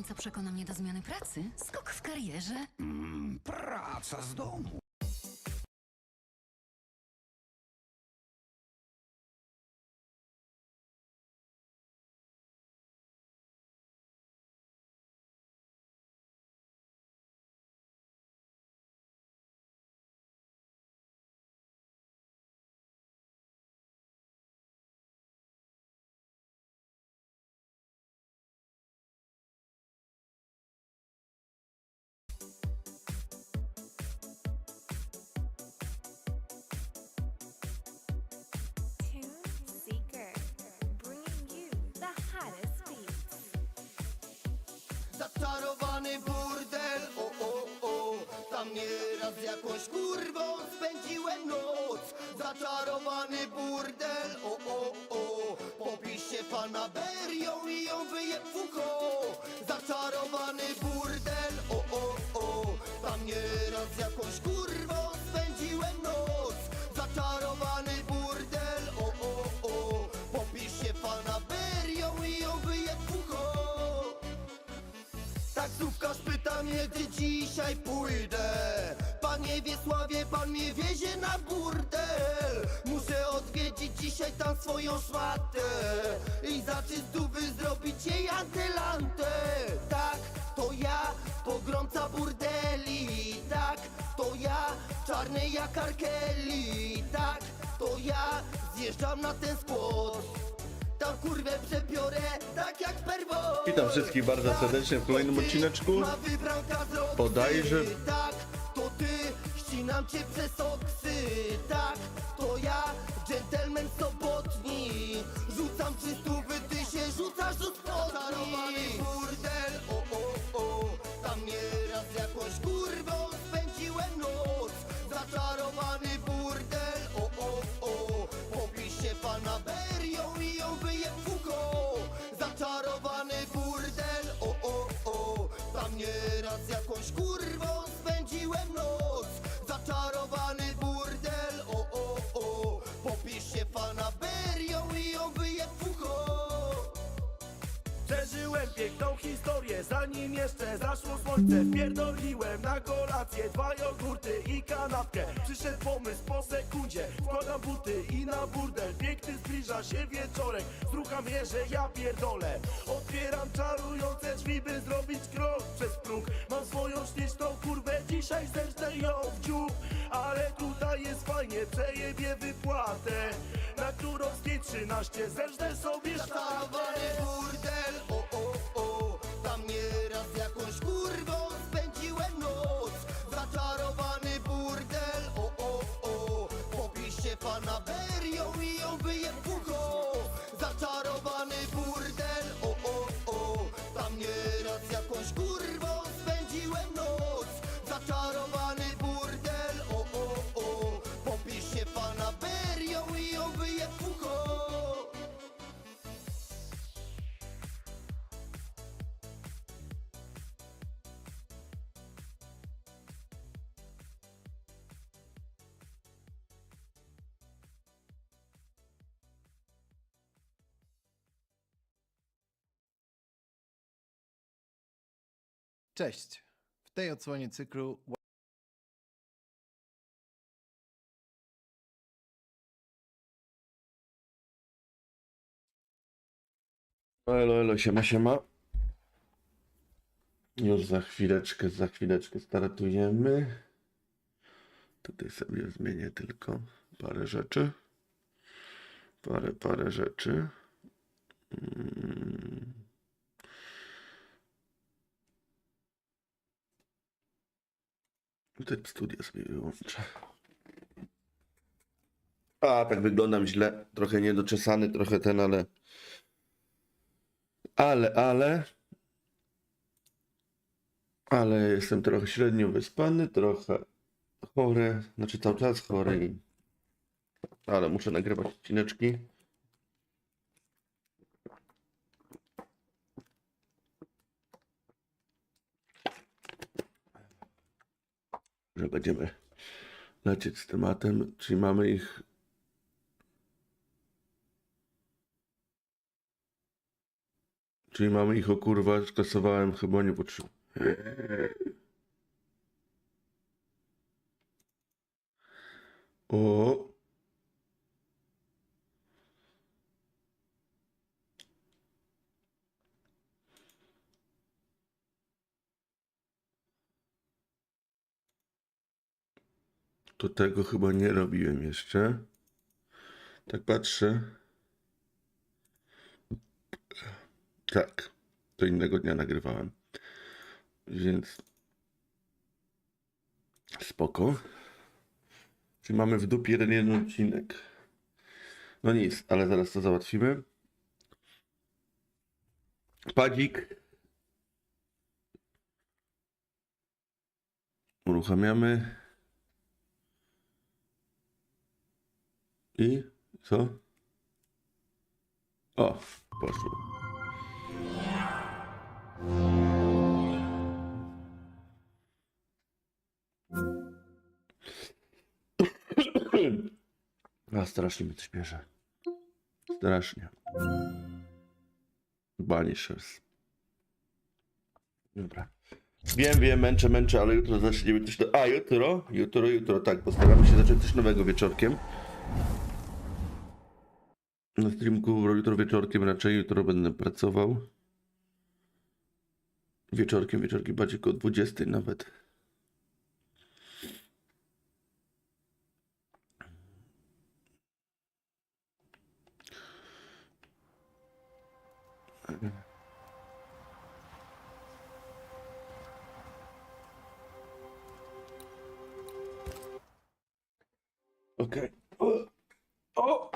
Co przekona mnie do zmiany pracy? Skok w karierze? Praca z domu. Zaczarowany burdel, tam nieraz z jakąś kurwą spędziłem noc. Zaczarowany burdel, popij się fanaberią i ją wyjeb w ucho. Zaczarowany burdel, tam nieraz z jakąś kurwą spędziłem noc. Zaczarowany burdel, popij się fanaberią i ją wyjeb w ucho. Taksówkarz pyta mnie, gdzie dzisiaj pójdę. Panie Wiesławie, pan mnie wiezie na burdel. Muszę odwiedzić dzisiaj tam swoją szmatę i za czystówy zrobić jej antylantę. Tak, to ja, pogromca burdeli. Tak, to ja, czarny jak Arkeli. Tak, to ja, zjeżdżam na ten skład. Tam kurwę przebiorę, tak jak perwo. Witam wszystkich bardzo serdecznie w kolejnym odcineczku. Bodajże... Tak, to ty, ścinam cię przez oksy. Tak, to ja, dżentelmen sobotni. Rzucam 300, ty się rzucasz do spodni. Zaczarowany burdel, tam nieraz z jakąś kurwą spędziłem noc. Zaczarowany burdel, popij się fanaberią i ją wyjeb w ucho. Zaczarowany burdel, tam nieraz z jakąś kurwą spędziłem noc. Zaczarowany burdel, popij się fanaberią i ją wyjeb w ucho. Przeżyłem piękną historię, zanim jeszcze zaszło słońce. Wpierdoliłem na kolację 2 jogurty i kanapkę. Przyszedł pomysł po sekundzie, wkładam buty i na burdel. Piękny zbliża się wieczorek, strucha mnie, że ja pierdolę. Otwieram czarujące drzwi, by zrobić krok przez próg. Mam swoją śliczną kurwę, dzisiaj zerżnę ją w dziób. Ale tutaj jest fajnie, przejebię wypłatę, na którą z niej 13 zerżnę sobie sztatę. Zaczarowany burdel, tam nieraz z jakąś kurwą spędziłem noc. Zaczarowany burdel, popij się fanaberią i ją wyjeb w ucho. Zaczarowany burdel, tam nieraz z jakąś kurwą spędziłem noc. Zaczarowany burdel, popij się fanaberią i ją wyjeb w ucho. Cześć! W tej odsłonie cyklu Elo, elo, siema, siema. Już za chwileczkę startujemy. Tutaj sobie zmienię tylko parę rzeczy. Parę rzeczy. Tryb studia sobie wyłączę. A, tak wyglądam źle. Trochę niedoczesany, trochę ten, ale jestem trochę średnio wyspany, trochę chory, znaczy cały czas chory, ale muszę nagrywać odcineczki. Że będziemy lecieć z tematem, czyli mamy ich Czyli mamy ich o kurwa, skasowałem, chyba nie potrzebuję. O. To tego chyba nie robiłem jeszcze. Tak patrzę. Tak. To innego dnia nagrywałem. Więc spoko. Czyli mamy w dupie jeden odcinek. No nic, ale zaraz to załatwimy. Padzik. Uruchamiamy. I co? O, poszło. A strasznie mnie to śpieszy. Strasznie. Banishers. Dobra. Wiem, męczę, ale jutro zaczniemy coś A, jutro, tak, postaramy się zacząć coś nowego wieczorkiem. Na streamku jutro wieczorkiem raczej, jutro będę pracował. Wieczorkiem bardziej koło 20 nawet. Okej. O!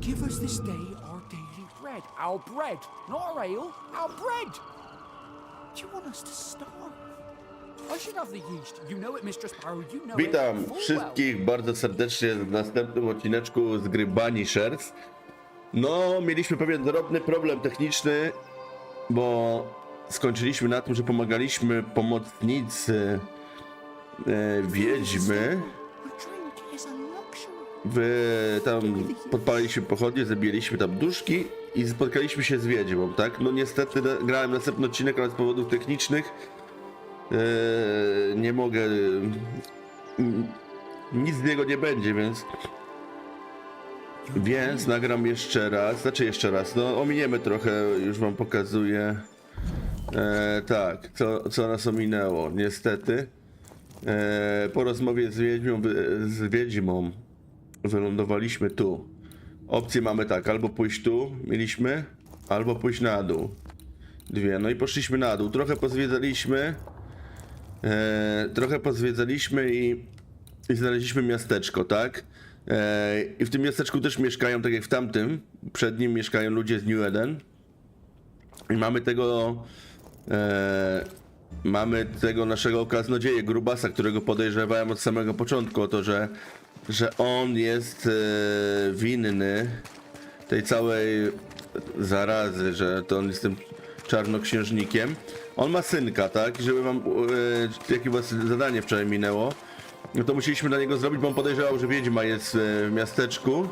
Give us this day our daily bread. Our bread, not our ale, our bread! Do you want us to starve? I should have the yeast. You know it, Mistress Sparrow, you know Witam it full wszystkich bardzo serdecznie w następnym odcineczku z gry Banishers. No, mieliśmy pewien drobny problem techniczny, bo skończyliśmy na tym, że pomagaliśmy pomocnicy wiedźmy. Tam podpaliliśmy pochodnie, zabijaliśmy tam duszki i spotkaliśmy się z wiedźmą, tak? No niestety grałem następny odcinek, ale z powodów technicznych nie mogę, nic z niego nie będzie, więc nagram jeszcze raz, no ominiemy trochę, już wam pokazuję, tak, co nas ominęło, niestety. Po rozmowie z wiedźmą wylądowaliśmy tu. Opcje mamy tak, albo pójść tu, mieliśmy, albo pójść na dół. Dwie, no i poszliśmy na dół. Trochę pozwiedzaliśmy i znaleźliśmy miasteczko, tak? I w tym miasteczku też mieszkają, tak jak w tamtym, przed nim mieszkają ludzie z New Eden. I mamy tego naszego kaznodzieję, grubasa, którego podejrzewałem od samego początku o to, że on jest winny tej całej zarazy, że to on jest tym czarnoksiężnikiem. On ma synka, tak? Żeby wam jakie was zadanie wczoraj minęło, no to musieliśmy dla niego zrobić, bo on podejrzewał, że wiedźma jest w miasteczku,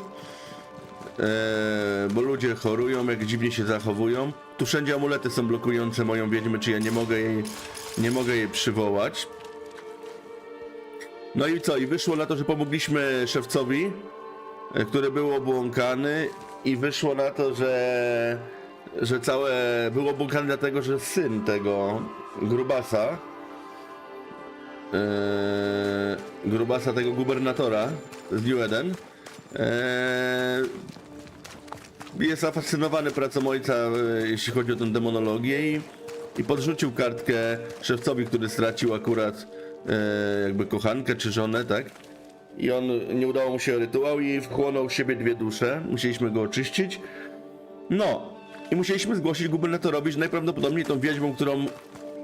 bo ludzie chorują, jak dziwnie się zachowują. Tu wszędzie amulety są blokujące moją wiedźmę, czy ja nie mogę jej przywołać. No i co? I wyszło na to, że pomogliśmy szewcowi, który był obłąkany, i wyszło na to, że był obłąkany dlatego, że syn tego grubasa tego gubernatora z New Eden jest zafascynowany pracą ojca, jeśli chodzi o tę demonologię, i podrzucił kartkę szewcowi, który stracił akurat jakby kochankę czy żonę, tak? I on, nie udało mu się rytuał i wchłonął w siebie 2 dusze. Musieliśmy go oczyścić. No, i musieliśmy zgłosić gubernatorowi, że najprawdopodobniej tą wiedźmą, którą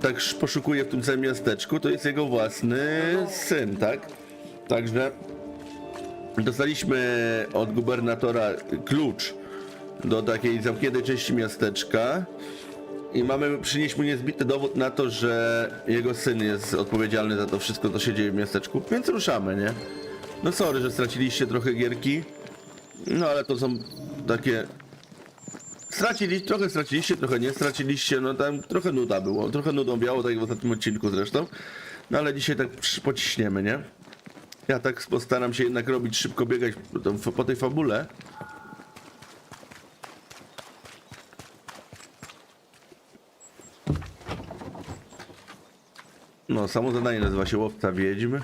tak poszukuje w tym całym miasteczku, to jest jego własny syn, tak? Także dostaliśmy od gubernatora klucz do takiej zamkniętej części miasteczka i przynieść mu niezbity dowód na to, że jego syn jest odpowiedzialny za to wszystko, co się dzieje w miasteczku, więc ruszamy, nie? No sorry, że straciliście trochę gierki, no ale to są takie trochę straciliście, trochę nie straciliście, no tam trochę nuda było, trochę nudą biało, tak jak w ostatnim odcinku zresztą. No ale dzisiaj tak pociśniemy, nie? Ja tak postaram się jednak robić, szybko biegać po tej fabule. No, samo zadanie nazywa się Łowca Wiedźm.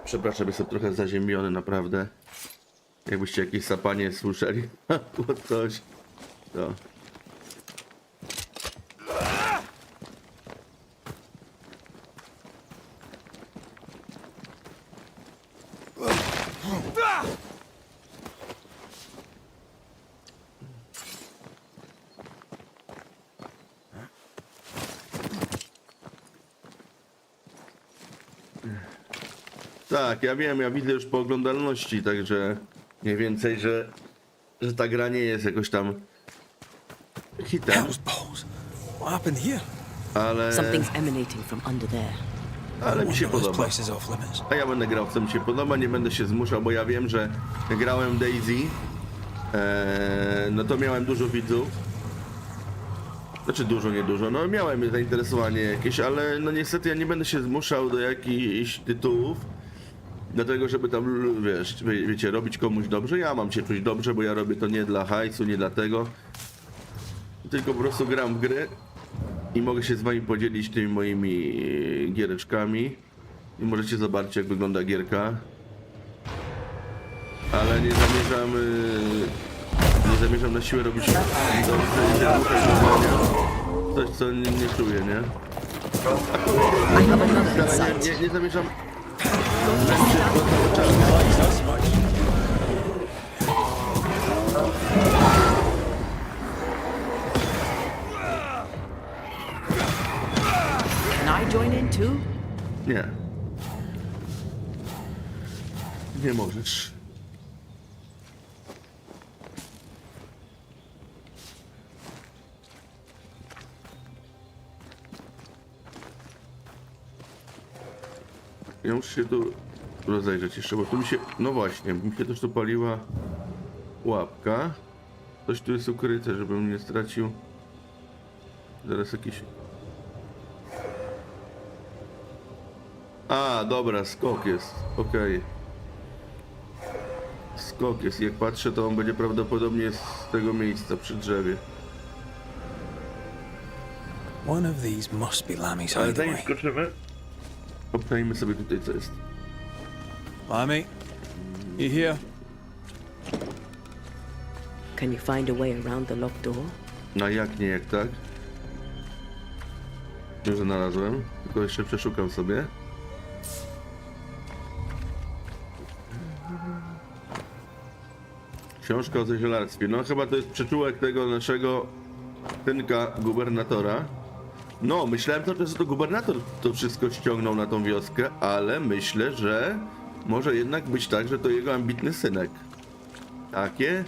Przepraszam, jestem trochę zaziemiony, naprawdę. Jakbyście jakieś sapanie słyszeli, albo coś. To. Tak, ja wiem, ja widzę już po oglądalności, także mniej więcej, że ta gra nie jest jakoś tam hitem, Balls. What happened here? ale Something's emanating from under there. mi się Wonder this podoba. place is off limits. A ja będę grał w co mi się podoba, nie będę się zmuszał, bo ja wiem, że jak grałem Daisy, no to miałem dużo widzów. Znaczy dużo, niedużo, no miałem zainteresowanie jakieś, ale no niestety ja nie będę się zmuszał do jakichś tytułów. Dlatego, żeby tam, wiecie, robić komuś dobrze. Ja mam się czuć dobrze, bo ja robię to nie dla hajsu, nie dla tego. Tylko po prostu gram w gry i mogę się z wami podzielić tymi moimi giereczkami. I możecie zobaczyć, jak wygląda gierka. Ale nie zamierzam na siłę robić coś, co nie czuję, nie? Nie zamierzam. Can I join in too? Nie. Nie możesz. Ja muszę się tu rozejrzeć jeszcze, bo tu mi się... No właśnie, mi się też tu paliła łapka. Coś tu jest ukryte, żebym nie stracił. Zaraz jakiś... A, dobra, skok jest. Okej. Skok jest. Jak patrzę, to on będzie prawdopodobnie z tego miejsca przy drzewie. One of these must be Lammy's Ale zanim hideaway. skoczymy, obczajmy sobie tutaj, co jest. Lammy, you here? Can you find a way around the locked door? No jak nie, jak tak? Już znalazłem, tylko jeszcze przeszukam sobie. Książka o zezielarstwie. No chyba to jest przyczółek tego naszego synka gubernatora. No, myślałem to, że to gubernator to wszystko ściągnął na tą wioskę, ale myślę, że może jednak być tak, że to jego ambitny synek. Takie?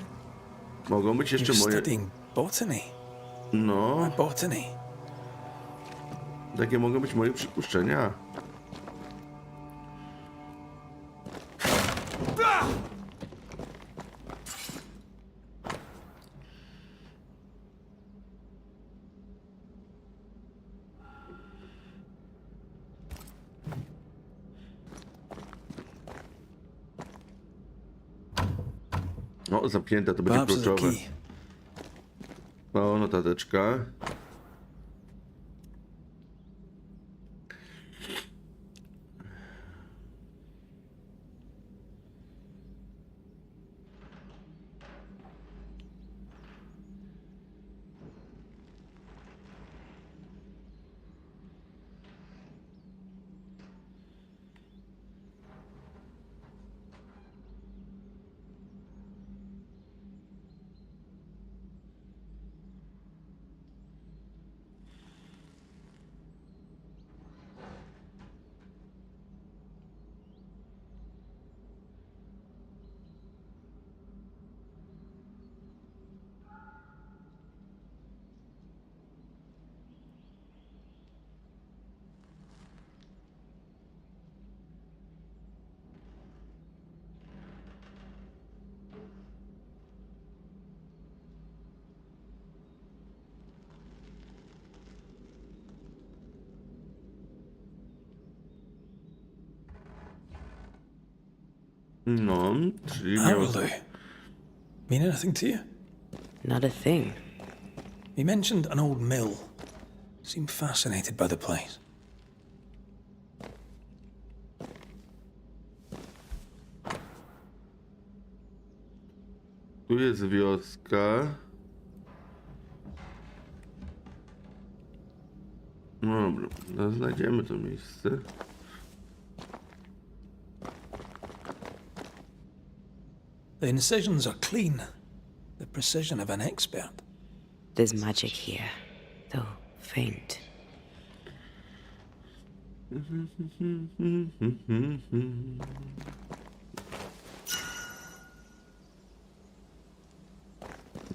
Mogą być jeszcze You're moje... studying botany. No, Botany. takie mogą być moje przypuszczenia. O, zamknięte, to będzie Perhaps there's a kluczowe. key. O, notateczka. No, czyli How miał... will do? Mean anything to you? Not a thing. He mentioned an old mill. Seemed fascinated by the place. Tu jest wioska. No dobra, no znajdziemy to miejsce. The incisions are clean. The precision of an expert. There's magic here, though faint.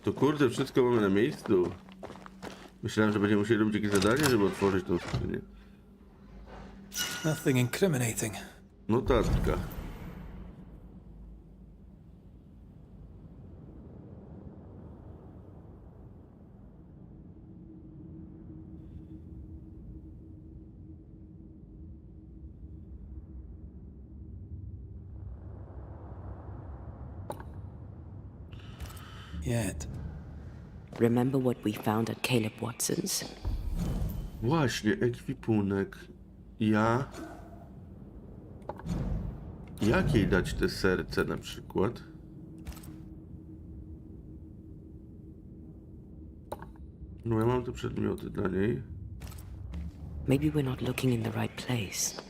To kurde, wszystko mamy na miejscu. Myślałem, że będziemy musieli robić jakieś zadanie, żeby otworzyć tą skrzynię. Nothing incriminating. Notatka. Yet. Remember what we found at Caleb Watson's? Właśnie, ekwipunek. Jakiej dać te serce na przykład? No ja mam te przedmioty dla niej. Maybe we're not looking in the right place.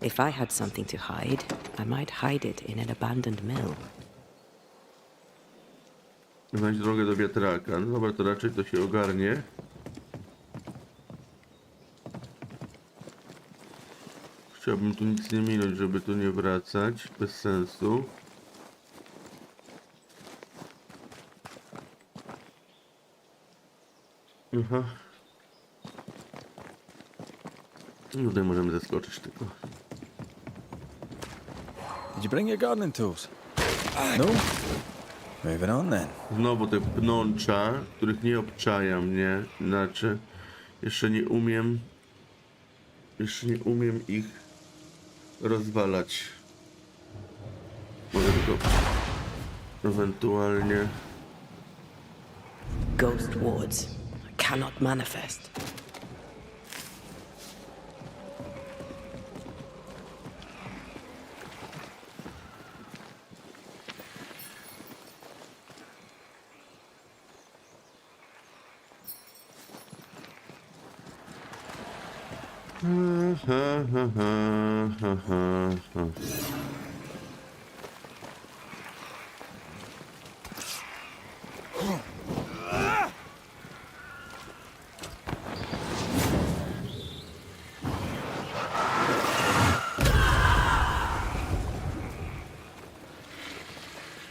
If I had something to hide, I might hide it in an abandoned mill. Znajdź drogę do wiatraka. No dobra, to raczej to się ogarnie. Chciałbym tu nic nie minąć, żeby tu nie wracać. Bez sensu. Aha. No tutaj możemy zeskoczyć tylko. Did you bring your gardening tools? No? Moving on then. Znowu te pnącza, których nie obczaja mnie. Znaczy, jeszcze nie umiem ich rozwalać. Mogę tylko ewentualnie... Ghost wards. I cannot manifest.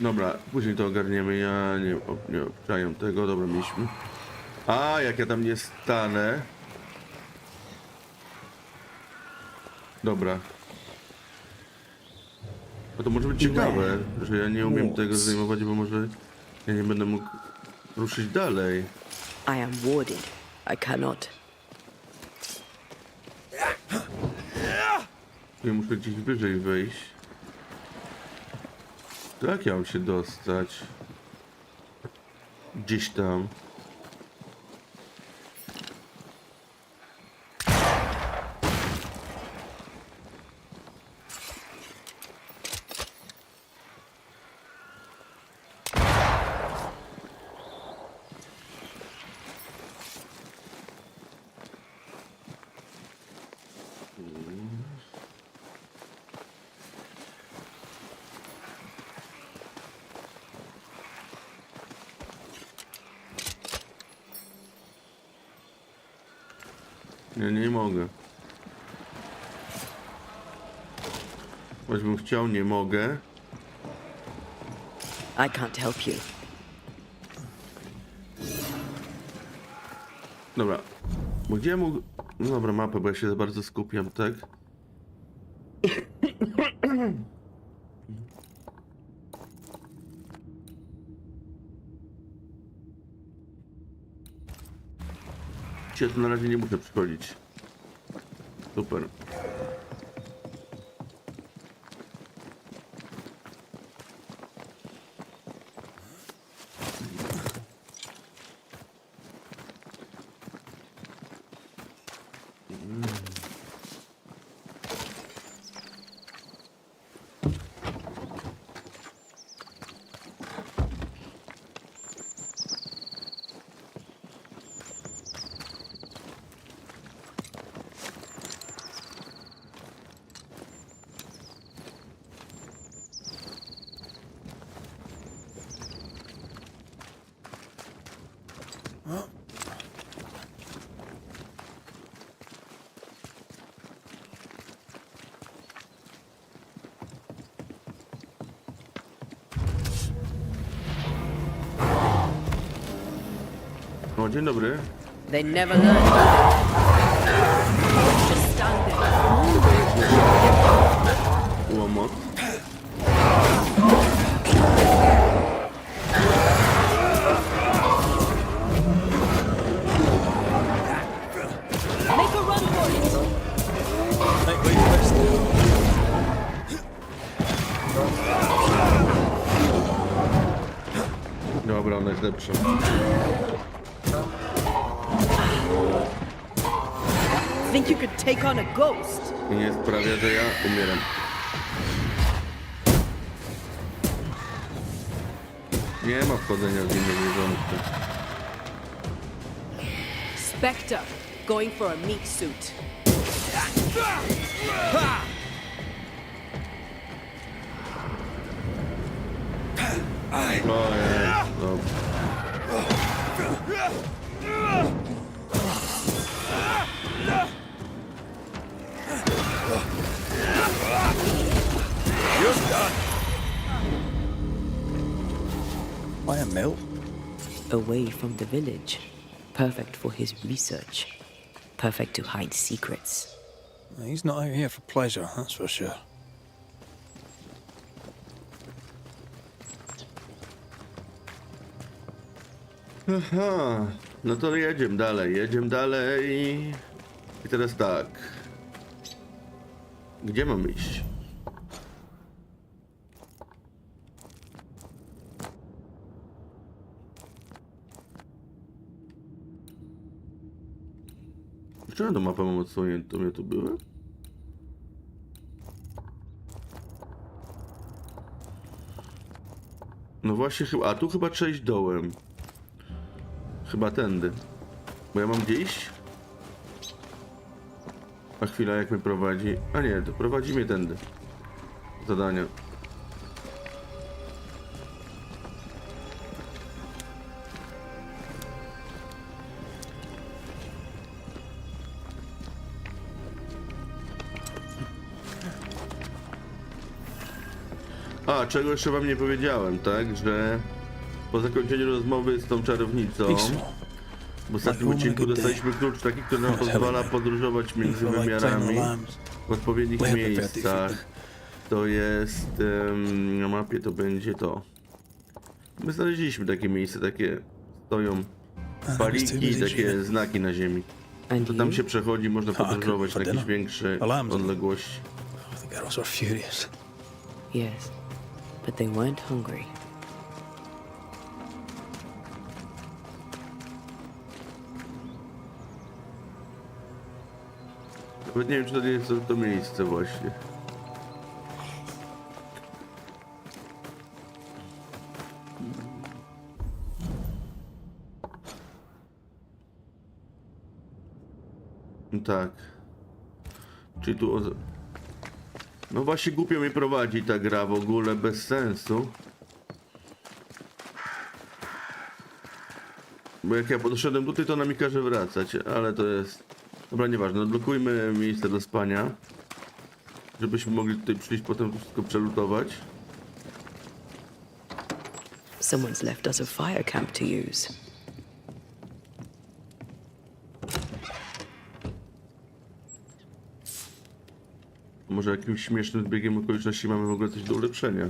Dobra, później to ogarniemy. Ja nie obczaję tego. Dobra, mieliśmy. A, jak ja tam nie stanę. Dobra. A to może być ciekawe, że ja nie umiem tego zdejmować, bo może ja nie będę mógł ruszyć dalej. I am warded. I cannot. Ja muszę gdzieś wyżej wejść. To jak ja mam się dostać? Gdzieś tam. Ja nie mogę. Choćbym chciał, nie mogę. I can't help you. Dobra. Bo gdzie ja mógł... No dobra, mapę, bo ja się za bardzo skupiam, tak? Ja tu na razie nie muszę przychodzić. Super. O, dzień dobry. They never learn. Just stand there. Łomot. Make a run for it. Dobra, ona jest lepsza. Think you could take on a ghost? I nie sprawia, że ja umieram. Nie ma wchodzenia z innych zwierząt. Spectre, going for a meat suit. Ojej, dobra. Why a mill? Away from the village. Perfect for his research. Perfect to hide secrets. He's not out here for pleasure, that's for sure. Aha, no to jedziemy dalej. I teraz tak. Gdzie mam iść? Czemu to mapę mam odsłoniętą? Ja tu byłem? No właśnie chyba, a tu chyba trzeba iść dołem. Chyba tędy. Bo ja mam gdzie iść? A chwila, jak mnie prowadzi? A nie, to prowadzi mnie tędy. Zadania. A, czego jeszcze wam nie powiedziałem, tak? Że po zakończeniu rozmowy z tą czarownicą w ostatnim odcinku dostaliśmy klucz taki, który nam pozwala podróżować między wymiarami w odpowiednich miejscach. To jest... na mapie to będzie to. My znaleźliśmy takie miejsce, takie stoją paliki, takie znaki na ziemi. To tam się przechodzi, można podróżować na jakieś większe odległości. The girls are furious. Yes, but they weren't hungry. Nawet nie wiem, czy to nie jest to miejsce właśnie. Tak. Czyli tu... No właśnie głupio mnie prowadzi ta gra w ogóle, bez sensu. Bo jak ja podszedłem tutaj, to ona mi każe wracać, ale to jest... Dobra, nieważne, odblokujmy miejsce do spania. Żebyśmy mogli tutaj przyjść, potem wszystko przelutować. Someone's left us a fire camp to use. Może jakimś śmiesznym zbiegiem okoliczności mamy w ogóle coś do ulepszenia.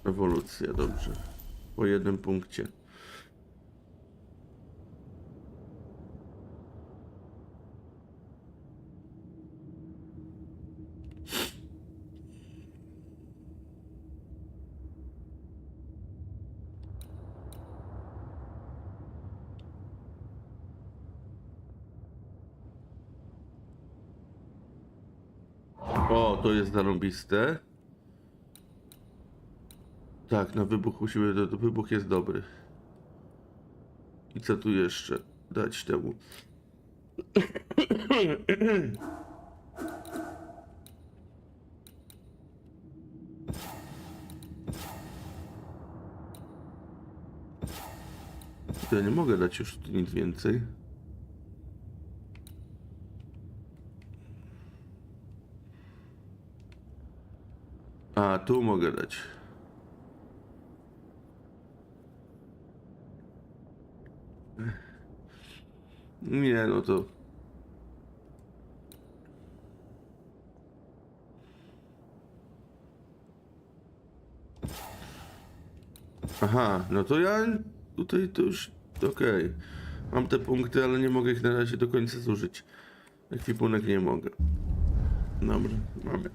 Ewolucja, dobrze. Po jednym punkcie. O, to jest zarąbiste. Tak, na wybuch musimy... Wybuch jest dobry. I co tu jeszcze dać temu? To ja nie mogę dać już nic więcej. A, tu mogę dać. Nie, no to... Aha, no to ja tutaj to już... Okej. Mam te punkty, ale nie mogę ich na razie do końca zużyć. Ekwipunek nie mogę. Dobra, mamy.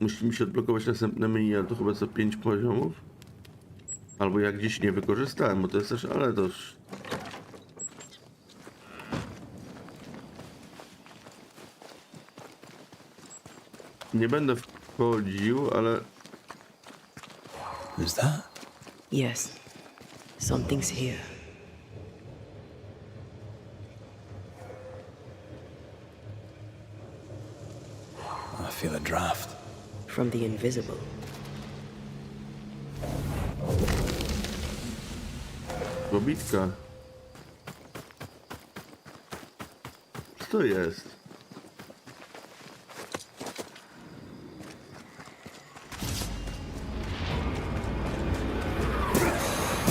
Musimy się odblokować następne menu, ale to chyba co 5 poziomów. Albo jak gdzieś nie wykorzystałem, bo to jest też, ale to już... Nie będę wchodził, ale... Is that? Yes, something's here. I feel a draft. From the invisible. Robitka. Co to jest?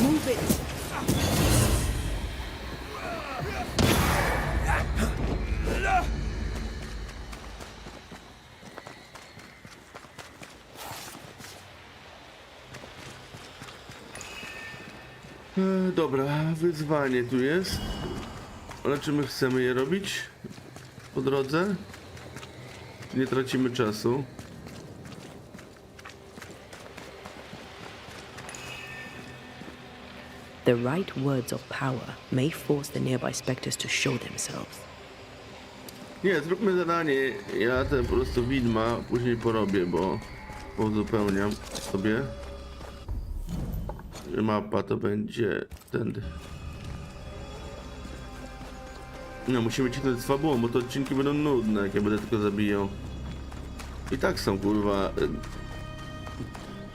Move it! Dobra, wyzwanie tu jest. Ale czy my chcemy je robić po drodze? Nie tracimy czasu. The right words of power may force the nearby specters to show themselves. Nie, zróbmy zadanie. Ja ten po prostu widma później porobię, bo uzupełniam sobie. Mapa to będzie tędy. No, musimy cisnąć z fabułą, bo to odcinki będą nudne, jak ja będę tylko zabijał. I tak są, kurwa...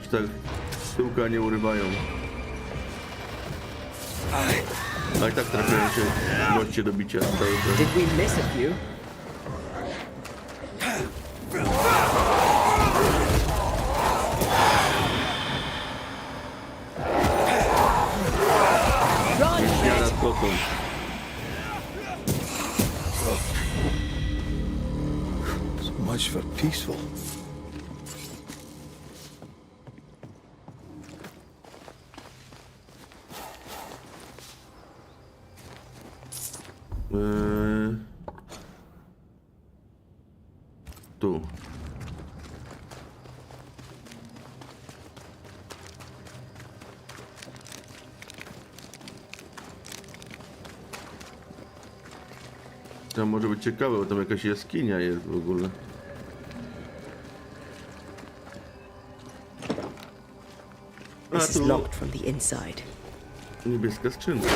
że tak tyłka nie urywają. A i tak trafiają się goście do bicia. Did we miss a few? Ja nad kotą. So much for peaceful. Tu. To może być ciekawe, bo tam jakaś jaskinia jest w ogóle. A This is tu locked from the inside. niebieska skrzynka.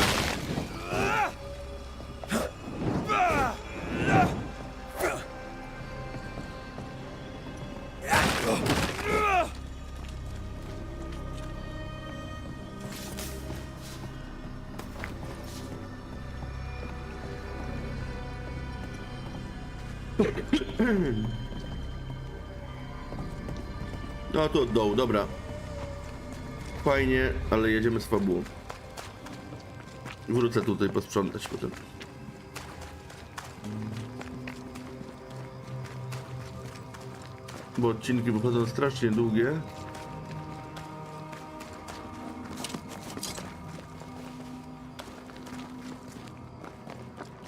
No tu od dołu, dobra. Fajnie, ale jedziemy z fabułą. Wrócę tutaj posprzątać potem. Bo odcinki wychodzą strasznie długie.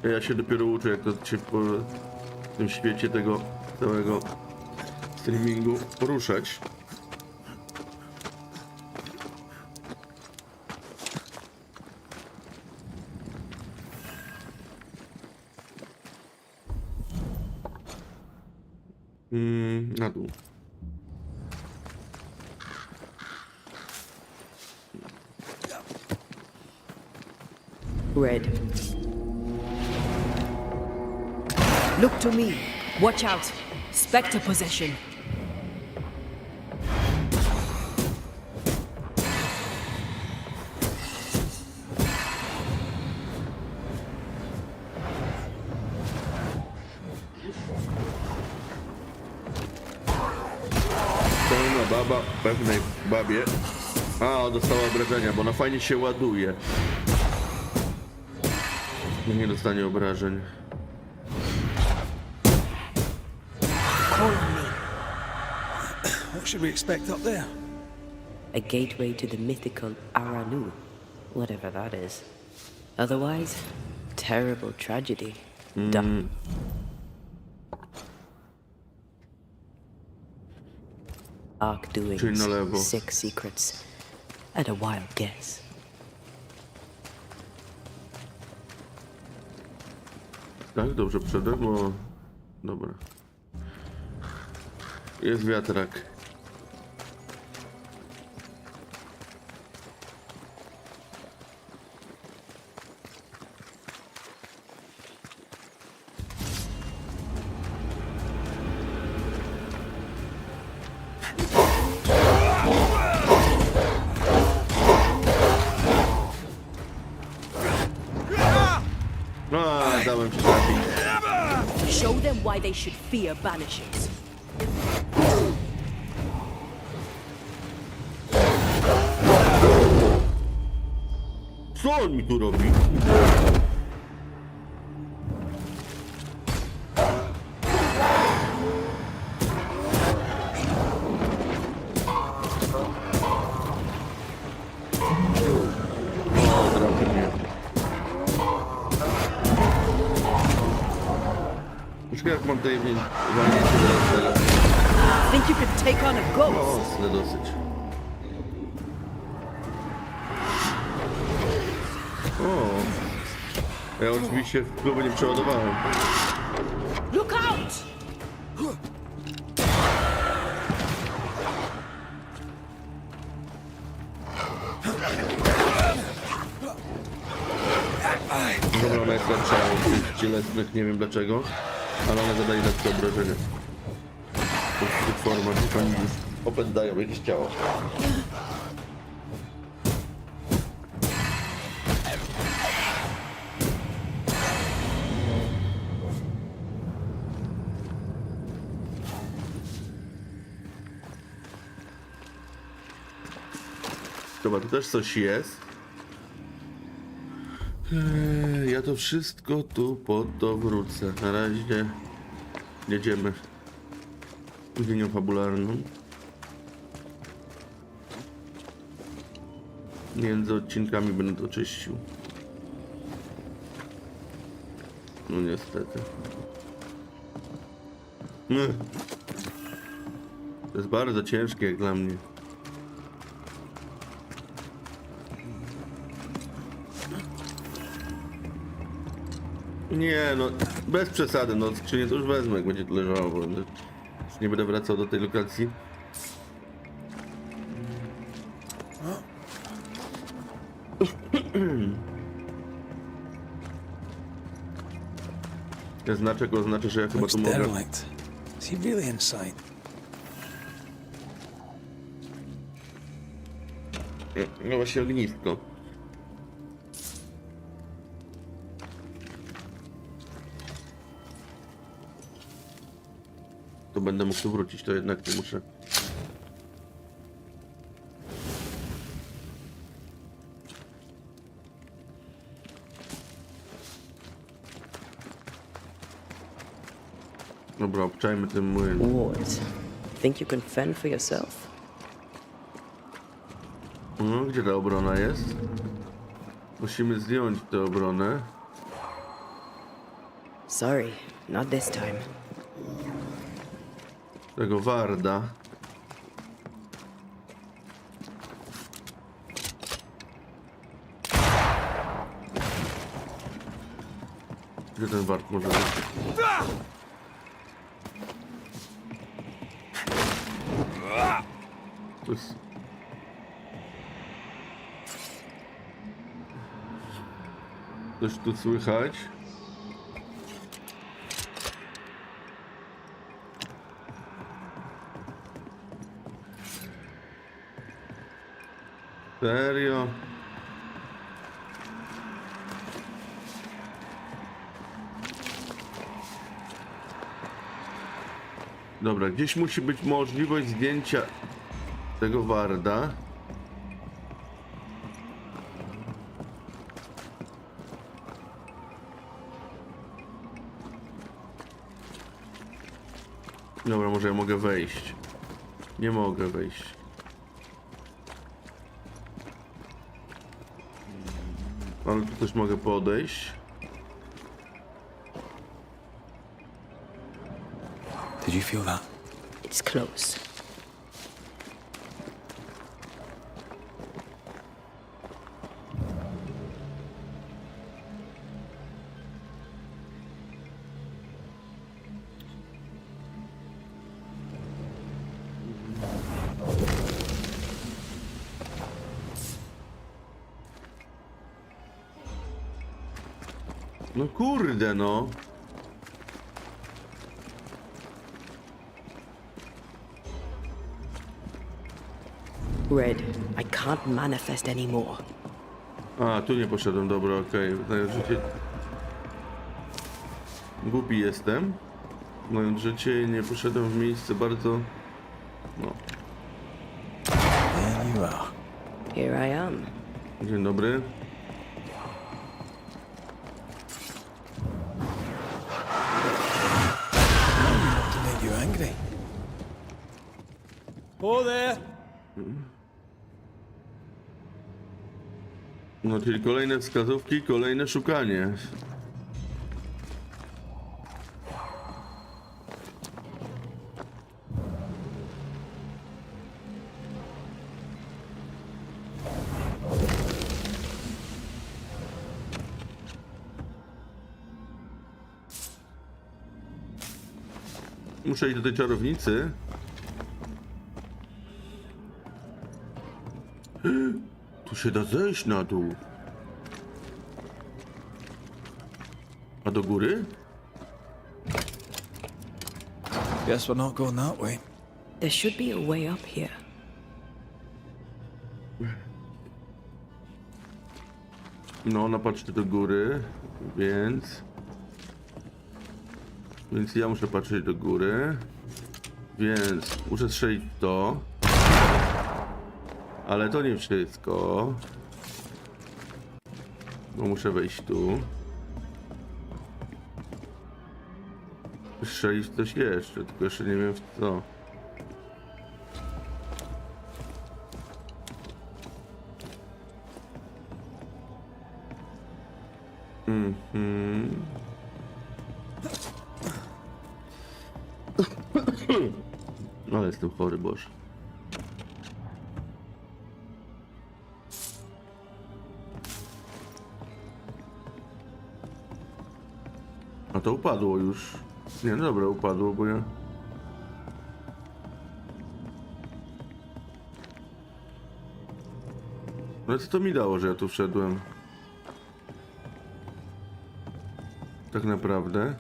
Ja się dopiero uczę, jak to się po tym świecie tego całego streamingu poruszać. Na dół. Red. Look to me. Watch out. Spectre possession. Pełna baba pewnej babie. A, dostała obrażenia, bo ona fajnie się ładuje. Nie dostanie obrażeń. What should we expect up there? A gateway to the mythical Aranu, whatever that is. Otherwise, terrible tragedy. Done. Arc doings, Czyli na lewo. sick secrets, at a wild guess. Tak, dobrze przede, bo... Dobra. Jest wiatrak. A, dałem się trafić. Show them why they should fear Banishers. Co on mi tu robi? Jak mam tutaj walnięcie teraz? Think you could take on a ghost? Mocne dosyć. O! Ja oczywiście w klubie nie przeładowałem. Look out! Dobra, ona jest lepsza od tych cielesnych, nie wiem dlaczego, ale one zadają lepsze obrażenia. W tych formach, gdzie oni już opędzają jakieś ciało. Dobra, tu też coś jest. Ja to wszystko tu po to wrócę. Na razie jedziemy linią fabularną. Między odcinkami będę to czyścił. No niestety. To jest bardzo ciężkie jak dla mnie. Nie no, bez przesady, no skrzynię to już wezmę, jak będzie to leżało, bo już nie będę wracał do tej lokacji. Ten znaczek oznacza, że ja chyba Looks tu mogę... derelict. Is he really inside? No właśnie ognisko. To będę mógł tu wrócić, to jednak nie muszę. Dobra, obczajmy ten młyn. Wards. Think you can fend for yourself? No, gdzie ta obrona jest? Musimy zdjąć tę obronę. Sorry, not this time. Tego warda. Gdzie ten wart może być? to jest... Coś tu słychać. Serio? Dobra, gdzieś musi być możliwość zdjęcia tego warda. Dobra, może ja mogę wejść. Nie mogę wejść. Ale tu też mogę podejść. Did you feel that? It's close. No kurde, no. Red, I can't manifest anymore. A, tu nie poszedłem, dobra, okej. Życie... Głupi jestem. Mając życie i nie poszedłem w miejsce bardzo... No. There you are. Here I am. Dzień dobry. To make you angry. Oh there! No, czyli kolejne wskazówki, kolejne szukanie. Muszę iść do tej czarownicy. Tu się da zejść na dół. A do góry? Guess we're not going that way. There should be a way up here. No, ona patrzy do góry, więc ja muszę patrzeć do góry, więc muszę strzelić w to, ale to nie wszystko, bo muszę wejść tu, strzelić w coś jeszcze, tylko jeszcze nie wiem w co. Ale jestem chory, Boże. A to upadło już. Nie, no dobra, upadło, bo ja... No co to mi dało, że ja tu wszedłem? Tak naprawdę.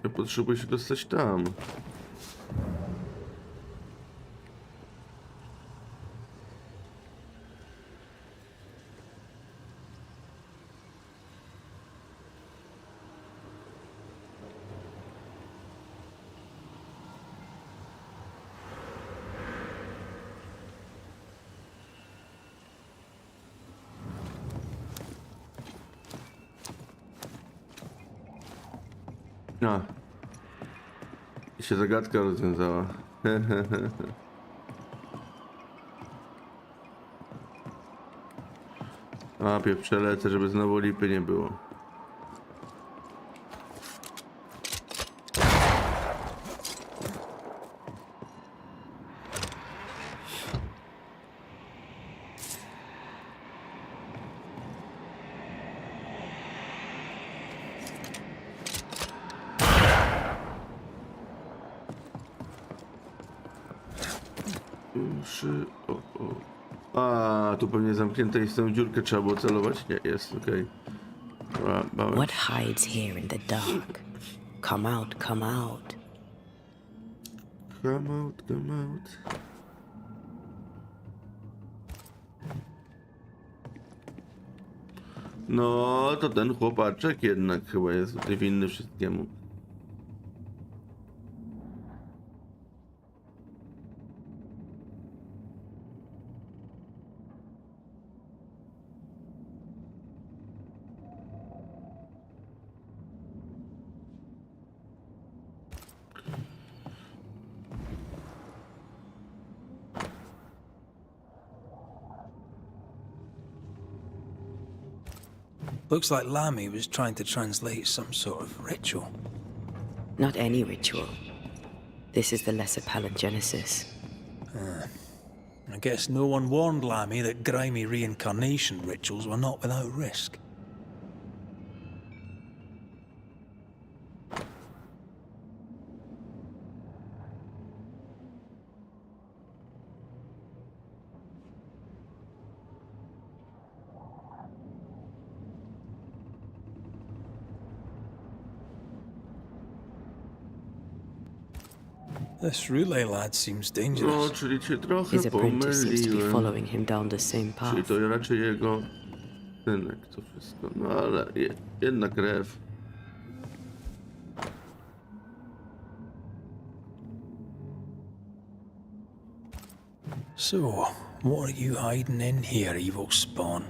Ja potrzebuję się dostać tam. A. I się zagadka rozwiązała. A, przelecę, żeby znowu lipy nie było. A, tu pewnie zamknięte jest tę dziurkę, trzeba było celować? Nie, jest, okej. What hides here in the dark? Come out, come out. Come out, come out. No, to ten chłopaczek jednak chyba jest tutaj winny wszystkiemu. Looks like Lamy was trying to translate some sort of ritual. Not any ritual. This is the lesser palingenesis. I guess no one warned Lamy that grimy reincarnation rituals were not without risk. This relay lad seems No, dangerous. czyli cię trochę His apprentice seems to be pomyliłem. following him down the same Czyli path. to raczej jego synek, to wszystko. No ale jedna krew. So, what are you hiding in here, evil spawn?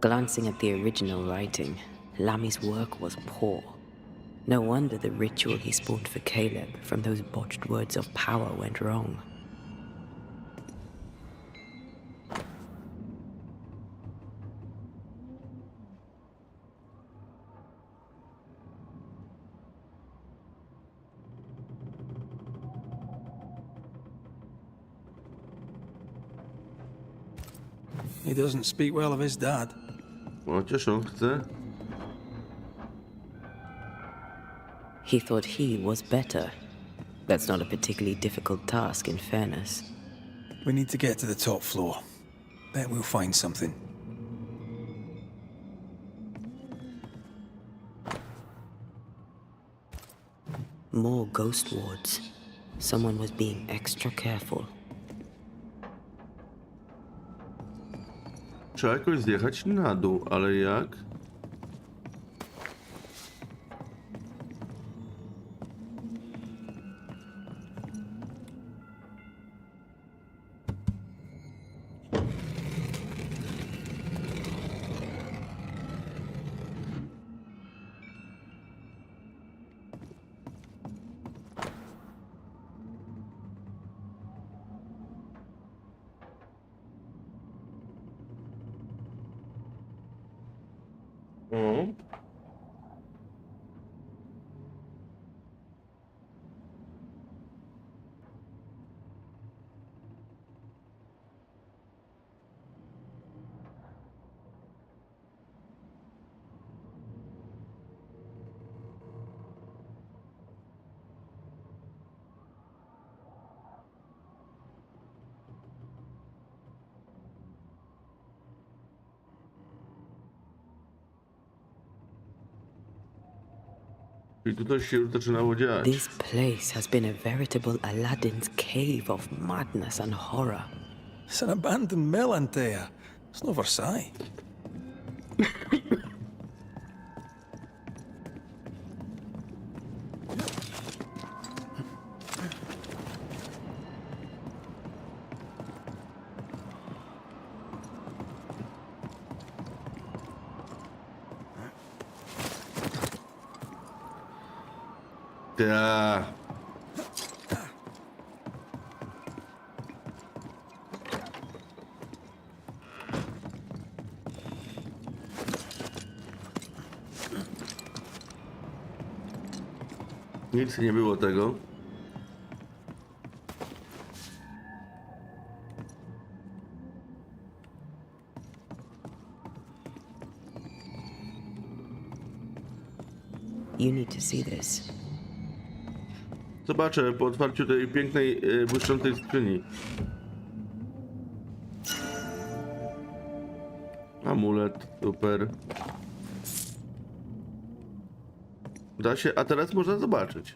Glancing at the original writing, Lamy's work was poor. No wonder the ritual he spawned for Caleb from those botched words of power went wrong. He doesn't speak well of his dad. Chociaż on chce. He thought he was better. That's not a particularly difficult task, in fairness. We need to get to the top floor. Bet we'll find something. More ghost wards. Someone was being extra careful. Trzeba jakoś zjechać na dół, ale jak? O. I tutaj się zaczynało dziać. This place has been a veritable Aladdin's cave of madness and horror. It's an abandoned mill, Antea. It's no Versailles. Ta. Nic nie było tego. You need to see this. Zobaczę po otwarciu tej pięknej, błyszczącej skrzyni. Amulet, super. Da się, a teraz można zobaczyć.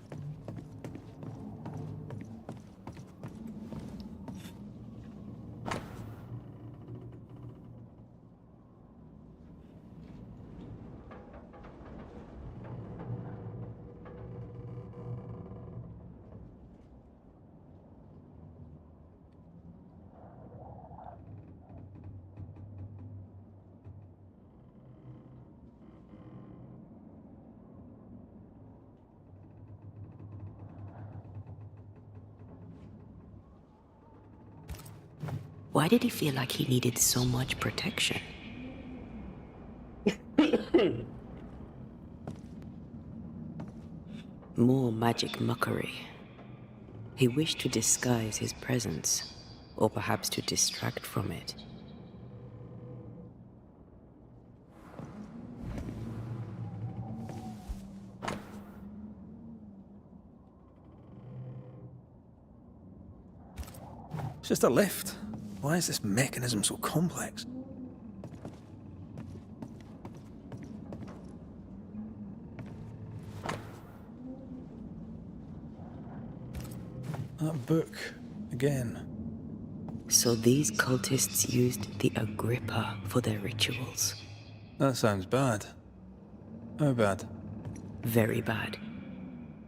Why did he feel like he needed so much protection? More magic mockery. He wished to disguise his presence, or perhaps to distract from it. It's just a lift. Why is this mechanism so complex? That book, again. So these cultists used the Agrippa for their rituals. That sounds bad. How bad? Very bad.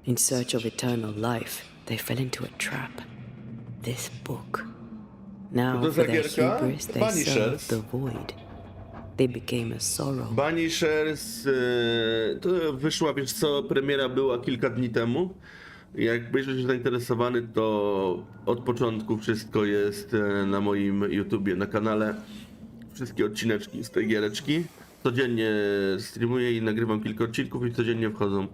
In search of eternal life, they fell into a trap. This book. Now, To for their gierka? hubris, they Banishers. served the void. They became a sorrow. Banishers, to wyszła, wiesz co, premiera była kilka dni temu. Jak będziesz zainteresowany, to od początku wszystko jest na moim YouTubie, na kanale. Wszystkie odcineczki z tej giereczki. Codziennie streamuję i nagrywam kilka odcinków i codziennie wchodzą.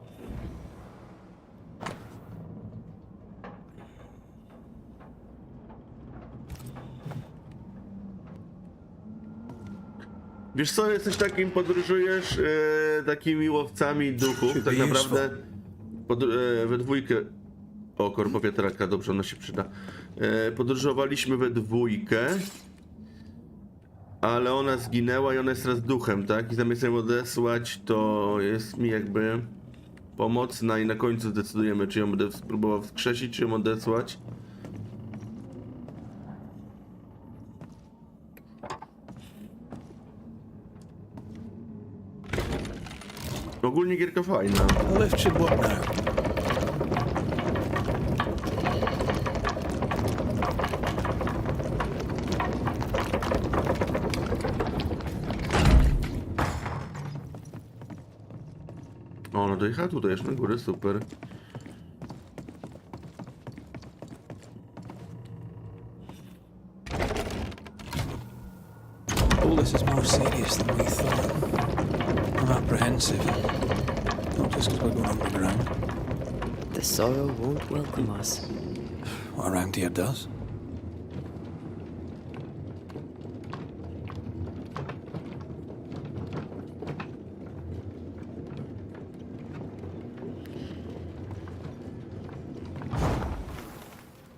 Wiesz co, jesteś takim, podróżujesz takimi łowcami duchów, tak naprawdę we dwójkę... O, korpo wiatraka, dobrze, ona się przyda. Podróżowaliśmy we dwójkę, ale ona zginęła i ona jest teraz duchem, tak? I zamiast ją odesłać, to jest mi jakby pomocna i na końcu zdecydujemy, czy ją będę spróbował wskrzesić, czy ją odesłać. Ogólnie gierka fajna. The lift should work now. O, ona dojechała tutaj aż na górę, super. All this is more serious than we thought. I'm apprehensive. Not just because we're going underground. The sorrow won't welcome us. What around here does.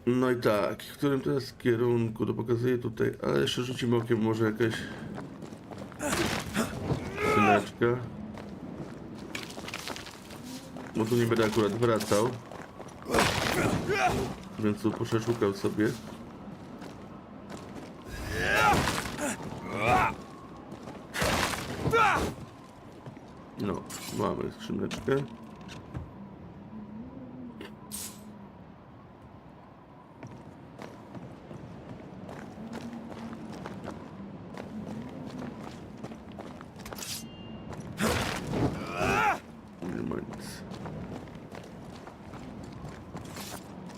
No i tak, w którym teraz kierunku to pokazuję tutaj, ale jeszcze rzucimy okiem może jakaś skrzyneczka. Bo tu nie będę akurat wracał, więc tu przeszukał sobie. No, mamy skrzyneczkę.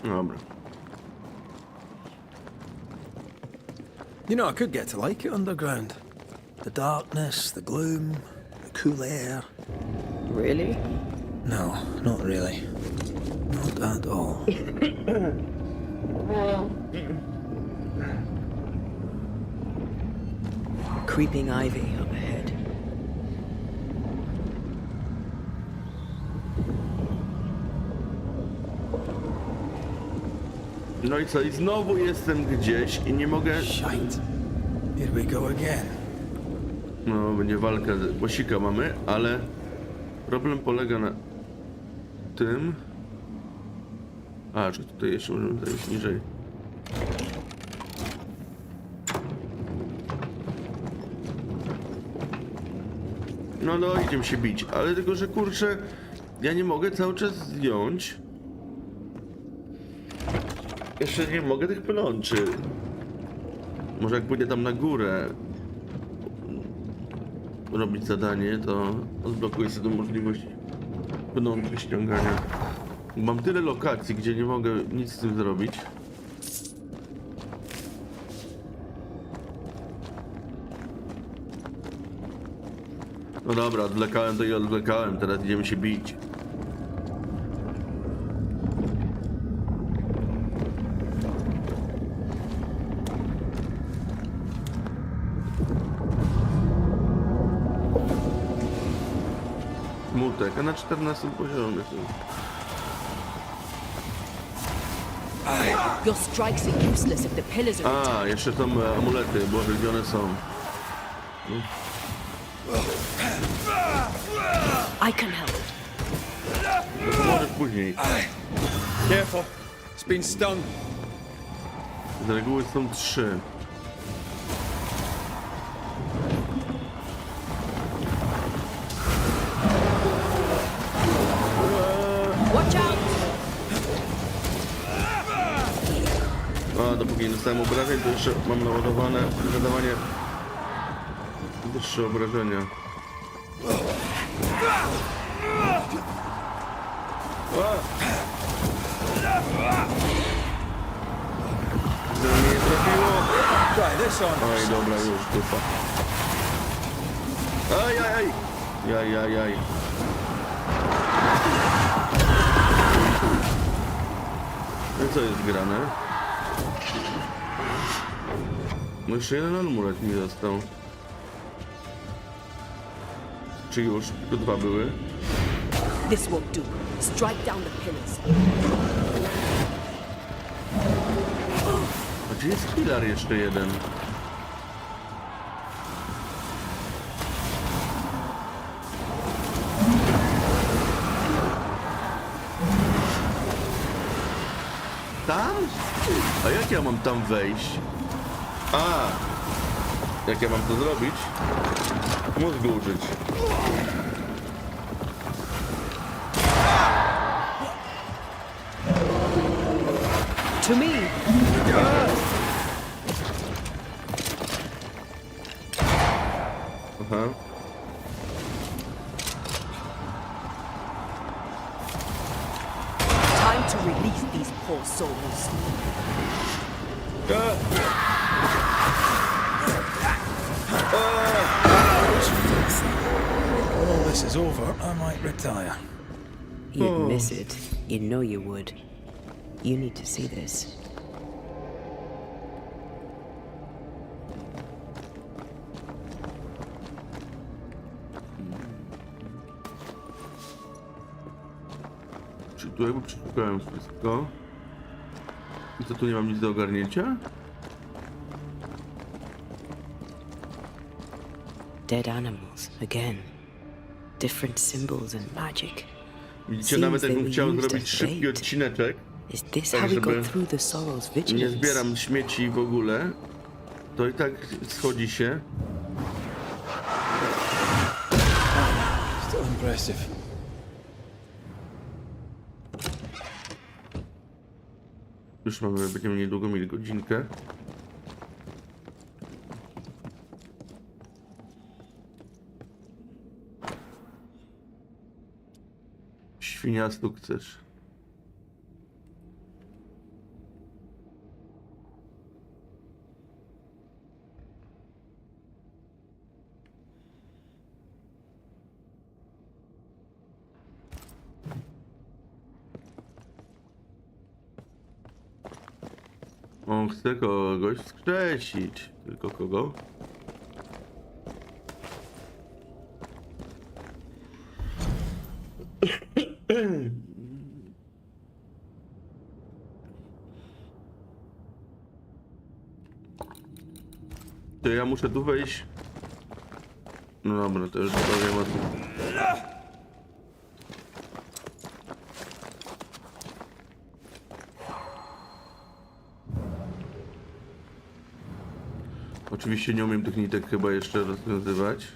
Dobra. You know, I could get to like it underground. The darkness, the gloom, the cool air. Really? No, not really. Not at all. Creeping ivy up ahead. No i co? I znowu jestem gdzieś i nie mogę... Shite. Here we go again. No, będzie walka, bosika mamy, ale problem polega na tym... A, czy tutaj jeszcze możemy zejść niżej. No, no, idziemy się bić, ale tylko, że kurczę, ja nie mogę cały czas zdjąć. Jeszcze nie mogę tych pnączy. Może jak pójdę tam na górę robić zadanie, to odblokuję sobie tą możliwość pnączy ściągania. Mam tyle lokacji, gdzie nie mogę nic z tym zrobić. No dobra, odwlekałem to i odwlekałem, teraz idziemy się bić. Smutek, a na 14 poziomie. Your strikes are useless if the pillars are A, jeszcze są amulety, Boże, gdzie one są? I can help. Może później. Careful. It's been stung. Z reguły są 3. Watch out! A, dopóki nie dostałem obrażeń, to jeszcze mam naładowane zadawanie wyższe obrażenia. Nie trafiło. Try this on. Oj, dobra, już dupa. Aj, aj, aj. Jaj, jaj, jaj. No i co jest grane? No jeszcze jeden amulet mi został. Czy już? To 2 były. This won't do. Strike down the pillars. A gdzie jest filar jeszcze jeden? Tam? A jak ja mam tam wejść? A! Jak ja mam to zrobić? Mózgu użyć. To me. Aha. Time to release these poor souls. When all this is over, I might retire. You'd miss it. You know you would. You need to see this. Czy tu jakby przeszukałem wszystko? I co, tu nie mam nic do ogarnięcia? Dead animals, again. Different symbols and magic. Widzicie, nawet jakbym chciał zrobić szybki odcineczek, Is this tak how we żeby got through the Sorrow's nie vigilance? zbieram śmieci w ogóle, to i tak schodzi się. Still impressive. Już mamy, będziemy niedługo mieli godzinkę. Świnia sukces. On chce kogoś skrzesić. Tylko kogo? To ja muszę tu wejść No dobra, to już powiem o tym. Oczywiście nie umiem tych nitek chyba jeszcze rozwiązywać.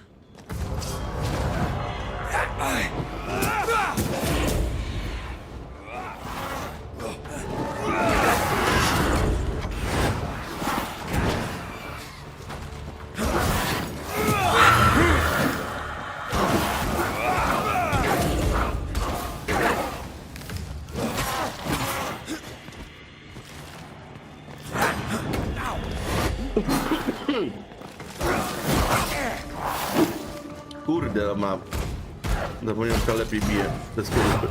Kurde, ma... Zapomniałem, lepiej bije te skorupy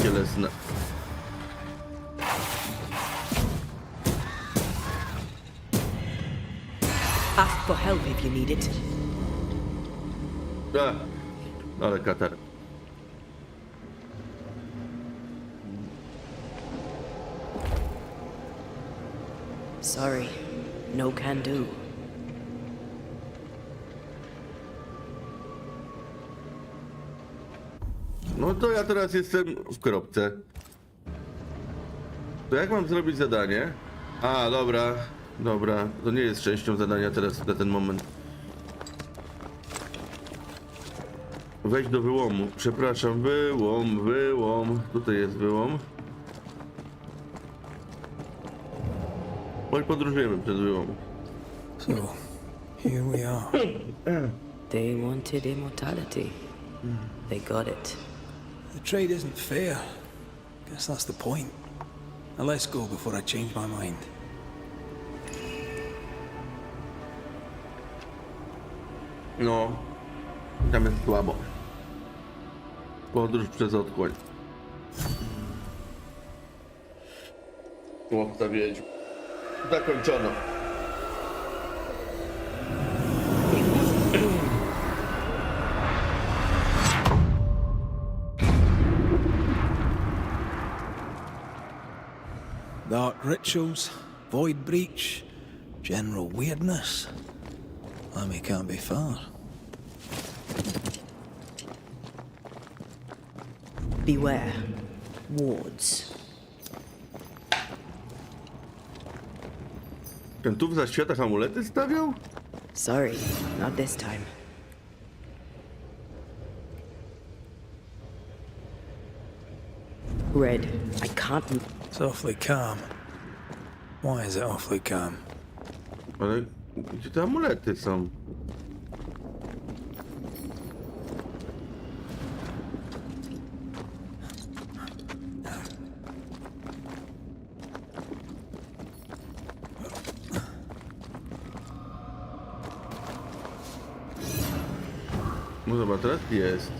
cielesne. Ask for help if you need it. Ale katar. Sorry, no can do. No to ja teraz jestem w kropce. To jak mam zrobić zadanie? A, dobra. Dobra, to nie jest częścią zadania teraz na ten moment. Wejdź do wyłomu. Przepraszam, wyłom. Tutaj jest wyłom. Chodź podróżujemy przez wyłom. So, here we are. They wanted immortality. They got it. The trade isn't fair. Guess that's the point. Now let's go before I change my mind. No, tam jest słabo. Podróż przez otchłań. Chłopca wiedźm. Zakończono. Dark rituals, void breach, general weirdness. Lammy can't be far. Beware. Wards. Ten tu w zaświatach amulety stawiał? Sorry, not this time. Red, I can't... It's awfully calm. Why is it awfully calm? Ale gdzie te amulety są? No zobacz, teraz jest.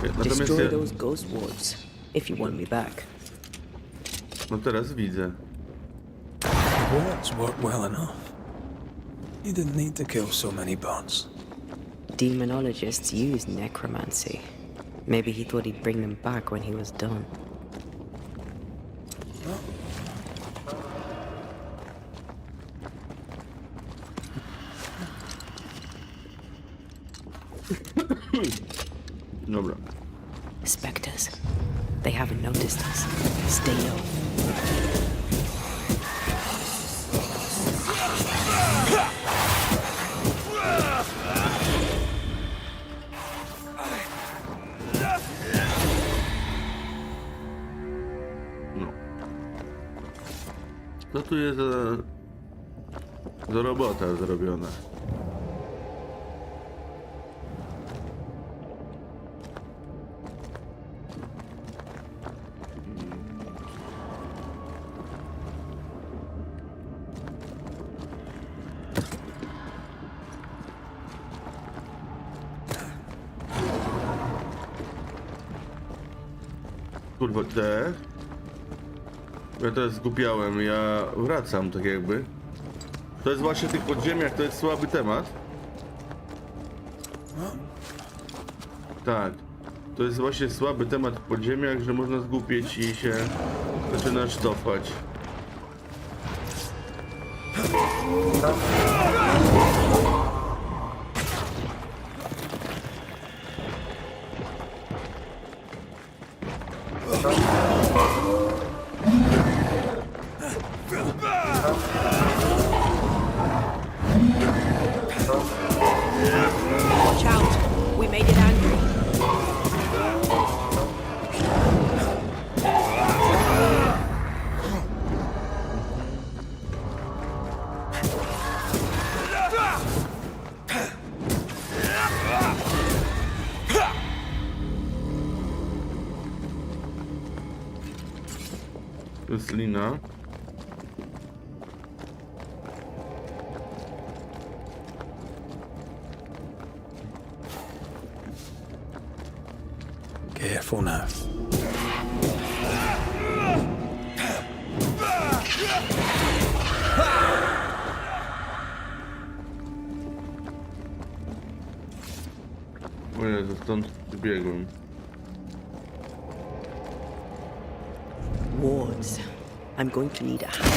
Natomiast Destroy ja... those ghost wards, if you want me back. No teraz widzę. Wards work well enough. You didn't need to kill so many bots. Demonologists use necromancy. Maybe he thought he'd bring them back when he was done. Dobra. Spectres. They haven't noticed us. Stay low. No. Co tu jest za robota zrobiona? Kurwa, te... Ja teraz zgubiałem, ja wracam tak jakby. To jest właśnie w tych podziemiach, to jest słaby temat. Tak. To jest właśnie słaby temat w podziemiach, że można zgubić i się zaczynasz cofać. jest lina. Careful now. O Jezu, stąd biegłem. Wards. I'm going to need a hand.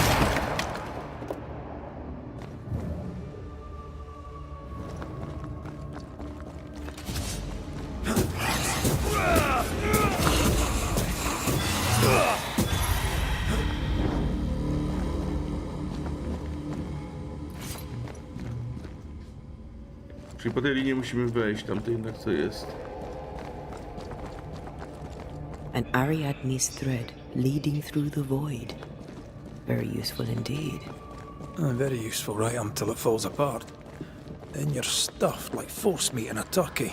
Czyli po tej linii musimy wejść, tam to jednak co jest. An Ariadne's thread leading through the void. Very useful indeed. Very useful right until it falls apart. Then you're stuffed like force meat in a turkey.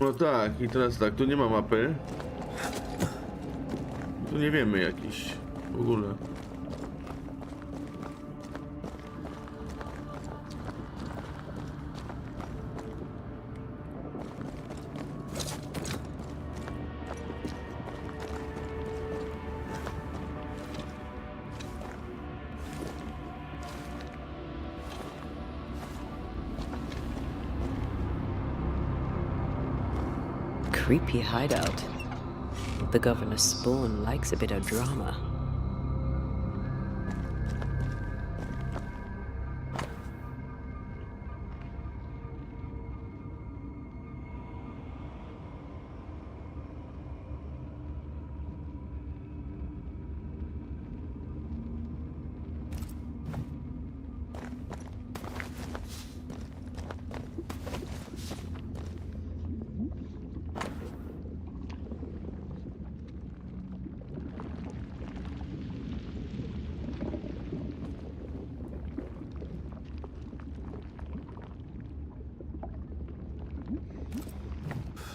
No tak, i teraz tak, tu nie ma mapy. Tu nie wiemy jakiś w ogóle. Creepy hideout. The governor's spawn likes a bit of drama.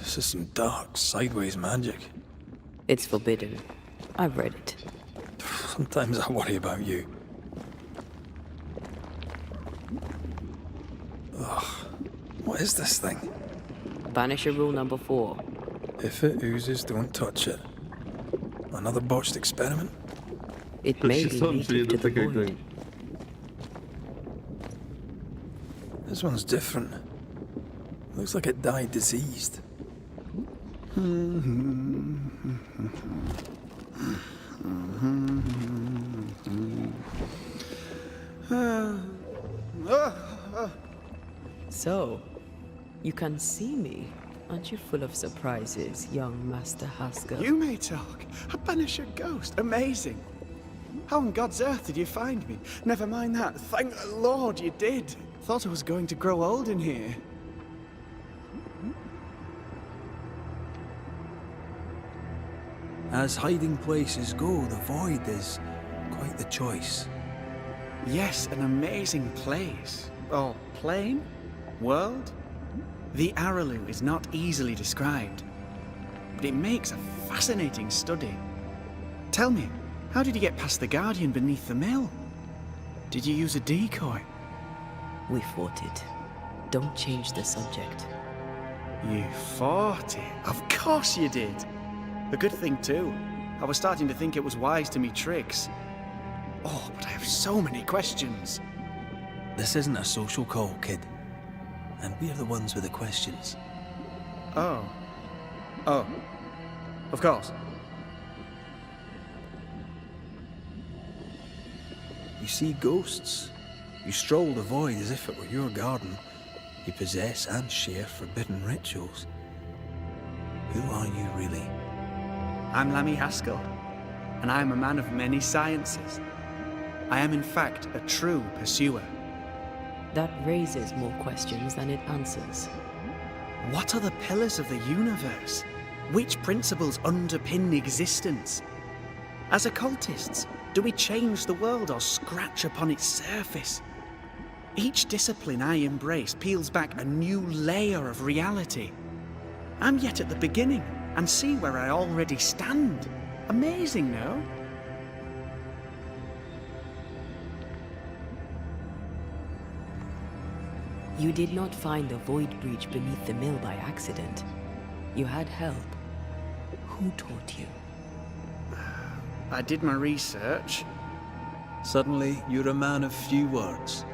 This is some dark, sideways magic. It's forbidden. I've read it. Sometimes I worry about you. Ugh. What is this thing? Banisher rule number 4. If it oozes, don't touch it. Another botched experiment? It may be Czy native to the dotykaj void. tej. This one's different. Looks like it died diseased. So, you can see me. Aren't you full of surprises, young Master Haskell? You may talk. A Banisher ghost. Amazing. How on God's earth did you find me? Never mind that. Thank the Lord you did. Thought I was going to grow old in here. As hiding places go, the void is quite the choice. Yes, an amazing place. Or plane? World? The Araloo is not easily described, but it makes a fascinating study. Tell me, how did you get past the Guardian beneath the mill? Did you use a decoy? We fought it. Don't change the subject. You fought it? Of course you did. A good thing too. I was starting to think it was wise to me tricks. Oh, but I have so many questions. This isn't a social call, kid. And we're the ones with the questions. Oh. Oh. Of course. You see ghosts. You stroll the void as if it were your garden. You possess and share forbidden rituals. Who are you really? I'm Lammy Haskell, and I am a man of many sciences. I am in fact a true pursuer. That raises more questions than it answers. What are the pillars of the universe? Which principles underpin existence? As occultists, Do we change the world or scratch upon its surface? Each discipline I embrace peels back a new layer of reality. I'm yet at the beginning, and see where I already stand. Amazing, no? You did not find the void breach beneath the mill by accident. You had help. Who taught you? I did my research. Suddenly, you're a man of few words.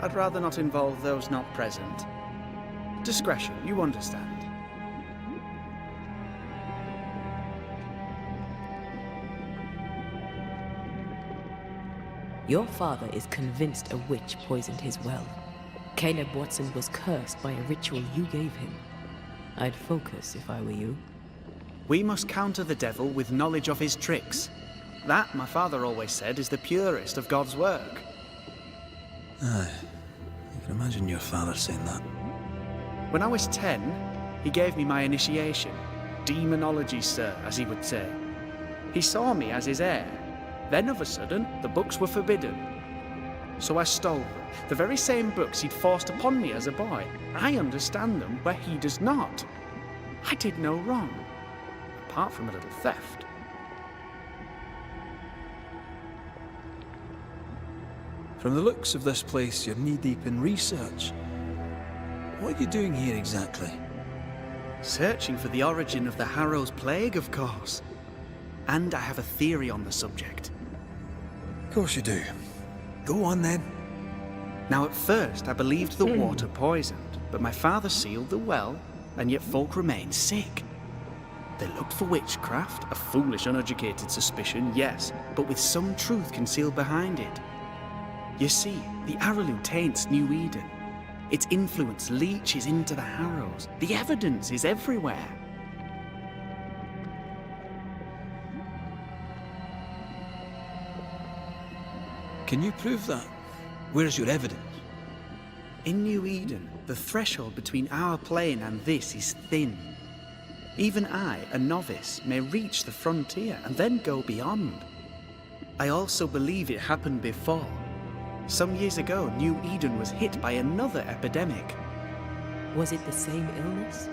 I'd rather not involve those not present. Discretion, you understand. Your father is convinced a witch poisoned his well. Caleb Watson was cursed by a ritual you gave him. I'd focus if I were you. We must counter the devil with knowledge of his tricks. That, my father always said, is the purest of God's work. Aye. I can imagine your father saying that. When I was 10, he gave me my initiation. Demonology, sir, as he would say. He saw me as his heir. Then, of a sudden, the books were forbidden. So I stole them. The very same books he'd forced upon me as a boy. I understand them where he does not. I did no wrong, apart from a little theft. From the looks of this place, you're knee-deep in research. What are you doing here exactly? Searching for the origin of the Harrow's plague, of course. And I have a theory on the subject. Of course you do. Go on then. Now, at first, I believed the water poisoned, but my father sealed the well, and yet folk remained sick. They looked for witchcraft, a foolish, uneducated suspicion, yes, but with some truth concealed behind it. You see, the Araloo taints New Eden. Its influence leaches into the Harrows. The evidence is everywhere. Can you prove that? Where's your evidence? In New Eden, the threshold between our plane and this is thin. Even I, a novice, may reach the frontier and then go beyond. I also believe it happened before. Some years ago, New Eden was hit by another epidemic. Was it the same illness?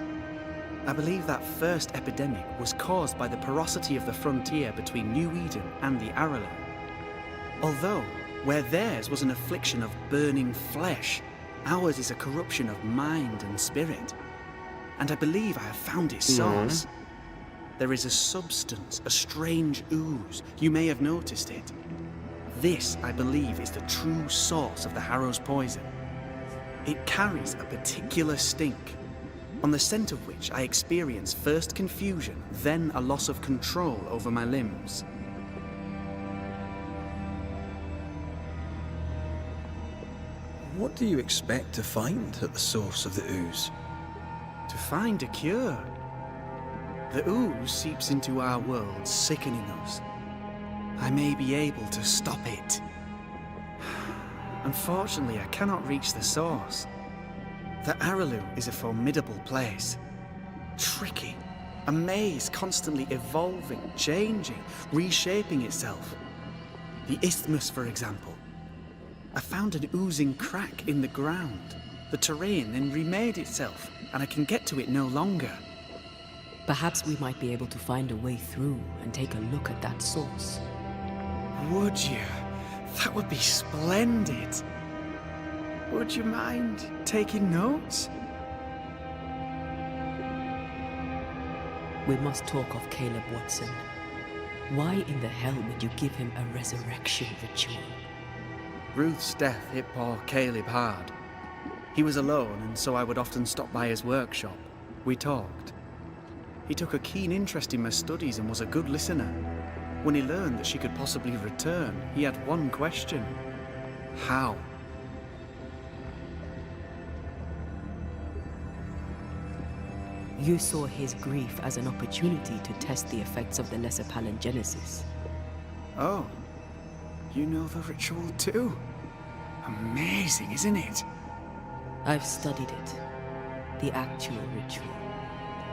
I believe that first epidemic was caused by the porosity of the frontier between New Eden and the Araloo. Although, where theirs was an affliction of burning flesh, ours is a corruption of mind and spirit. And I believe I have found its source. There is a substance, a strange ooze. You may have noticed it. This, I believe, is the true source of the Harrow's poison. It carries a particular stink, on the scent of which I experience first confusion, then a loss of control over my limbs. What do you expect to find at the source of the ooze? To find a cure. The ooze seeps into our world, sickening us. I may be able to stop it. Unfortunately, I cannot reach the source. The Araloo is a formidable place. Tricky. A maze constantly evolving, changing, reshaping itself. The isthmus, for example. I found an oozing crack in the ground. The terrain then remade itself, and I can get to it no longer. Perhaps we might be able to find a way through and take a look at that source. Would you? That would be splendid. Would you mind taking notes? We must talk of Caleb Watson. Why in the hell would you give him a resurrection ritual? Ruth's death hit poor Caleb hard. He was alone, and so I would often stop by his workshop. We talked. He took a keen interest in my studies and was a good listener. When he learned that she could possibly return, he had one question. How? You saw his grief as an opportunity to test the effects of the lesser palingenesis. Oh, you know the ritual too? Amazing, isn't it? I've studied it. The actual ritual,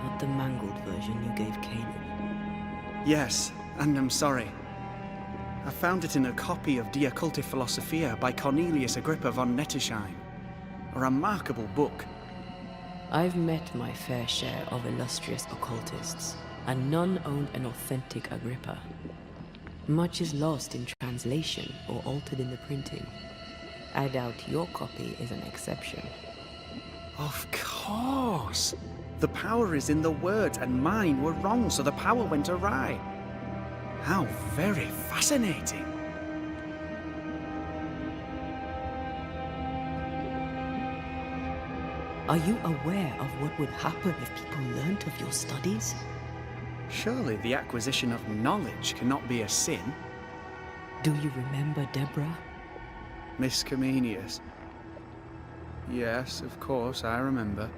not the mangled version you gave Caleb. Yes, and I'm sorry. I found it in a copy of De Occulte Philosophia by Cornelius Agrippa von Nettesheim. A remarkable book. I've met my fair share of illustrious occultists, and none owned an authentic Agrippa. Much is lost in translation or altered in the printing. I doubt your copy is an exception. Of course! The power is in the words, and mine were wrong, so the power went awry. How very fascinating! Are you aware of what would happen if people learnt of your studies? Surely the acquisition of knowledge cannot be a sin. Do you remember Deborah? Miss Comenius. Yes, of course, I remember.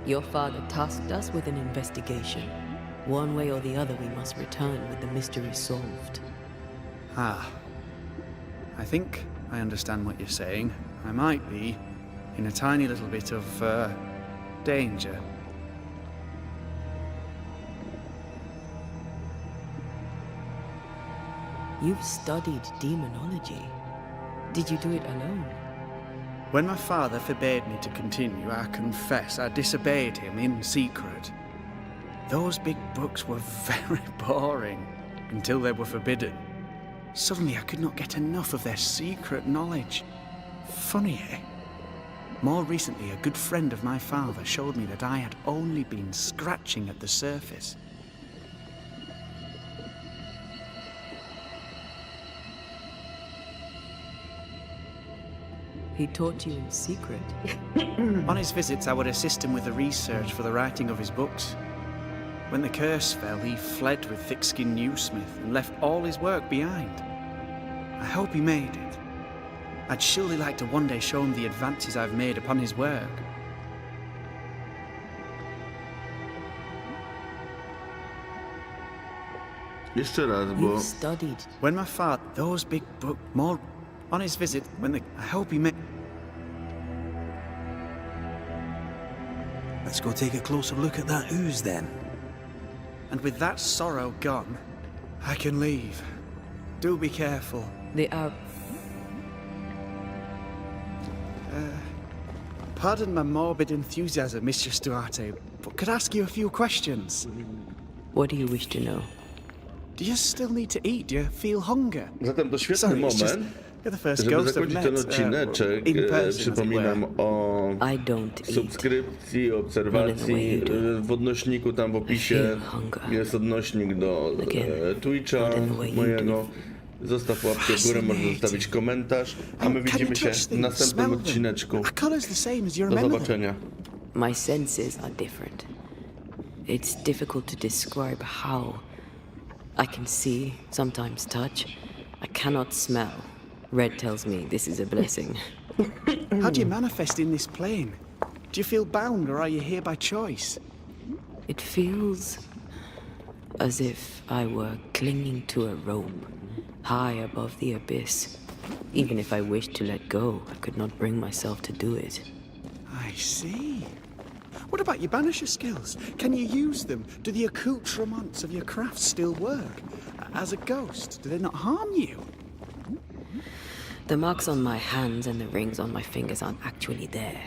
Your father tasked us with an investigation. One way or the other, we must return with the mystery solved. Ah. I think I understand what you're saying. I might be in a tiny little bit of, danger. You've studied demonology. Did you do it alone? When my father forbade me to continue, I confess I disobeyed him in secret. Those big books were very boring until they were forbidden. Suddenly I could not get enough of their secret knowledge. Funny, eh? More recently, a good friend of my father showed me that I had only been scratching at the surface. He taught you in secret. On his visits, I would assist him with the research for the writing of his books. When the curse fell, he fled with thick-skinned Newsmith and left all his work behind. I hope he made it. I'd surely like to one day show him the advances I've made upon his work. Jeszcze raz, bo... You've studied. When my father, those big book, more on his visit, when the, I hope he made. Let's go take a closer look at that ooze then. And with that sorrow gone, I can leave. Do be careful. They are... Pardon my morbid enthusiasm, Mistress Duarte, but could I ask you a few questions? What do you wish to know? Do you still need to eat? Do you feel hunger? Zatem to świetny Sorry, it's just moment, you're the first żeby ghost I've zakończyć met, ten odcineczek. in person, as it Przypominam were. o I don't eat. subskrypcji, obserwacji. W odnośniku tam w opisie jest odnośnik do Twitcha mojego. Zostaw łapkę w górę, możesz zostawić komentarz, a my widzimy się w następnym odcineczku. Do zobaczenia. My senses are different. It's difficult to describe how. I can see, sometimes touch. I cannot smell. Red tells me this is a blessing. How do you manifest in this plane? Do you feel bound, or are you here by choice? It feels as if I were clinging to a rope, high above the abyss. Even if I wished to let go, I could not bring myself to do it. I see. What about your Banisher skills? Can you use them? Do the accoutrements of your craft still work? As a ghost, do they not harm you? The marks on my hands and the rings on my fingers aren't actually there.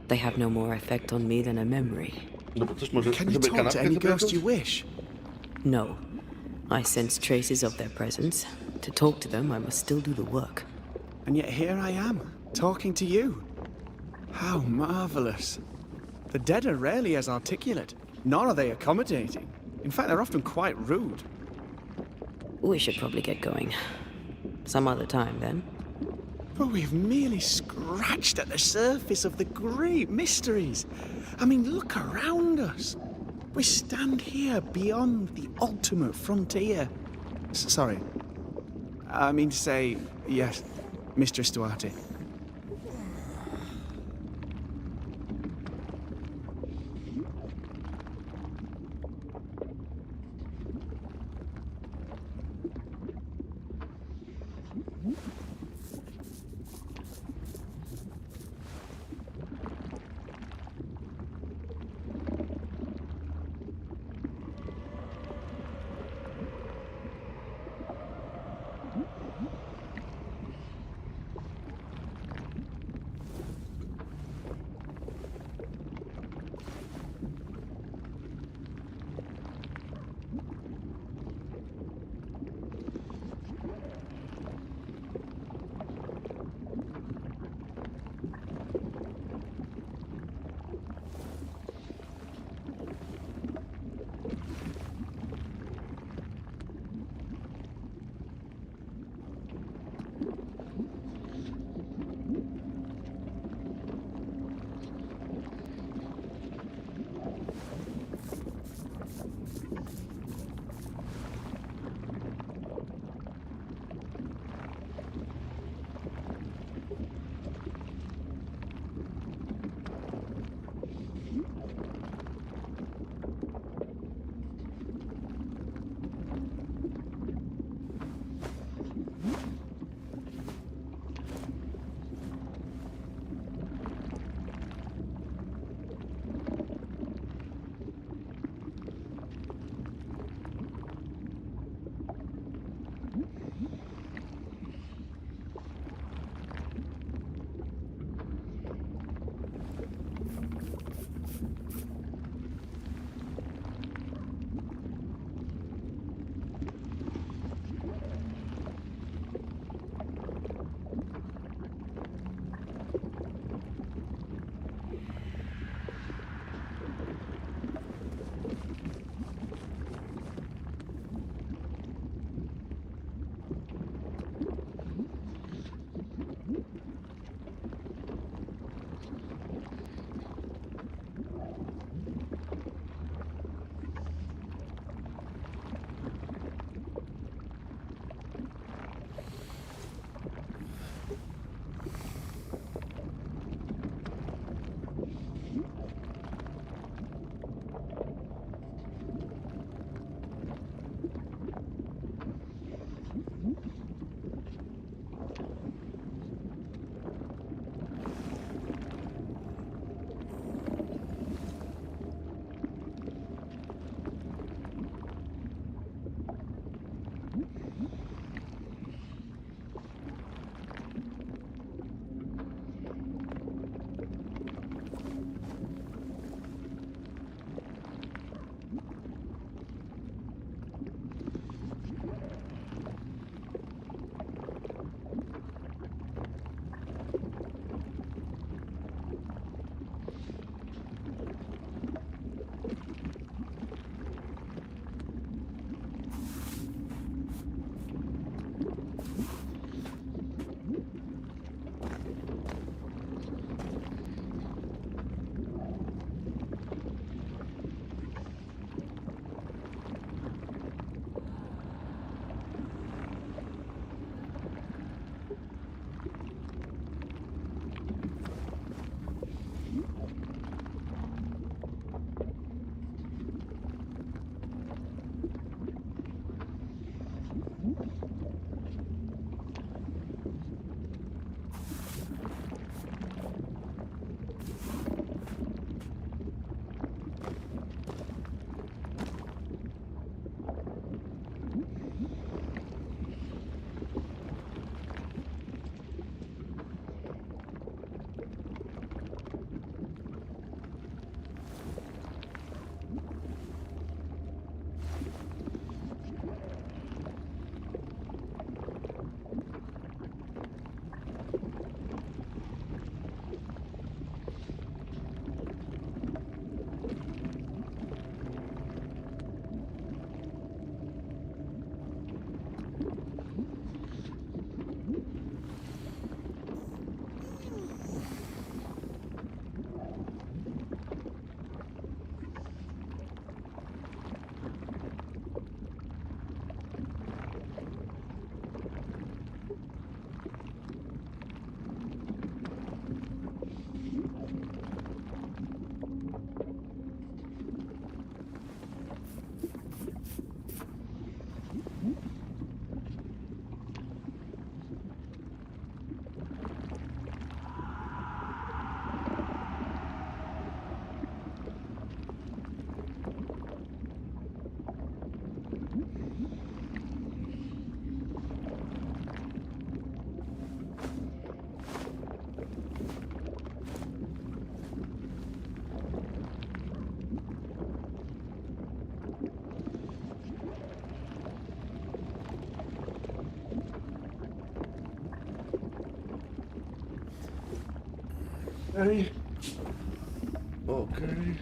They have no more effect on me than a memory. Can you talk to any ghost you wish? No. I sense traces of their presence. To talk to them, I must still do the work. And yet here I am, talking to you. How marvelous. The dead are rarely as articulate, nor are they accommodating. In fact, they're often quite rude. We should probably get going. Some other time, then. But we've merely scratched at the surface of the great mysteries. I mean, look around us. We stand here beyond the ultimate frontier. Sorry. I mean to say, yes, Mistress Duarte. Okej. Okej.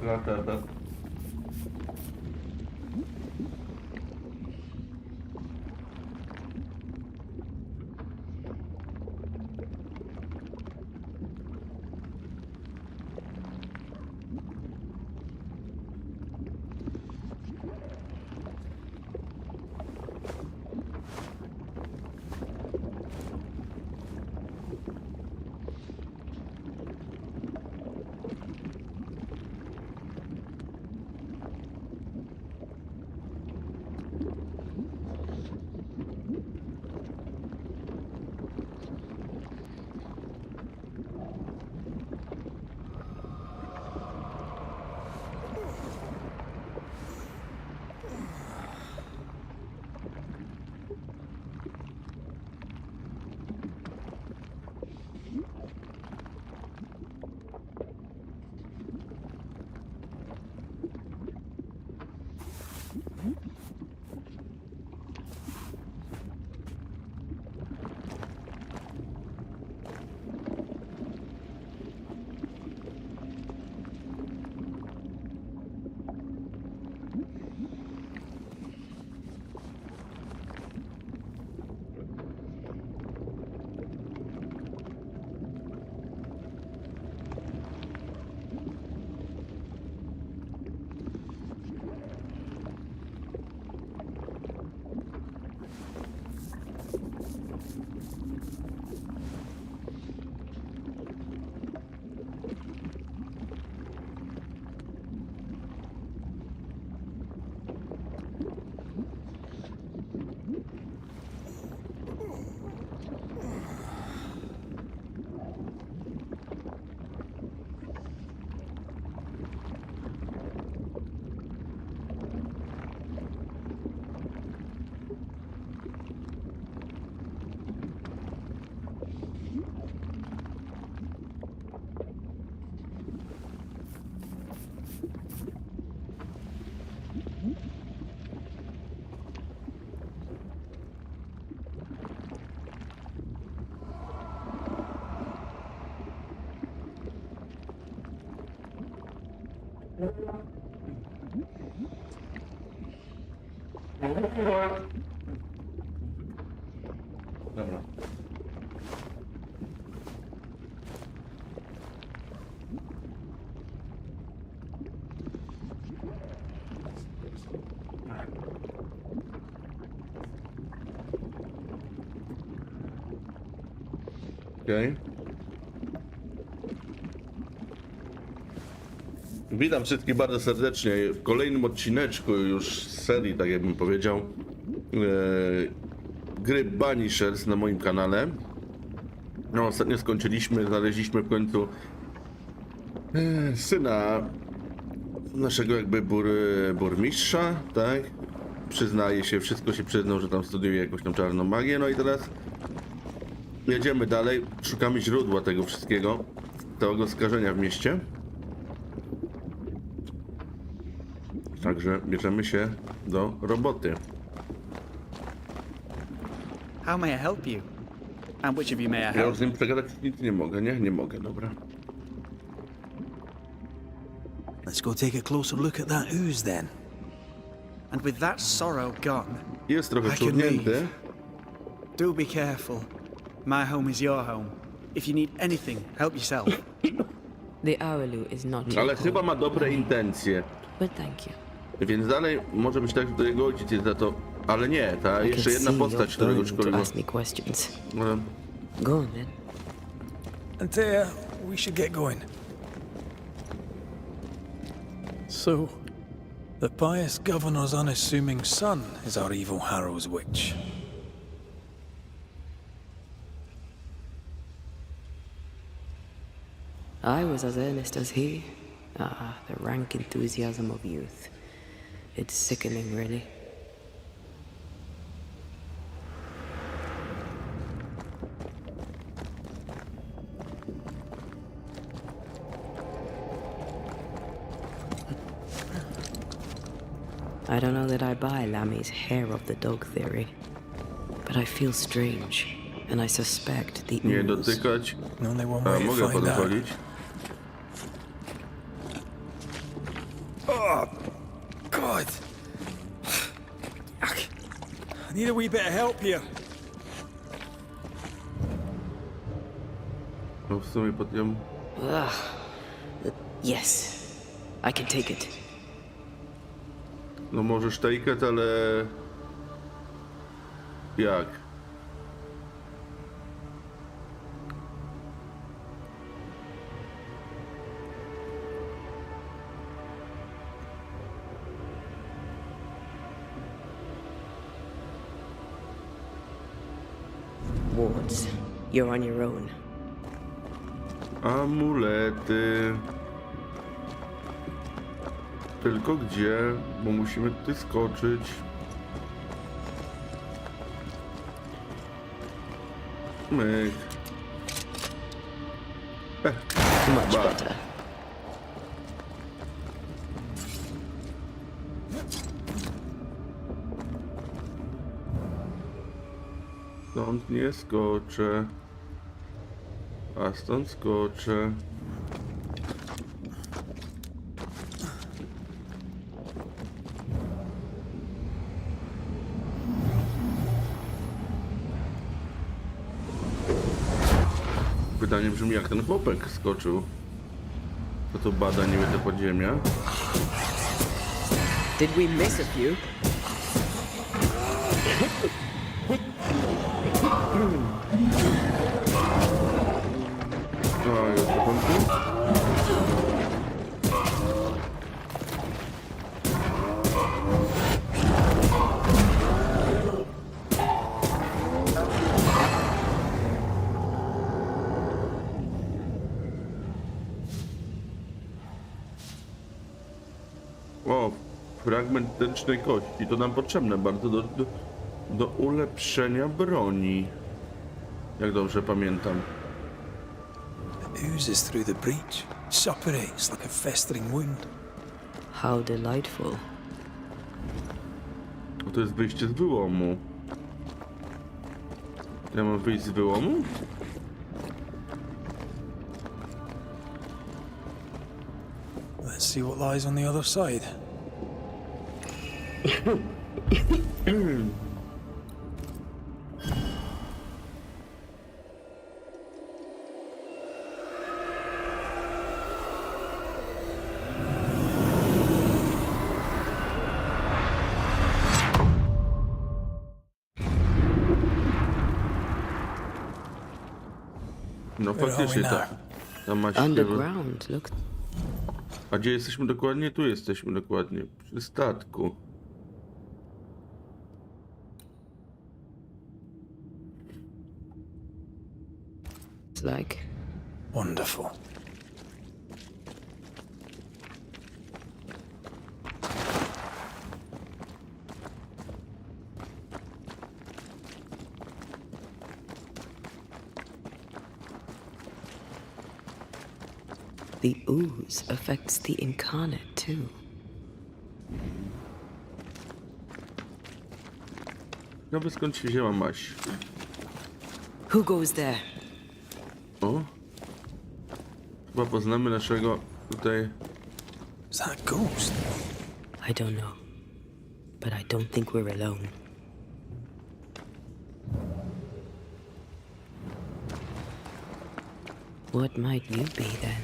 Lata. Dobra. Okej. Witam wszystkich bardzo serdecznie w kolejnym odcineczku już z serii, tak jakbym powiedział, gry Banishers na moim kanale. No, ostatnio skończyliśmy, znaleźliśmy w końcu syna naszego jakby burmistrza, tak? Przyznaje się, wszystko się przyznał, że tam studiuje jakąś tam czarną magię, no i teraz jedziemy dalej, szukamy źródła tego wszystkiego, całego skażenia w mieście. Także bierzemy się do roboty. How may I help you? And which of you may I Ja help? z nim przegadać nic nie mogę, nie? Nie mogę, dobra. Let's go take a closer look at that ooze then. And with that sorrow gone, Jest trochę I can wciągnięty. leave. Do be careful. My home is your home. If you need anything, help yourself. The Araloo is not your Ale home, chyba ma dobre intencje. but thank you. Więc dalej może być tak, że to jego ojciec jest za to. Ale nie, ta I jeszcze can jedna see you're postać, którego burning to szkoliło. ask me questions. Ale Go on then. Antea, we should get going. So, the pious governor's unassuming son is our evil Harrow's witch. I was as earnest as he. The rank enthusiasm of youth. It's sickening, really. I don't know that I buy Lammy's hair of the dog theory, but I feel strange, and I suspect the nie ooze. dotykać. Only one A way to mogę find out. podchodzić. God! I need a wee bit of help here. No w sumie pod nią. Ugh. Yes, I can take it. No możesz take it, ale... Jak? Wards, you're on your own. Amulety. Tylko gdzie? Bo musimy tutaj skoczyć. Myk. Much Ba. better. Stąd nie skoczę. A stąd skoczę. Pytanie brzmi, jak ten chłopek skoczył. To tu bada niby te podziemia. Did we miss a few? A, już do końca. O, fragment tęcznej kości. To nam potrzebne bardzo do ulepszenia broni. Jak dobrze pamiętam. It oozes through the breach, suppurates like a festering wound. How delightful. O, to jest wyjście z wyłomu. Ja mam wyjść z wyłomu? Let's see what lies on the other side. No faktycznie tak. Tam ma się... Underground, look. A gdzie jesteśmy dokładnie? Tu jesteśmy dokładnie. Przy statku. It's like Wonderful. the ooze affects the incarnate too. Ciekawe skąd się wzięła maść. Who goes there? O. Chyba poznamy naszego tutaj... Is that a ghost? I don't know. But I don't think we're alone. What might you be then?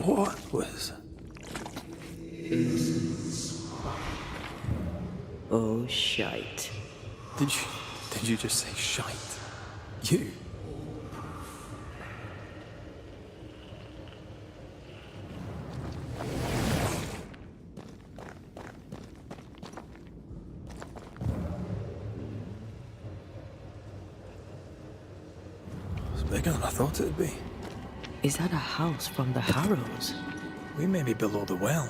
What was... Oh, shite. Did you just say shite? You? It's bigger than I thought it'd be. Is that a house from the Harrows? We may be below the well.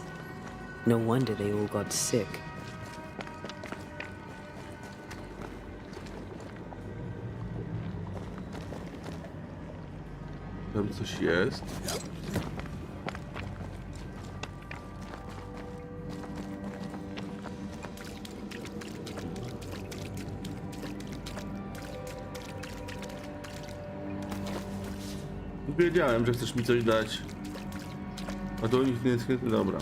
No wonder they all got sick. Tam coś jest. Wiedziałem, że chcesz mi coś dać. A to nic nie jest chętny, dobra.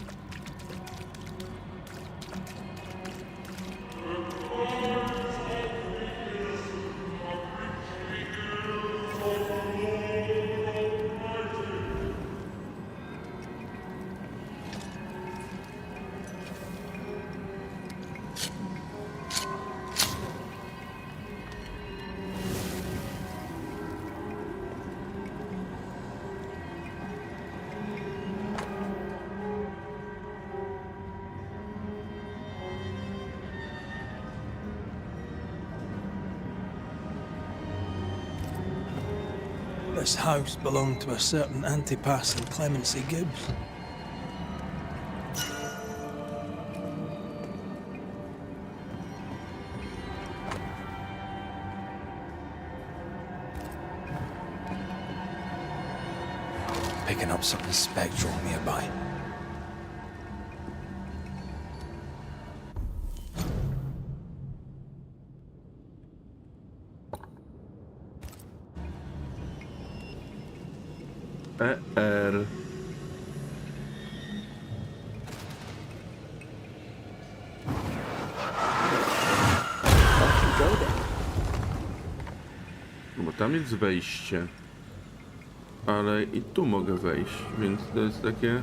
This house belonged to a certain Antipas and Clemency Gibbs. Picking up something spectral nearby. No bo tam jest wejście. Ale i tu mogę wejść, więc to jest takie...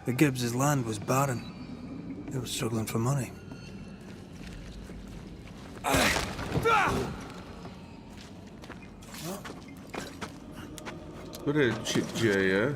The Gibbs' land was barren. They were struggling for money. Które się dzieje?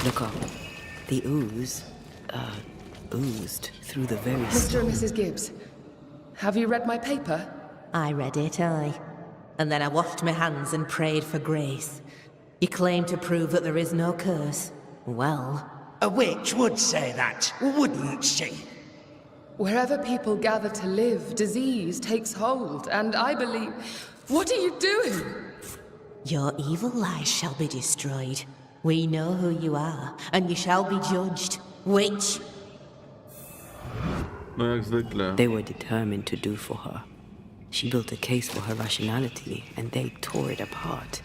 Look up. The ooze, oozed through the very Mr. and Mrs. Gibbs, Have you read my paper? I read it, aye. And then I washed my hands and prayed for grace. You claim to prove that there is no curse. Well, A witch would say that, wouldn't she? Wherever people gather to live, disease takes hold, and I believe... What are you doing? your evil lies shall be destroyed. We know who you are, and you shall be judged. Witch! No jak zwykle. They were determined to do for her. She built a case for her rationality, and they tore it apart.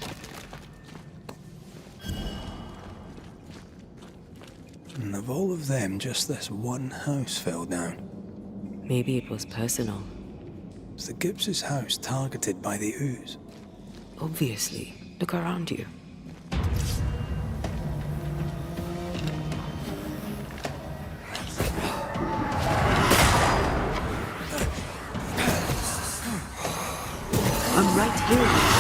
And of all of them, just this one house fell down. Maybe it was personal. Was the Gibbs' house targeted by the ooze? Obviously. Look around you. I'm right here.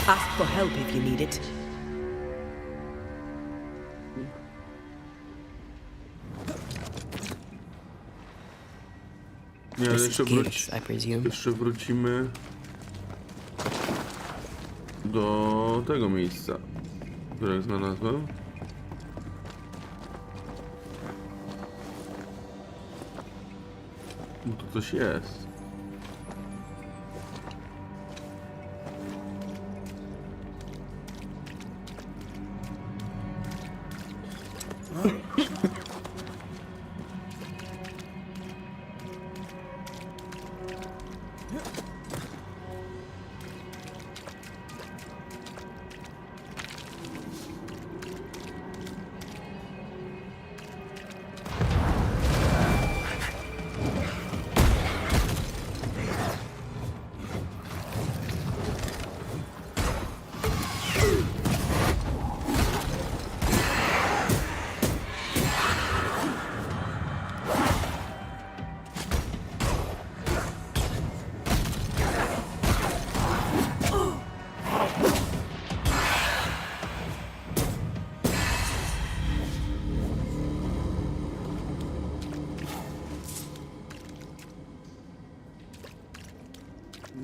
Ask for help if you need it. Nie, ale I presume. jeszcze wrócimy do tego miejsca, które znalazłem. Bo tu coś jest.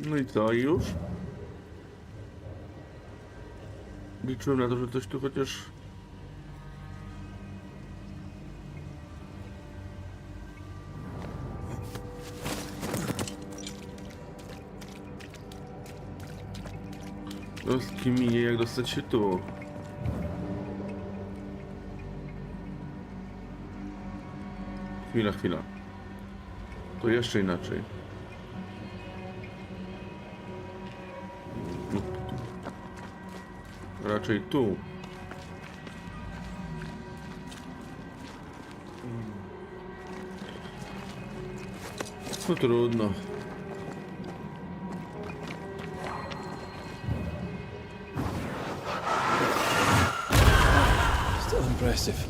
No i co, już? Liczyłem na to, że coś tu chociaż... No z kim minie, jak dostać się tu? Chwila. To jeszcze inaczej. Raczej tu. No trudno. Still impressive.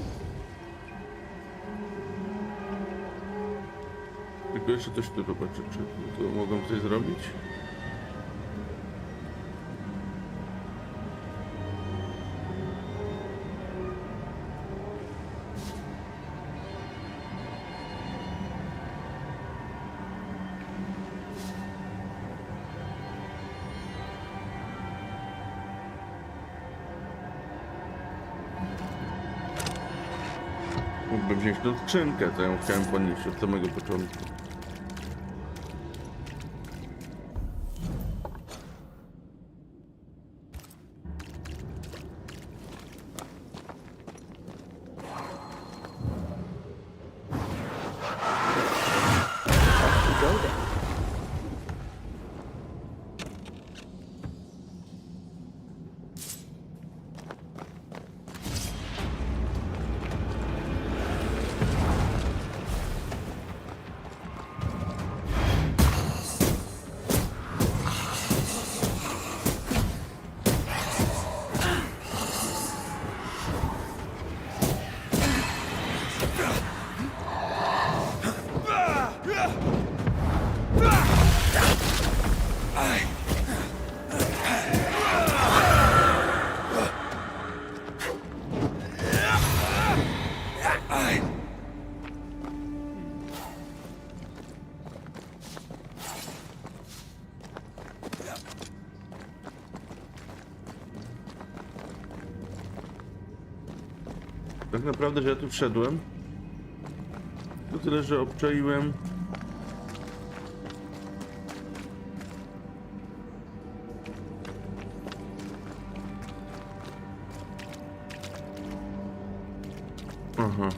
Tylko jeszcze coś tu zobaczę, czy to mogą coś zrobić? Mógłbym wziąć tą skrzynkę, to ją chciałem podnieść od samego początku. Go there. Tak naprawdę, że ja tu wszedłem. To tyle, że obczaiłem. Aha.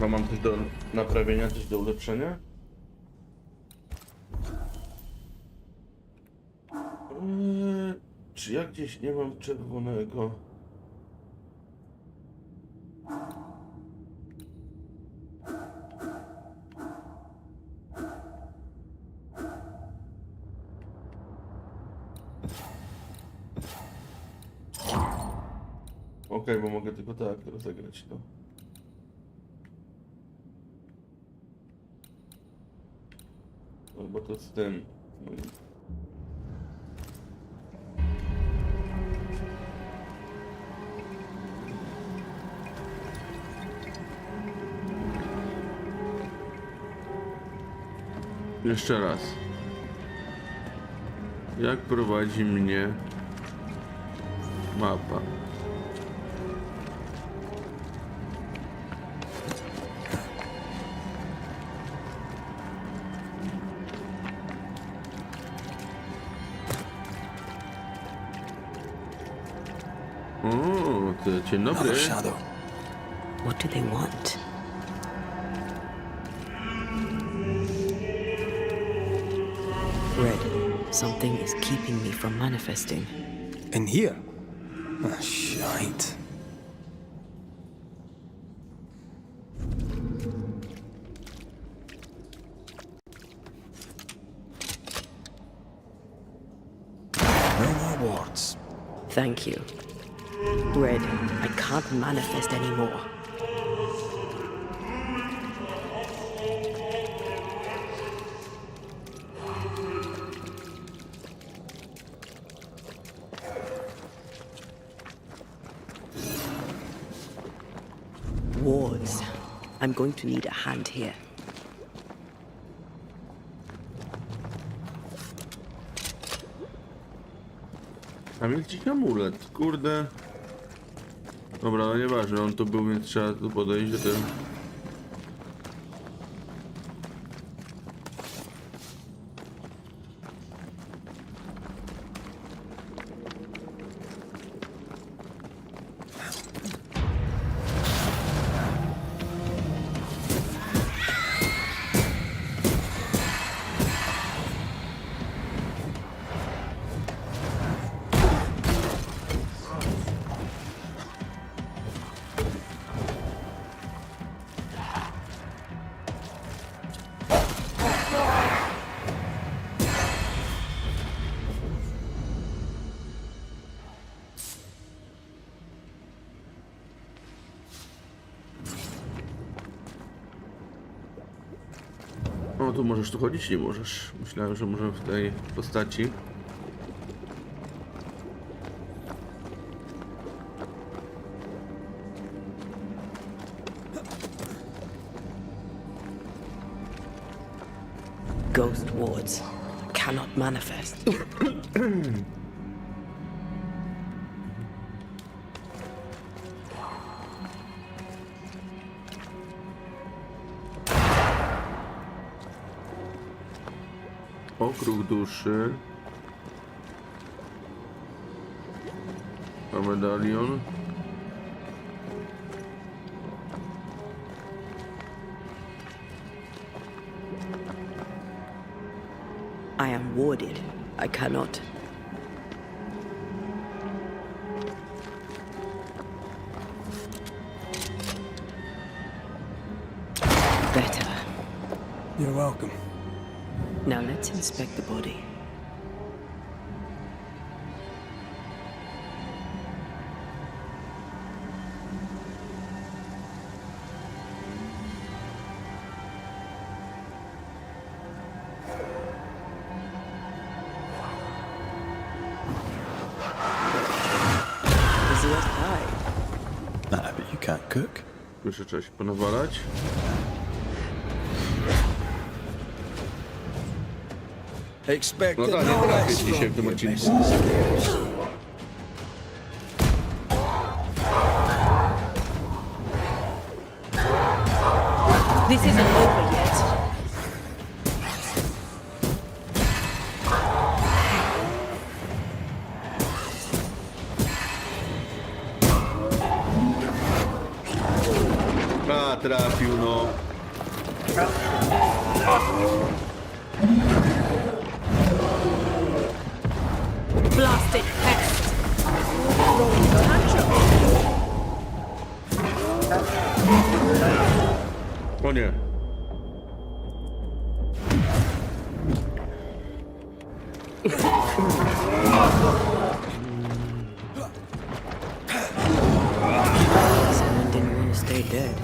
No mam coś do naprawienia, coś do ulepszenia? Czy ja gdzieś nie mam czerwonego? Okej, bo mogę tylko tak rozegrać to. Albo to z tym. Jeszcze raz. Jak prowadzi mnie mapa? O, to dzień dobry. What do they want? Red, something is keeping me from manifesting. In here? Ah, shite. No more wards. Thank you. Red, I can't manifest anymore. Wards. I'm going to need a hand here. A mieć dziś amulet, kurde. Dobra, no nieważne, on tu był, więc trzeba tu podejść do tego. O, tu możesz tu chodzić? Nie możesz. Myślałem, że może w tej postaci. Ghost wards cannot manifest. Okruch duszy. A medalion. I am warded. I cannot. Better. You're welcome. Now let's inspect the body. cook. Jeszcze trzeba się ponawalać. Expect No tak, nie trafię dzisiaj w tym odcinku. This isn't over yet. A, trafił, no. Blasted pest. O nie. Someone didn't want to stay dead.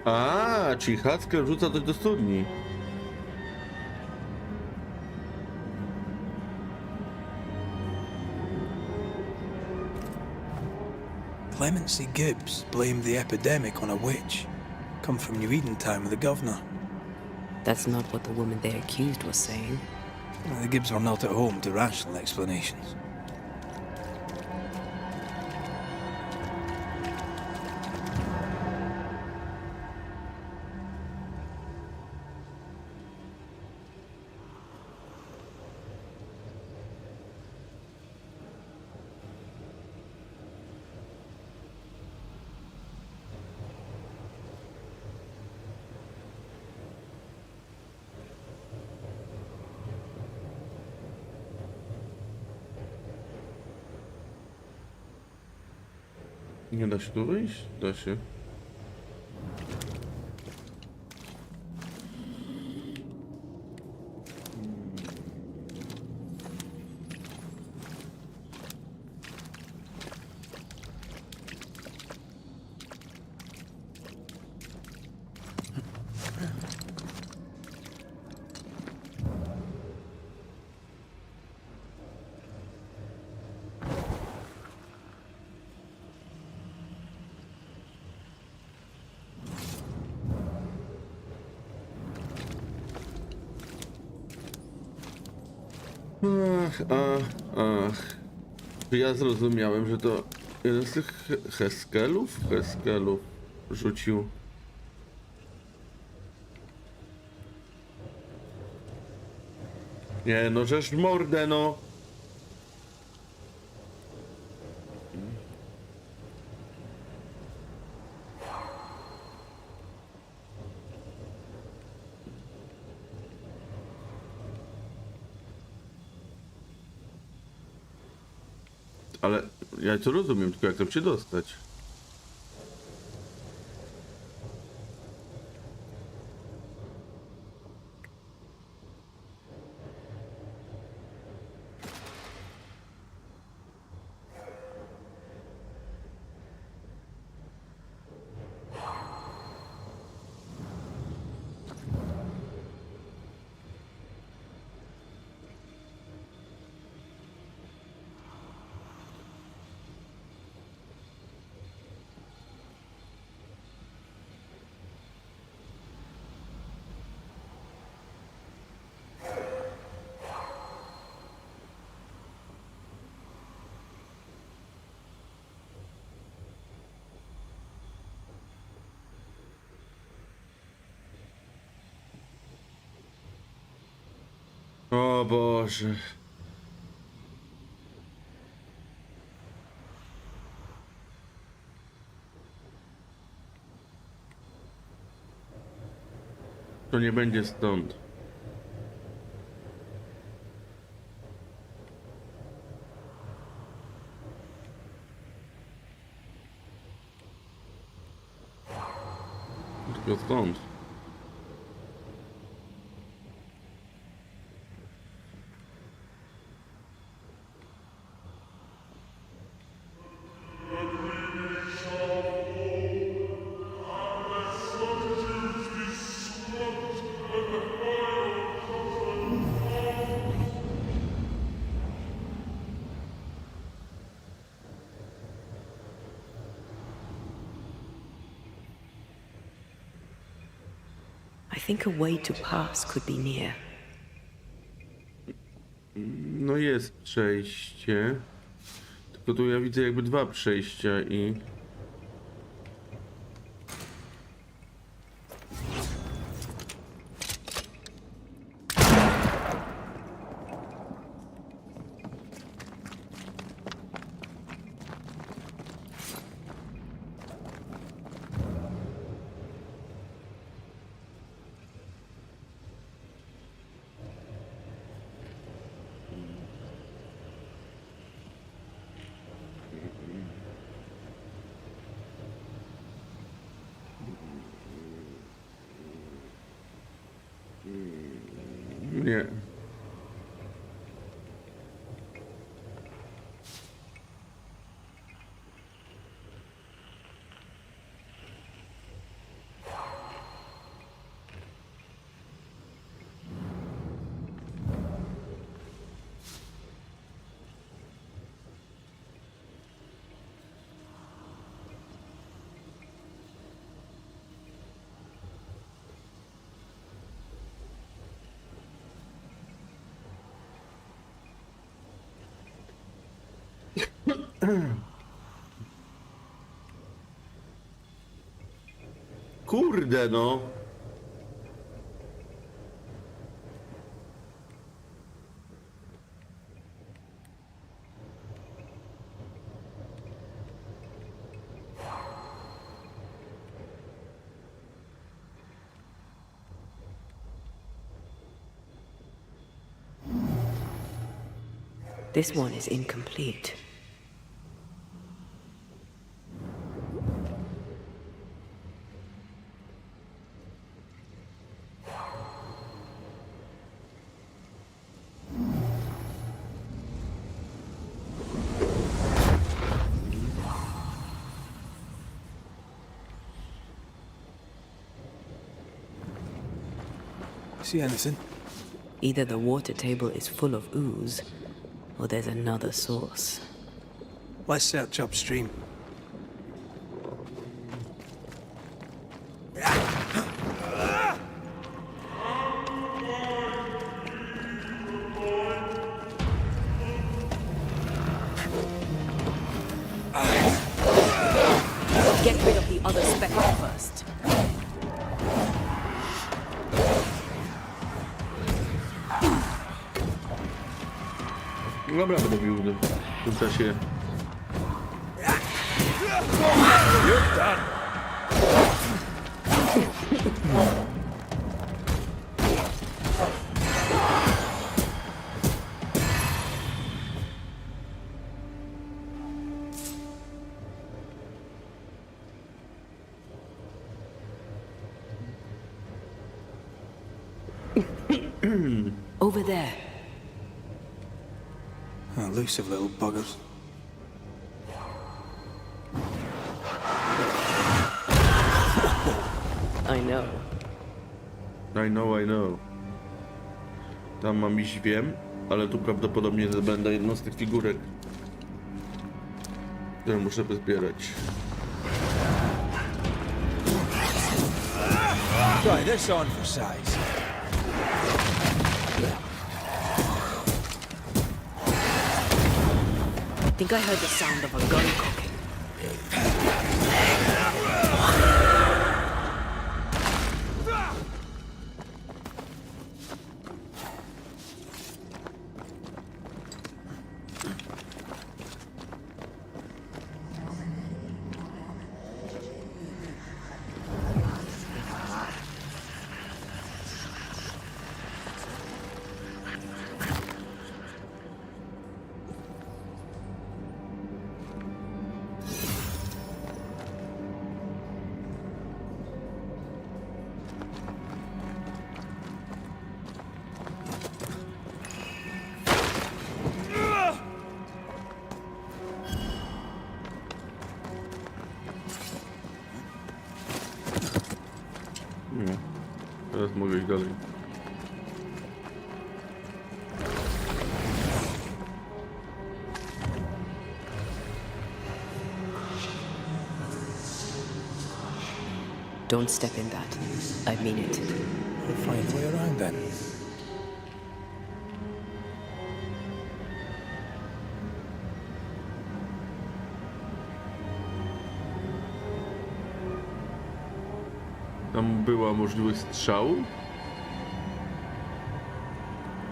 A, czyli Haskell wrzuca coś do studni. Clemency Gibbs blamed the epidemic on a witch. Come from New Eden town with the governor. That's not what the woman they accused was saying. The Gibbs were not at home to rational explanations. Nie da się tu wyjść? Da się. Ach. Ja zrozumiałem, że to jeden z tych Heskelów rzucił. Nie no, żeż mordę no. Ale ja to rozumiem, tylko jak tam się dostać? O Boże. To nie będzie stąd. Tylko stąd. I think a way to pass could be near. No jest przejście. Tylko tu ja widzę jakby dwa przejścia i... Nie. Kurde no. This one is incomplete. See anything? Either the water table is full of ooze, or there's another source. Let's search upstream. Get rid of the other spectre first. Dobra, będę bił w tym czasie. Over there. Elusive little buggers. I know. I know. Tam mam iść, wiem, ale tu prawdopodobnie będę jedną z tych figurek, które muszę pozbierać. Try this on for size. I think I heard the sound of a gun cooking. No. Teraz mogę iść dalej. Don't step in that. I mean it. We'll find a way around then. Tam była możliwość strzału?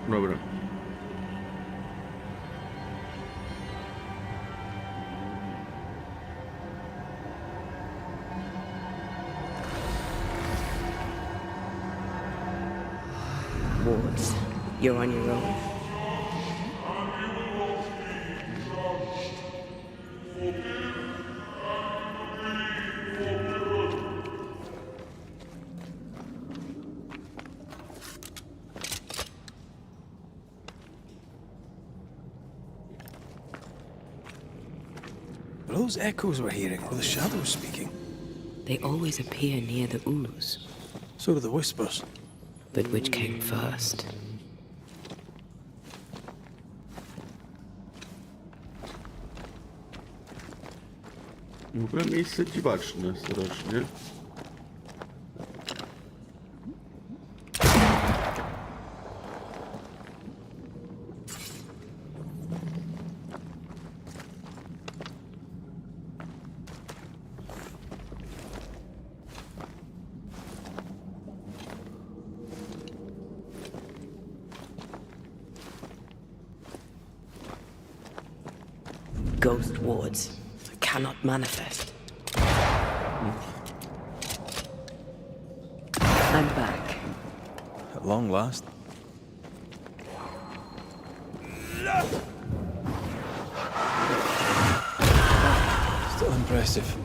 Dobra. Wards, you're on your own. Were those echoes we're hearing, or the shadows speaking? They always appear near the ooze. So do the whispers. But which came first? W ogóle miejsce dziwaczne strasznie. Ghost wards cannot manifest. I'm back. At long last. Still impressive.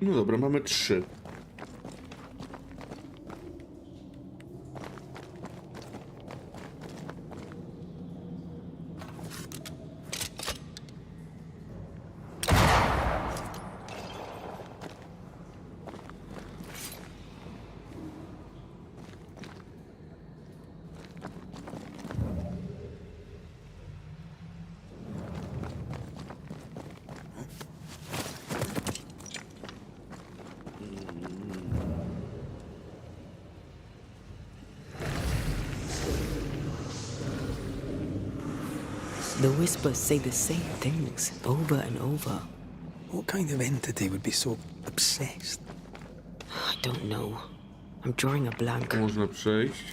No dobra, mamy 3. The whispers say the same things over and over. What kind of entity would be so obsessed? I don't know. I'm drawing a blank. Można przejść.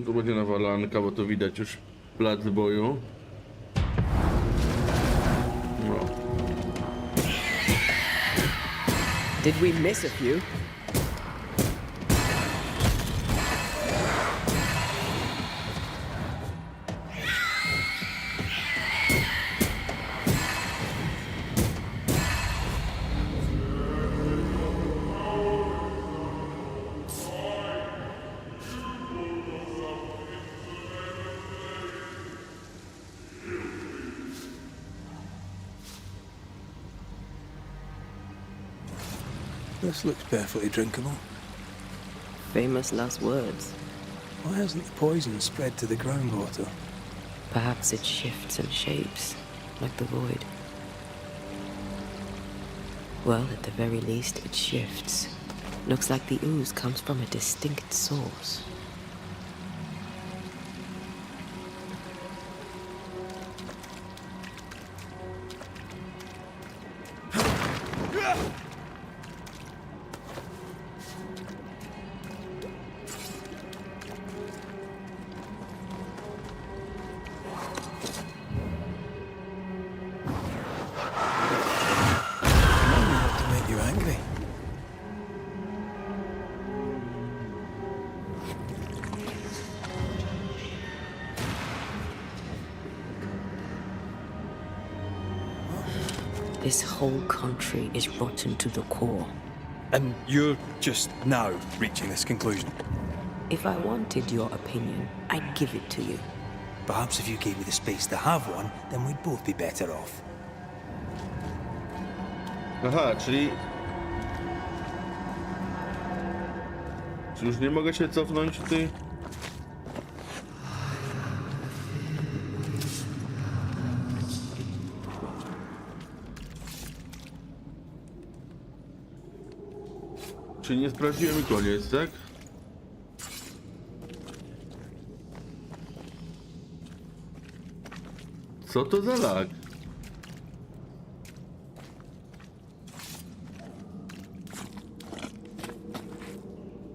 To będzie nawalanka, bo to widać już plac boju. No. Did we miss a few? This looks perfectly drinkable. Famous last words. Why hasn't the poison spread to the groundwater? Perhaps it shifts and shapes, like the void. Well, at the very least, it shifts. Looks like the ooze comes from a distinct source. This whole country is rotten to the core. And you're just now reaching this conclusion? If I wanted your opinion, I'd give it to you. Perhaps if you gave me the space to have one, then we'd both be better off. Aha, czyli... Czy już nie mogę się cofnąć tutaj? Czyli nie sprawdziłem i koniec, tak? Co to za lag?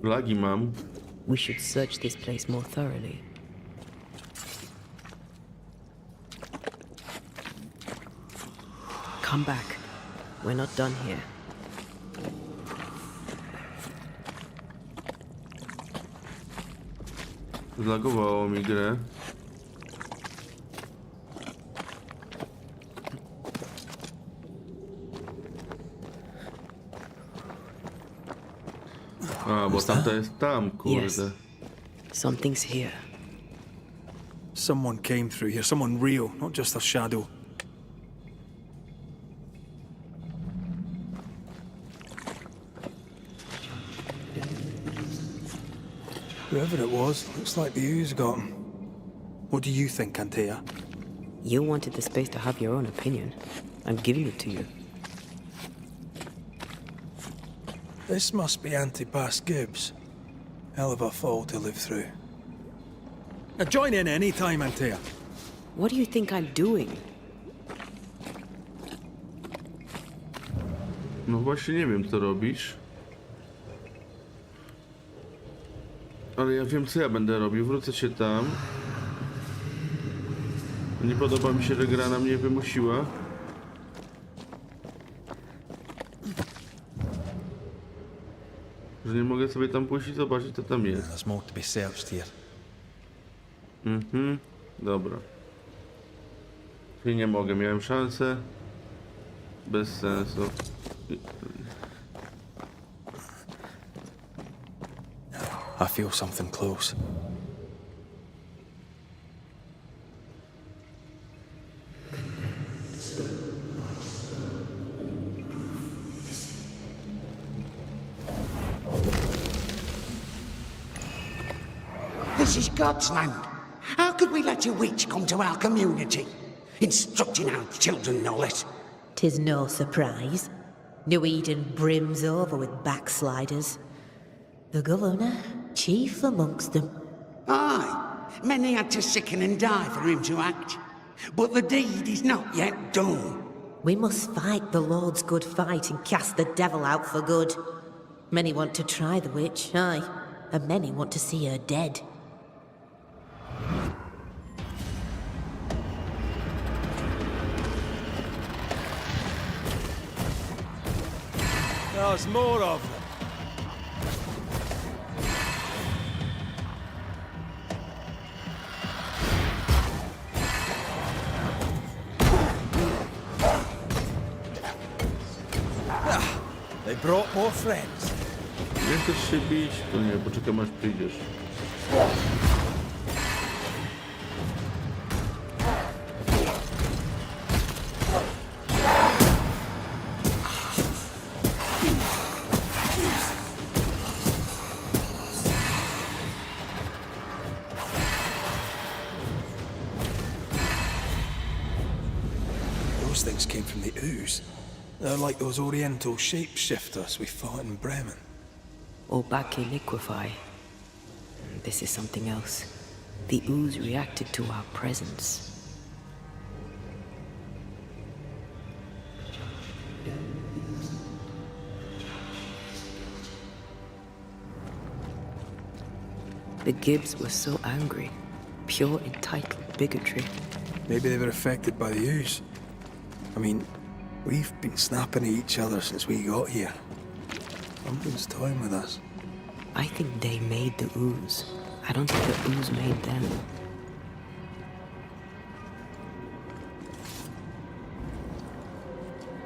Lagi mam. We should search this place more thoroughly. Come back. We're not done here. Zlagowało mi grę. A, bo tamta jest tam, kurde. Yes. Something's here. Someone came through here, someone real, not just a shadow. Whoever it was, looks like the ooze got him. What do you think, Antea? You wanted the space to have your own opinion. I'm giving it to you. This must be Antipas Gibbs. Hell of a fall to live through. Now join in any time, Antea. What do you think I'm doing? No właśnie nie wiem, co robisz. Ale ja wiem, co ja będę robił. Wrócę się tam. Nie podoba mi się, że gra na mnie wymusiła. Że nie mogę sobie tam pójść i zobaczyć, co tam jest. There's more to be searched here. Dobra. Czyli nie mogę, miałem szansę. Bez sensu. I feel something close. This is God's land. How could we let a witch come to our community? Instructing our children, no less. 'Tis no surprise. New Eden brims over with backsliders. The governor, chief amongst them. Aye, many had to sicken and die for him to act. But the deed is not yet done. We must fight the Lord's good fight and cast the devil out for good. Many want to try the witch, aye, and many want to see her dead. There's more of them. They brought more friends. Nie chcesz się bić? To nie, poczekam aż przyjdziesz. Those things came from the ooze. They're like those oriental shapeshifters we fought in Bremen. Or Bacche liquefy. This is something else. The ooze reacted to our presence. The Gibbs were so angry. Pure entitled bigotry. Maybe they were affected by the ooze. I mean, we've been snapping at each other since we got here. Something's toying with us. I think they made the ooze. I don't think the ooze made them.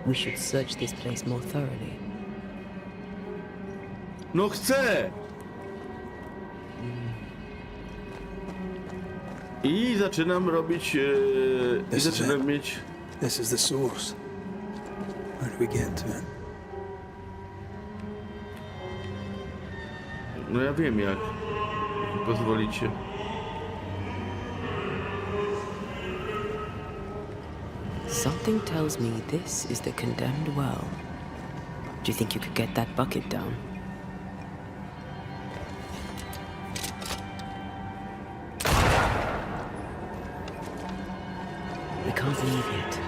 We should search this place more thoroughly. No chcę! I zaczynam robić... I zaczynam mieć... This is the source. How do we get to it? No ja wiem jak. Pozwolicie. Something tells me this is the condemned well. Do you think you could get that bucket down? We can't leave yet.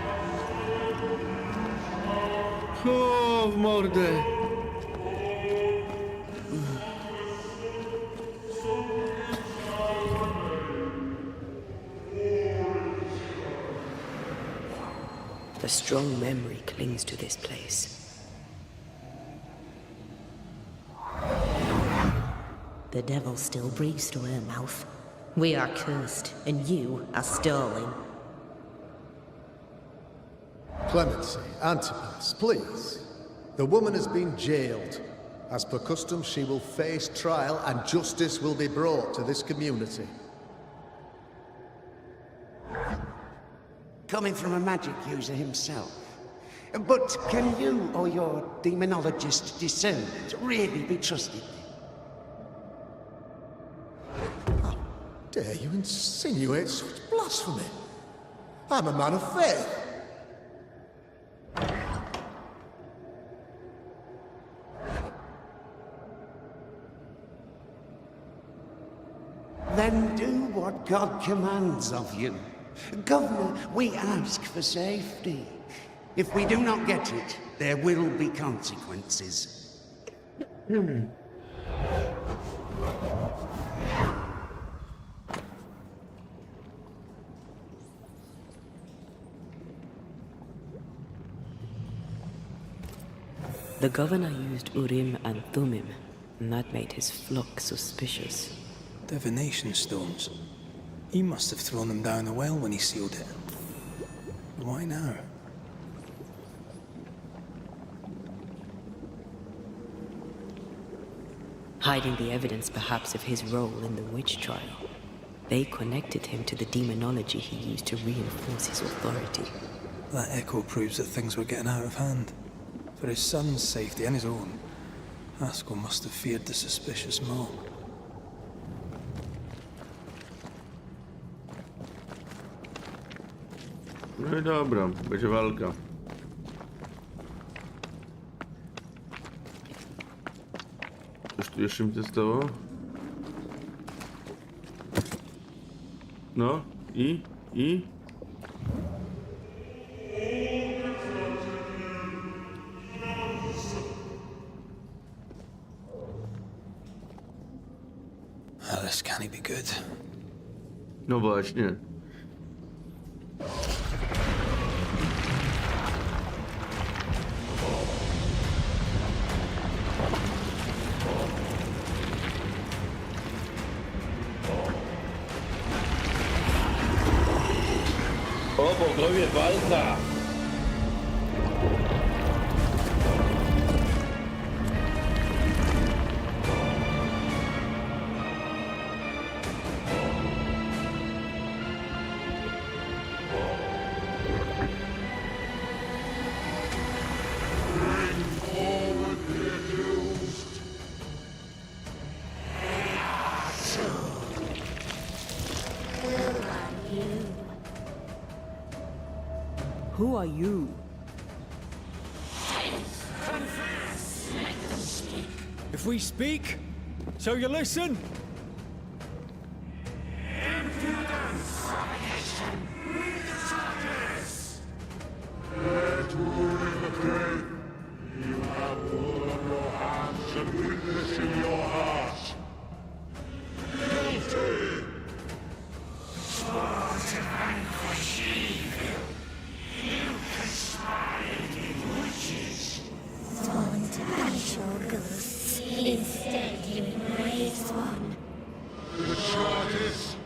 O, w mordę! A strong memory clings to this place. The devil still breathes through her mouth. We are cursed, and you are stolen. Clemency, Antipas, please. The woman has been jailed. As per custom, she will face trial and justice will be brought to this community. Coming from a magic user himself. But can you or your demonologist discernment really be trusted? How dare you insinuate such blasphemy? I'm a man of faith. Then do what God commands of you. Governor, we ask for safety. If we do not get it, there will be consequences. The governor used Urim and Thummim, and that made his flock suspicious. Divination stones. He must have thrown them down the well when he sealed it. Why now? Hiding the evidence perhaps of his role in the witch trial. They connected him to the demonology he used to reinforce his authority. That echo proves that things were getting out of hand. For his son's safety and his own, Haskell must have feared the suspicious mob. No i dobra, będzie walka. Coś tu jeszcze mi zostało? No, i? This can't be good. No właśnie. O bogowie, walka! Who are you? If we speak, so you listen? Instead, you embrace one. The charges,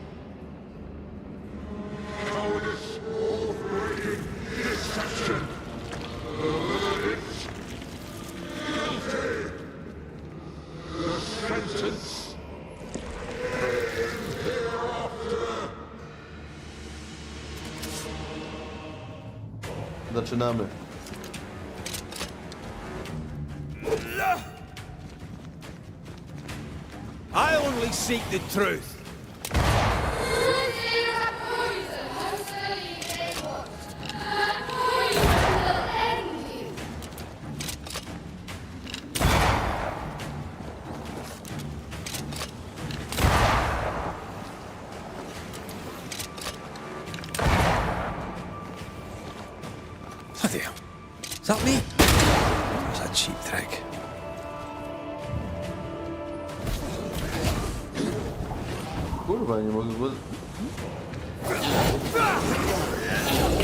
cowardice, overbreaking, deception. Zaczynamy. I only seek the truth. Bloody hell. Is that me? Or was that cheap trick? Kurwa, nie mogę...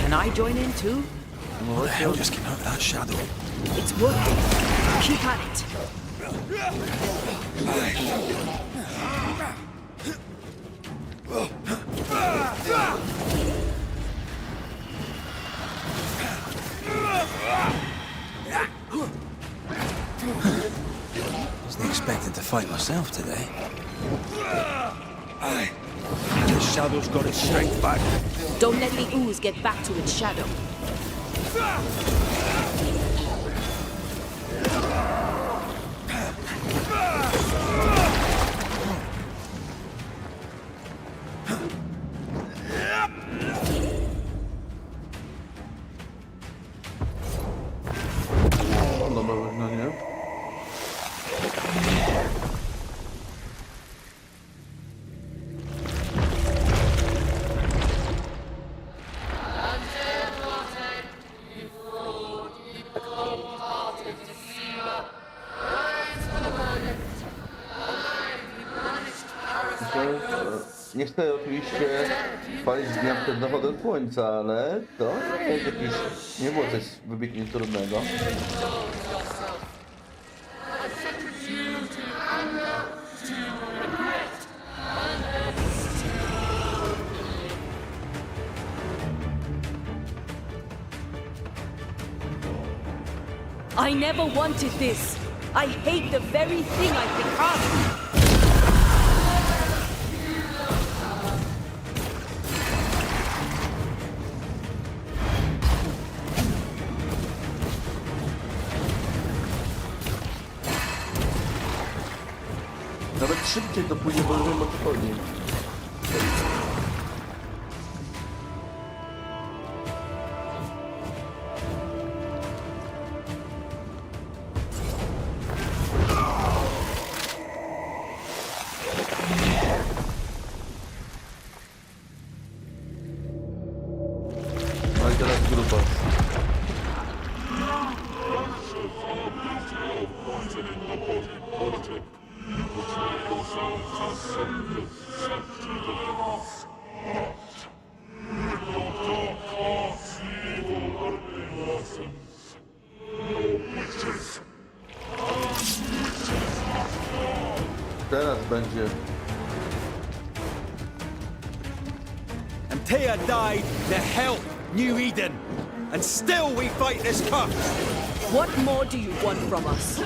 Can I join in too? What the hell just came out of that shadow? It's working. Keep at it. Wasn't expecting to fight myself today. The shadow's got its strength back. Don't let the ooze get back to its shadow. Dobre wygnanie. Nie chcę oczywiście palić dnia przed zachodem słońca, ale to nie jest jakiś... nie było coś wybitnie trudnego. I never wanted this. I hate the very thing I've become. Nawet szybciej to pójdzie, bo wiem o co chodzi. No i teraz grupa. Teraz będzie. Antea died to help New Eden, and still we fight this curse. What more do you want from us?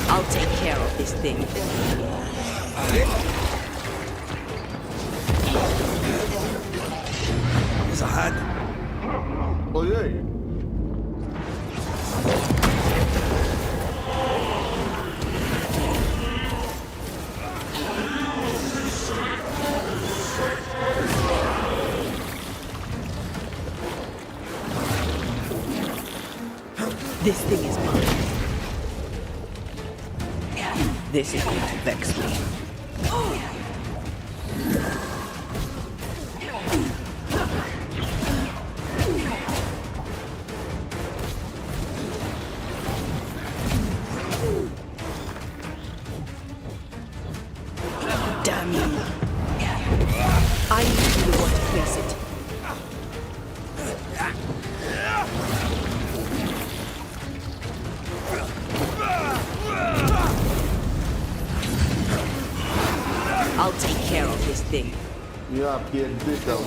I'll take care of this thing. There's a hand. Ojej! This thing is mine. This is going to vex me. Damn you. I need to be the one to face it. I'll take care of this thing. Ja pierdykał.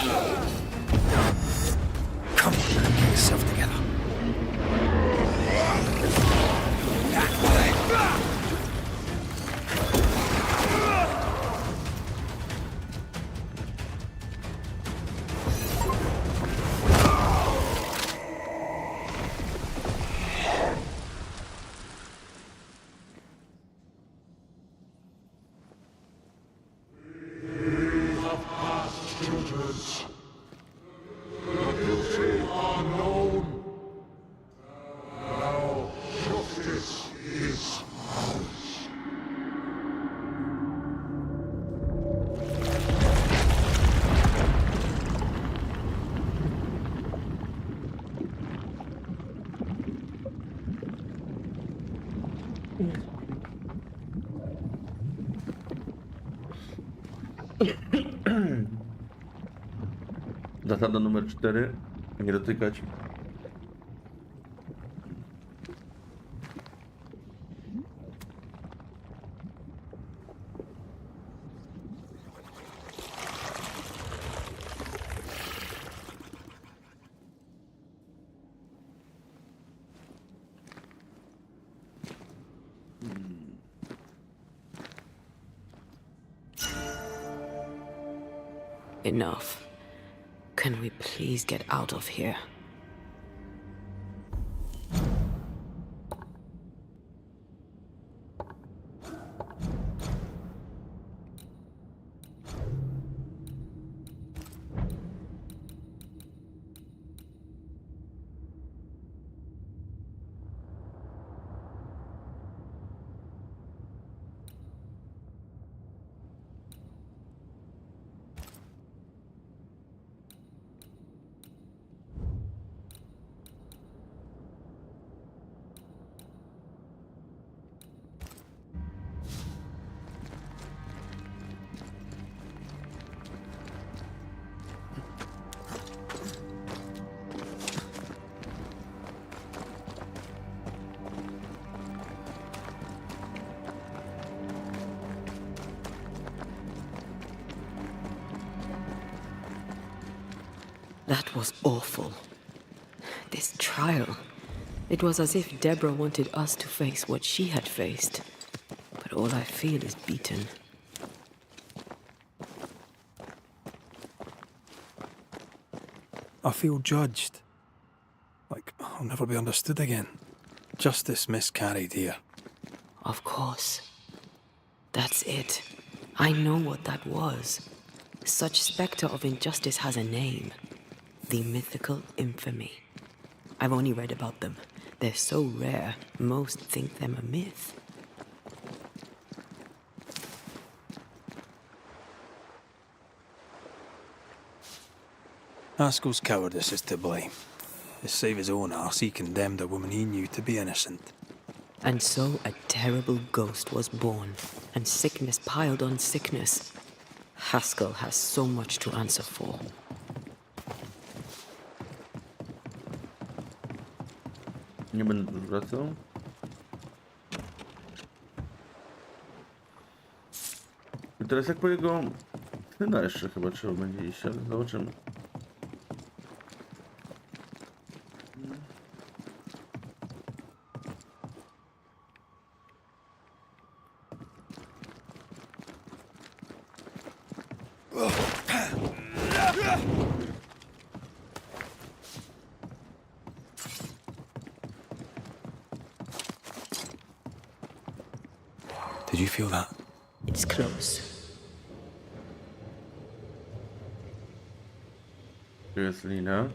Come on, man, get yourself together. Zasada numer 4. Nie dotykać. Enough. Can we please get out of here? That was awful. This trial. It was as if Deborah wanted us to face what she had faced. But all I feel is beaten. I feel judged. Like I'll never be understood again. Justice miscarried here. Of course. That's it. I know what that was. Such spectre of injustice has a name. The mythical infamy. I've only read about them. They're so rare, most think them a myth. Haskell's cowardice is to blame. To save his own arse, he condemned a woman he knew to be innocent. And so a terrible ghost was born, and sickness piled on sickness. Haskell has so much to answer for. Nie będę wracał. I teraz jak po jego syna jeszcze chyba trzeba będzie iść, ale zobaczymy. Did you feel that? It's close. Tu jest lina.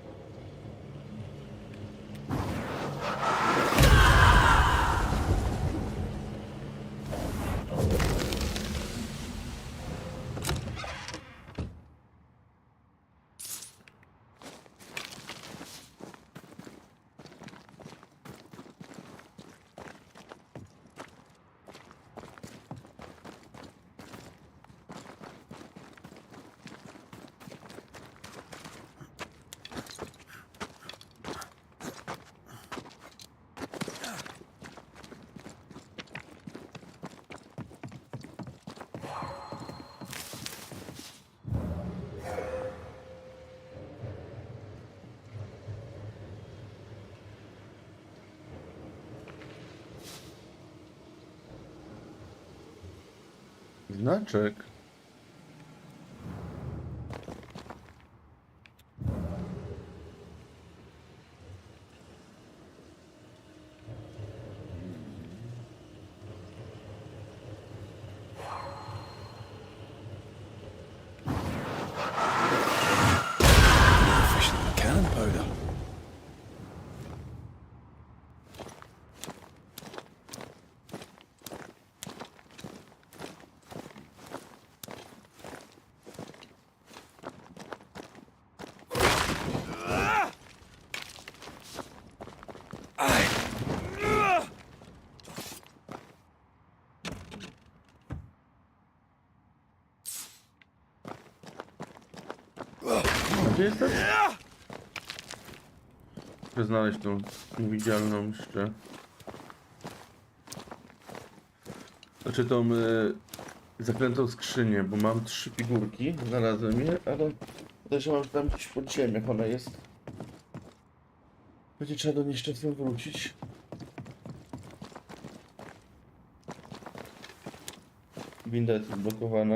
Znaczek. Efficient cannon powder. Gdzie jestem? Chcę znaleźć tą niewidzialną jeszcze. Znaczy tą zaklętą skrzynię, bo mam 3 figurki, znalazłem je, ale podejrzewam, że tam gdzieś pod ziemią ona jest. Będzie trzeba do niej jeszcze wrócić. Winda jest zblokowana.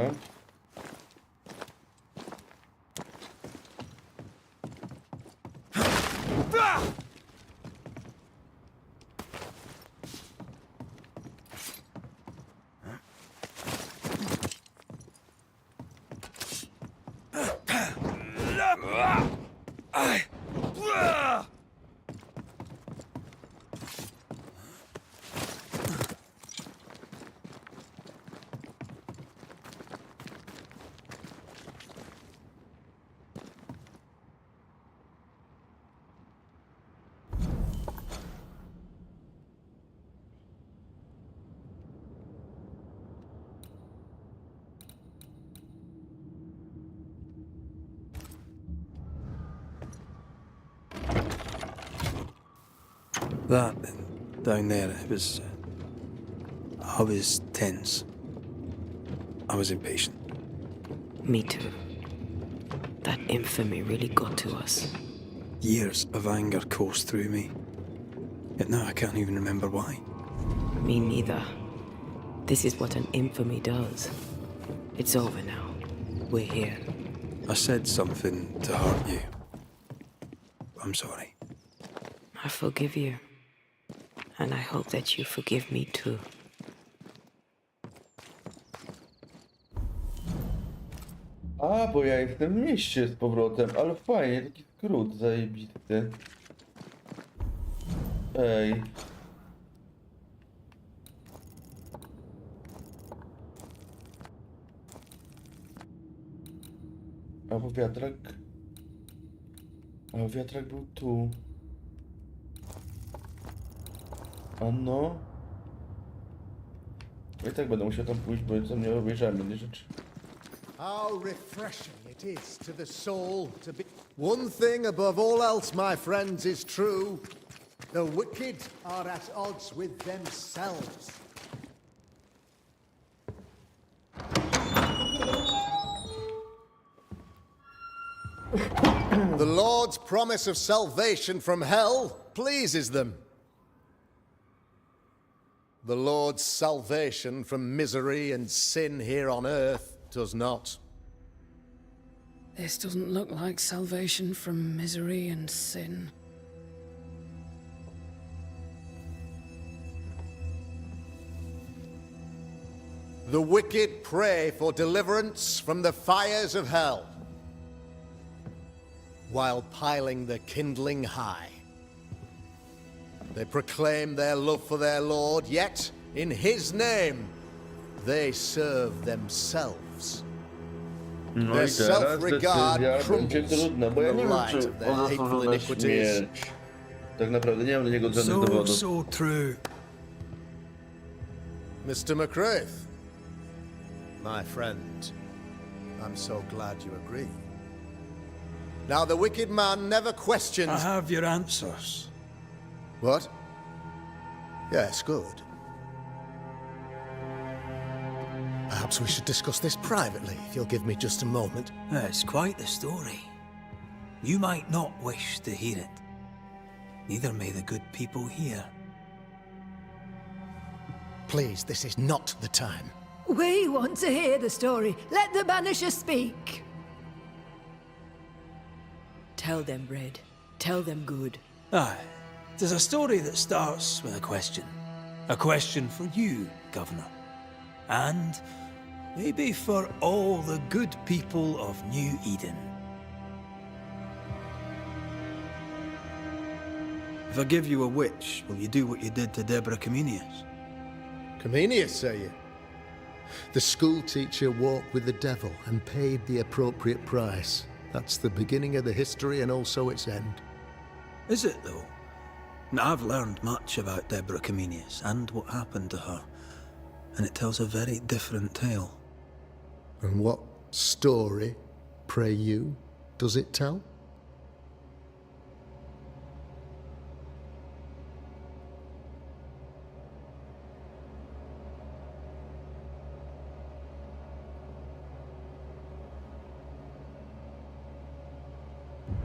That down there, it was. I was tense. I was impatient. Me too. That infamy really got to us. Years of anger coursed through me. Yet now I can't even remember why. Me neither. This is what an infamy does. It's over now. We're here. I said something to hurt you. I'm sorry. I forgive you. And I hope that you forgive me too. A, bo ja jestem w mieście z powrotem, ale fajnie, taki skrót zajebisty. Ej. A bo wiatrak... A wiatrak był tu. A no. I tak będę musiał tam pójść, bo co nie obejrzałem innej rzeczy. How refreshing it is to the soul to be... One thing above all else, my friends, is true. The wicked are at odds with themselves. The Lord's promise of salvation from hell pleases them. The Lord's salvation from misery and sin here on earth does not. This doesn't look like salvation from misery and sin. The wicked pray for deliverance from the fires of hell, while piling the kindling high. They proclaim their love for their Lord, yet in his name they serve themselves. No Their i teraz self-regard decyzja będzie crumbles trudna, bo ja in nie the wiem, light czy of their ona hateful zasłużyła na iniquities. śmierć. Tak naprawdę nie mam do niego żadnych dowodów. So true. Mr. McCraith, my friend, I'm so glad you agree. Now the wicked man never questions... I have your answers. What? Yes, good. Perhaps we should discuss this privately, if you'll give me just a moment. It's quite the story. You might not wish to hear it. Neither may the good people here. Please, this is not the time. We want to hear the story. Let the Banishers speak. Tell them, Red. Tell them good. Aye, there's a story that starts with a question. A question for you, Governor. And maybe for all the good people of New Eden. If I give you a witch, will you do what you did to Deborah Comenius? Comenius, say you? The school teacher walked with the devil and paid the appropriate price. That's the beginning of the history and also its end. Is it, though? Now, I've learned much about Deborah Comenius and what happened to her, and it tells a very different tale. And what story, pray you, does it tell?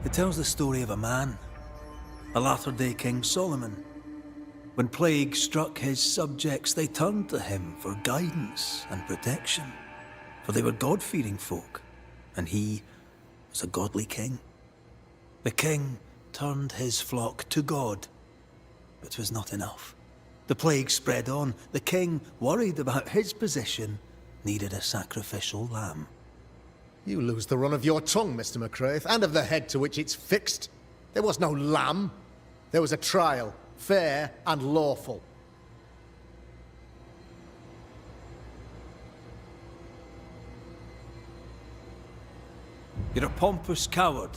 It tells the story of a man, a latter-day King Solomon. When plague struck his subjects, they turned to him for guidance and protection, for they were God-fearing folk, and he was a godly king. The king turned his flock to God, but it was not enough. The plague spread on. The king, worried about his position, needed a sacrificial lamb. You lose the run of your tongue, Mr. McCraith, and of the head to which it's fixed. There was no lamb. There was a trial, fair and lawful. You're a pompous coward,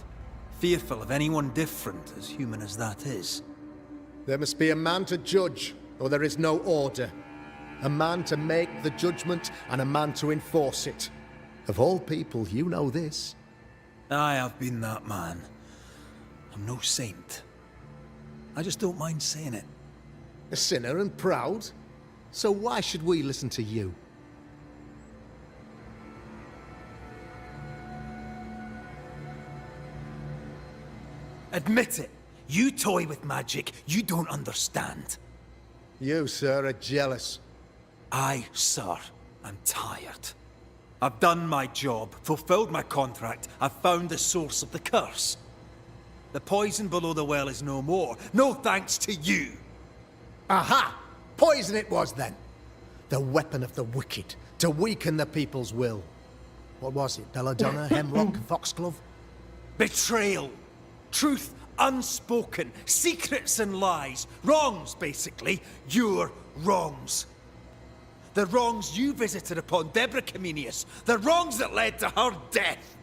fearful of anyone different, as human as that is. There must be a man to judge, or there is no order. A man to make the judgment, and a man to enforce it. Of all people, you know this. Aye, I've been that man. I'm no saint. I just don't mind saying it. A sinner and proud? So why should we listen to you? Admit it. You toy with magic you don't understand. You, sir, are jealous. I, sir, am tired. I've done my job, fulfilled my contract, I've found the source of the curse. The poison below the well is no more, no thanks to you. Aha! Poison it was then. The weapon of the wicked, to weaken the people's will. What was it, belladonna, hemlock, foxglove? Betrayal. Truth unspoken, secrets and lies. Wrongs, basically. Your wrongs. The wrongs you visited upon Deborah Comenius. The wrongs that led to her death.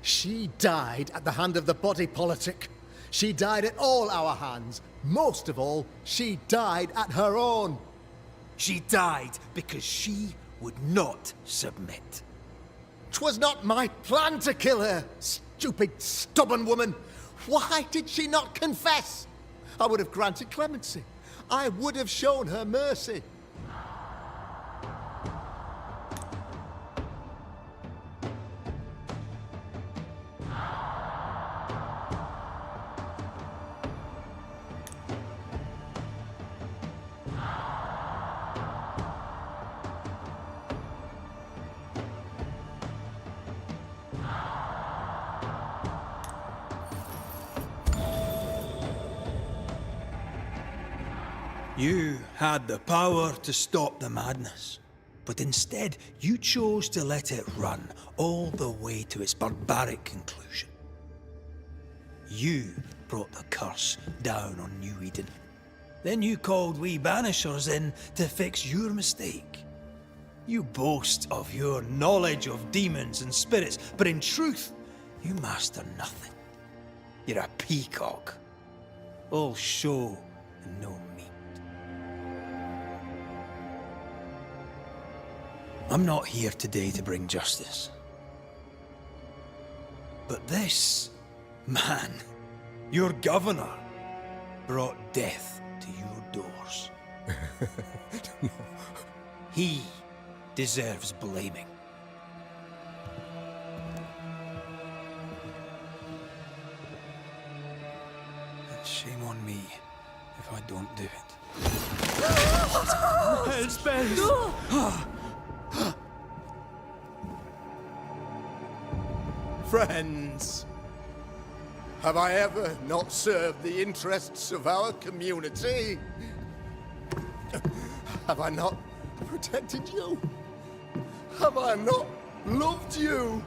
She died at the hand of the body politic. She died at all our hands. Most of all, she died at her own. She died because she would not submit. 'Twas not my plan to kill her, stupid, stubborn woman. Why did she not confess? I would have granted clemency. I would have shown her mercy. You had the power to stop the madness, but instead you chose to let it run all the way to its barbaric conclusion. You brought the curse down on New Eden. Then you called we Banishers in to fix your mistake. You boast of your knowledge of demons and spirits, but in truth, you master nothing. You're a peacock. All show and no meat. I'm not here today to bring justice. But this man, your governor, brought death to your doors. He deserves blaming. And shame on me if I don't do it. Hell's bells! Friends, have I ever not served the interests of our community? Have I not protected you? Have I not loved you?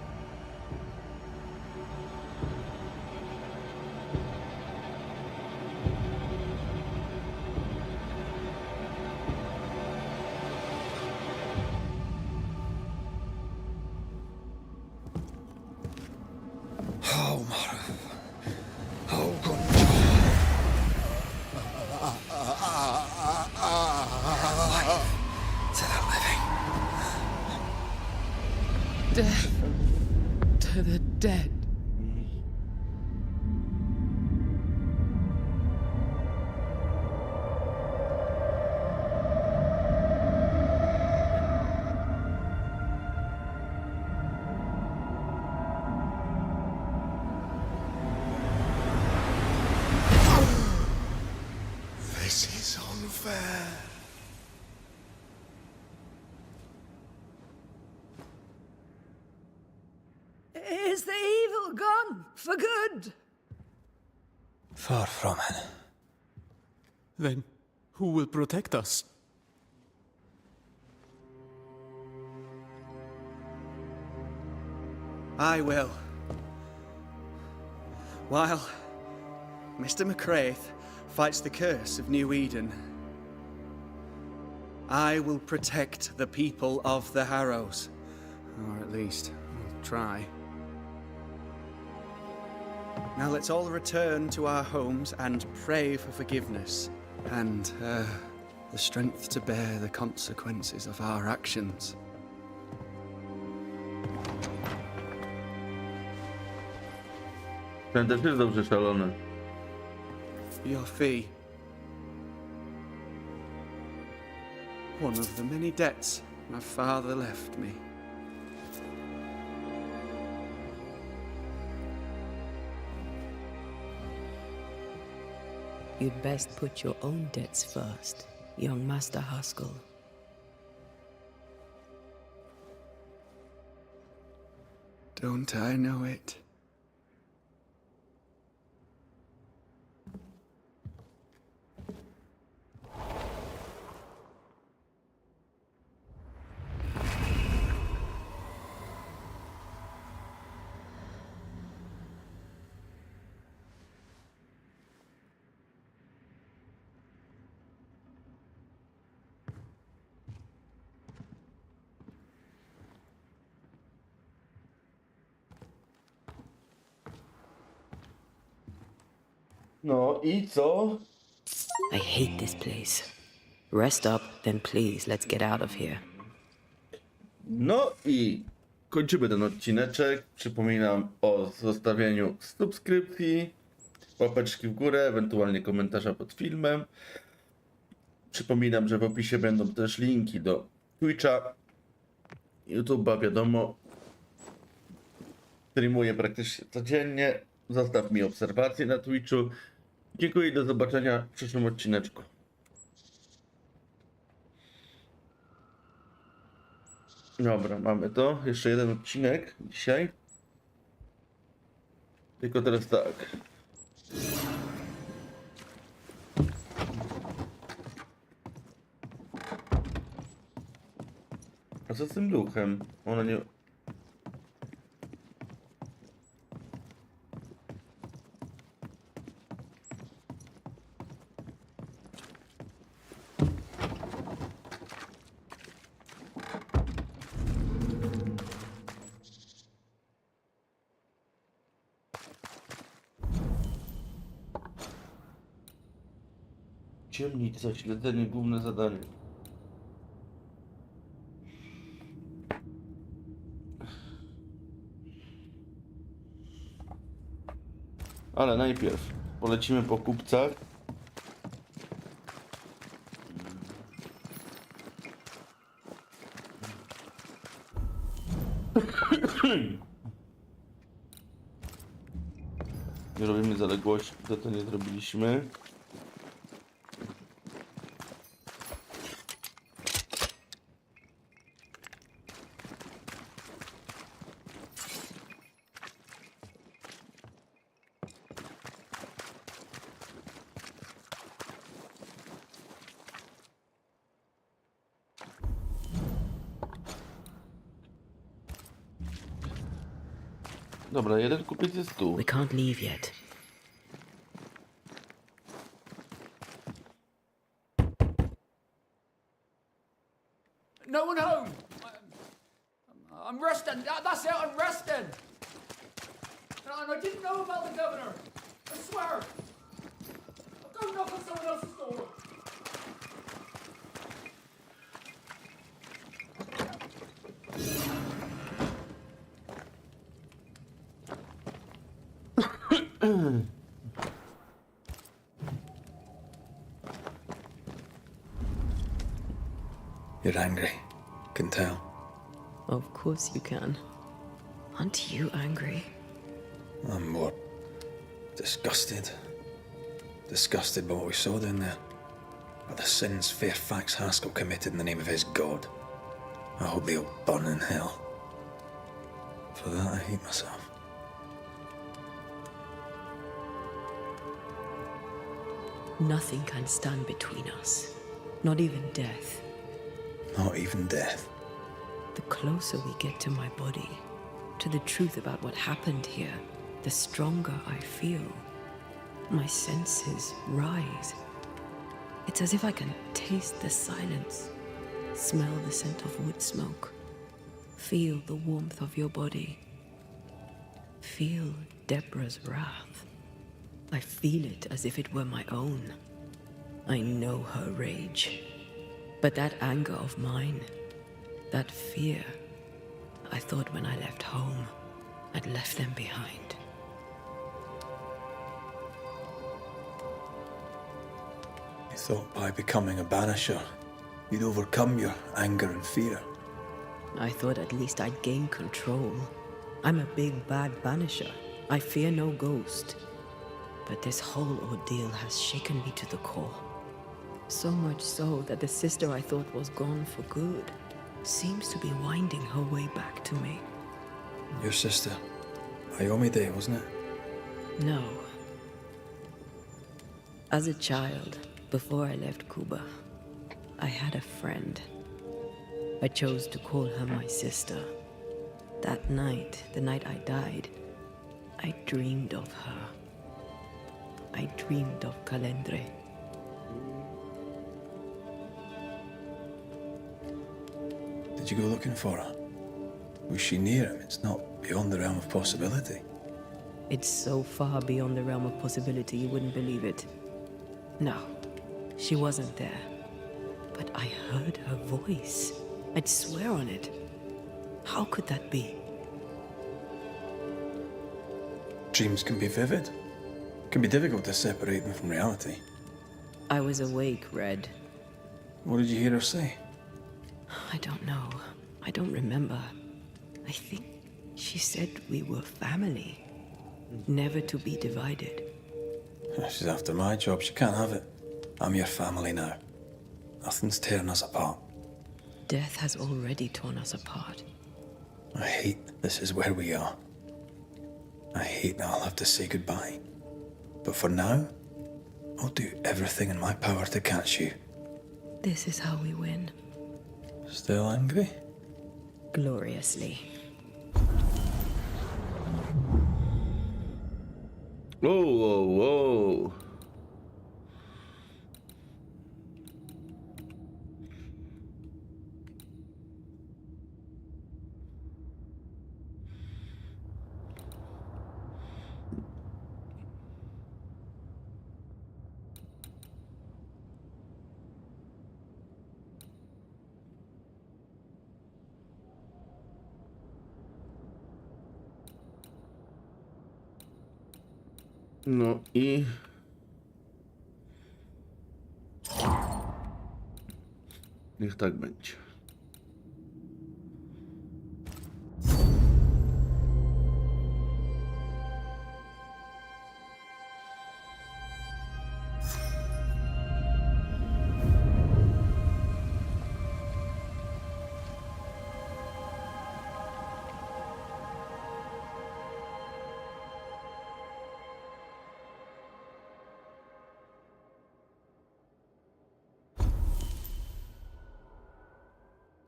Oh, Mara. Oh, God. To the living. Death to the dead. This is unfair. Is the evil gone for good? Far from it. Then who will protect us? I will. While Mr. McCraith fights the curse of New Eden, I will protect the people of the Harrows. Or at least, I'll try. Now let's all return to our homes and pray for forgiveness and the strength to bear the consequences of our actions. Ten też jest dobrze szalony. Your fee. One of the many debts my father left me. You'd best put your own debts first, young Master Haskell. Don't I know it? No i co? I hate this place. Rest up, then please, let's get out of here. No i kończymy ten odcineczek. Przypominam o zostawieniu subskrypcji, łapeczki w górę, ewentualnie komentarza pod filmem. Przypominam, że w opisie będą też linki do Twitcha, YouTube'a, wiadomo. Streamuję praktycznie codziennie. Zostaw mi obserwacje na Twitchu. Dziękuję i do zobaczenia w przyszłym odcineczku. Dobra, mamy to. Jeszcze jeden odcinek dzisiaj. Tylko teraz tak. A co z tym duchem? Ona nie... Ciemnica, śledzenie, główne zadanie. Ale najpierw polecimy po kupcach. Nie robimy zaległości, to nie zrobiliśmy. Dobra, jeden kupiec jest tu. We can't leave yet. No one home. I'm resting. That's it. I'm resting. And I didn't know about the governor. I swear. I'll go knock on someone else's door. You're angry. Can tell. Of course you can. Aren't you angry? I'm more disgusted. Disgusted by what we saw down there. By the sins Fairfax Haskell committed in the name of his god. I hope they'll burn in hell. For that I hate myself. Nothing can stand between us. Not even death. Not even death. The closer we get to my body, to the truth about what happened here, the stronger I feel. My senses rise. It's as if I can taste the silence, smell the scent of wood smoke, feel the warmth of your body, feel Deborah's wrath. I feel it as if it were my own. I know her rage. But that anger of mine, that fear, I thought when I left home, I'd left them behind. You thought by becoming a banisher, you'd overcome your anger and fear. I thought at least I'd gain control. I'm a big bad banisher. I fear no ghost. But this whole ordeal has shaken me to the core. So much so that the sister I thought was gone for good seems to be winding her way back to me. Your sister, Ayomide, wasn't it? No. As a child, before I left Cuba, I had a friend. I chose to call her my sister. That night, the night I died, I dreamed of her. I dreamed of Calendre. Did you go looking for her? Was she near him? It's not beyond the realm of possibility. It's so far beyond the realm of possibility you wouldn't believe it. No, she wasn't there. But I heard her voice. I'd swear on it. How could that be? Dreams can be vivid. Can be difficult to separate them from reality. I was awake, Red. What did you hear her say? I don't know. I don't remember. I think she said we were family. Never to be divided. She's after my job. She can't have it. I'm your family now. Nothing's tearing us apart. Death has already torn us apart. I hate this is where we are. I hate that I'll have to say goodbye. But for now, I'll do everything in my power to catch you. This is how we win. Still angry? Gloriously. Whoa, whoa, whoa. No i... Niech tak będzie.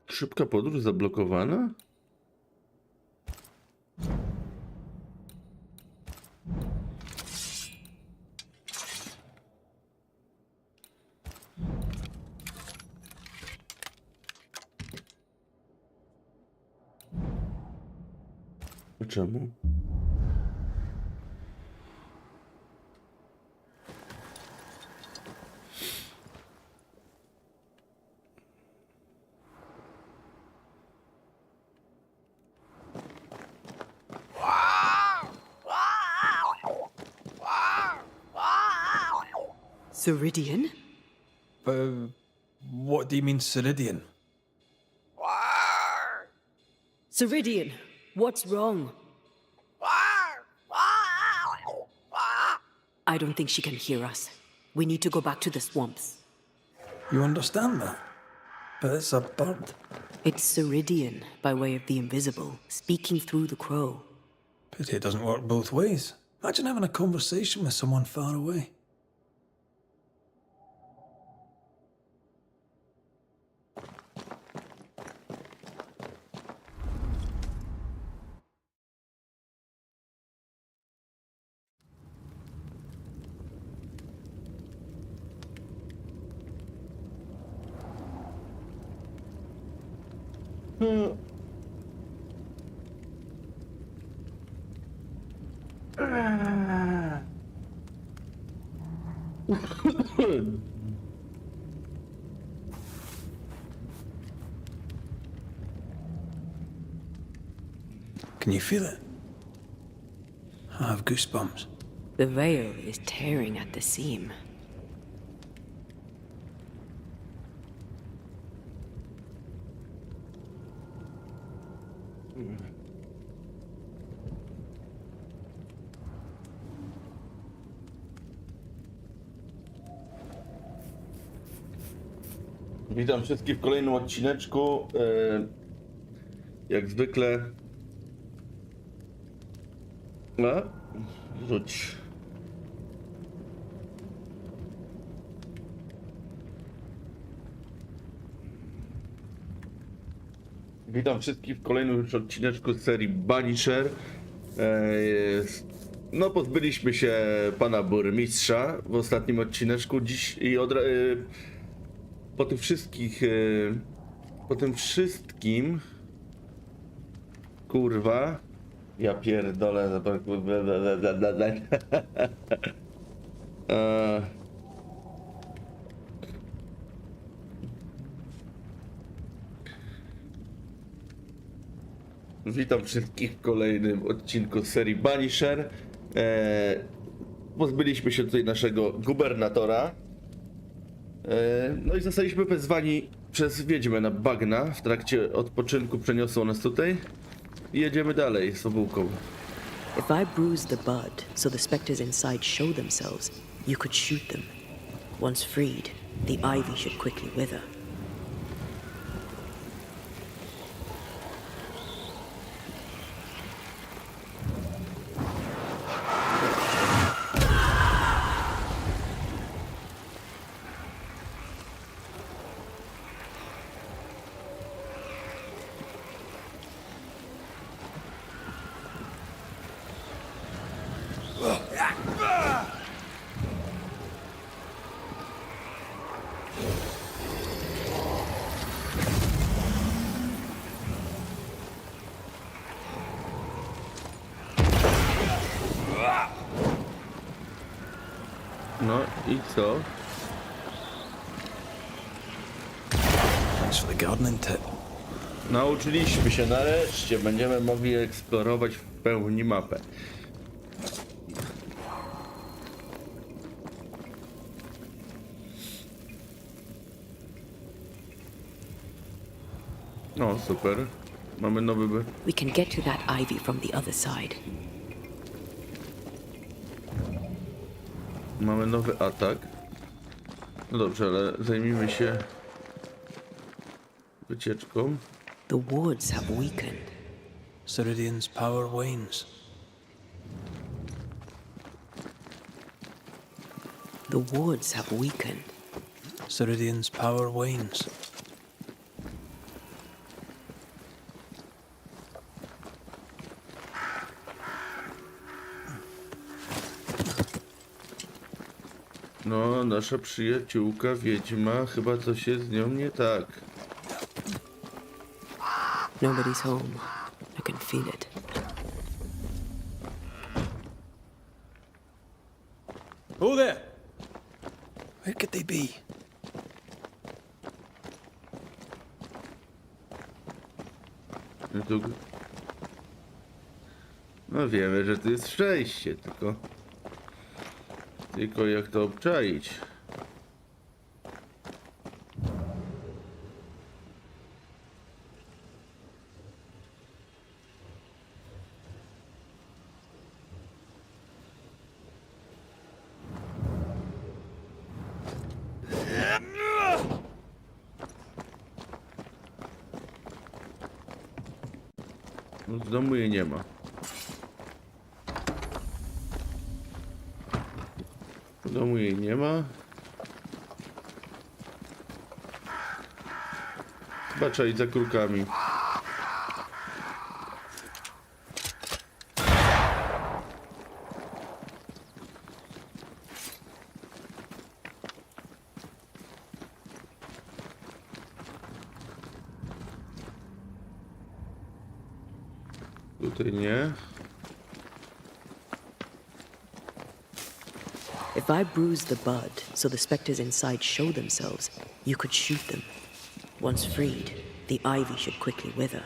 Szybka podróż zablokowana? Czemu? Ceridian? What do you mean, Ceridian? Ceridian, what's wrong? I don't think she can hear us. We need to go back to the swamps. You understand that? But it's a bird. It's Ceridian, by way of the invisible, speaking through the crow. Pity it doesn't work both ways. Imagine having a conversation with someone far away. Can you feel it? I have goosebumps. The veil is tearing at the seam. Witam wszystkich w kolejnym odcineczku. Jak zwykle. Rzuć. Witam wszystkich w kolejnym już odcineczku z serii Banisher. No, pozbyliśmy się pana burmistrza w ostatnim odcineczku. Dziś i po tym wszystkim, kurwa, ja pierdolę, witam wszystkich w kolejnym odcinku z serii Banisher. Pozbyliśmy się tutaj naszego gubernatora. No i zostaliśmy wezwani przez wiedźmę na bagna. W trakcie odpoczynku przeniosło nas tutaj i jedziemy dalej z fabułką. If I bruise the bud so the specters inside show themselves, you could shoot them. Once freed, the ivy should quickly wither. No i co? Thanks for the gardening tip. Nauczyliśmy się nareszcie, będziemy mogli eksplorować w pełni mapę. No super, mamy nowy... We can get to that ivy from the other side. Mamy nowy atak. No dobrze, ale zajmijmy się wycieczką. The wards have weakened. Ceridian's power wanes. The wards have weakened. Ceridian's power wanes. No, nasza przyjaciółka wiedźma, chyba coś jest z nią nie tak. Nobody's home. I can feel it. Oh there! Where could they be? No wiemy, że to jest szczęście, tylko jak to obczaić? No w domu jej nie ma. W domu jej nie ma. Chyba trzeba iść za krukami. Tutaj nie. If I bruise the bud so the specters inside show themselves, you could shoot them. Once freed, the ivy should quickly wither.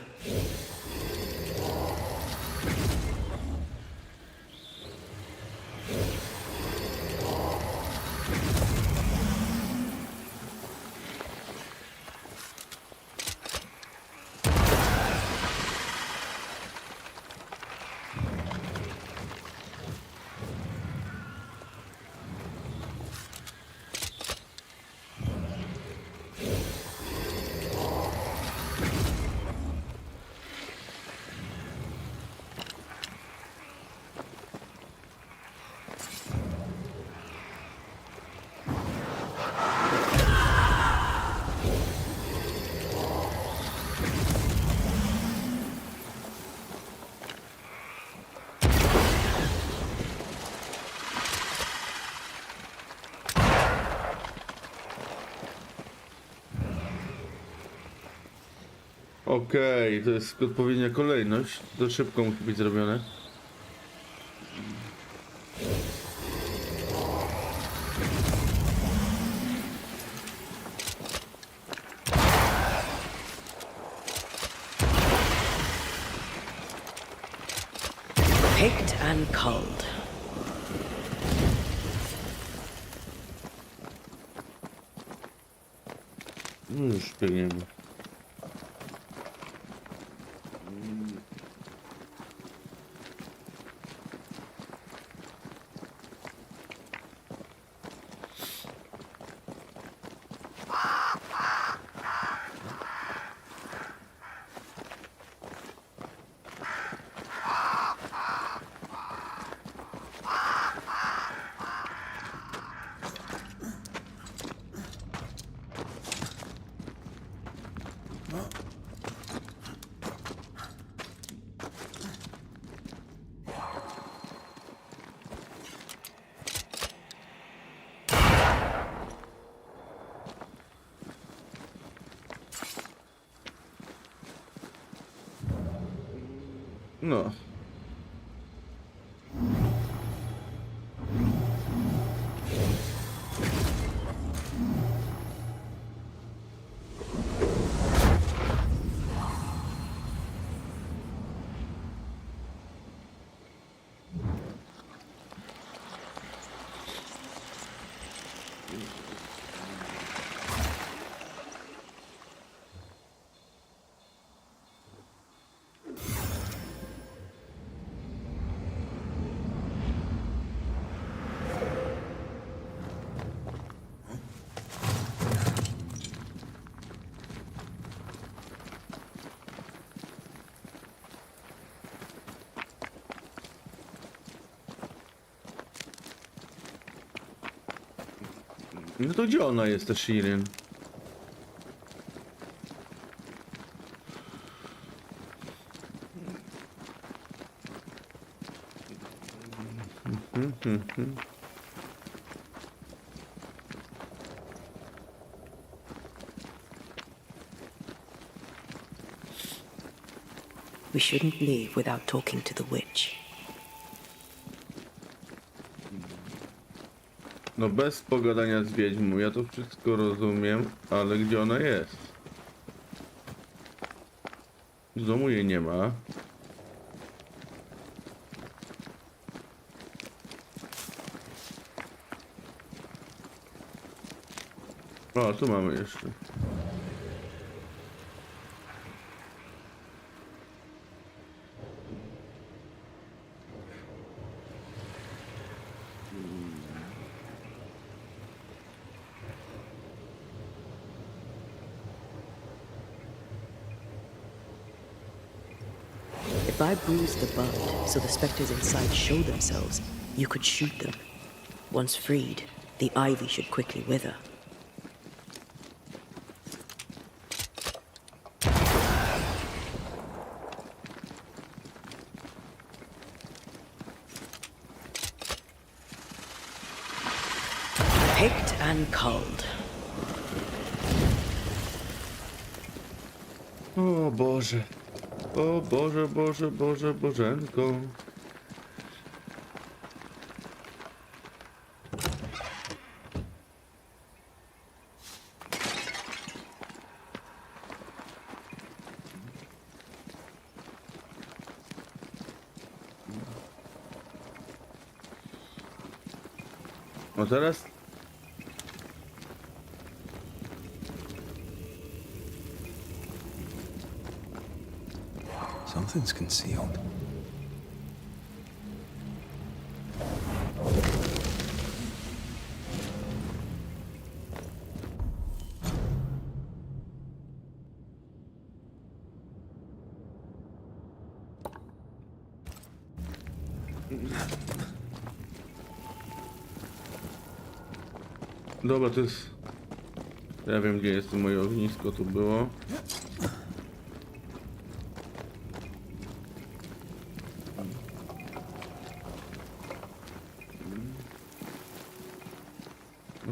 Okej, to jest odpowiednia kolejność. To szybko musi być zrobione. Picked and culled. Już biegniemy. No. No to gdzie ona jest, ta Shirin? We shouldn't leave without talking to the witch. No bez pogadania z wiedźmą, ja to wszystko rozumiem, ale gdzie ona jest? W domu jej nie ma. O, tu mamy jeszcze. If I bruised the bud so the specters inside show themselves, you could shoot them. Once freed, the ivy should quickly wither. Picked and culled. O Boże. O Boże, Boże, Boże, Bożenko. No teraz... Something's concealed. Dobra, to jest... Ja wiem, gdzie jest moje ognisko, tu było.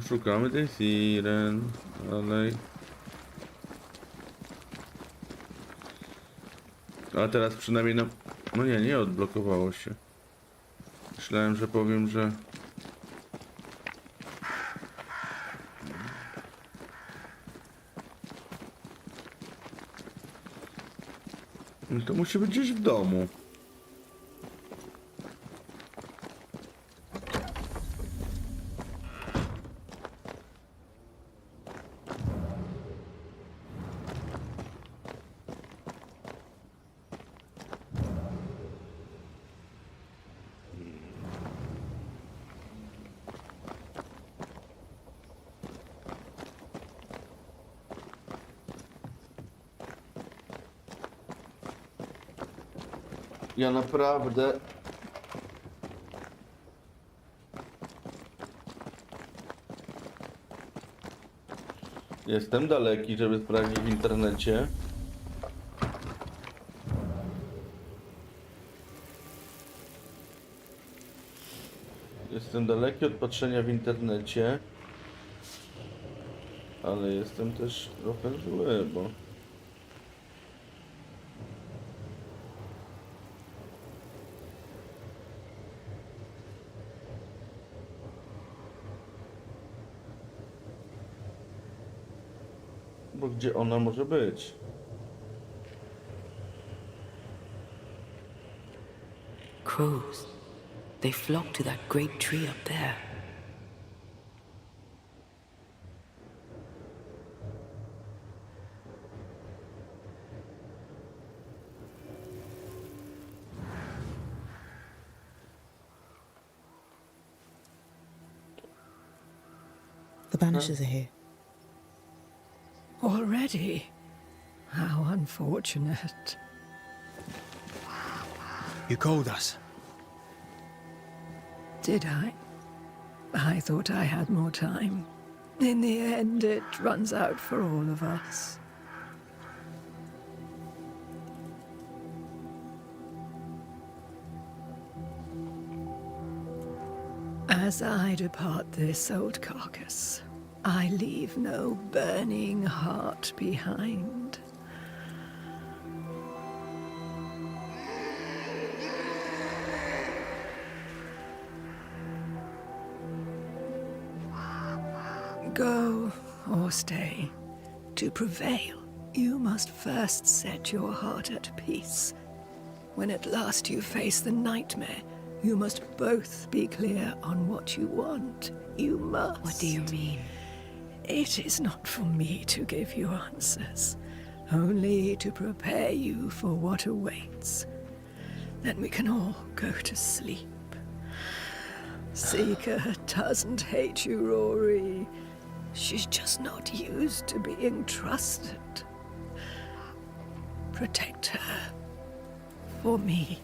Szukamy tej siren, dalej. A teraz przynajmniej nam... No nie odblokowało się. Myślałem, że powiem, że... No to musi być gdzieś w domu. Ja naprawdę... Jestem daleki, żeby sprawdzić w internecie. Jestem daleki od patrzenia w internecie. Ale jestem też trochę zły, bo... Bo gdzie ona może być? Crows. They flock to that great tree up there. The Banishers are here. Already? How unfortunate. You called us. Did I? I thought I had more time. In the end, it runs out for all of us. As I depart this old carcass, I leave no burning heart behind. go or stay, to prevail, you must first set your heart at peace. When at last you face the nightmare, you must both be clear on what you want. You must. What do you mean? It is not for me to give you answers, only to prepare you for what awaits. Then we can all go to sleep. Seeker doesn't hate you, Rory. She's just not used to being trusted. Protect her. For me.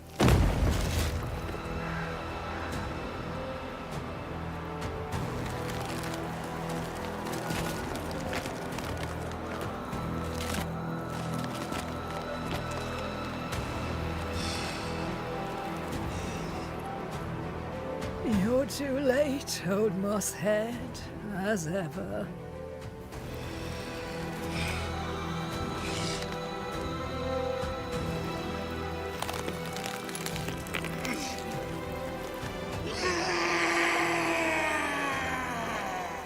You're too late, old mosshead, as ever.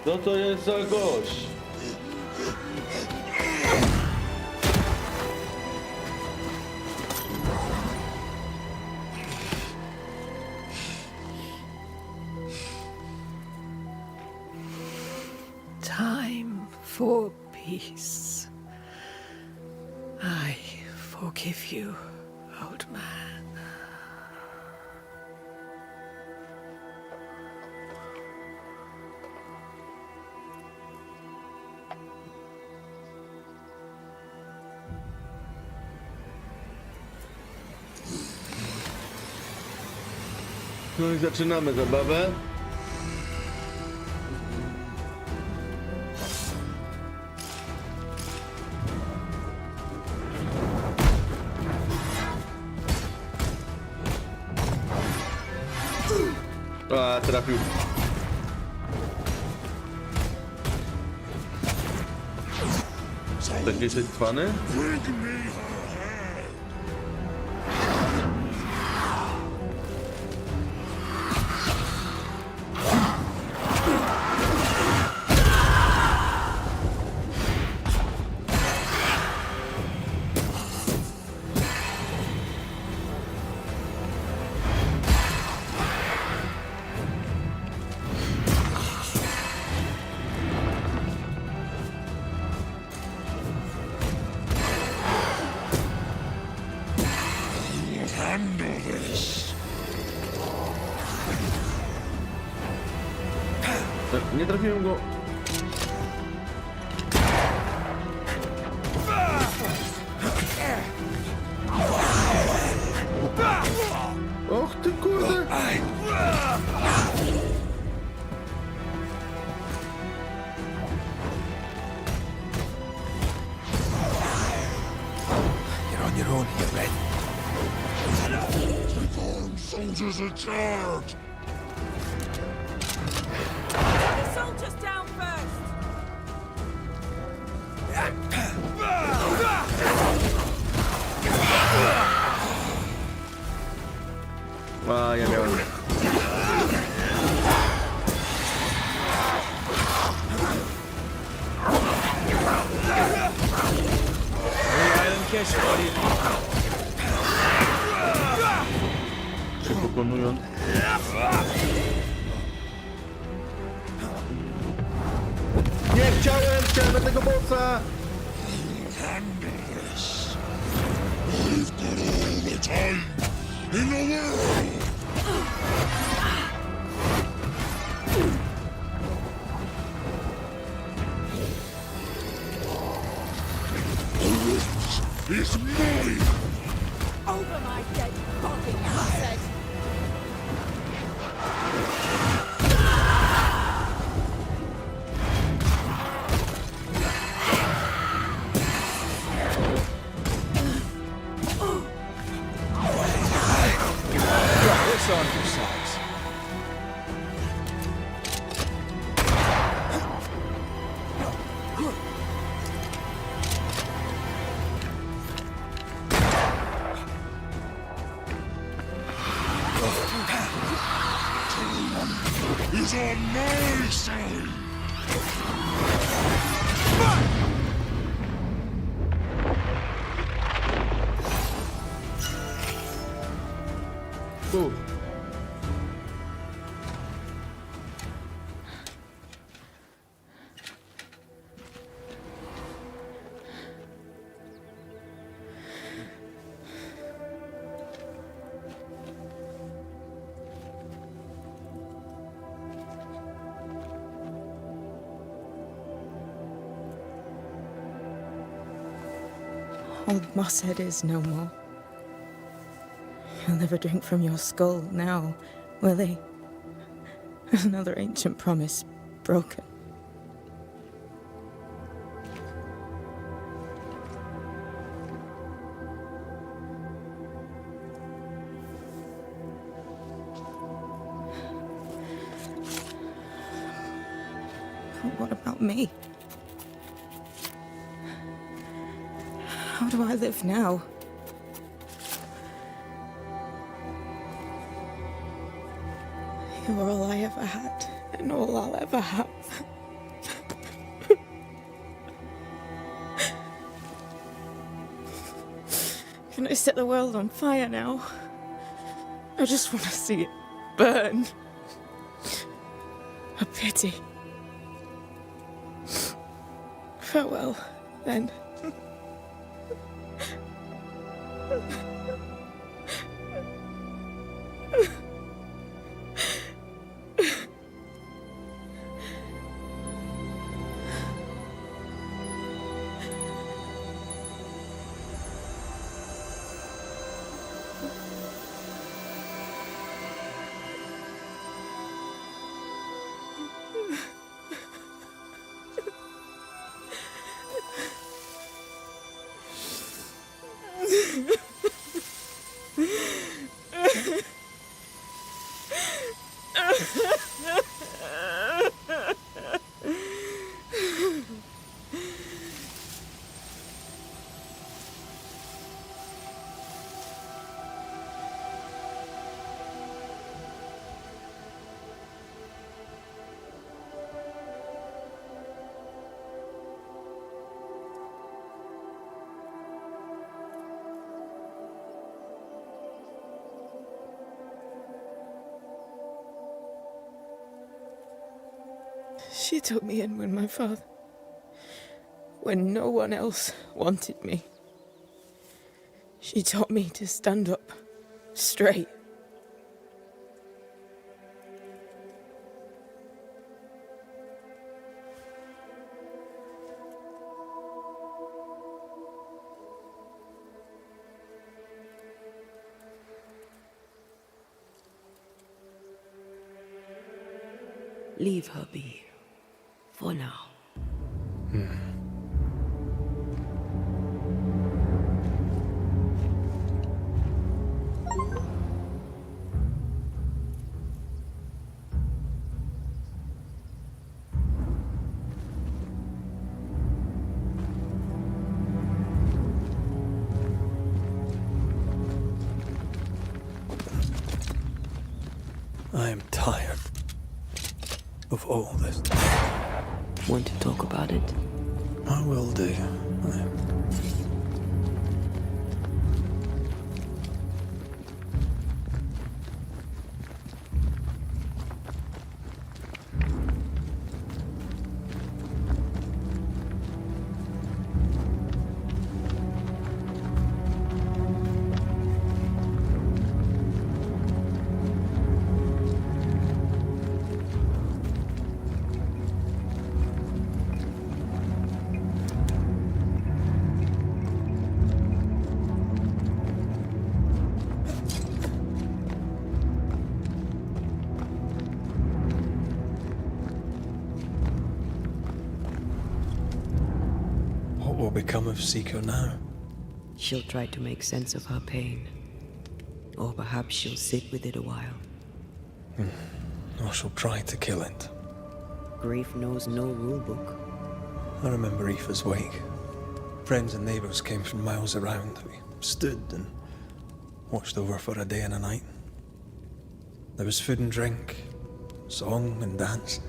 Co to jest za gość? Time for peace. I forgive you, old man. No i zaczynamy zabawę. A, trafił. Tak jesteś cwany? Nie trafiłem go. Och ty kurde. You're on your own here, Red. Take arms, soldiers in charge! The soldiers down first! A, ja miałem. Się pokonując. Nie chciałem na tego bossa! I've got all the time in the world! The rift is mine! Over my dead body, I said! What's on your sides? Is on my side! Ooh. Old Mosshead is no more. He'll never drink from your skull now, will he? Another ancient promise broken. But what about me? How do I live now? You're all I ever had, and all I'll ever have. Can I set the world on fire now? I just want to see it burn. A pity. Farewell, then. She took me in when no one else wanted me. She taught me to stand up straight. Leave her be. For now. I am tired of all this. Want to talk about it? I will do. What will become of Seeker now? She'll try to make sense of her pain. Or perhaps she'll sit with it a while. Or she'll try to kill it. Grief knows no rulebook. I remember Aoife's wake. Friends and neighbours came from miles around. We stood and watched over for a day and a night. There was food and drink, song and dance.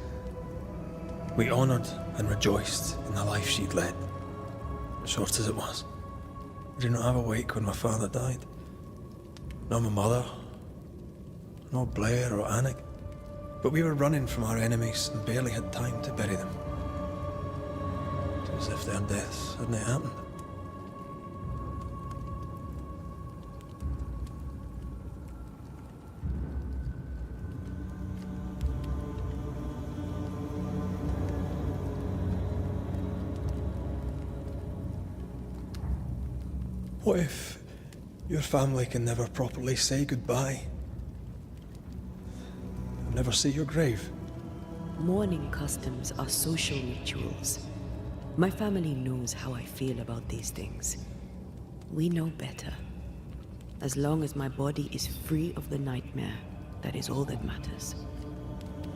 We honoured and rejoiced in the life she'd led, short as it was. I did not have a wake when my father died. Nor my mother, nor Blair or Anik. But we were running from our enemies and barely had time to bury them. It was as if their deaths hadn't happened. What if your family can never properly say goodbye? And never see your grave? Mourning customs are social rituals. My family knows how I feel about these things. We know better. As long as my body is free of the nightmare, that is all that matters.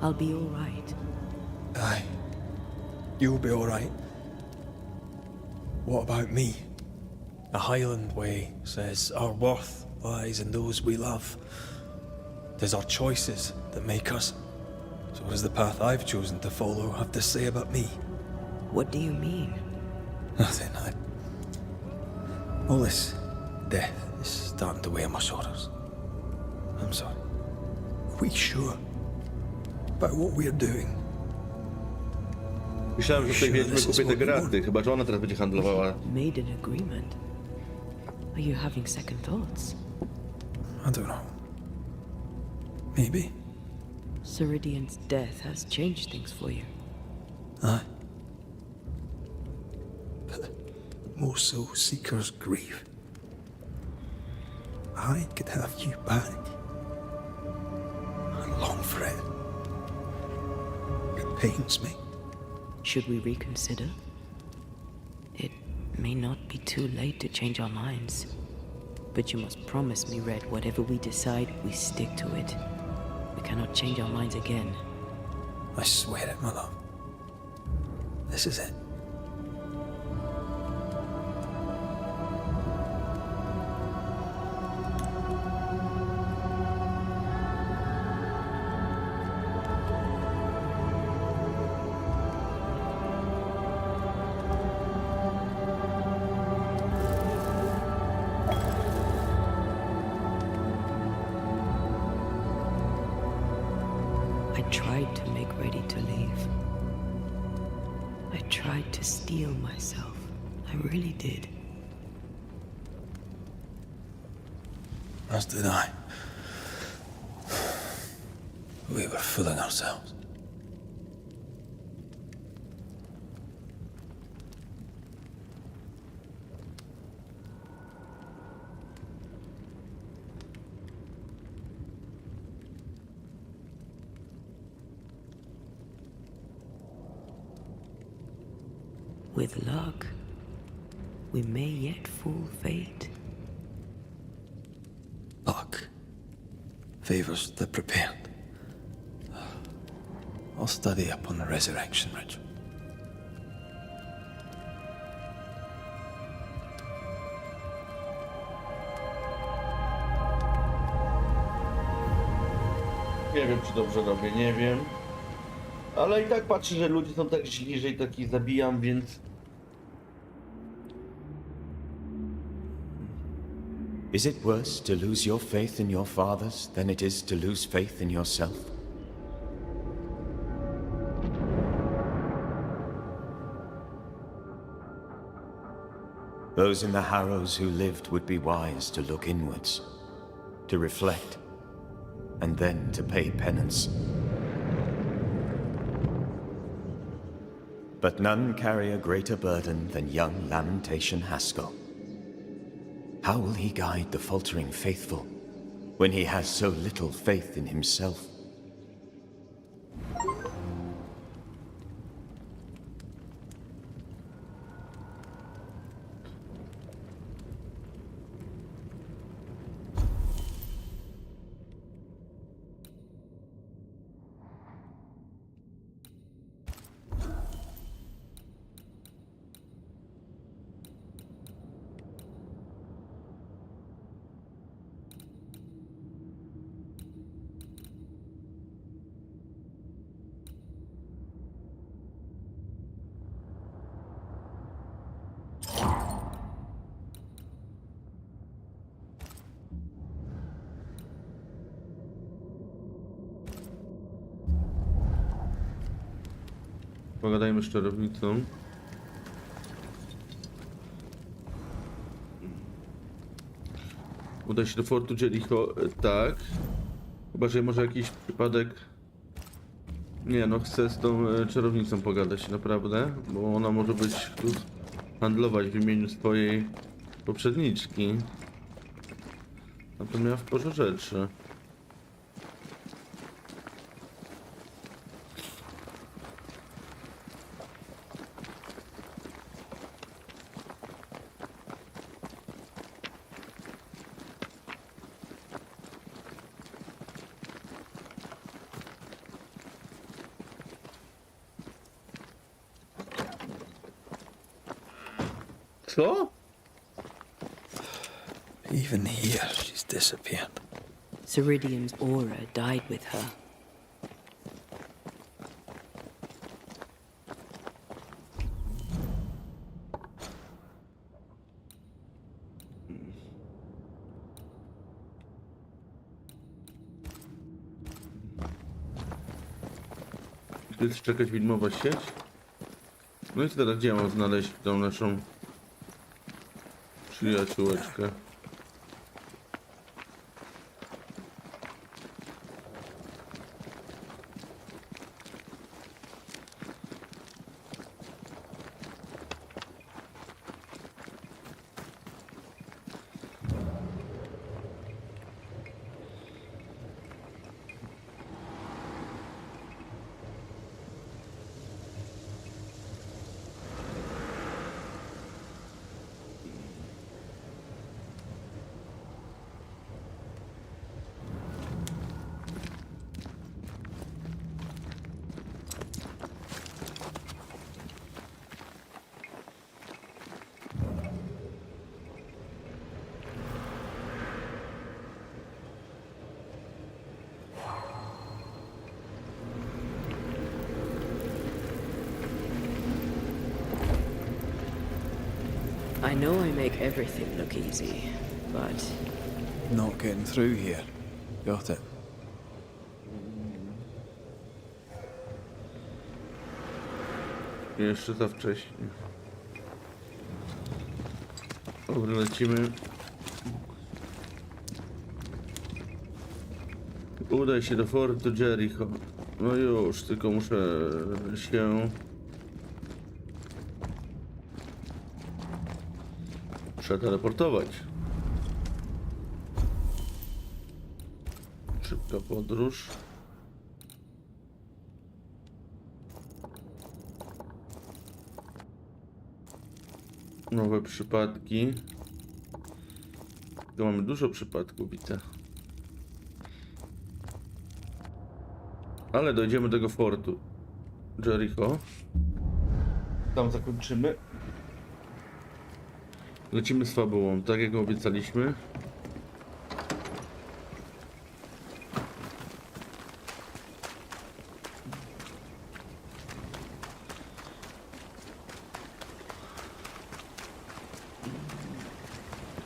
I'll be all right. Aye. You'll be all right. What about me? The Highland Way says our worth lies in those we love. It is our choices that make us. So what does the path I've chosen to follow have to say about me? What do you mean? Nothing. All this death is starting to weigh on my shoulders. I'm sorry. Are we sure about what we're doing? Myślałem, że tej wiedźmy kupię te graty, chyba że ona teraz będzie handlowała. Made an agreement. Are you having second thoughts? I don't know. Maybe. Ceridian's death has changed things for you. Aye. But more so Seeker's grief. I could have you back. I long for it. It pains me. Should we reconsider? It may not be too late to change our minds. But you must promise me, Red, whatever we decide, we stick to it. We cannot change our minds again. I swear it, my love. This is it. I tried to make ready to leave. I tried to steel myself. I really did. As did I. We were fooling ourselves. With luck, we may yet fool fate. Luck favors the prepared. I'll study up on the resurrection ritual. Nie wiem, czy dobrze robię, nie wiem. Ale i tak patrzę, że ludzie są tak źli, że i tak ich zabijam, więc... Is it worse to lose your faith in your fathers than it is to lose faith in yourself? Those in the Harrows who lived would be wise to look inwards, to reflect, and then to pay penance. But none carry a greater burden than young Lamentation Haskell. How will he guide the faltering faithful when he has so little faith in himself? Pogadajmy z czarownicą. Uda się do fortu Jericho, tak. Chyba, że może jakiś przypadek... Nie no, chcę z tą czarownicą pogadać naprawdę, bo ona może być tu handlować w imieniu swojej poprzedniczki. A to miała w porze rzeczy. Co? Even here, she's disappeared. Ceridian's aura died with her. Tu jest jakaś widmowa sieć? No i teraz gdzie ja mam znaleźć tą naszą przyjaciółeczkę? I know I make everything look easy, but... Not getting through here. Got it. Jeszcze za wcześnie. Dobra, lecimy. Udaj się do fortu Jericho. No już, tylko muszę się... przeteleportować. Szybka podróż. Nowe przypadki. Tu mamy dużo przypadków, widzę. Ale dojdziemy do tego fortu Jericho. Tam zakończymy. Lecimy z fabułą, tak jak obiecaliśmy.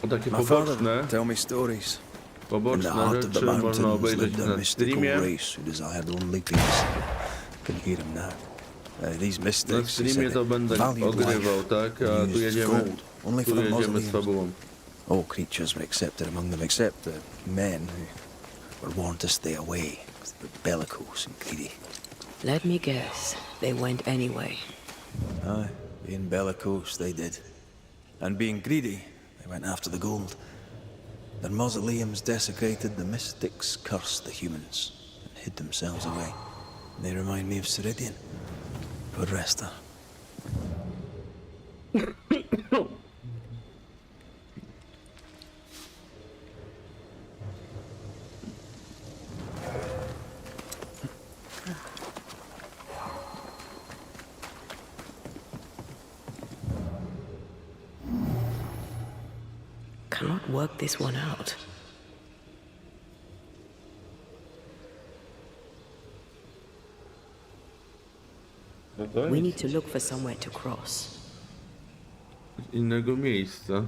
O takie My father poboczne tell me stories. In the Poboczne heart of the rzeczy można mountains obejrzeć lived a na mystical streamie. race who desired only peace. Can hear him now. These Na mystics, he streamie said, to będę valued ogrywał, life tak? and A tu used jedziemy, gold only for their z mausoleums. fabułą. All creatures were accepted among them except the men who were warned to stay away because they were bellicose and greedy. Let me guess, they went anyway. Aye, being bellicose they did. And being greedy, they went after the gold. Their mausoleums desecrated, the mystics cursed the humans and hid themselves away. They remind me of Ceridian. God rest her. Cannot work this one out. No to We jest need to look for somewhere to cross. z innego miejsca.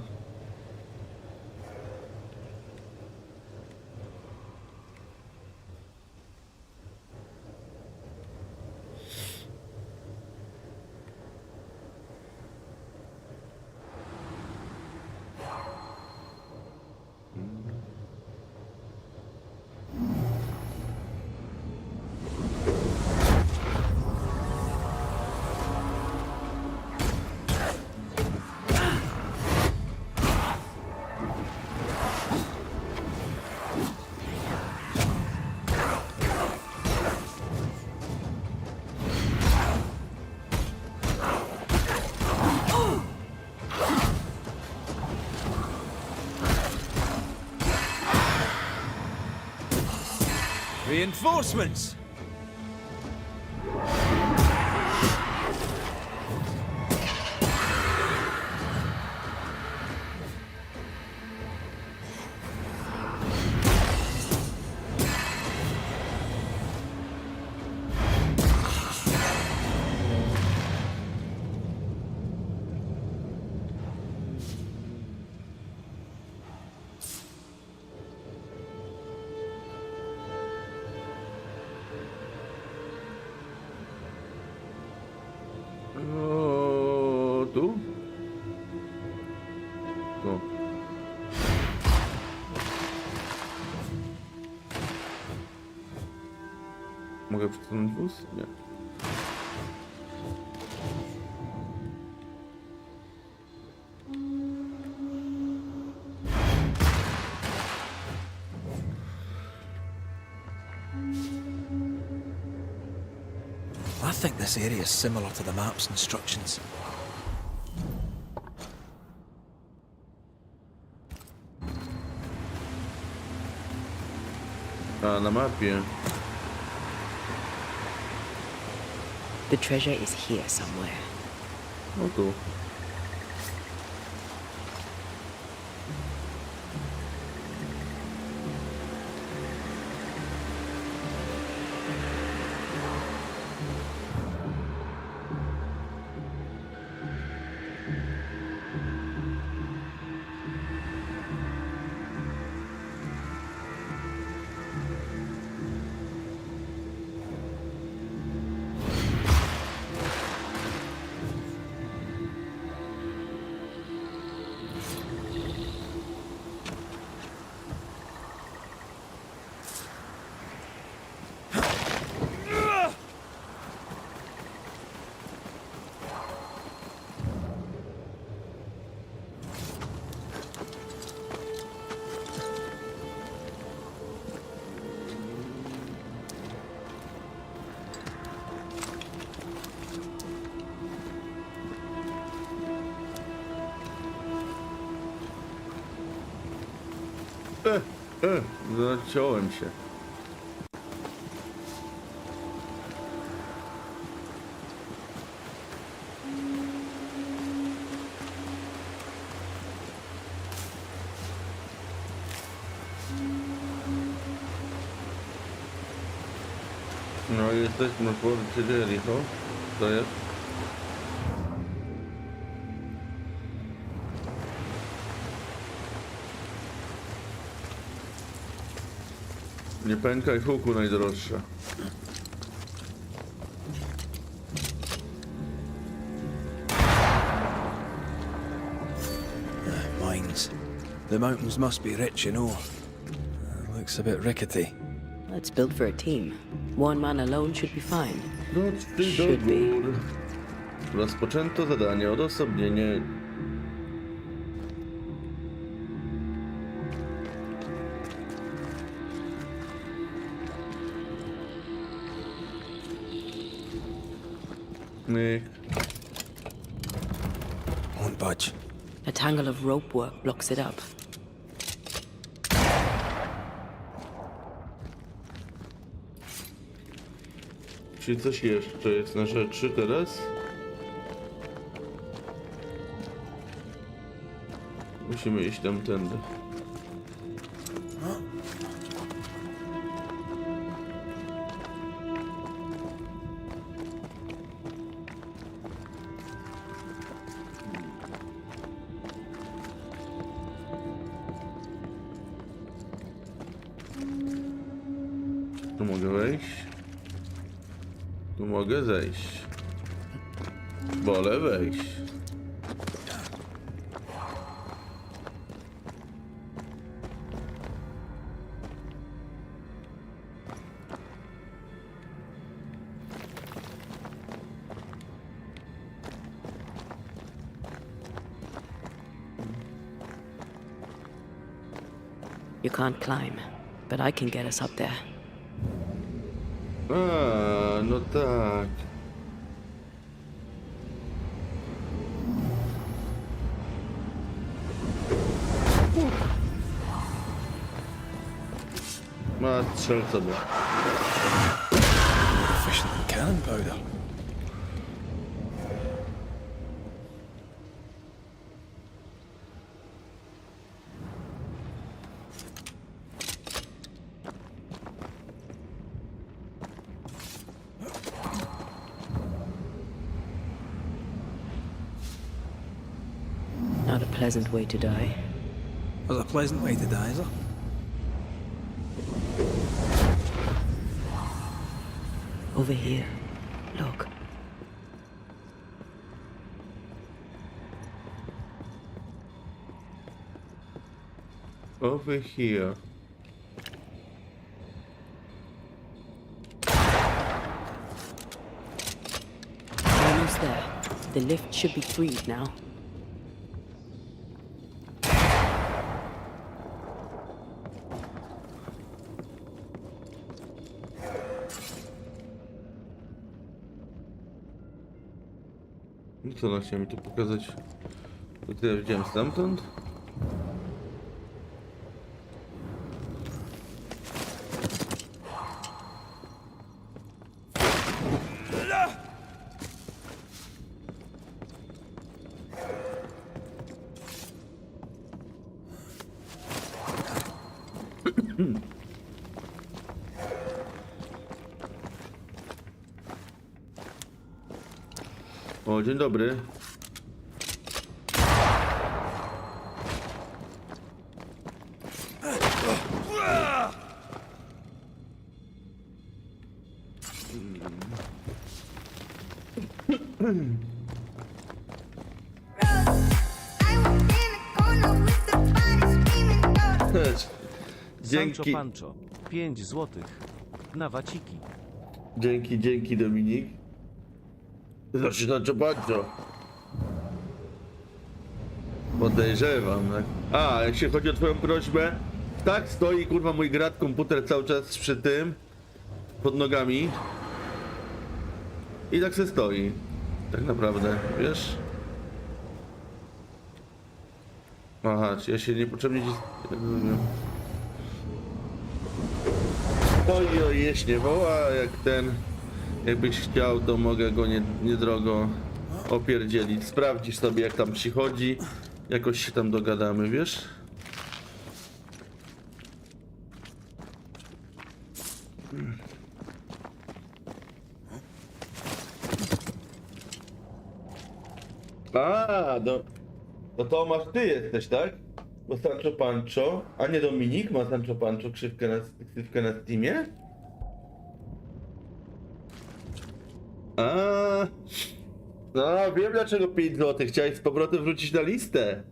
Reinforcements! O, tu? Tu. Mogę przesunąć wóz? Nie. I think this area is similar to the map's instructions. A, na mapie. The treasure is here somewhere. No tu. Zaciąłem się. No i jesteśmy w porcie Jericho. To jest? Nie pękaj huku, najdroższa. Mines. The mountains must be rich in ore. Looks a bit rickety. It's built for a team. One man alone should be fine. Should be. Rozpoczęto zadanie odosobnienie. Won't budge. A tangle of rope work blocks it up. Czy coś jeszcze jest na rzeczy teraz? Musimy iść tamtędy. Tu mogę wejść. Tu mogę zejść. Wolę wejść. You can't climb, but I can get us up there. A, no tak. Ma strzel sobie. Efficient than cannon powder. Not a pleasant way to die. There's a pleasant way to die, is there? Over here. Look. Over here. Almost there. The lift should be freed now. No co ona chciała mi tu pokazać? To ja widziałem stamtąd? O, dzień dobry. Sancho Dzięki. Pancho, 5 złotych. Na waciki. Dzięki Dominik. Znaczy Sancho Pancho. Podejrzewam, tak? A, jeśli chodzi o twoją prośbę, tak stoi kurwa mój grat komputer cały czas przy tym, pod nogami. I tak se stoi. Tak naprawdę, wiesz? Aha, czy ja się niepotrzebnie dziś... Oj, jeśnie woła, jak ten... Jakbyś chciał, to mogę go niedrogo opierdzielić. Sprawdzisz sobie, jak tam przychodzi. Jakoś się tam dogadamy, wiesz? A, to masz ty jesteś, tak? Bo Sancho Pancho, a nie Dominik ma Sancho Pancho ksywkę na Steamie? A, no wiem dlaczego 5 zł. Chciałeś z powrotem wrzucić na listę.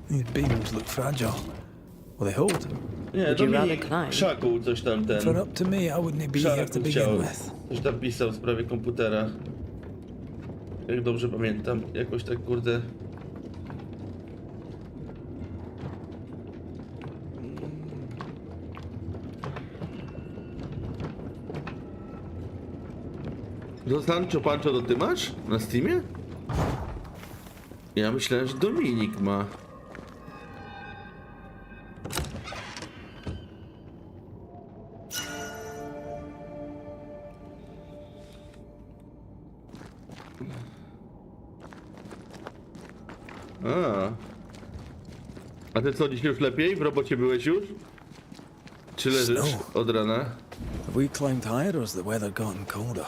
These beams look fragile. Will they hold? Nie, Dominik Krzaku coś tam ten. For up to me, I wouldn't be here to begin with. Coś tam pisał w sprawie komputera. Jak dobrze pamiętam, jakoś tak kurde. Do Sancho Pancho to ty masz? Na Steamie? Ja myślałem, że Dominik ma. A ty co, dziś już lepiej? W robocie byłeś już? Czy leżysz od rana? Have we climbed higher or has the weather gotten colder?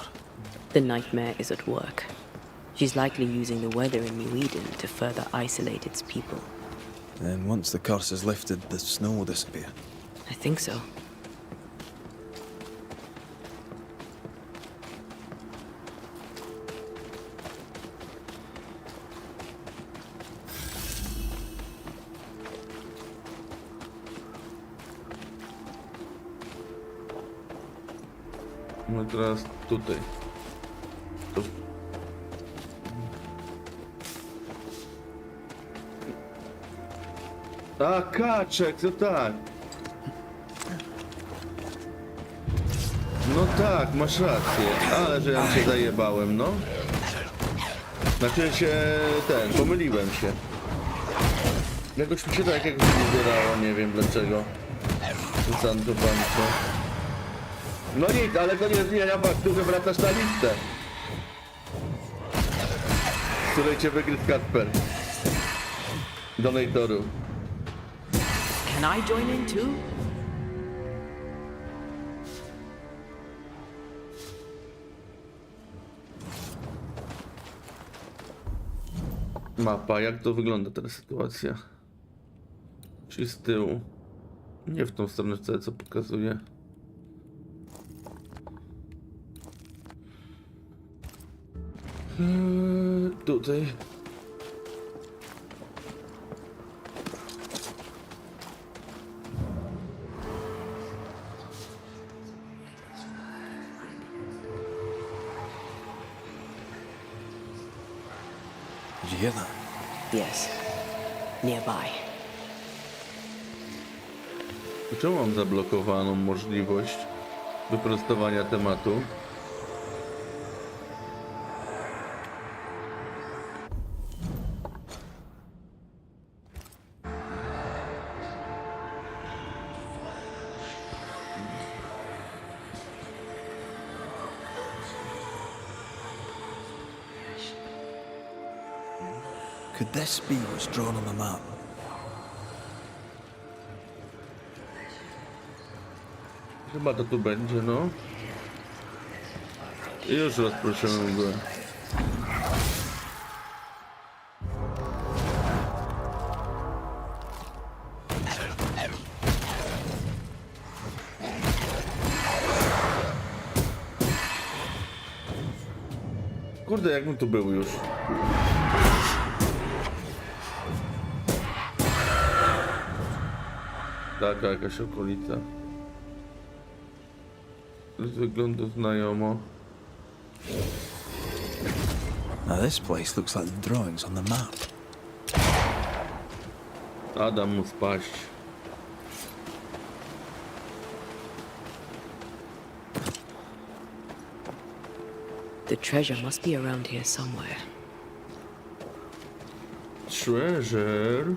The nightmare is at work. She's likely using the weather in New Eden to further isolate its people. Then once the curse is lifted, the snow will disappear. I think so. No teraz tutaj. Tu. A, kaczek, to tak. No tak, masz rację, ale że ja się zajebałem, no. Znaczy się, pomyliłem się. Jakoś mi się tak jakoś wybierało, nie wiem dlaczego. Santo Pancho. No nic, ale to nie zmienia faktu, że wracasz na listę. Z której cię wygryzł Kacper. Donatoru. Can I join in too? Mapa, jak to wygląda teraz sytuacja? Czy z tyłu? Nie w tą stronę wcale, co pokazuje. Tutaj. Did you hear that? Yes. Nearby. Czemu mam zablokowaną możliwość wyprostowania tematu? Could this be what's drawn on the map? Chyba to tu będzie, no. I już rozproszyłem mgłę. Kurde, jakbym tu był już. Taka jakaś okolica. Z wyglądu znajomo. Now this place looks like the drawings on the map. Adam mu spaść. The treasure must be around here somewhere. Treasure?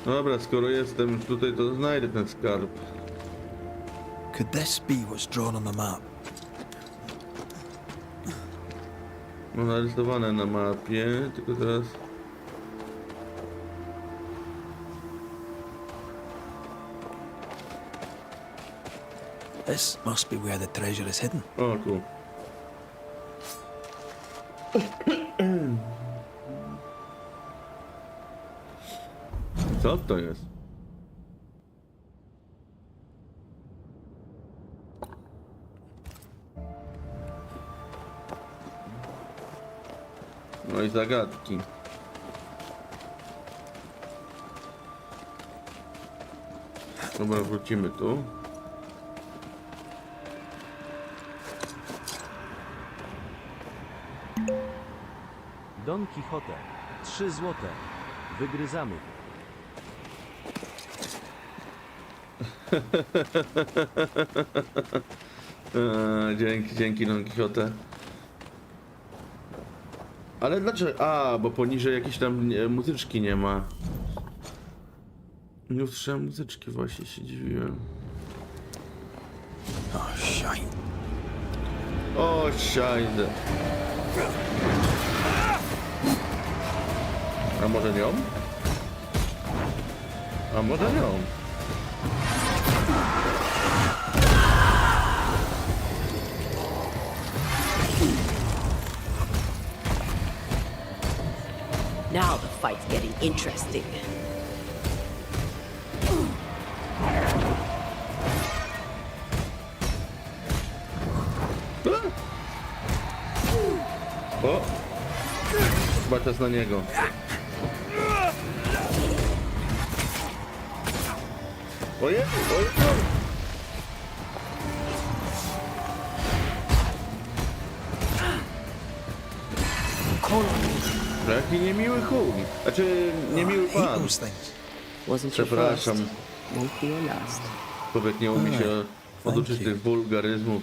Dobra, skoro jestem już tutaj, to znajdę ten skarb. Could this be what's drawn on the map? No narysowane na mapie, tylko teraz... This must be where the treasure is hidden. O, tu. Co to jest? No i zagadki. Dobra, wrócimy tu. Don Quixote. 3 złote. Wygryzamy. Dzięki Don Quixote. Ale dlaczego? A, bo poniżej jakiejś tam muzyczki nie ma. Nie usłyszałem muzyczki, właśnie się dziwiłem. Oh, shite. O, shite. A może nią? A może nią? Now the fight's getting interesting. O! Chyba czas na niego. Ojej, ojej! call on me. Jaki niemiły chuj. Znaczy, niemiły pan. Wasn't your Przepraszam. first, won't be your last. Człowiek nie umie się oduczyć tych wulgaryzmów.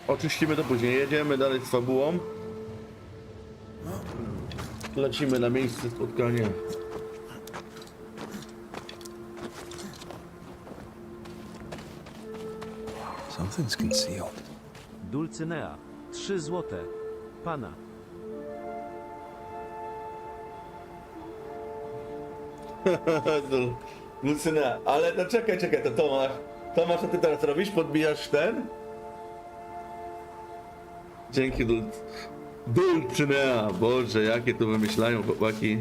Oczyścimy to później. Jedziemy dalej z fabułą. Lecimy na miejsce spotkania. Something's concealed. Dulcynea. 3 złote. Pana. Dulcynea, ale to czekaj, to Tomasz, co ty teraz robisz? Podbijasz ten? Dzięki Dulcynea, Boże, jakie tu wymyślają chłopaki.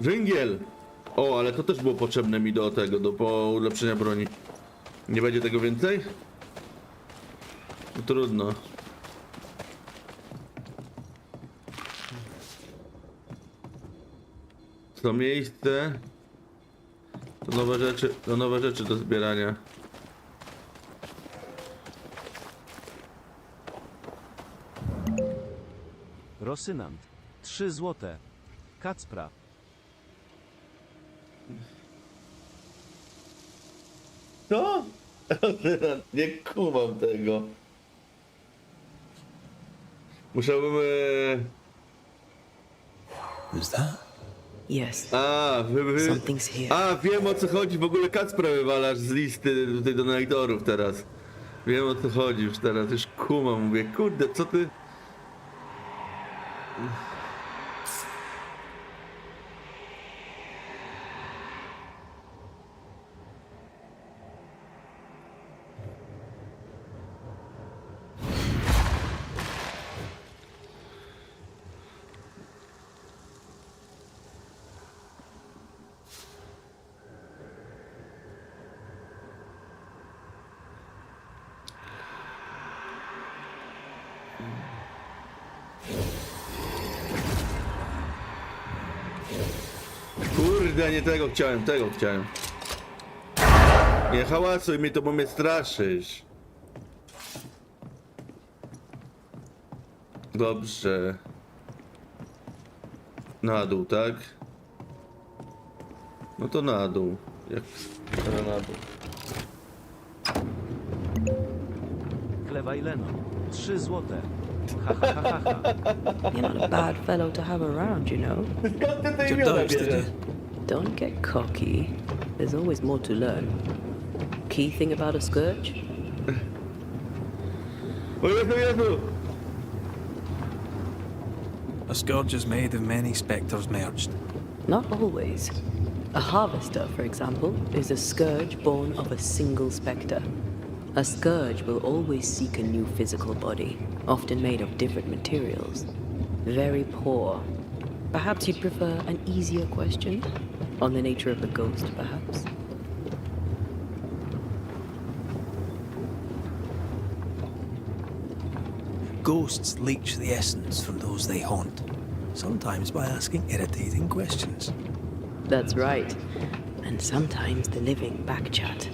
Węgiel! O, ale to też było potrzebne mi do tego, do ulepszenia broni. Nie będzie tego więcej? No, trudno. To miejsce. To nowe rzeczy do zbierania. Rosynant. 3 złote. Kacpra. Co? Nie kumam tego. Musiałbym... Is that? Yes. Something's here. Wiem o co chodzi. W ogóle Kacpra wywalasz z listy tutaj donatorów teraz. Wiem o co chodzi już teraz. Już kumam. Mówię, kurde, co ty... Kurde, nie tego chciałem, Nie hałasuj mi to, bo mnie straszysz. Dobrze. Na dół, tak? No to na dół. Jak na dół. Klewajleno. 3 złote. Ha, ha, ha, ha, ha. You're not a bad fellow to have around, you know. Don't get cocky. There's always more to learn. Key thing about a scourge? A scourge is made of many spectres merged. Not always. A harvester, for example, is a scourge born of a single spectre. A scourge will always seek a new physical body, often made of different materials. Very poor. Perhaps you'd prefer an easier question? On the nature of the ghost, perhaps? Ghosts leech the essence from those they haunt, sometimes by asking irritating questions. That's right. And sometimes the living backchat.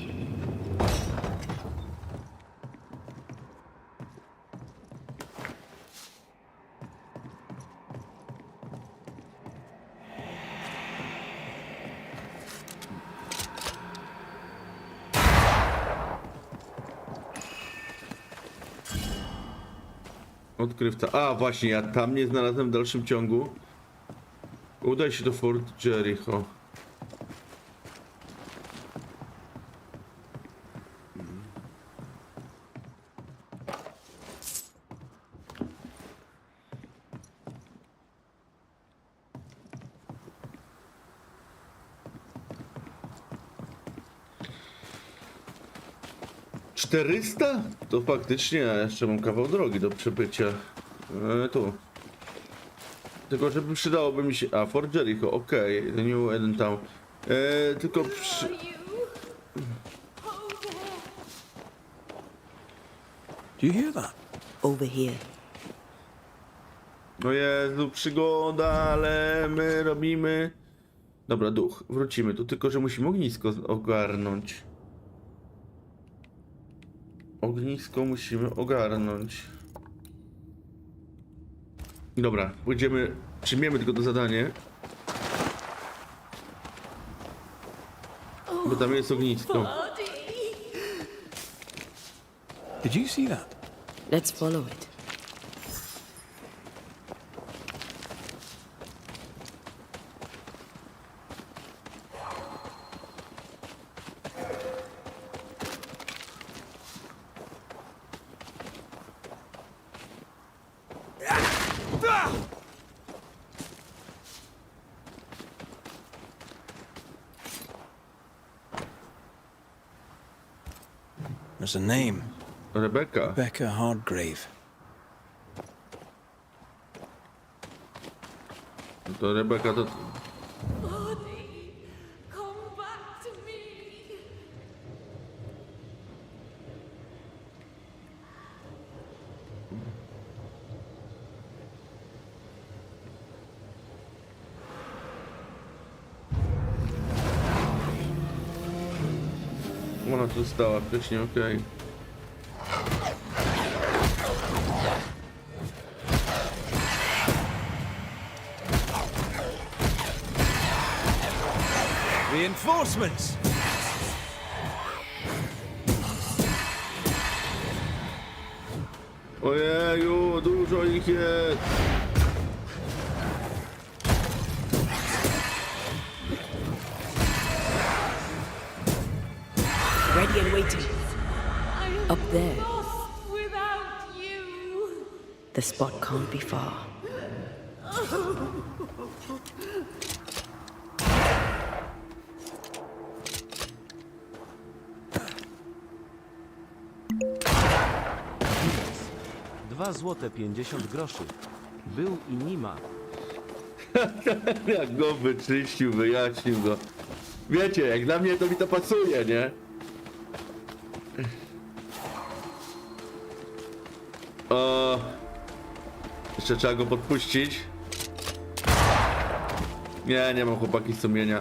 Odkrywca. A, właśnie, ja tam nie znalazłem w dalszym ciągu. Udaj się do Fort Jericho. $400? To faktycznie, ja jeszcze mam kawał drogi do przebycia. Tu. Tylko, żeby przydałoby mi się... A, Fort Jericho, okej. Okay. New Eden Town. Tylko Do you hear that? Over here. O Jezu, przygoda, ale my robimy Dobra, duch. Wrócimy tu, tylko że musimy ognisko ogarnąć. Ognisko musimy ogarnąć. Dobra, pójdziemy, przyjmiemy tylko to zadanie. Bo tam jest ognisko. Did you see that? Let's follow it. There's a name. Rebecca. Rebecca Hardgrave. To Rebecca to... Ona tu stała wcześniej, okej. Reinforcements! Ojeju, dużo ich jest! Ready and waiting. Up there. The spot can't be far. Złote 50 groszy. Był i nie ma. Jak go wyczyścił, wyjaśnił go. Wiecie, jak dla mnie to mi to pasuje, nie? O, jeszcze trzeba go podpuścić. Nie mam chłopaki sumienia.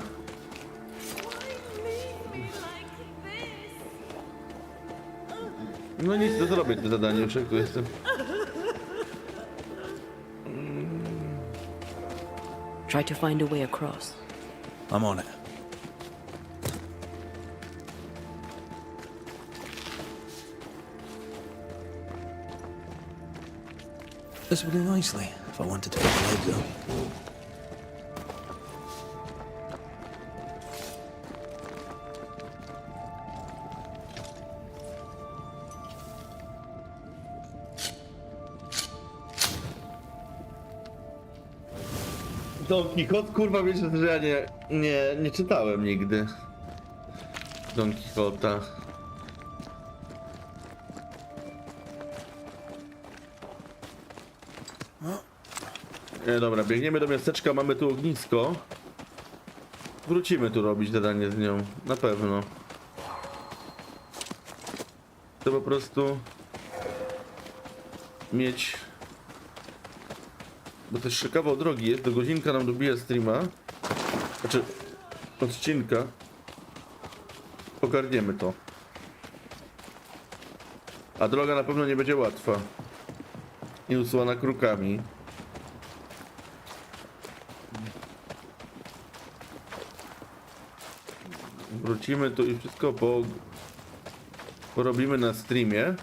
No nic, to zrobię to zadanie, już jak tu jestem. Try to find a way across. I'm on it. This would do nicely if I wanted to put my legs up. Don Quixote, kurwa, wiecie, że ja nie czytałem nigdy Don Quixota. Dobra, biegniemy do miasteczka, mamy tu ognisko. Wrócimy tu robić zadanie z nią, na pewno. To po prostu mieć... Bo też jeszcze kawał drogi jest, do godzinka nam dobija streama. Znaczy, odcinka. Ogarniemy to. A droga na pewno nie będzie łatwa. I usłana krukami. Wrócimy tu i wszystko porobimy na streamie.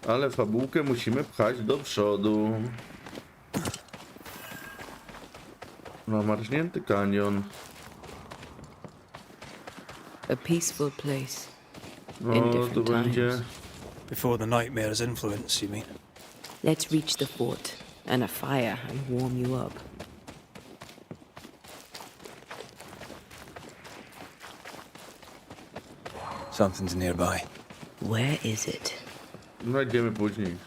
Ale fabułkę musimy pchać do przodu. Namarznięty kanion. A peaceful place. No, In to different będzie... times. Before the nightmare's influence, you mean? Let's reach the fort and a fire and warm you up. Something's nearby. Where is it? Znajdziemy później.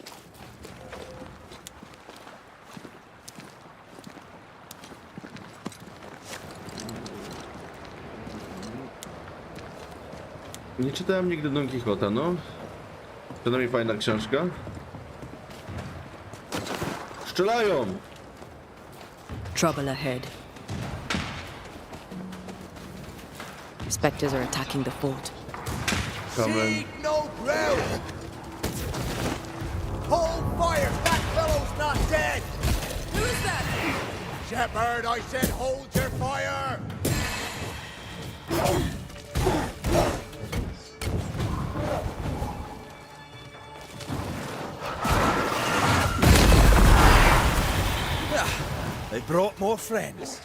Nie czytałem nigdy Don Quixota, no. Przynajmniej fajna książka. Strzelają! Trouble ahead. Spectres are attacking the fort. Seek no ground! Hold fire! That fellow's not dead! Who's that? Shepherd, I said hold your fire! They brought more friends.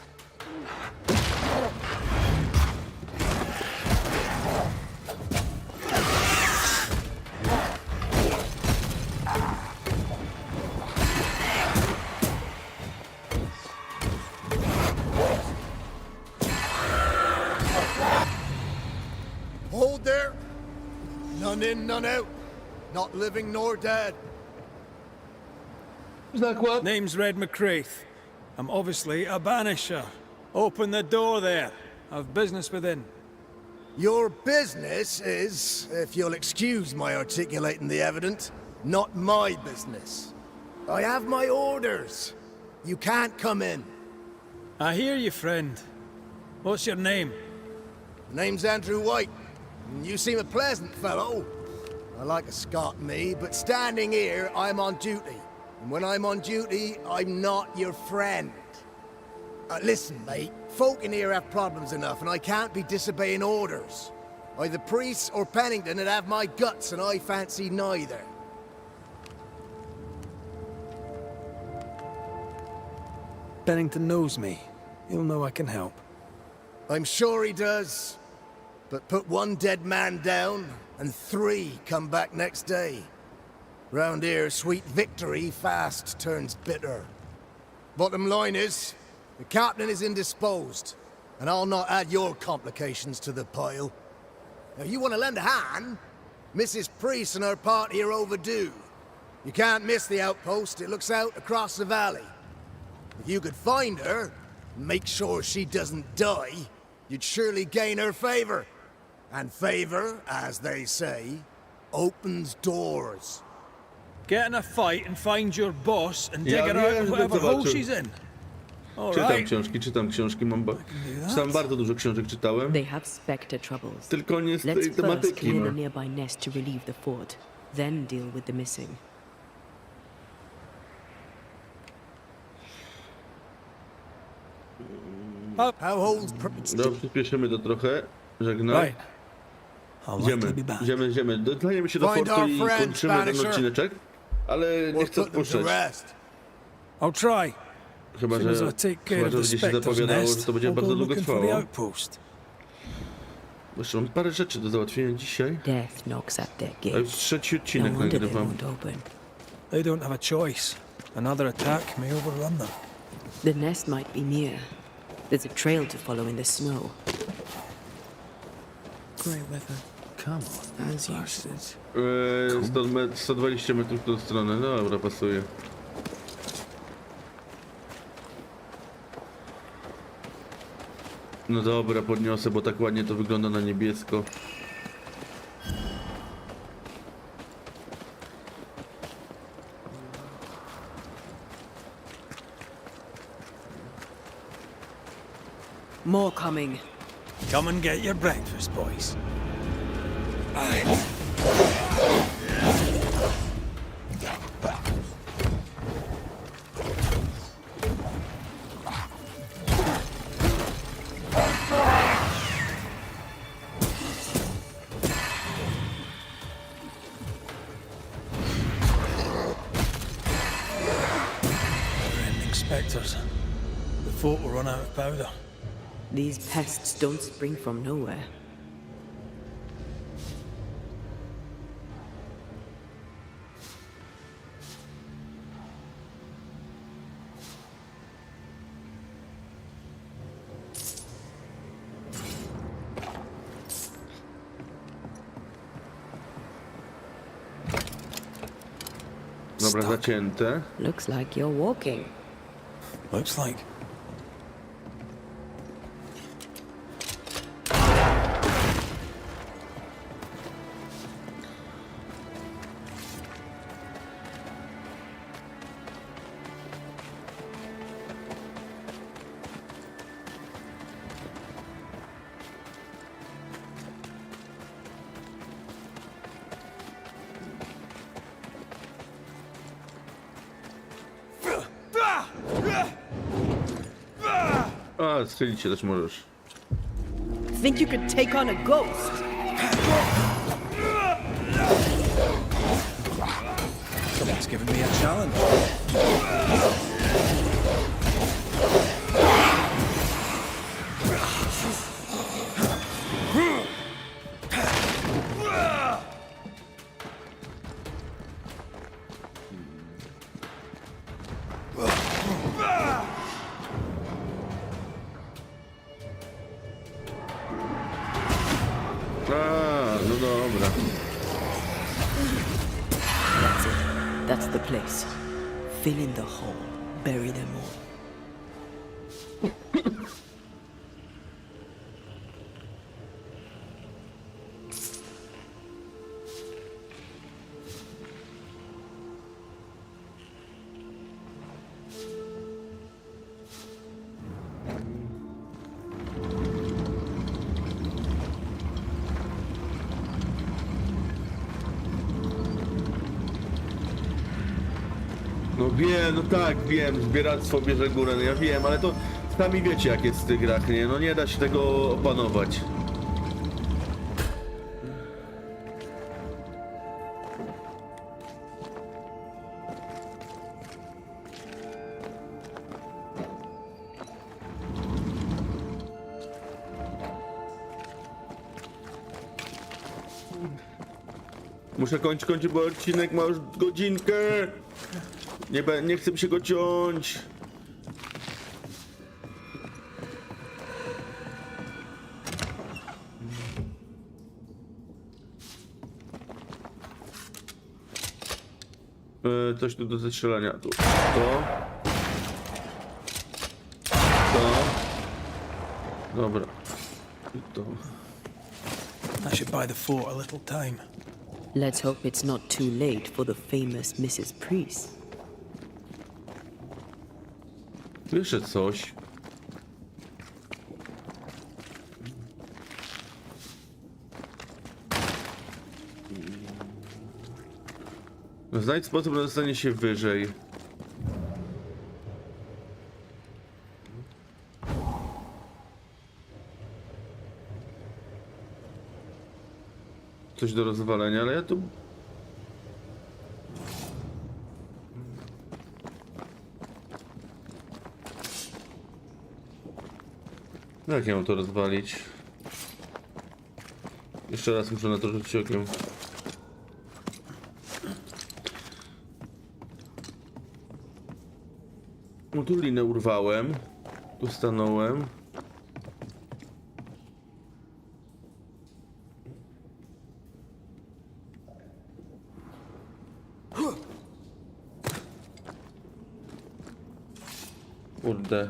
Hold there! None in, none out. Not living nor dead. Name's Red McCraith. I'm obviously a banisher. Open the door there. I've business within. Your business is, if you'll excuse my articulating the evident, not my business. I have my orders. You can't come in. I hear you, friend. What's your name? Name's Andrew White. You seem a pleasant fellow. I like a Scot, me, but standing here, I'm on duty. And when I'm on duty, I'm not your friend. Listen, mate, folk in here have problems enough, and I can't be disobeying orders. Either priests or Pennington would have my guts, and I fancy neither. Pennington knows me. He'll know I can help. I'm sure he does. But put one dead man down, and 3 come back next day. Round here, sweet victory fast turns bitter. Bottom line is, the captain is indisposed, and I'll not add your complications to the pile. Now, you want to lend a hand? Mrs. Priest and her party are overdue. You can't miss the outpost, it looks out across the valley. If you could find her, and make sure she doesn't die, you'd surely gain her favor. And favor, as they say, opens doors. Get in a fight and find your boss and dig her out of whatever hole she's in. Czytam książki, czytam bardzo dużo książek czytałem. They have spectre troubles. Tylko nie z tej Let's first tematyki. clear the nearby nest to relieve the fort, then deal with the missing. No, przyspieszymy to trochę. Żegnam. Idziemy. Dostaniemy się do fortu i kończymy ten odcineczek. Ale nie chcę odpuszczać. I'll try. Chyba, że gdzieś się zapowiadało, że to będzie bardzo długo trwało. Jeszcze mam parę rzeczy do załatwienia dzisiaj. A już 3. odcinek nagrywam. They don't have a choice. Another attack may overrun them. The nest might be near. There's a trail to follow in the snow. Grey weather. Come on, as you said. 120 metrów w tą stronę. No dobra, pasuje. No dobra, podniosę, bo tak ładnie to wygląda na niebiesko. More coming. Come and get your breakfast, boys. Spectres. The fort will run out of powder. These pests don't spring from nowhere. Dobra, zacięte. Looks like you're walking. Looks like. A, strzelić się też możesz. Think you could take on a ghost? Someone's given me a challenge. No dobra. That's it. That's the place. Fill in the hole. Bury them all. No wiem, no tak, wiem, zbieractwo bierze górę, no ja wiem, ale to sami wiecie jak jest w tych grach, nie? No nie da się tego opanować. Muszę kończyć, bo odcinek ma już godzinkę. Nie chcę mi się go ciąć. Coś tu do zestrzelania. Tu. To. Dobra. I to. I should buy the fort a little time. Let's hope it's not too late for the famous Mrs. Priest. Słyszę coś. Znajdź sposób na dostanie się wyżej. Coś do rozwalenia, ale ja tu... Jak ja mam to rozwalić? Jeszcze raz muszę na to rzucić okiem. No tu linę urwałem. Tu stanąłem. Kurde.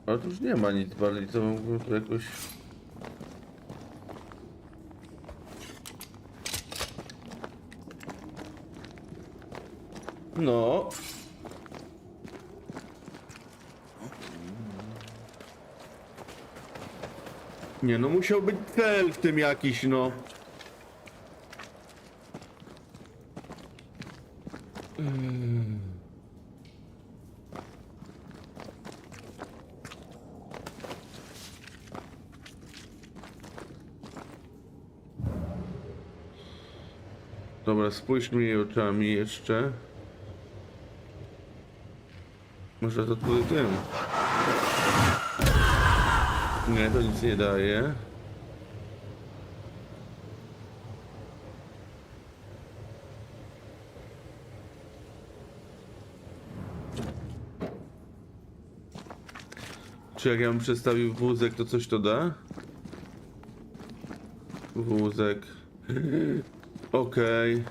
Ale tu już nie ma nic bardziej, co mógłbym tu jakoś... No. Nie no, musiał być cel w tym jakiś, no. Dobra, spójrzmy jej oczami jeszcze. Może to tutaj tym. Nie, to nic nie daje. Czy jak ja bym przestawił wózek, to coś to da? Wózek. Okej.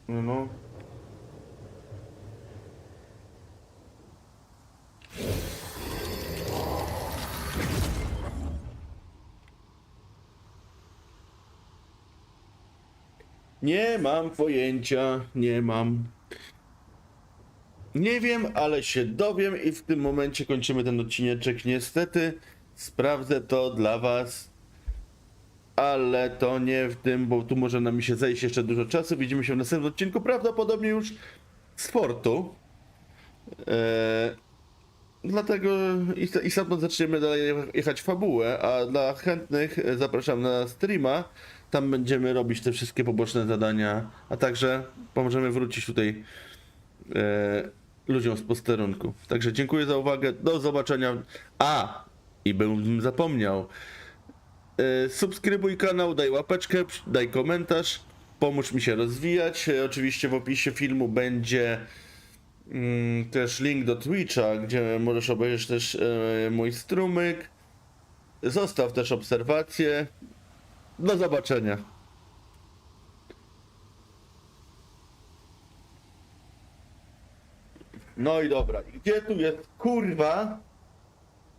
No. Nie mam pojęcia, nie mam. Nie wiem, ale się dowiem i w tym momencie kończymy ten odcineczek. Niestety sprawdzę to dla was, ale to nie w tym, bo tu może nam się zejść jeszcze dużo czasu. Widzimy się w następnym odcinku, prawdopodobnie już z fortu. Dlatego i stamtąd zaczniemy dalej jechać fabułę, a dla chętnych zapraszam na streama. Tam będziemy robić te wszystkie poboczne zadania, a także pomożemy wrócić tutaj ludziom z posterunku. Także dziękuję za uwagę, do zobaczenia. A! I bym zapomniał. Subskrybuj kanał, daj łapeczkę, daj komentarz, pomóż mi się rozwijać. Oczywiście w opisie filmu będzie też link do Twitcha, gdzie możesz obejrzeć też mój strumyk. Zostaw też obserwację. Do zobaczenia. No i dobra. Gdzie tu jest, kurwa,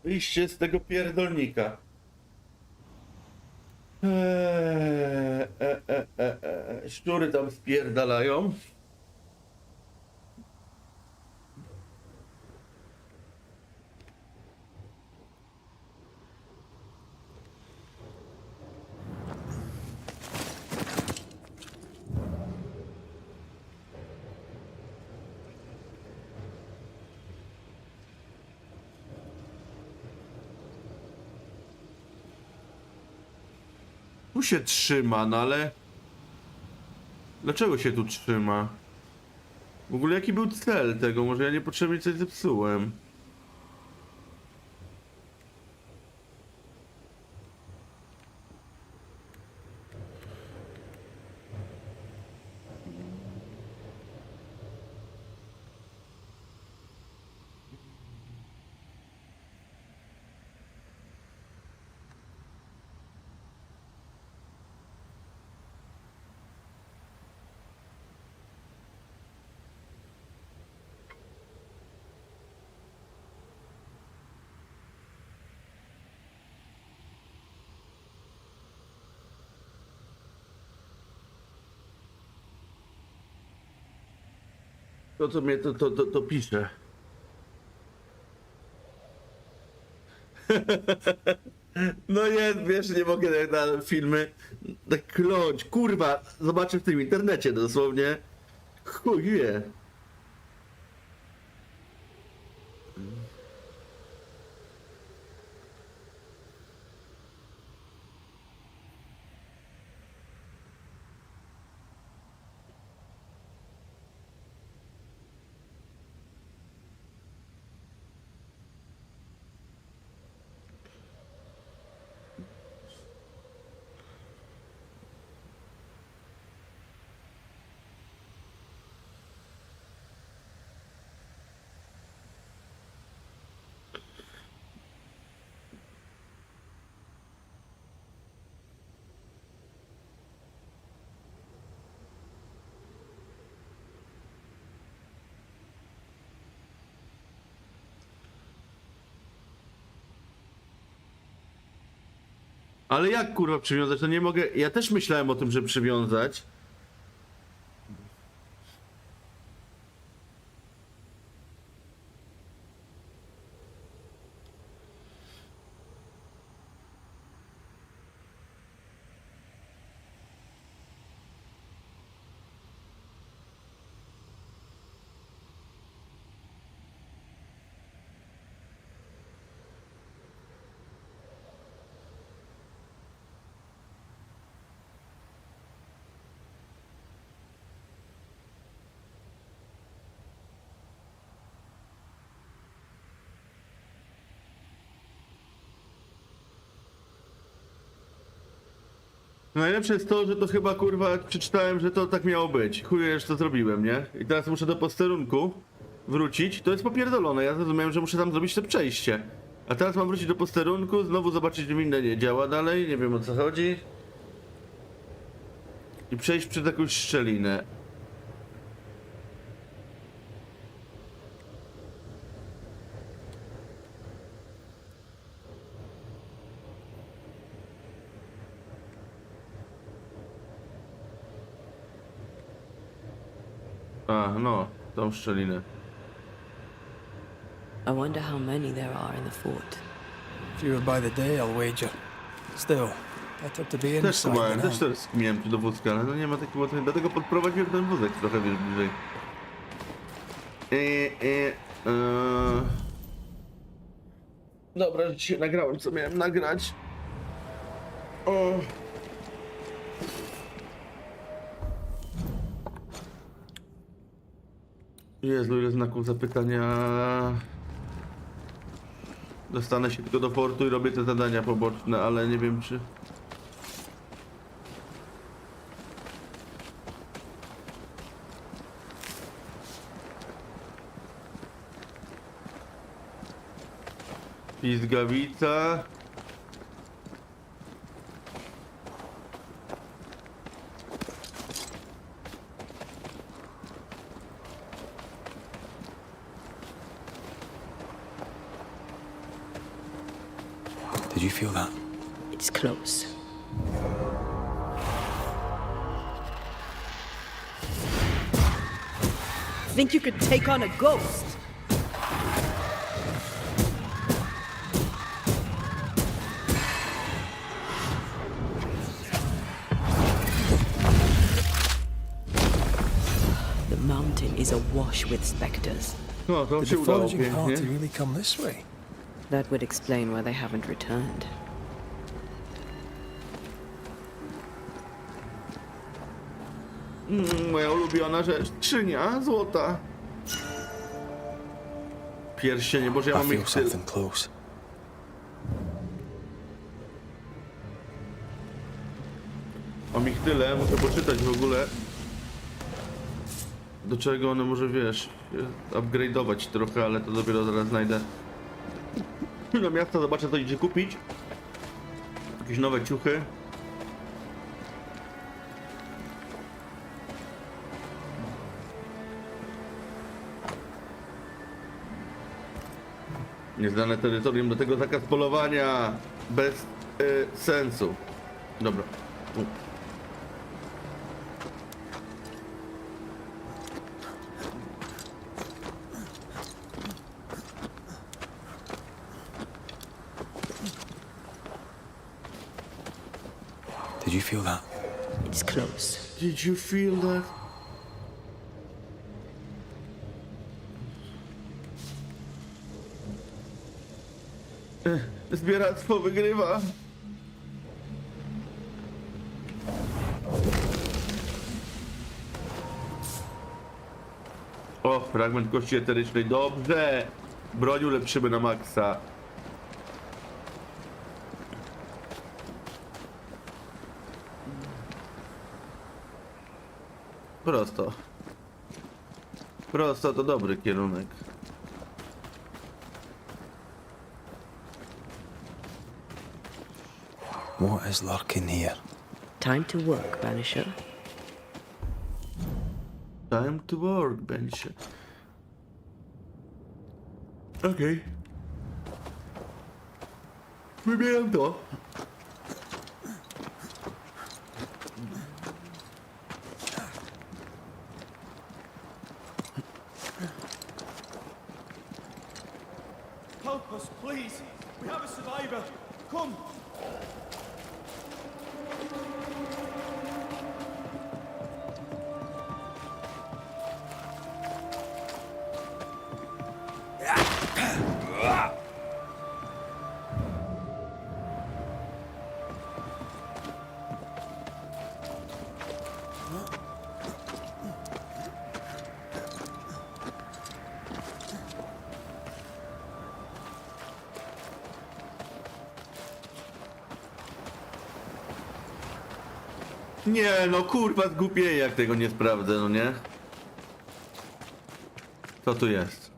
wyjście z tego pierdolnika? Szczury tam spierdalają. Tu się trzyma, no ale... Dlaczego się tu trzyma? W ogóle jaki był cel tego? Może ja niepotrzebnie coś zepsułem? To co mnie to pisze. No jest, wiesz, nie mogę na filmy tak kląć. Kurwa, zobaczę w tym internecie dosłownie. Chuj wie. Ale jak kurwa przywiązać? No nie mogę. Ja też myślałem o tym, żeby przywiązać. Najlepsze jest to, że to chyba kurwa przeczytałem, że to tak miało być. Chuję, że to zrobiłem, nie? I teraz muszę do posterunku wrócić. To jest popierdolone, ja zrozumiałem, że muszę tam zrobić to przejście. A teraz mam wrócić do posterunku, znowu zobaczyć, że winda nie działa dalej, nie wiem o co chodzi. I przejść przez jakąś szczelinę. A, no, tą szczelinę. I wonder how many there are in the fort. Fewer by the day, I'll wager. Still, better to be Też inside kumałem, than też out. teraz miałem tu do wózka, ale no nie ma takiego łatwego. Dlatego podprowadziłem ten wózek trochę bliżej. Dobra, że dzisiaj nagrałem, co miałem nagrać. O. Jezu, ile znaków zapytania. Dostanę się tylko do portu i robię te zadania poboczne, ale nie wiem czy... Pizgawica. Did you feel that? It's close. Think you could take on a ghost? The mountain is awash with specters. No, to Did się the udało foraging party pięknie. really come this way? That would explain why they haven't returned. Moja ulubiona rzecz. Skrzynia złota. Pierścienie, boże ja I mam feel ich tyle. something close. Mam ich tyle, muszę poczytać w ogóle. Do czego one może, wiesz, upgrade'ować trochę, ale to dopiero zaraz znajdę. Do miasta zobaczę, co idzie kupić. Jakieś nowe ciuchy. Nieznane terytorium, do tego zakaz polowania. Bez sensu. Dobra. Did you feel that? It's close. Did you feel that? Zbieractwo wygrywa. O, fragment kości eterycznej. Dobrze. Broń ulepszymy na maksa. Prosto. Prosto to dobry kierunek. What is lurking here? Time to work, Banisher. Time to work, Banisher. Okej. Wybieram to. Help us, please. We have a survivor. Come. Nie, no kurwa, zgłupieję, jak tego nie sprawdzę, no nie? Co tu jest?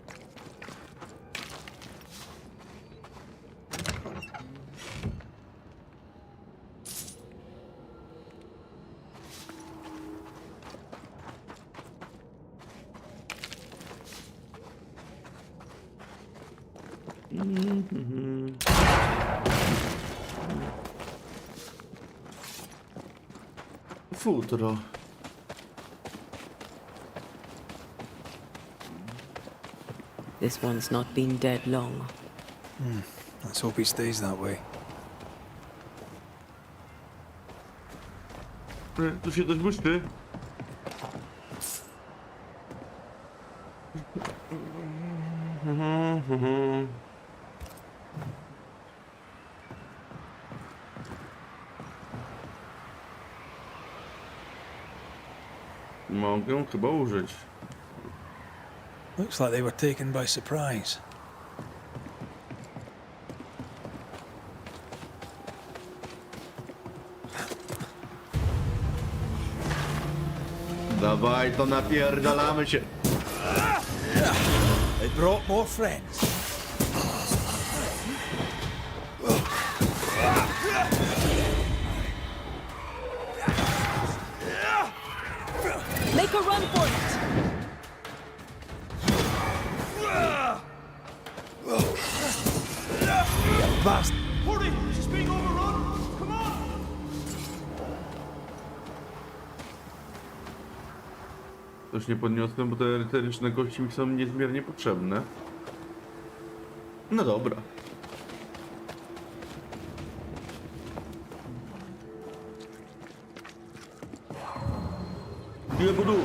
Futro. This one's not been dead long. Let's hope he stays that way. Tu się coś błyszczy. Mogę chyba użyć. Looks like they were taken by surprise. Dawaj, to napierdalamy się. They brought more friends. Make a run for it! Bastard! Hurry! She's being overrun! Come on! Coś nie podniosłem, bo te eteryczne kości mi są niezmiernie potrzebne. No dobra. Ile budu?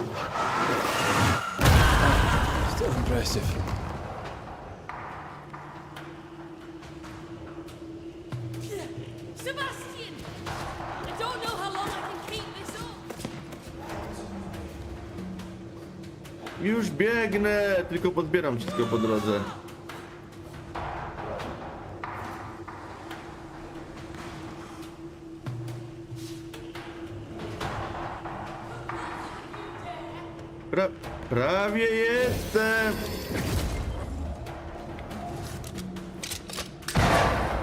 Still impressive. Sebastian! I don't know how long I can keep this up. Już biegnę, tylko podbieram wszystko po drodze. Prawie jestem.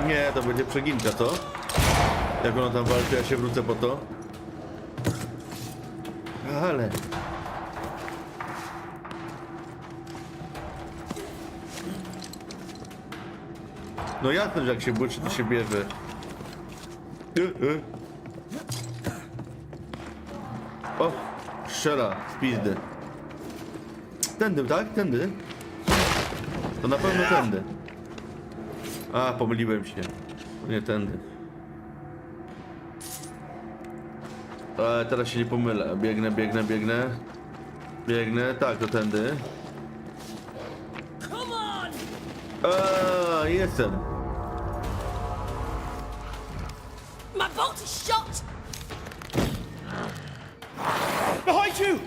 Nie, to będzie przeginka, co? Jak ona tam walczy, ja się wrócę po to. Ale... No jasne, że jak się błyszy, to się bierze. O! Strzela z pizdy. Tędy, tak? Tędy? To na pewno tędy. A, pomyliłem się. Nie tędy. Ale teraz się nie pomylę. Biegnę, biegnę, biegnę. Biegnę, tak, to tędy. A, jestem. My bolt is shot! Behind you!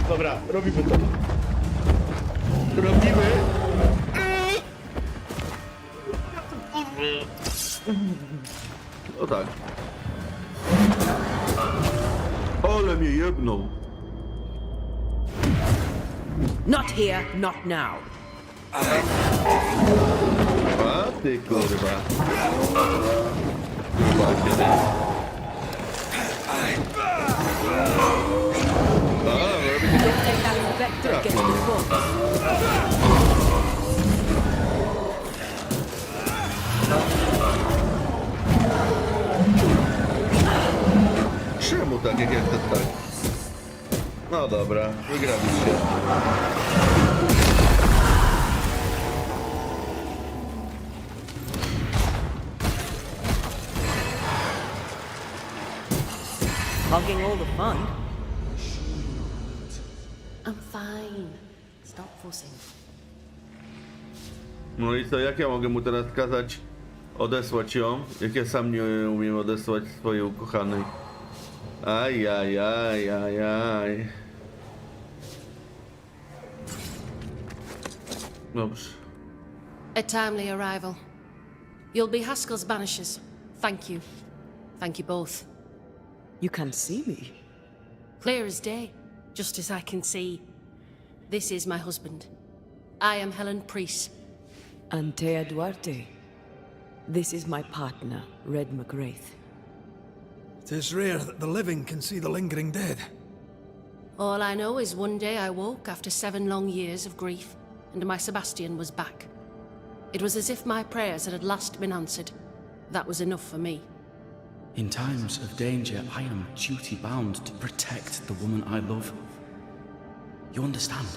Dobra, robimy to. Robimy. O tak. Ale mnie jebnął. Not here, not now. A ty kurwa. Właśnie ty. Don't take that vector, get to the box. Czemu tak, jak to tak? No dobra, wygraliście. Hogging all the fun. I'm fine. Stop fussing. No i co, jak ja mogę mu teraz kazać odesłać ją, jak ja sam nie umiem odesłać swojej ukochanej? Aj. Dobrze. A timely arrival. You'll be Haskell's Banishers. Thank you. Thank you both. You can see me. Clear as day, just as I can see. This is my husband. I am Helen Priest. Antea Duarte. This is my partner, Red McGrath. It is rare that the living can see the lingering dead. All I know is one day I woke after 7 long years of grief, and my Sebastian was back. It was as if my prayers had at last been answered. That was enough for me. In times of danger, I am duty-bound to protect the woman I love. You understand?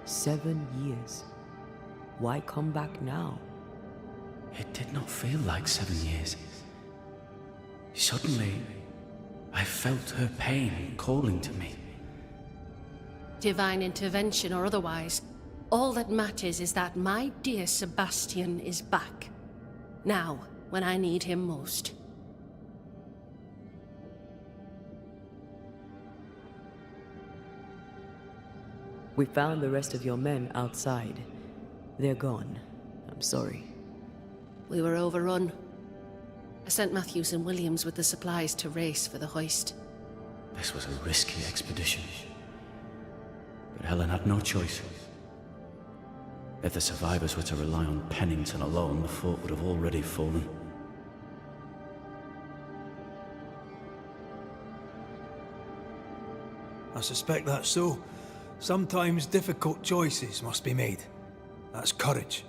7 years. Why come back now? It did not feel like 7 years. Suddenly, I felt her pain calling to me. Divine intervention or otherwise, all that matters is that my dear Sebastian is back. Now, when I need him most. We found the rest of your men outside. They're gone. I'm sorry. We were overrun. I sent Matthews and Williams with the supplies to race for the hoist. This was a risky expedition. But Helen had no choice. If the survivors were to rely on Pennington alone, the fort would have already fallen. I suspect that's so. Sometimes difficult choices must be made. That's courage.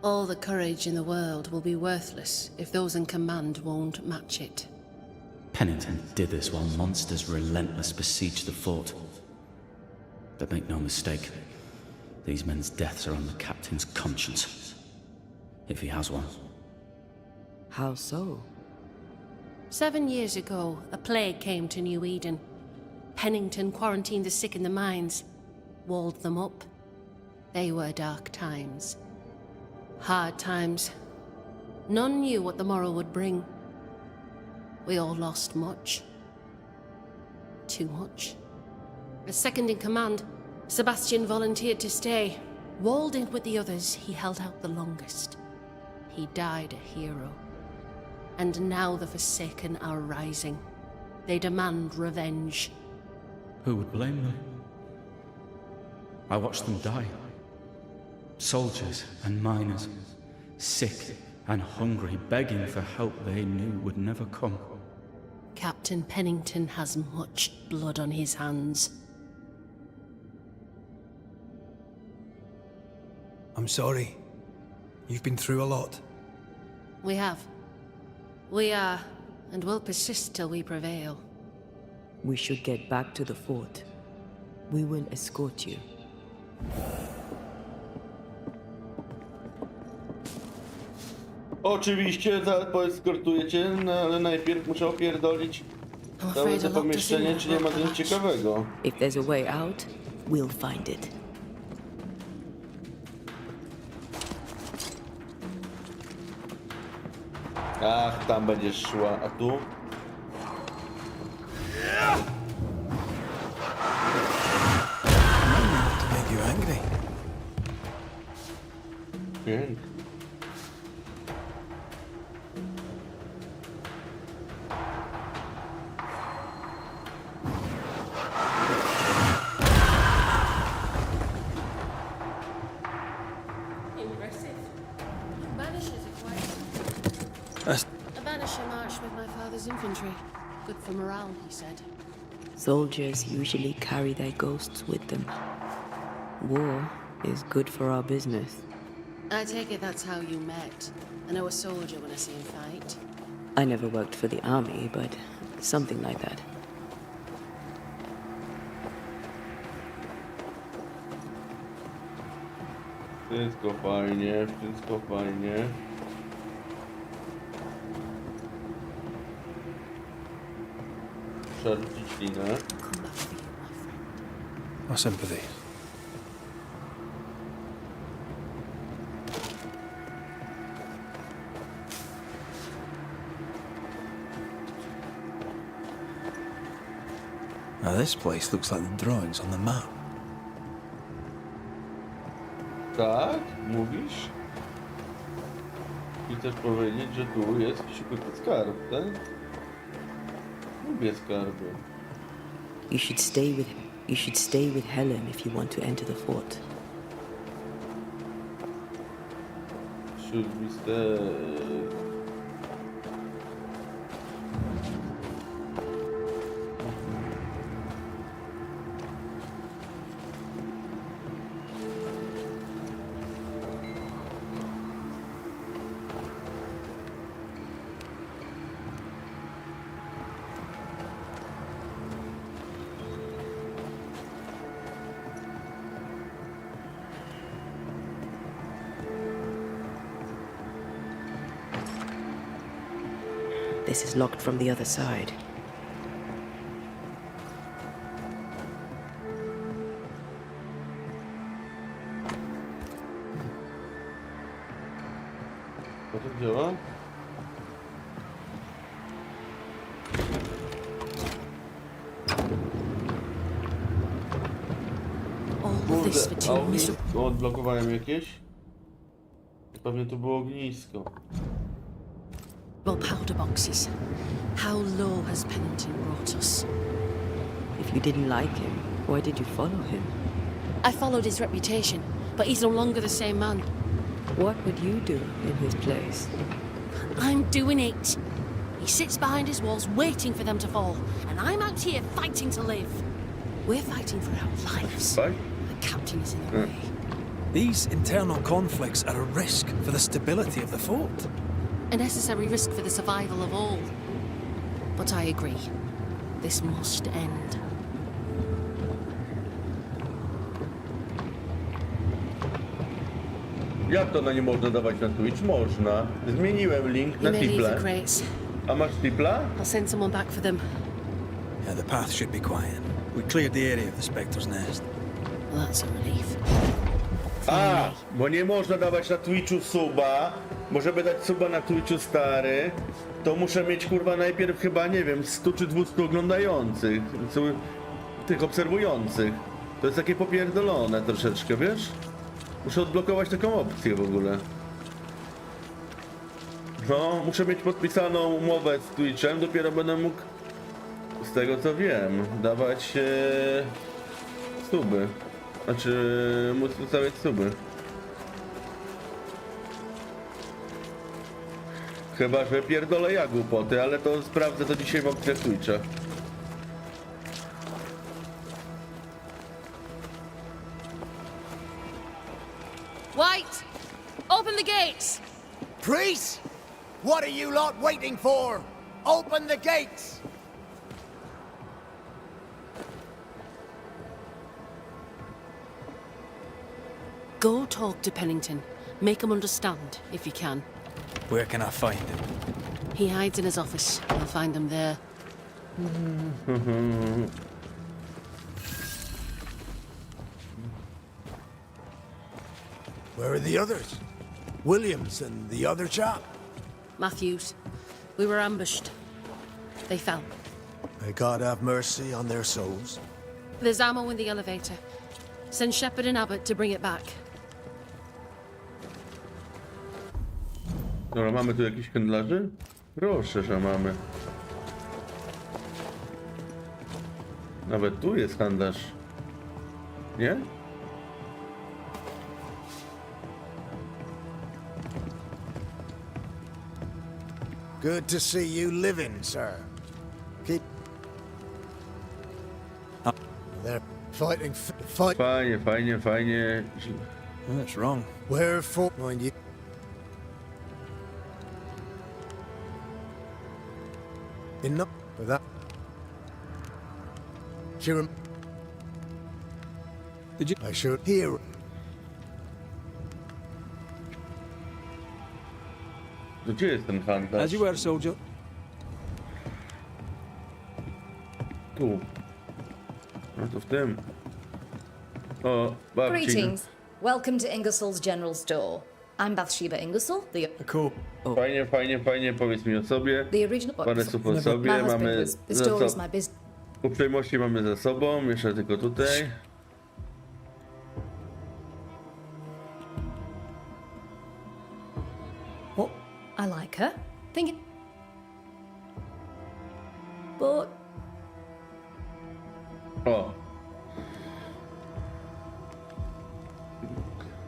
All the courage in the world will be worthless if those in command won't match it. Pennington did this while monsters relentless besieged the fort. But make no mistake, these men's deaths are on the captain's conscience. If he has one. How so? 7 years ago, a plague came to New Eden. Pennington quarantined the sick in the mines, walled them up. They were dark times. Hard times. None knew what the morrow would bring. We all lost much. Too much. As second in command, Sebastian volunteered to stay. Walled in with the others, he held out the longest. He died a hero. And now the Forsaken are rising. They demand revenge. Who would blame them? I watched them die. Soldiers and miners, sick and hungry, begging for help they knew would never come. Captain Pennington has much blood on his hands. I'm sorry. You've been through a lot. We have. We are, and will persist till we prevail. We should get back to the fort. We will escort you. Oczywiście, poeskortujecie, no, ale najpierw muszę opierdolić całe to pomieszczenie, czy nie ma nic ciekawego. If there's a way out, we'll find it. Ach, tam będziesz szła, a tu? To make you angry. Pięknie. Impressive. Banishers are quite... A banisher marched with my father's infantry. Good for morale, he said. Soldiers usually carry their ghosts with them. War is good for our business. I take it that's how you met. I know a soldier when I see him fight. I never worked for the army, but something like that. Wszystko fajnie, wszystko fajnie. Przerzucić linę. My sympathy. Now this place looks like the drawings on the map. Tak? Mówisz? I chcesz powiedzieć, że tu jest jakiś ukryty skarb, tak? Lubię skarby. You should stay with Helen if you want to enter the fort. Should we stay? This is locked from the other side. Co to działa? Kurde, odblokowałem jakieś? Pewnie to było ognisko. Powder boxes. How low has Pennington brought us? If you didn't like him, why did you follow him? I followed his reputation, but he's no longer the same man. What would you do in his place? I'm doing it. He sits behind his walls waiting for them to fall, and I'm out here fighting to live. We're fighting for our lives. Fight? The captain is in the way. These internal conflicts are a risk for the stability of the fort. A necessary risk for the survival of all. But I agree. This must end. Jak to na nie można dawać na Twitch? Można. Zmieniłem link na You may leave Tiple. the crates. A masz Tipla? I'll send someone back for them. Yeah, the path should be quiet. We cleared the area of the Spectre's nest. Well, that's a relief. A, bo nie można dawać na Twitchu suba, bo żeby dać suba na Twitchu stary, to muszę mieć kurwa najpierw chyba, nie wiem, 100 czy 200 oglądających, tych obserwujących. To jest takie popierdolone troszeczkę, wiesz? Muszę odblokować taką opcję w ogóle. No, muszę mieć podpisaną umowę z Twitchem, dopiero będę mógł, z tego co wiem, dawać suby. Znaczy, móc ustawiać suby. Chyba, że pierdolę ja głupoty, ale to sprawdzę to dzisiaj w opcjach Twitcha. White! Open the gates! Priests! What are you lot waiting for? Open the gates! Go talk to Pennington. Make him understand, if you can. Where can I find him? He hides in his office. You'll find him there. Where are the others? Williams and the other chap? Matthews. We were ambushed. They fell. May God have mercy on their souls. There's ammo in the elevator. Send Shepard and Abbott to bring it back. Dobra, mamy tu jakichś handlarzy? Proszę, że mamy. Nawet tu jest handlarz. Nie? Good to see you living, sir. Keep... They're fighting... Fight... Fajnie, fajnie, fajnie. That's wrong. Wherefore, mind you... Enough for that. Sure. Did you... I should hear... To gdzie jest ten handlarz? As you were, soldier. Tu. No to w tym. O, babci. Greetings. Welcome to Ingersoll's General Store. I'm Bathsheba Ingersoll, the... Cool. Fajnie, fajnie, fajnie. Powiedz mi o sobie. The original... Parę słów o sobie. My husband Mamy... was... The store is my business. Uprzejmości mamy za sobą, jeszcze tylko tutaj. Oh, I like her. Thinking. But O,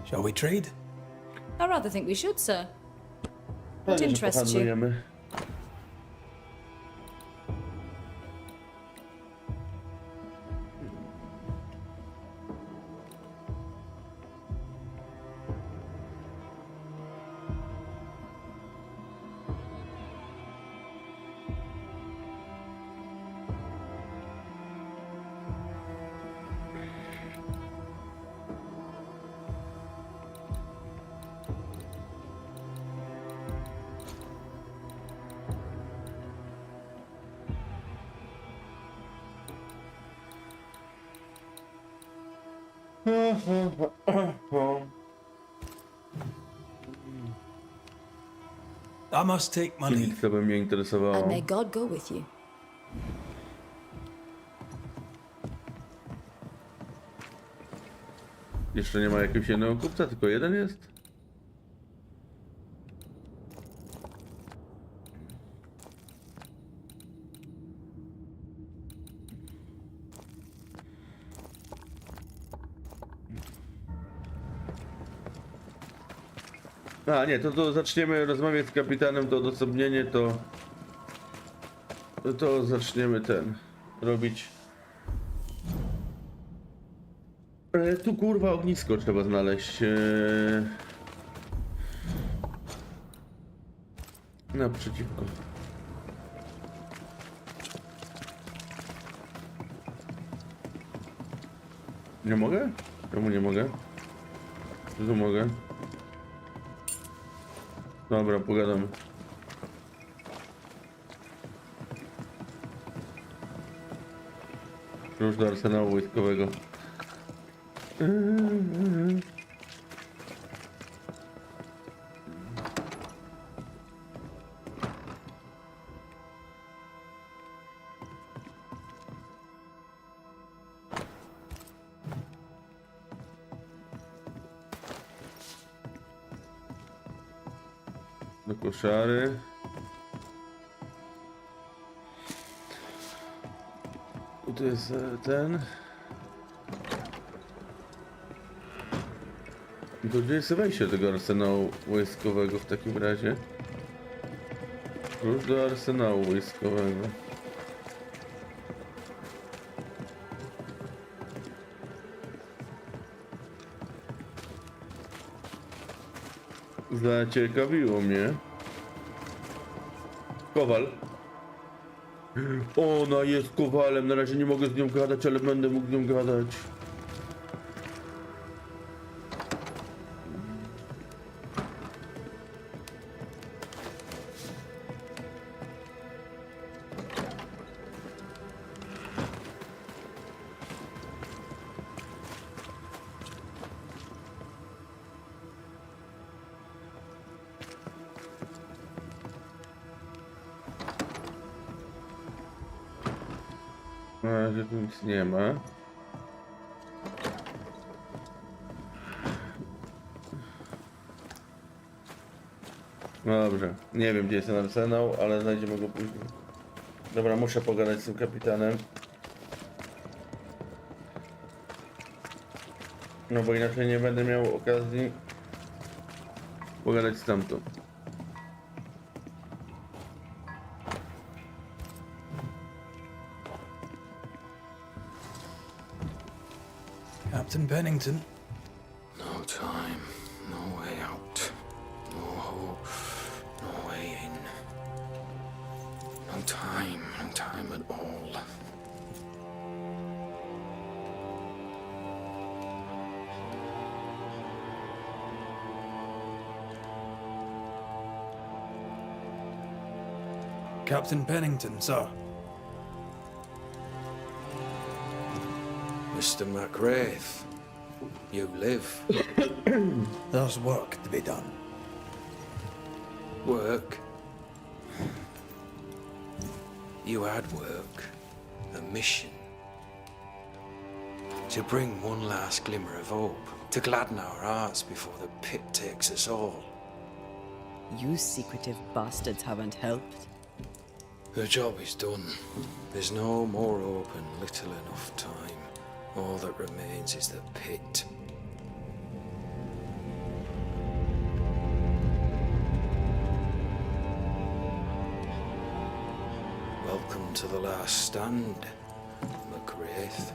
Shall we trade? I rather think we should, sir. What pewnie, że interests you? pohandlujemy. I must take my leave. Nic, co by mnie And interesowało. may God go with you. Jeszcze nie ma jakiegoś jednego kupca, tylko jeden jest? A nie, to zaczniemy rozmawiać z kapitanem, to odosobnienie, to zaczniemy robić. Tu kurwa ognisko trzeba znaleźć. Naprzeciwko. Nie mogę? Czemu nie mogę? Tu mogę. Dobra, pogadamy. Klucz do arsenału wojskowego. Do koszary. Tu jest ten. To gdzie jest wejście tego arsenału wojskowego w takim razie? Klucz do arsenału wojskowego. Zaciekawiło mnie. Kowal. Ona jest kowalem, na razie nie mogę z nią gadać, ale będę mógł z nią gadać. Na razie tu nic nie ma. Dobrze, nie wiem gdzie jest ten arsenał, ale znajdziemy go później. Dobra, muszę pogadać z tym kapitanem. No bo inaczej nie będę miał okazji pogadać z tamtą. Captain Pennington. No time, no way out. No hope, no way in. No time at all. Captain Pennington, sir. Mr. McWraith, you live. There's work to be done. Work? You had work. a mission. To bring one last glimmer of hope, to gladden our hearts before the pit takes us all. You secretive bastards haven't helped. The job is done. There's no more hope and little enough time. All that remains is the pit. Welcome to the last stand, McGrath.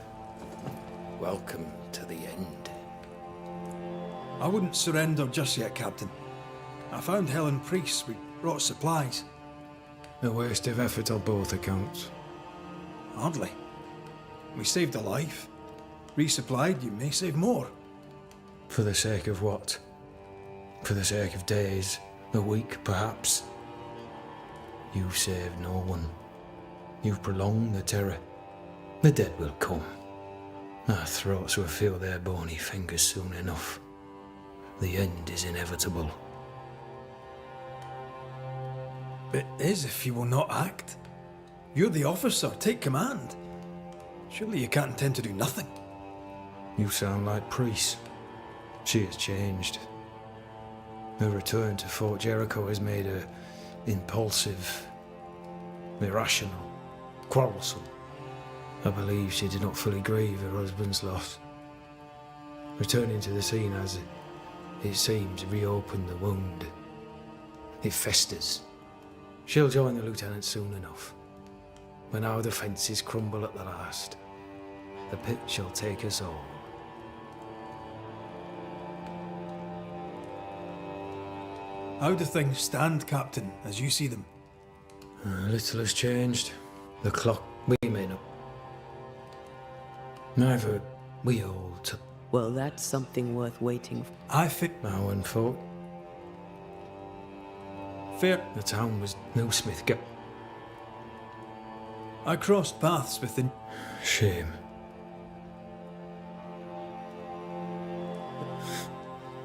Welcome to the end. I wouldn't surrender just yet, Captain. I found Helen priests. We brought supplies. A waste of effort on both accounts. Hardly. We saved a life. Resupplied, you may save more. For the sake of what? For the sake of days, a week perhaps? You've saved no one. You've prolonged the terror. The dead will come. Our throats will feel their bony fingers soon enough. The end is inevitable. It is if you will not act. You're the officer, take command. Surely you can't intend to do nothing. You sound like Priest. She has changed. Her return to Fort Jericho has made her impulsive, irrational, quarrelsome. I believe she did not fully grieve her husband's loss. Returning to the scene has, it seems, reopened the wound. It festers. She'll join the lieutenant soon enough. When our defences crumble at the last, the pit shall take us all. How do things stand, Captain, as you see them? Little has changed. The clock, we may not. Neither we all took. Well, that's something worth waiting for. I think our own fault. Fair. The town was no Smith Gap. I crossed paths with the... Shame.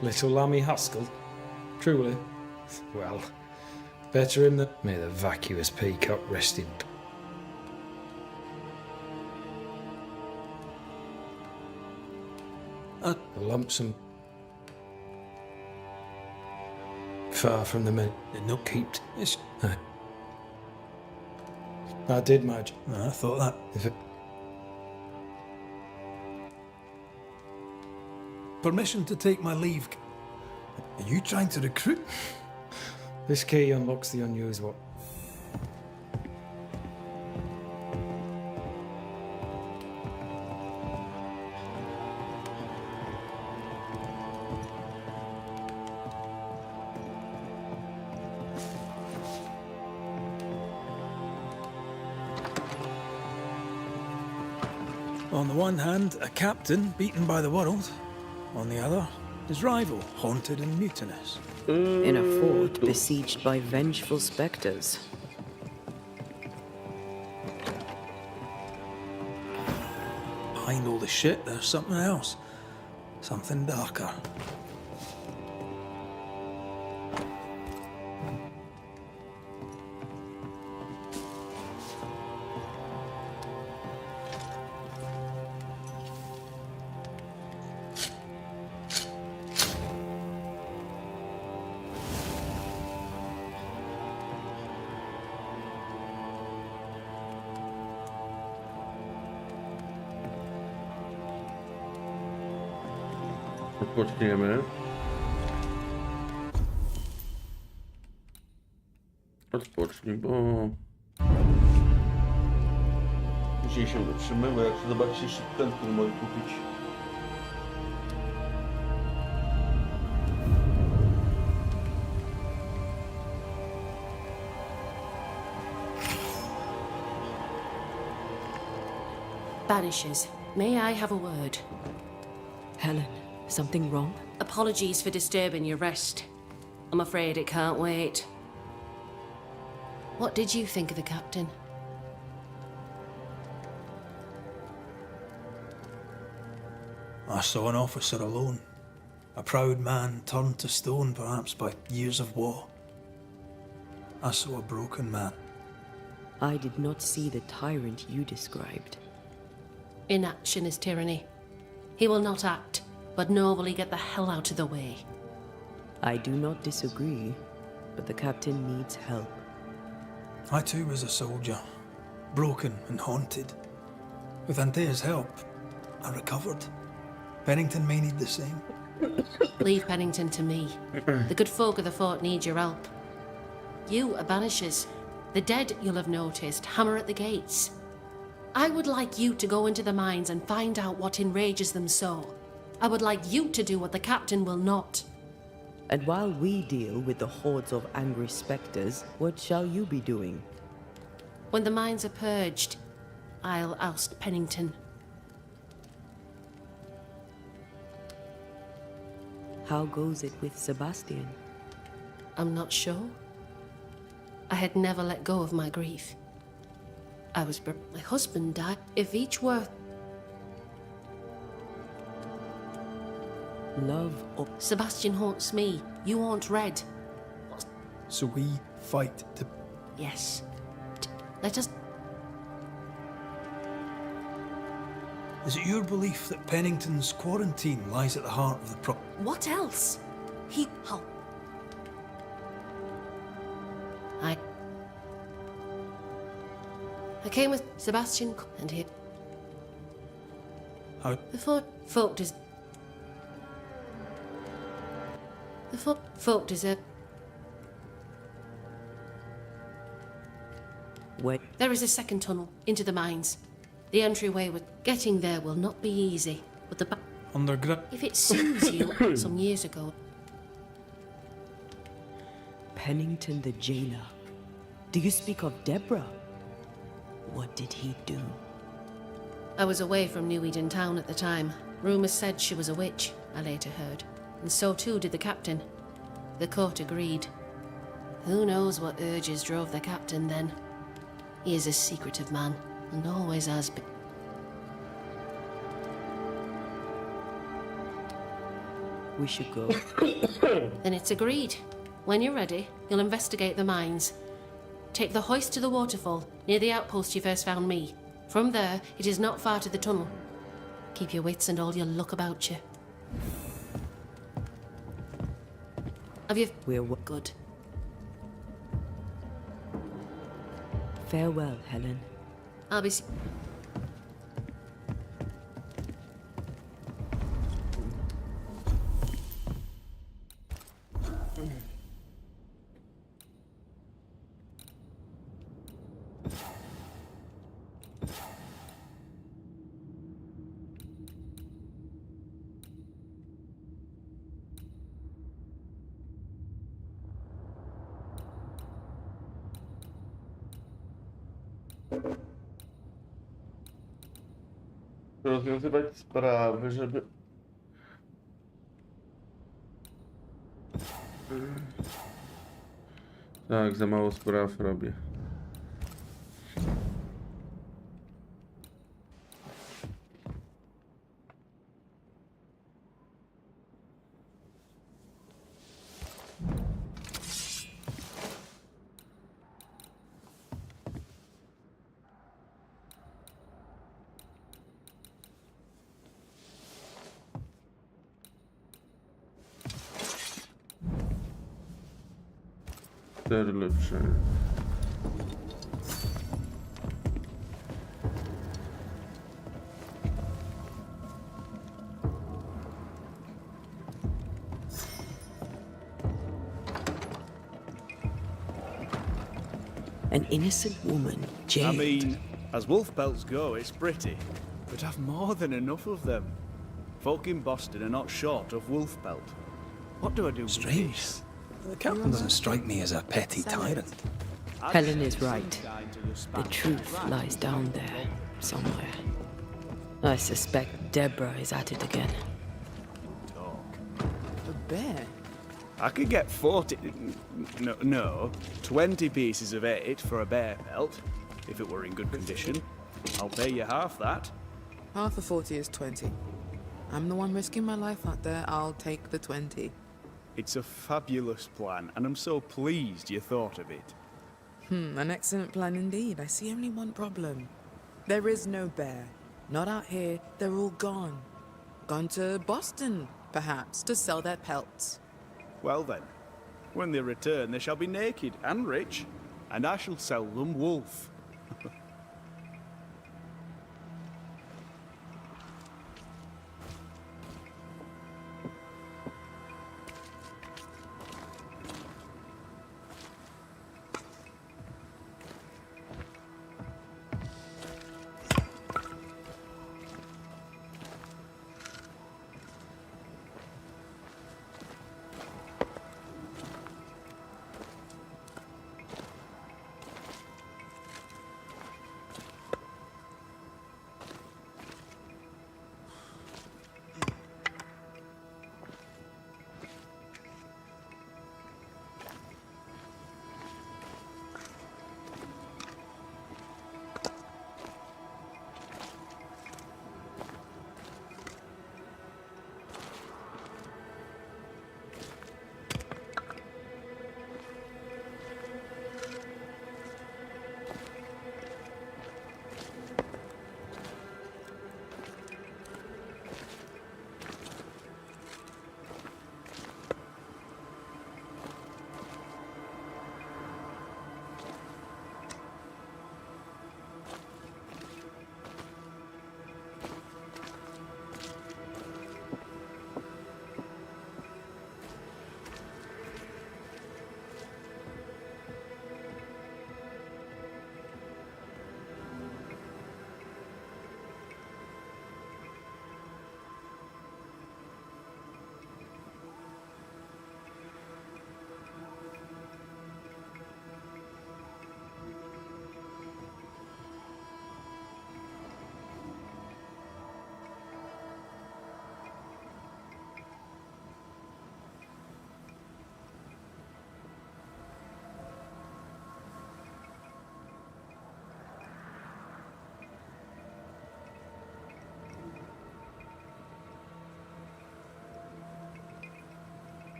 Little Lammy Haskell? Truly? Well, better him than... May the vacuous peacock rest in... The lonesome... Far from the men... No keeped... I did, Madge. I thought that. If it... Permission to take my leave. Are you trying to recruit? This key unlocks the unused one. On the one hand, a captain beaten by the world. On the other, his rival, haunted and mutinous. In a fort besieged by vengeful spectres. Behind all the shit, there's something else. Something darker. Odpoczniemy. Odpocznij, bo... Później się dotrzymy, bo jak zobaczycie jeszcze ten, który mogę kupić. Banishers, may I have a word? Helen, something wrong? Apologies for disturbing your rest. I'm afraid it can't wait. What did you think of the captain? I saw an officer alone. A proud man turned to stone, perhaps by years of war. I saw a broken man. I did not see the tyrant you described. Inaction is tyranny. He will not act, but nor will he get the hell out of the way. I do not disagree, but the captain needs help. I too was a soldier, broken and haunted. With Antea's help, I recovered. Pennington may need the same. Leave Pennington to me. The good folk of the fort need your help. You are Banishers. The dead, you'll have noticed, hammer at the gates. I would like you to go into the mines and find out what enrages them so. I would like you to do what the captain will not. And while we deal with the hordes of angry spectres, what shall you be doing? When the mines are purged, I'll oust Pennington. How goes it with Sebastian? I'm not sure. I had never let go of my grief. My husband died. If each were... Love or... Sebastian haunts me. You haunt Red. So we fight to... Yes. Let us... Is it your belief that Pennington's quarantine lies at the heart of the What else? I came with Sebastian and he... How? The folk does... The folk deserve... Wait. There is a second tunnel into the mines. The entryway with getting there will not be easy, but the... Underground? If it suits you, some years ago... Pennington the jailer. Do you speak of Deborah? What did he do? I was away from New Eden town at the time. Rumours said she was a witch, I later heard. And so too did the captain. The court agreed. Who knows what urges drove the captain then? He is a secretive man, and always has been. We should go. Then it's agreed. When you're ready, you'll investigate the mines. Take the hoist to the waterfall, near the outpost you first found me. From there, it is not far to the tunnel. Keep your wits and all your luck about you. Have you... We're good. Farewell, Helen. I'll be... Rozwiązywać sprawy, żeby... Tak, za mało spraw robię. Lepsze. An innocent woman, Jade. I mean, as wolf pelts go, it's pretty. But I've more than enough of them. Folk in Boston are not short of wolf pelt. What do I do with Strange. this? The captain doesn't strike me as a petty tyrant. Helen is right. The truth lies down there, somewhere. I suspect Deborah is at it again. A bear? I could get 40... No, 20 pieces of 8 for a bear pelt, if it were in good condition. I'll pay you half that. Half of 40 is 20. I'm the one risking my life out there. I'll take the 20. It's a fabulous plan, and I'm so pleased you thought of it. An excellent plan indeed. I see only one problem. There is no bear. Not out here. They're all gone. Gone to Boston, perhaps, to sell their pelts. Well then, when they return, they shall be naked and rich, and I shall sell them wolf.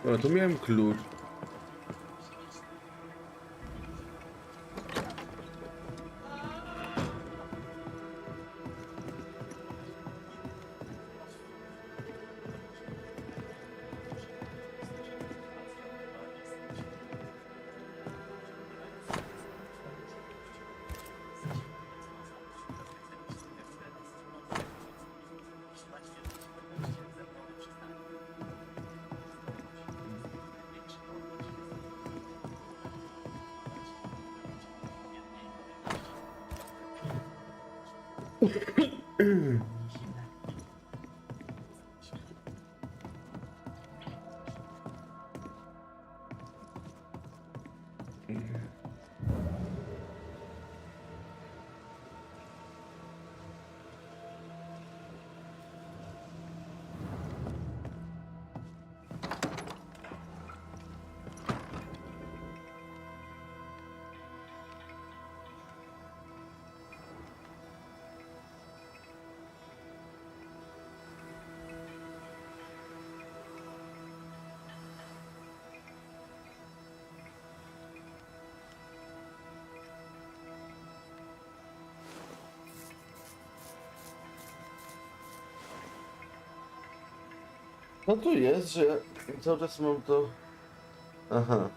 O, tu miałem klucz. No tu jest, że cały czas mam to... Aha.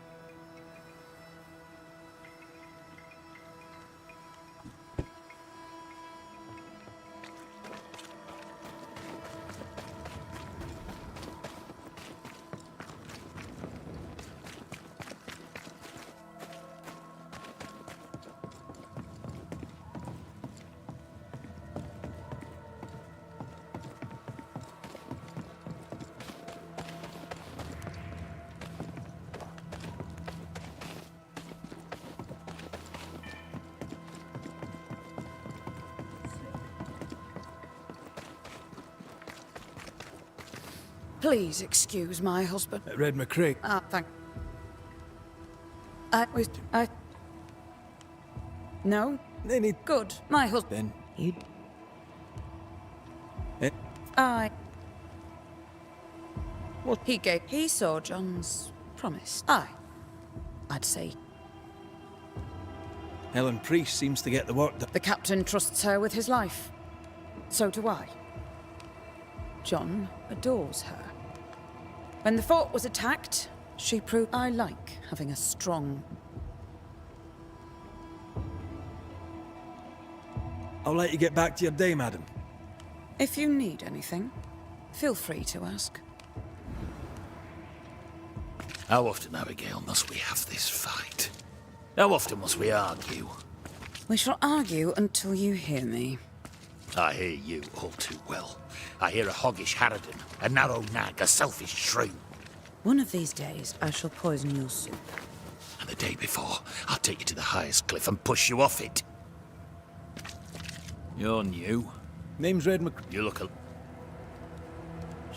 Please excuse my husband. Red McCrae. Ah, thank. No? Good. My husband. You. What? He saw John's promise. I'd say. Helen Priest seems to get the work done. The captain trusts her with his life. So do I. John adores her. When the fort was attacked, she proved I like having a strong... I'll let you get back to your day, madam. If you need anything, feel free to ask. How often, Abigail, must we have this fight? How often must we argue? We shall argue until you hear me. I hear you all too well. I hear a hoggish harridan, a narrow nag, a selfish shrew. One of these days, I shall poison your soup. And the day before, I'll take you to the highest cliff and push you off it. You're new. Name's Red Mc... You look a...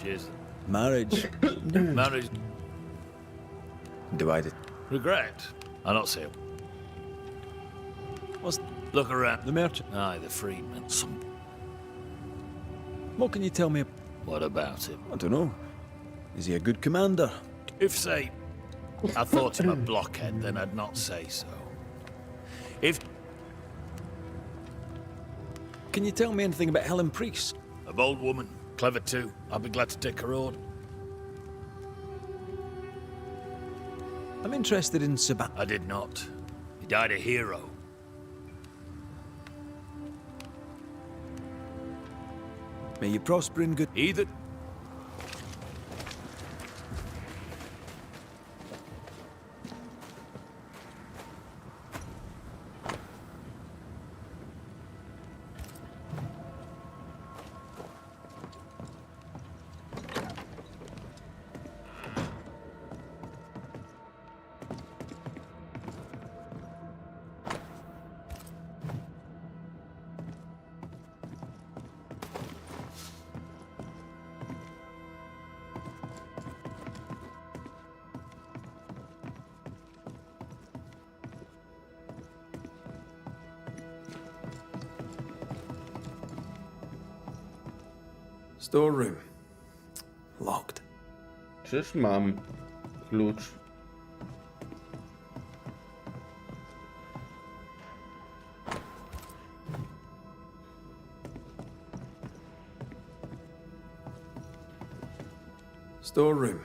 Cheers. Marriage. Marriage. Do I... Regret? I not see. What's... Look around. The merchant. Aye, the freedman. Some... What can you tell me? What about him? I don't know. Is he a good commander? If, say, I thought him a blockhead, then I'd not say so. If... Can you tell me anything about Helen Priest? A bold woman, clever too. I'll be glad to take her order. I'm interested in Sebastian. I did not. He died a hero. May you prosper in good... Either... Storeroom. Locked. Czyż mam? klucz. Storeroom.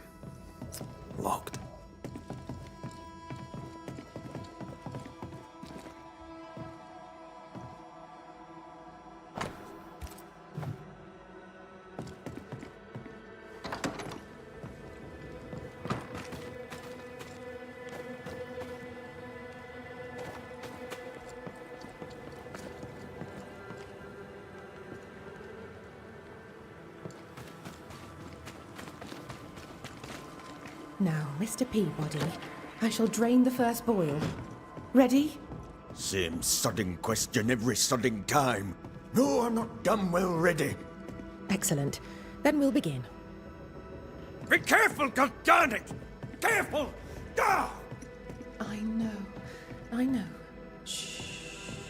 Locked. Now, Mr. Peabody, I shall drain the first boil. Ready? Same sodding question every sodding time. No, I'm not damn well ready. Excellent. Then we'll begin. Be careful, goddarn it! Careful! Ah! I know. Shh.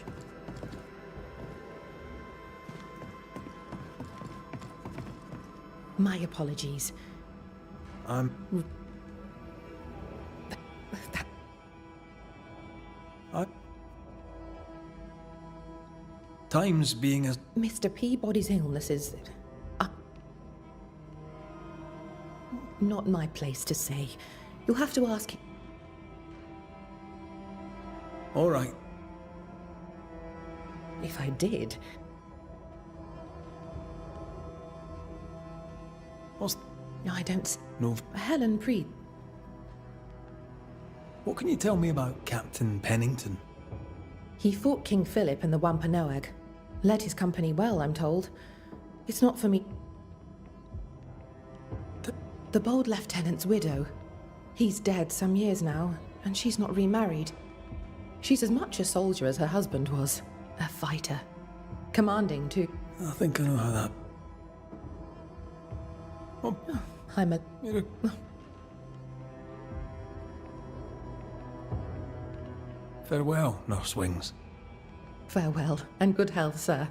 My apologies. Times being as... Mr. Peabody's illness is... not my place to say. You'll have to ask him. All right. If I did... What's... No, I don't... No. Helen Preed. What can you tell me about Captain Pennington? He fought King Philip and the Wampanoag. Led his company well, I'm told. It's not for me... The bold lieutenant's widow. He's dead some years now, and she's not remarried. She's as much a soldier as her husband was. A fighter. Commanding, too. I think I know how that... Oh, I'm a... Farewell, Nurse Wings. Farewell, and good health, sir.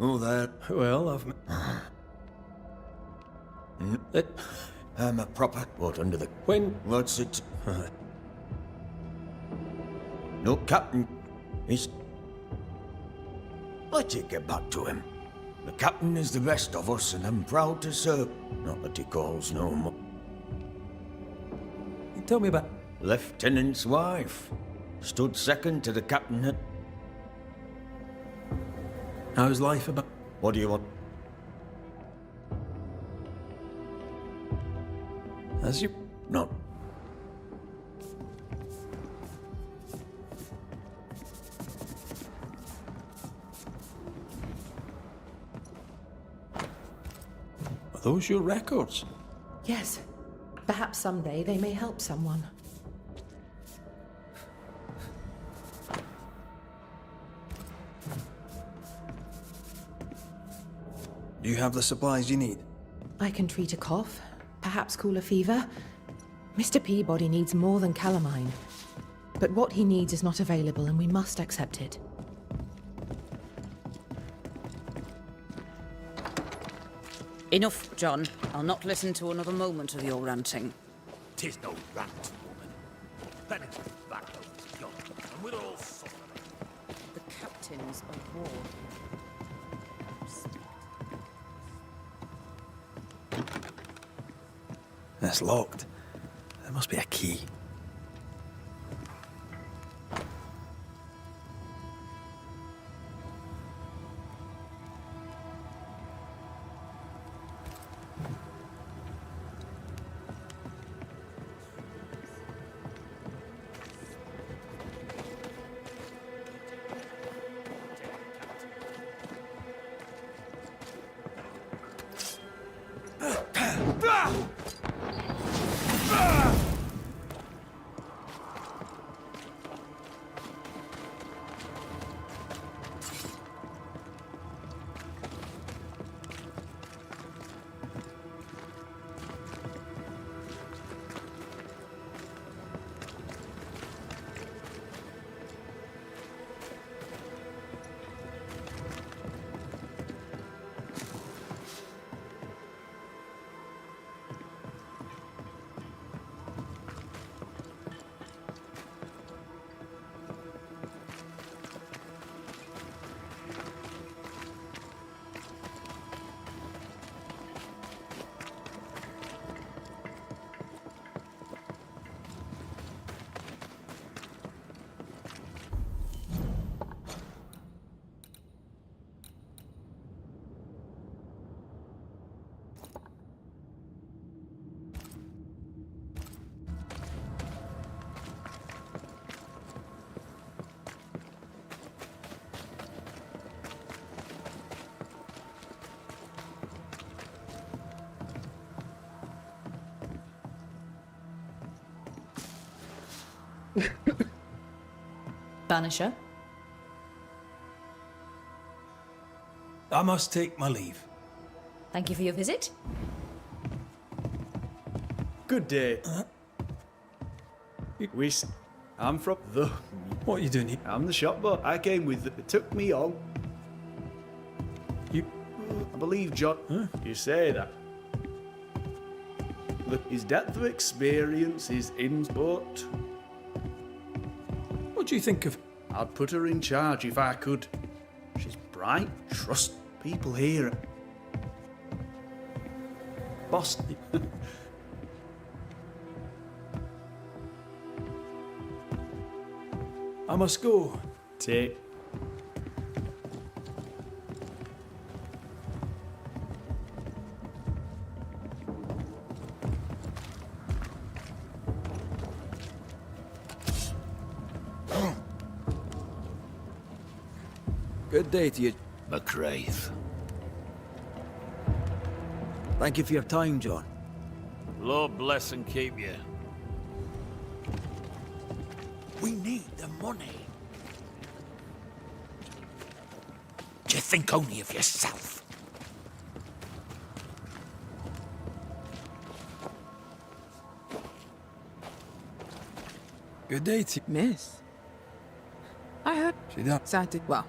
Oh, that. Well, I've... I'm a proper... What, under the... When... What's it? No, Captain. He's... Let it get back to him. The Captain is the best of us, and I'm proud to serve. Not that he calls no more. Tell me about... Lieutenant's wife. Stood second to the Captain at... How's life about... What do you want? As you... No. Are those your records? Yes. Perhaps someday they may help someone. Do you have the supplies you need? I can treat a cough, perhaps cool a fever. Mr. Peabody needs more than calamine. But what he needs is not available, and we must accept it. Enough, John. I'll not listen to another moment of your ranting. 'Tis no rant, woman. Pennington's battle is young, and we're all sorry. The captains of war. It's locked. There must be a key. Banisher? I must take my leave. Thank you for your visit. Good day. I'm from the... What are you doing here? I'm the shop boy. I came with... It took me on. You... I believe John... Huh? You say that. Look, his depth of experience, his input... What do you think of... I'd put her in charge if I could. She's bright, trust people here. Boston. I must go. Take. Good day to you. McCraith. Thank you for your time, John. Lord bless and keep you. We need the money. Do you think only of yourself? Good day to you. Miss. I heard She done. Saturday. Well,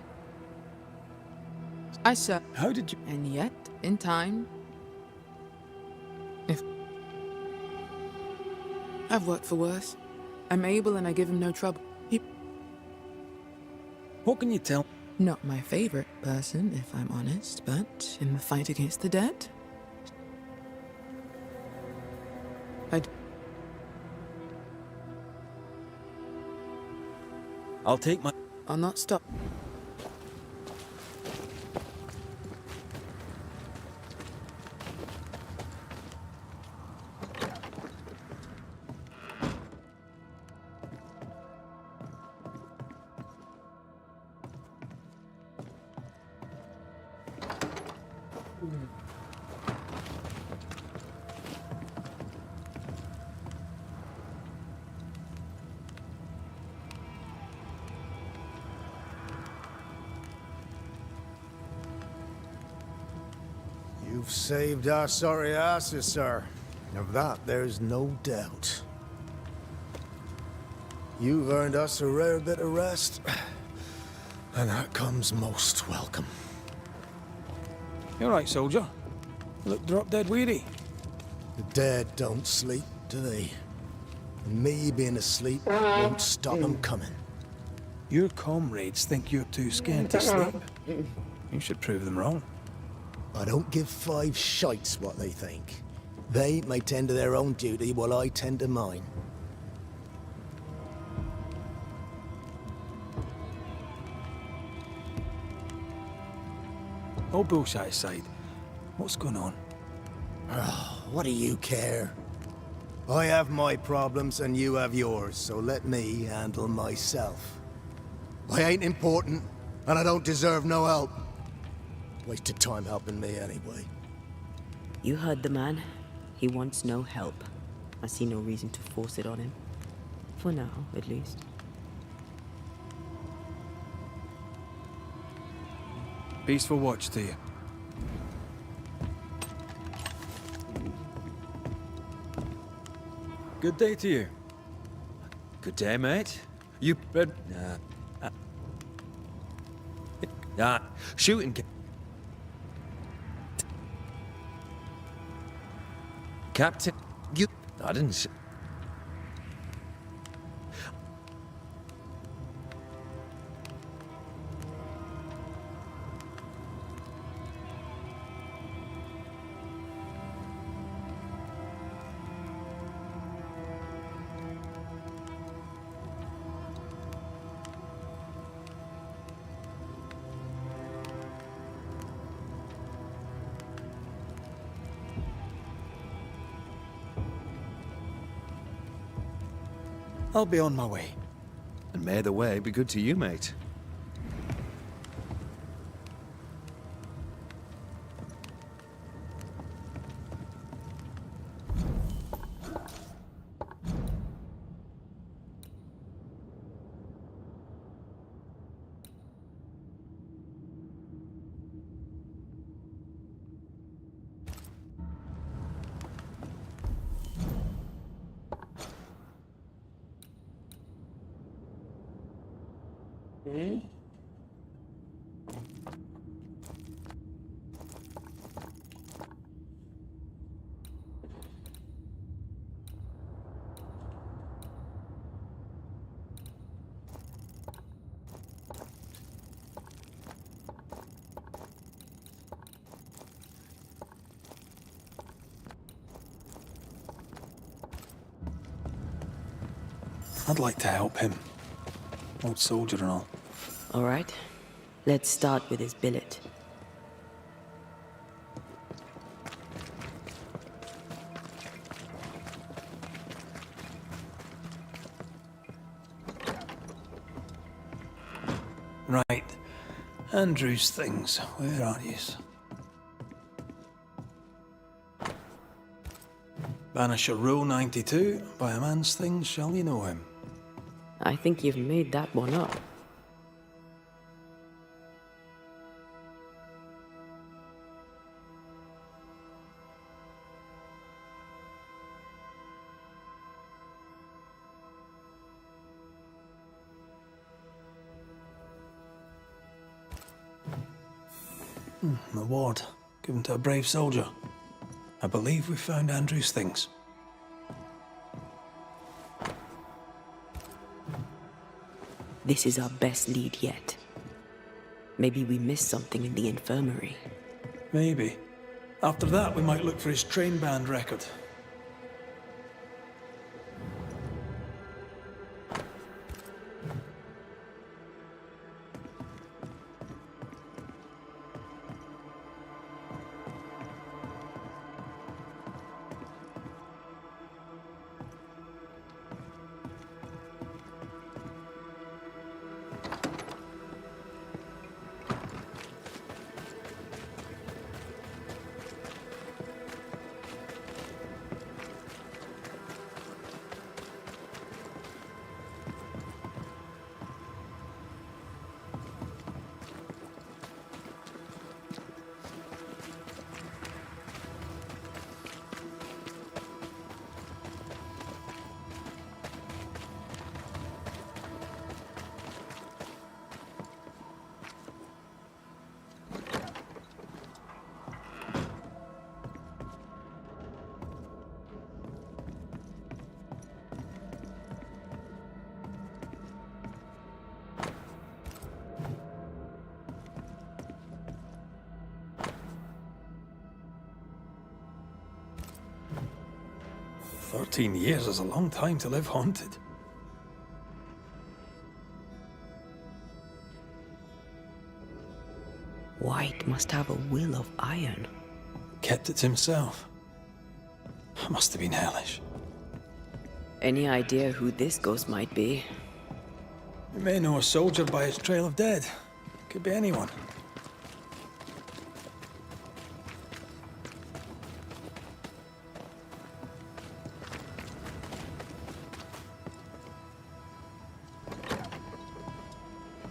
I saw. How did you... And yet, in time, if I've worked for worse, I'm able and I give him no trouble. What can you tell? Not my favorite person, if I'm honest, but in the fight against the dead, I'll take my... I'll not stop. You've saved our sorry asses, sir. Of that, there's no doubt. You've earned us a rare bit of rest, and that comes most welcome. You all right, soldier? You look drop dead weary. The dead don't sleep, do they? And me being asleep won't stop them coming. Your comrades think you're too scared to sleep. You should prove them wrong. I don't give 5 shites what they think. They may tend to their own duty while I tend to mine. All bullshit aside, what's going on? Oh, what do you care? I have my problems and you have yours, so let me handle myself. I ain't important, and I don't deserve no help. Wasted time helping me anyway. You heard the man. He wants no help. I see no reason to force it on him. For now, at least. Peaceful watch to you. Good day to you. Good day, mate. You... shooting... Captain... You... I didn't say... I'll be on my way. And may the way be good to you, mate. I'd like to help him. Old soldier and all. All right. Let's start with his billet. Right. Andrew's things. Where are yous? Banisher Rule 92. By a man's things shall you know him. I think you've made that one up. An award given to a brave soldier. I believe we found Andrew's things. This is our best lead yet. Maybe we missed something in the infirmary. Maybe. After that, we might look for his train band record. "13 years is a long time to live haunted." White must have a will of iron. Kept it to himself. Must have been hellish. Any idea who this ghost might be? We may know a soldier by his trail of dead. Could be anyone.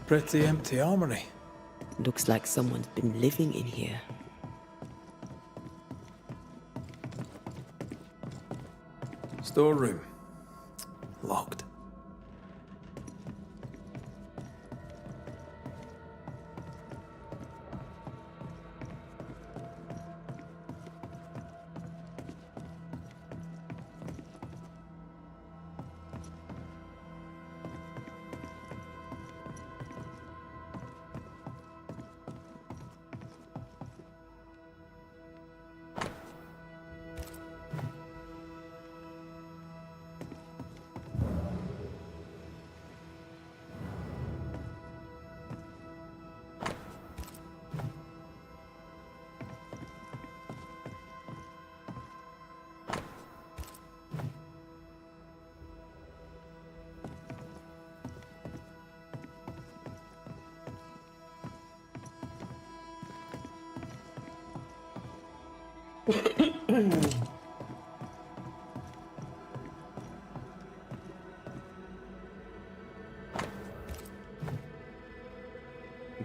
Pretty empty armory. Looks like someone's been living in here. Storeroom. Locked.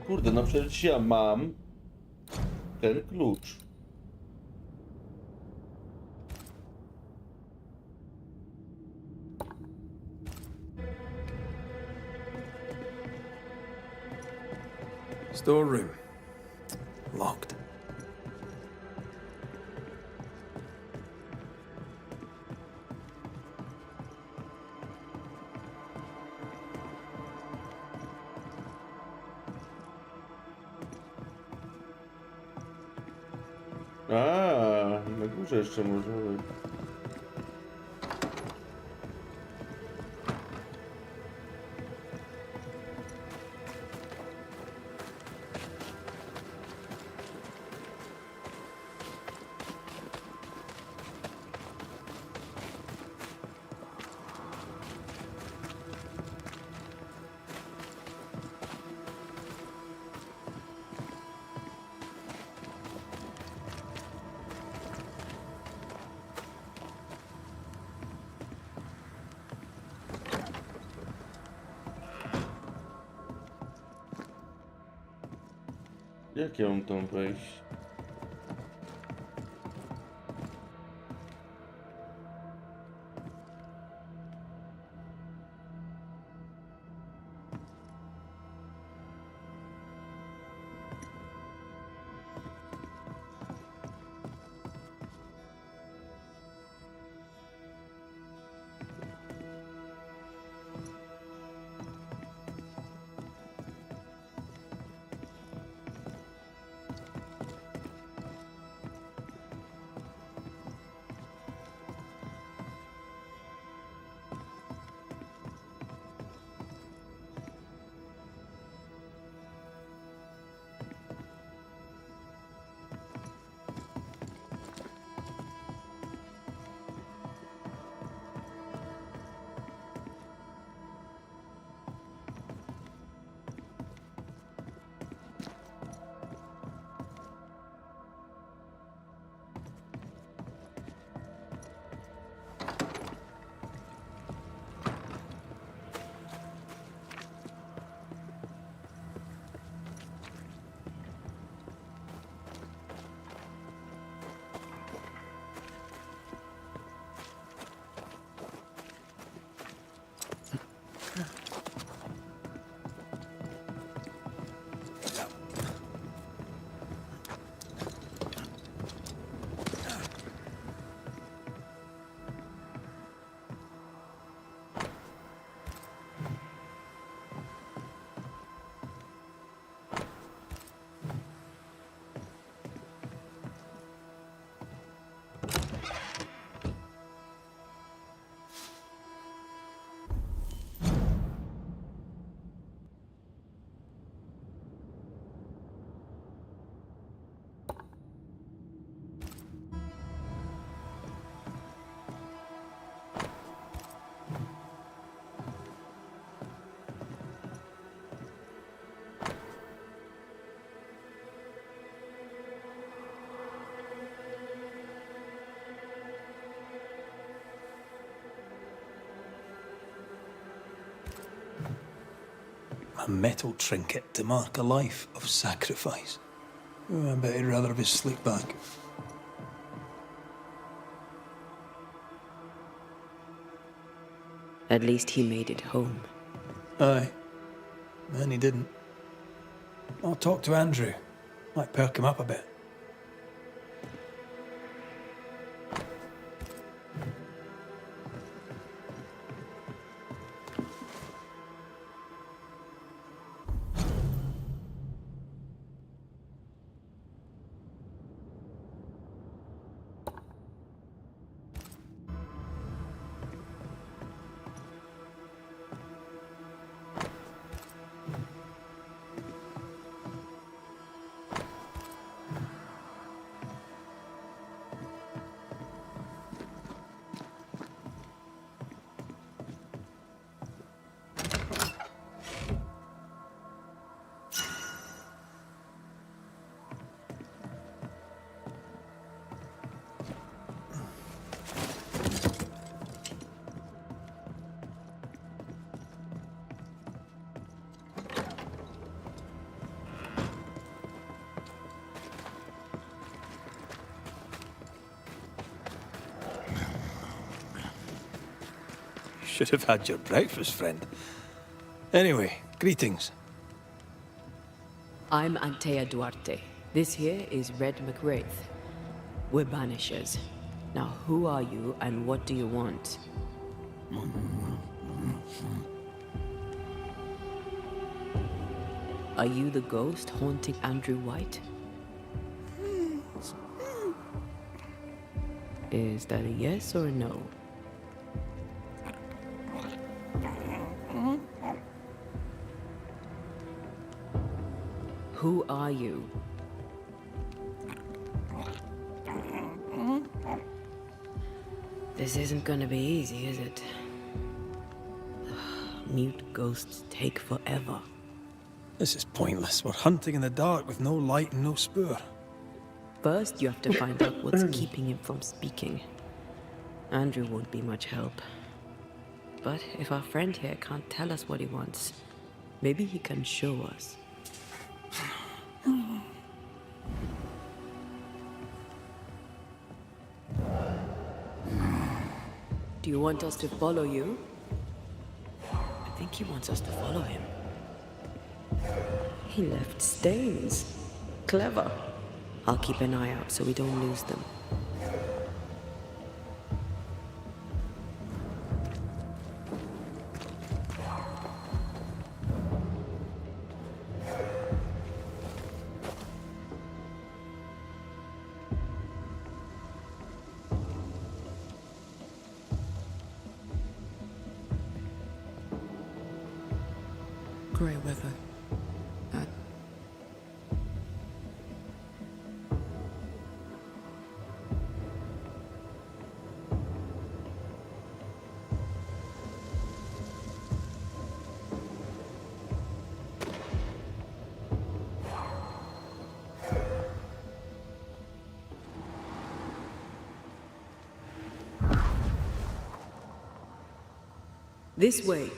Kurde, no przecież ja mam ten klucz. Storeroom. Locked. A, na górze jeszcze może być. Jak ja mam tam wejść? A metal trinket to mark a life of sacrifice. Oh, I bet he'd rather have his sleep back. At least he made it home. Aye. And he didn't. I'll talk to Andrew. Might perk him up a bit. Should have had your breakfast, friend. Anyway, greetings. I'm Antea Duarte. This here is Red McWraith. We're Banishers. Now, who are you and what do you want? Are you the ghost haunting Andrew White? Is that a yes or a no? Who are you? This isn't gonna be easy, is it? Mute ghosts take forever. This is pointless. We're hunting in the dark with no light and no spoor. First, you have to find out what's keeping him from speaking. Andrew won't be much help. But if our friend here can't tell us what he wants, maybe he can show us. Do you want us to follow you? I think he wants us to follow him. He left stains. Clever. I'll keep an eye out so we don't lose them. Grey weather. This way.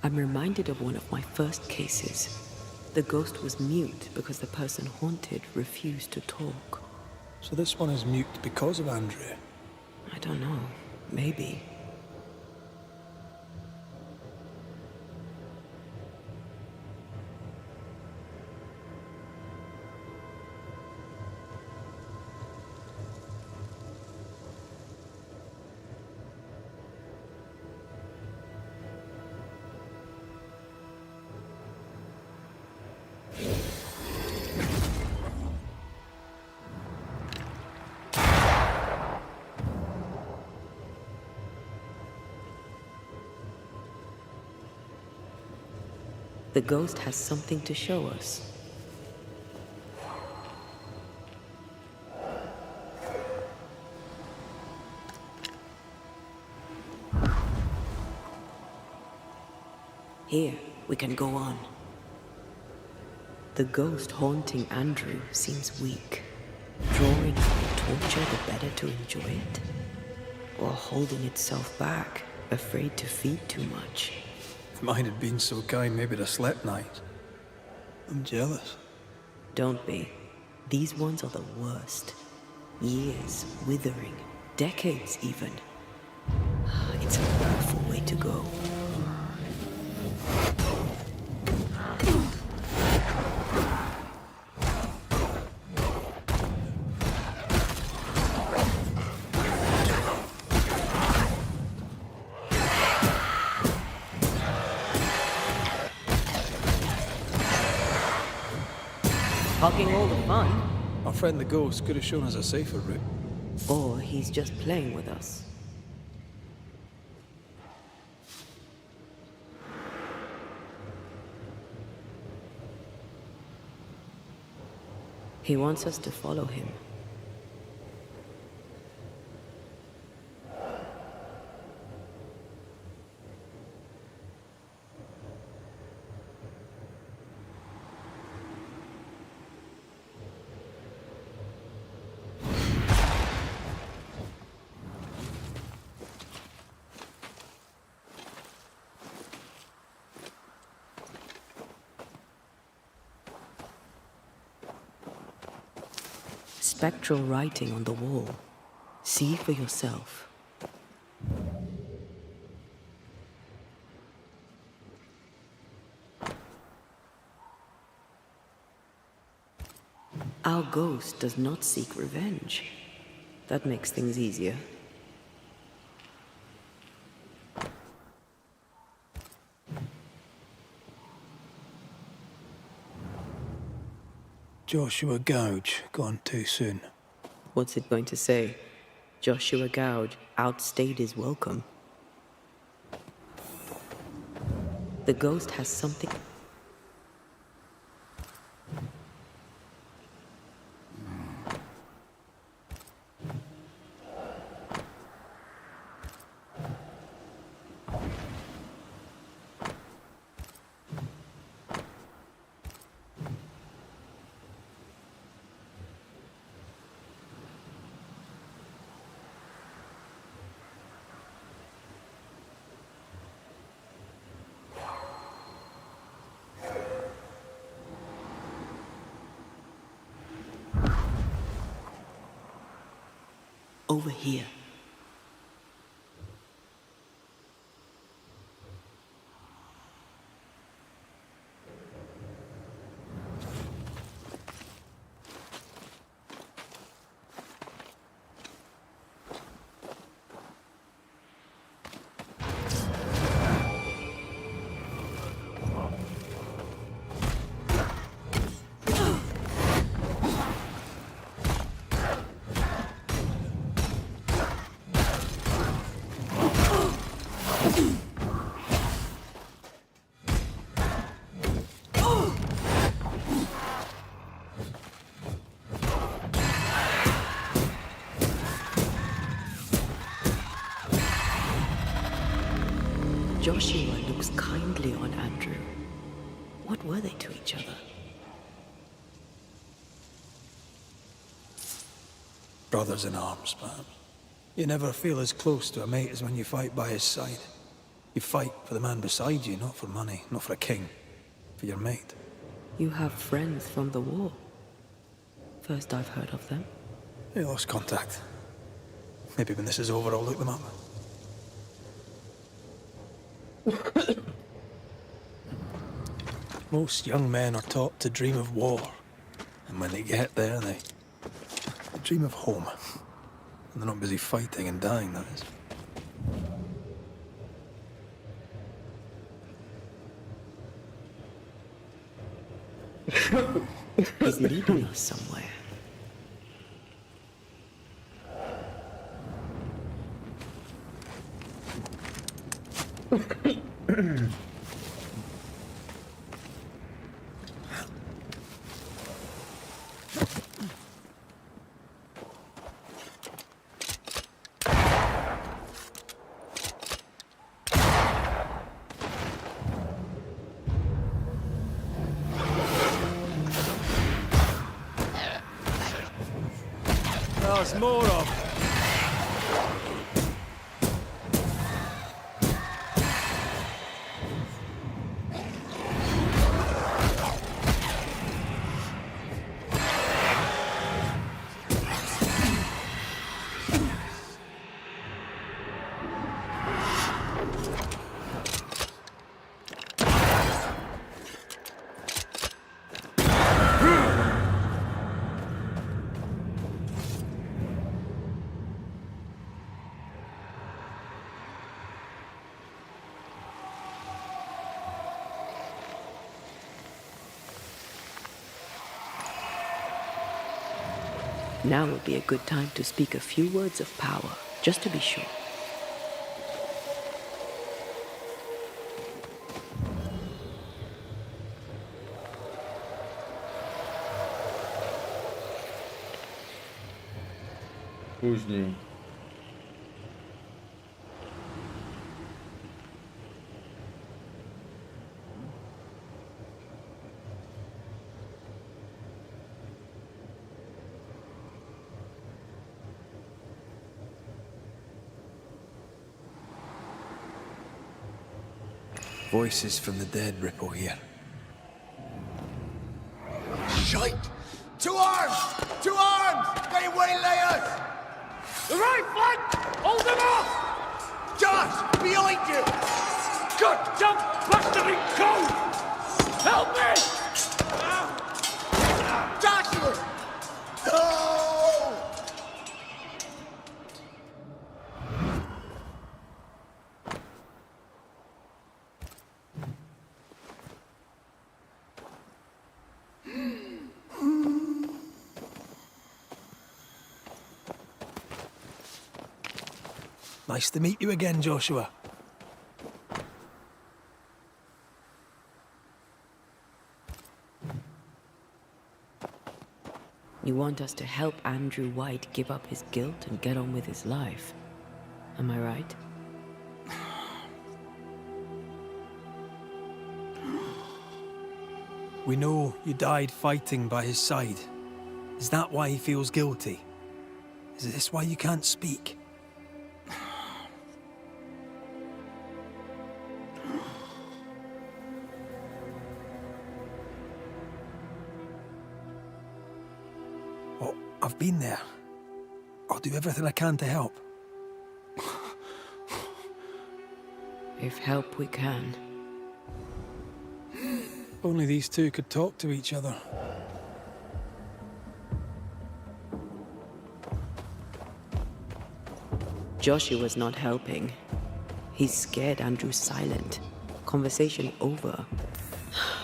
I'm reminded of one of my first cases. The ghost was mute because the person haunted refused to talk. So this one is mute because of Andrew? I don't know. Maybe. The ghost has something to show us. Here, we can go on. The ghost haunting Andrew seems weak. Drawing from torture the better to enjoy it? Or holding itself back, afraid to feed too much? If mine had been so kind, maybe I'd have slept night. I'm jealous. Don't be. These ones are the worst. Years withering, decades even. It's an awful way to go. Talking all the fun. Our friend the ghost could have shown us a safer route. Or he's just playing with us. He wants us to follow him. Spectral writing on the wall. See for yourself. Our ghost does not seek revenge. That makes things easier. Joshua Gouge, gone too soon. What's it going to say? Joshua Gouge outstayed his welcome. The ghost has something... Over here. Joshua looks kindly on Andrew. What were they to each other? Brothers in arms, perhaps. You never feel as close to a mate as when you fight by his side. You fight for the man beside you, not for money, not for a king. For your mate. You have friends from the war. First I've heard of them. They lost contact. Maybe when this is over, I'll look them up. Most young men are taught to dream of war. And when they get there, they dream of home. And they're not busy fighting and dying, that is. He's leading us somewhere. There's more of. Now would be a good time to speak a few words of power, just to be sure. Później. Voices from the dead ripple here. Shite! To arms! To arms! They waylay us! The right flank! Hold them off! Josh! Behind you! Good jump! Bastarding code! Help me! Joshua! Nice to meet you again, Joshua. You want us to help Andrew White give up his guilt and get on with his life. Am I right? We know you died fighting by his side. Is that why he feels guilty? Is this why you can't speak? Oh, I've been there. I'll do everything I can to help. If help we can. Only these two could talk to each other. Joshua's not helping. He's scared Andrew's silent. Conversation over.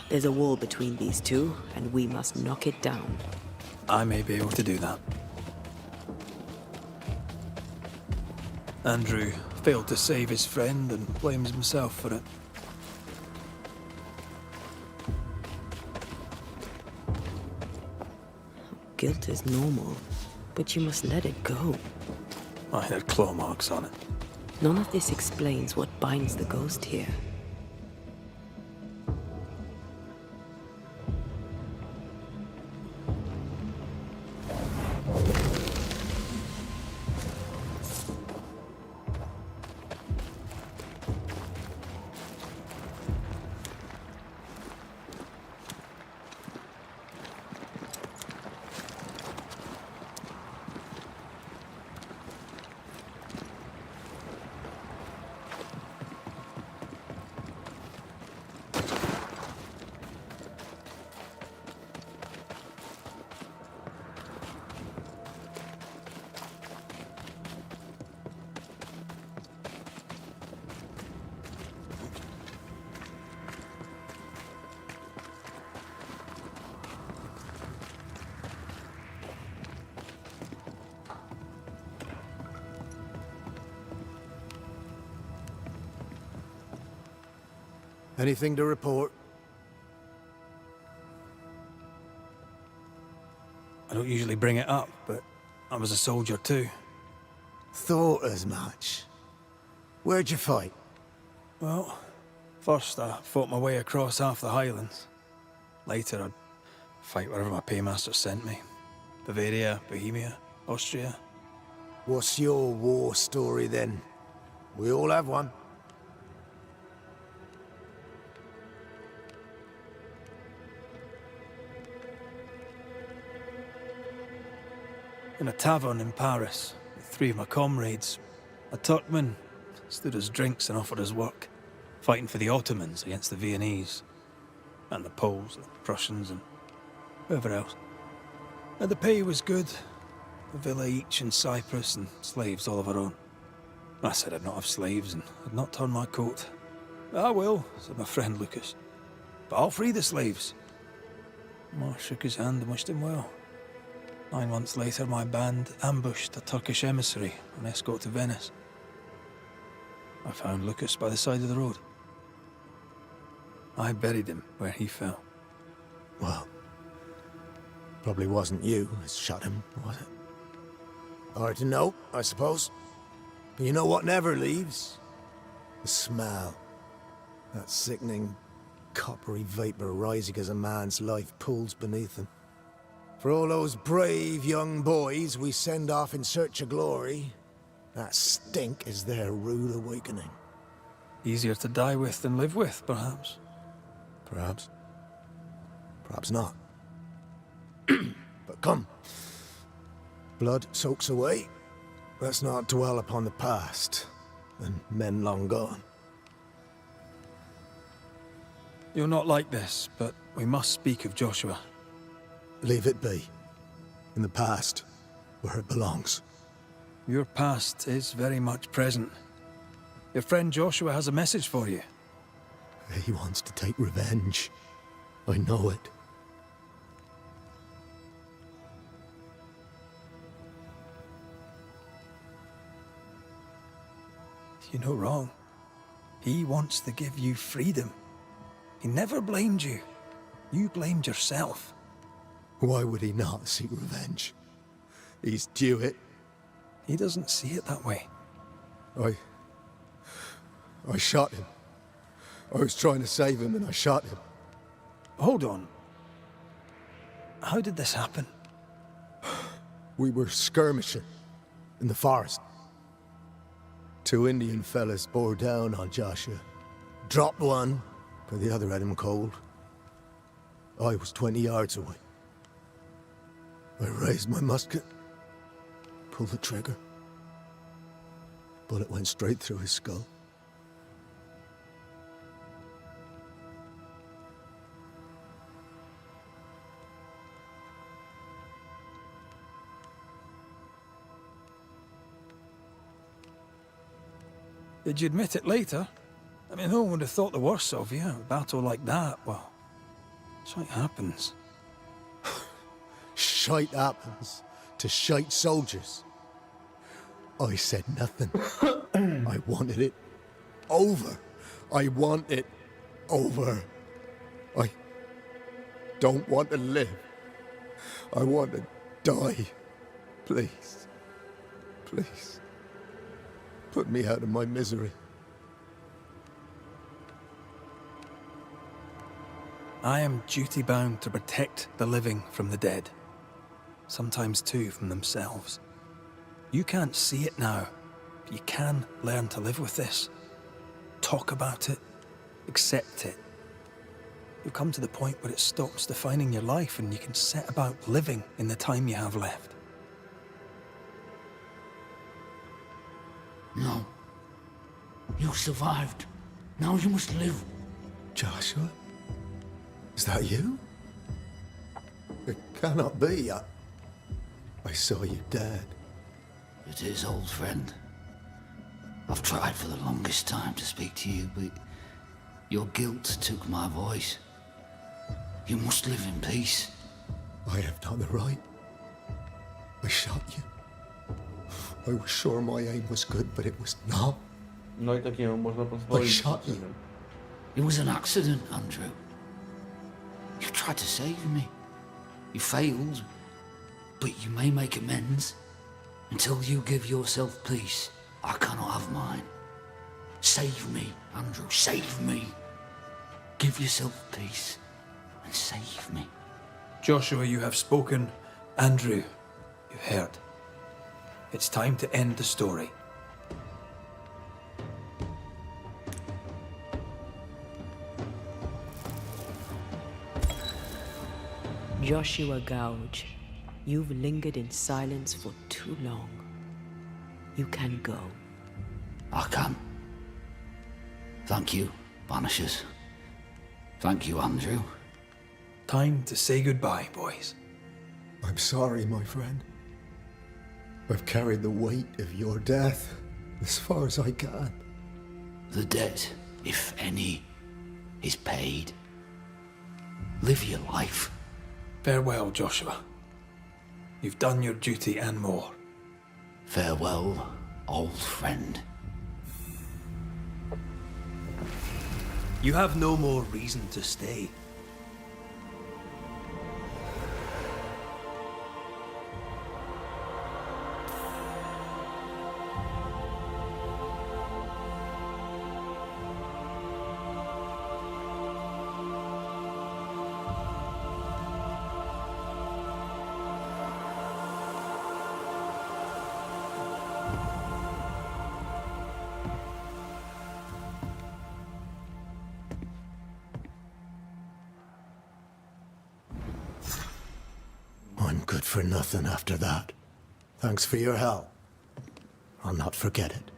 There's a wall between these two, and we must knock it down. I may be able to do that. Andrew failed to save his friend and blames himself for it. Guilt is normal, but you must let it go. I had claw marks on it. None of this explains what binds the ghost here. Anything to report? I don't usually bring it up, but I was a soldier too. Thought as much. Where'd you fight? Well, first I fought my way across half the Highlands. Later I'd fight wherever my paymaster sent me. Bavaria, Bohemia, Austria. What's your war story then? We all have one. In a tavern in Paris, with 3 of my comrades, a Turkman stood us drinks and offered us work, fighting for the Ottomans against the Viennese, and the Poles, the Prussians, and whoever else. And the pay was good, a villa each in Cyprus and slaves all of our own. I said I'd not have slaves and I'd not turn my coat. "I will," said my friend Lucas, "but I'll free the slaves." Mar shook his hand and wished him well. 9 months later, my band ambushed a Turkish emissary on escort to Venice. I found Lucas by the side of the road. I buried him where he fell. Well, probably wasn't you that shot him, was it? Hard to know, I suppose. But you know what never leaves? The smell. That sickening, coppery vapor rising as a man's life pulls beneath him. For all those brave young boys we send off in search of glory, that stink is their rude awakening. Easier to die with than live with, perhaps. Perhaps. Perhaps not. But come. Blood soaks away. Let's not dwell upon the past, and men long gone. You're not like this, but we must speak of Joshua. Leave it be. In the past, where it belongs. Your past is very much present. Your friend Joshua has a message for you. He wants to take revenge. I know it. you're no wrong. He wants to give you freedom. He never blamed you. You blamed yourself. Why would he not seek revenge? He's due it. He doesn't see it that way. I shot him. I was trying to save him and I shot him. Hold on. How did this happen? We were skirmishing in the forest. 2 Indian fellas bore down on Joshua. Dropped one, but the other had him cold. I was 20 yards away. I raised my musket, pulled the trigger. Bullet went straight through his skull. Did you admit it later? I mean, no one would have thought the worst of you. A battle like that, well, shite happens. Shite happens to shite soldiers. I said nothing. I wanted it over. I want it over. I don't want to live. I want to die. Please. Please. Put me out of my misery. I am duty-bound to protect the living from the dead. Sometimes too from themselves. You can't see it now, but you can learn to live with this. Talk about it. Accept it. You'll come to the point where it stops defining your life and you can set about living in the time you have left. No. You survived. Now you must live. Joshua? Is that you? It cannot be. I saw you dead. It is, old friend. I've tried for the longest time to speak to you, but your guilt took my voice. You must live in peace. I have done the right. I shot you. I was sure my aim was good, but it was not. No I takiemu można I pozwolić. shot you. It was an accident, Andrew. You tried to save me. You failed, but you may make amends. Until you give yourself peace, I cannot have mine. Save me, Andrew, save me. Give yourself peace and save me. Joshua, you have spoken. Andrew, you heard. It's time to end the story. Joshua Gouge, you've lingered in silence for too long. You can go. I can. Thank you, Banishers. Thank you, Andrew. Time to say goodbye, boys. I'm sorry, my friend. I've carried the weight of your death as far as I can. The debt, if any, is paid. Live your life. Farewell, Joshua. You've done your duty and more. Farewell, old friend. You have no more reason to stay. I'm good for nothing after that. Thanks for your help. I'll not forget it.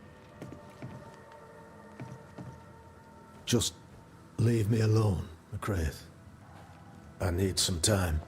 Just leave me alone, McCraith. I need some time.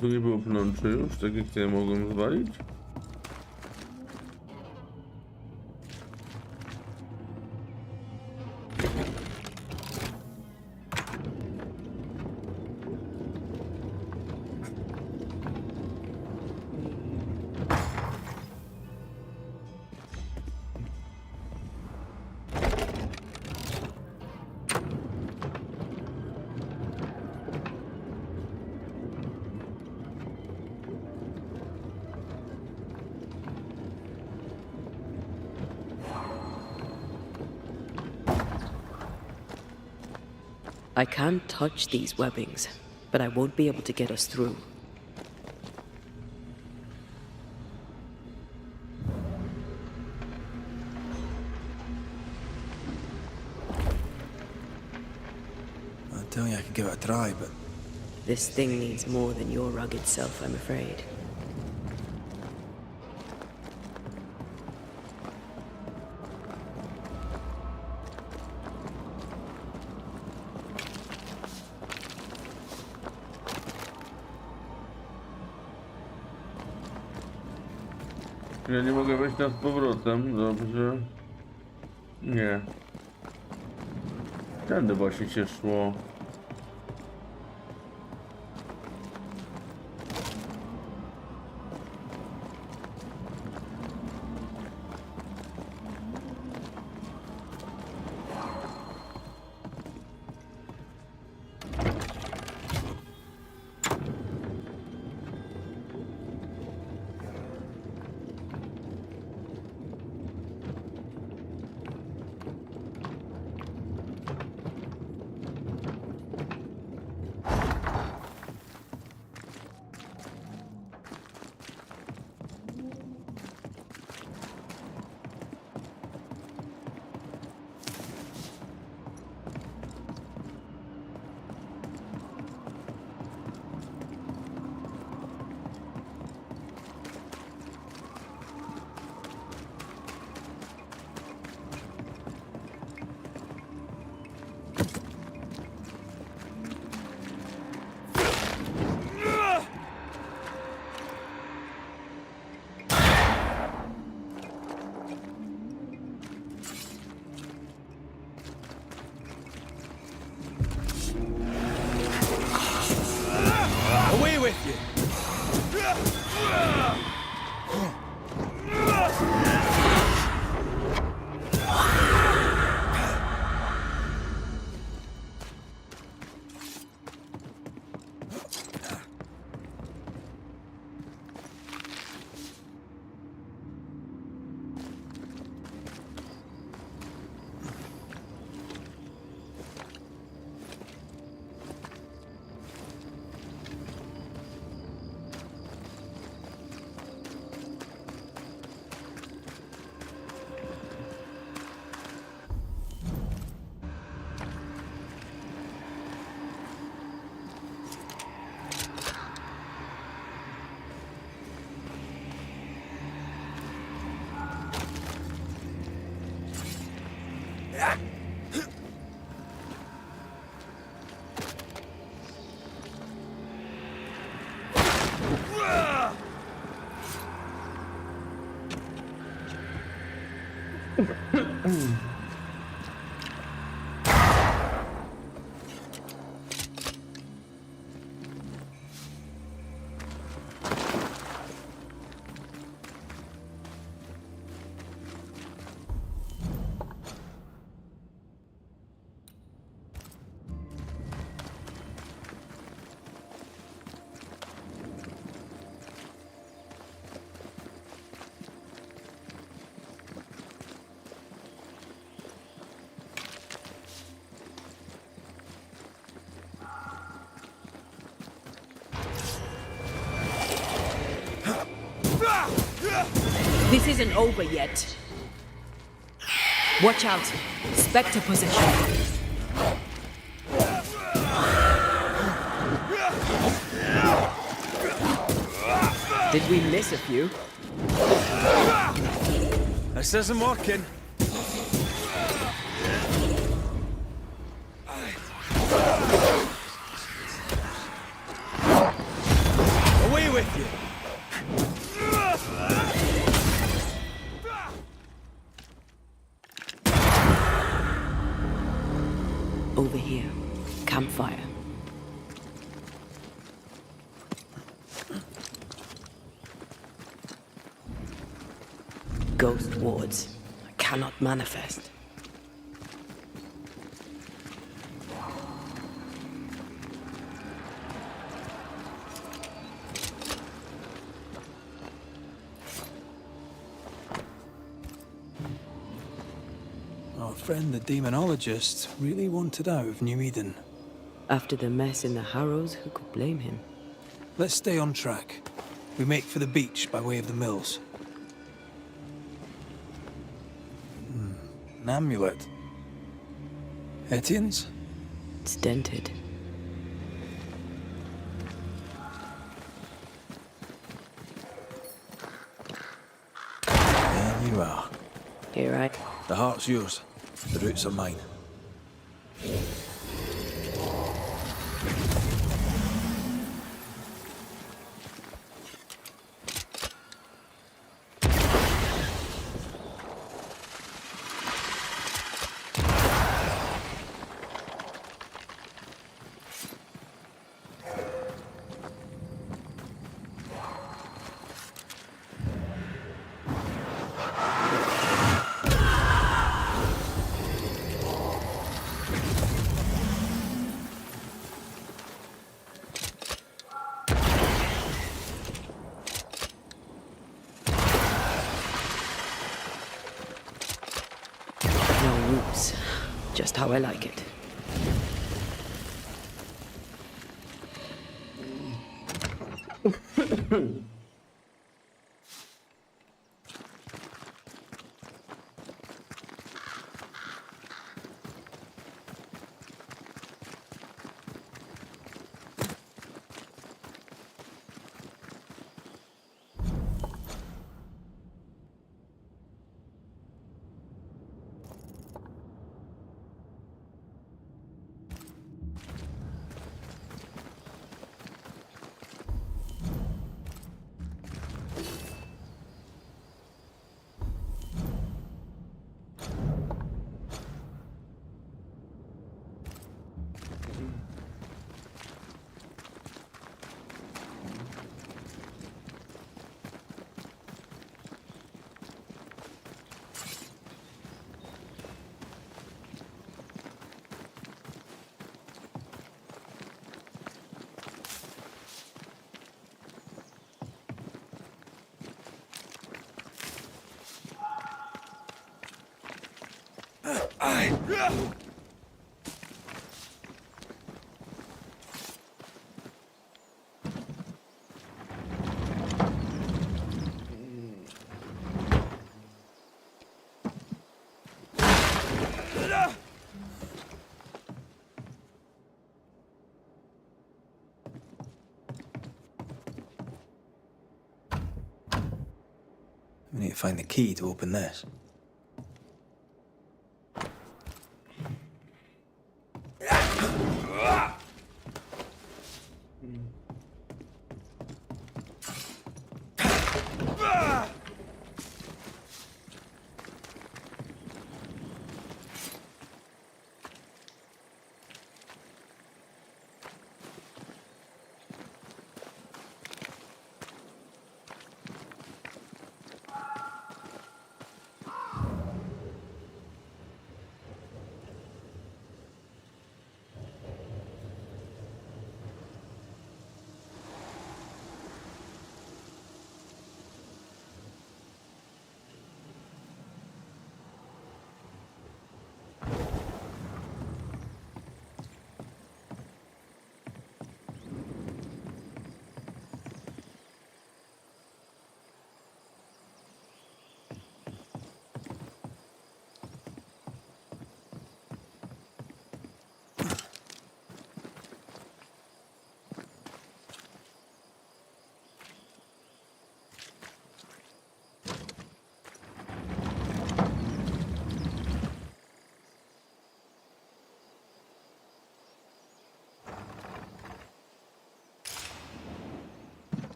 Tu nie było pnączy już, tak jak ja mogłem zwalić? I can't touch these webbings, but I won't be able to get us through. I tell you I could give it a try, but... This thing needs more than your rugged self, I'm afraid. Ja nie mogę wejść tam z powrotem, dobrze. Nie. Tędy właśnie się szło. Away with you! This isn't over yet. Watch out. Spectre possession. Did we miss a few? This isn't working. Away with you! Over here. Campfire. Ghost wards. I cannot manifest. Our friend the demonologist really wanted out of New Eden. After the mess in the Harrows, who could blame him? Let's stay on track. We make for the beach by way of the mills. An amulet. Etienne's? It's dented. There you are. Here I... The heart's yours. The roots are mine. just how I like it. We need to find the key to open this.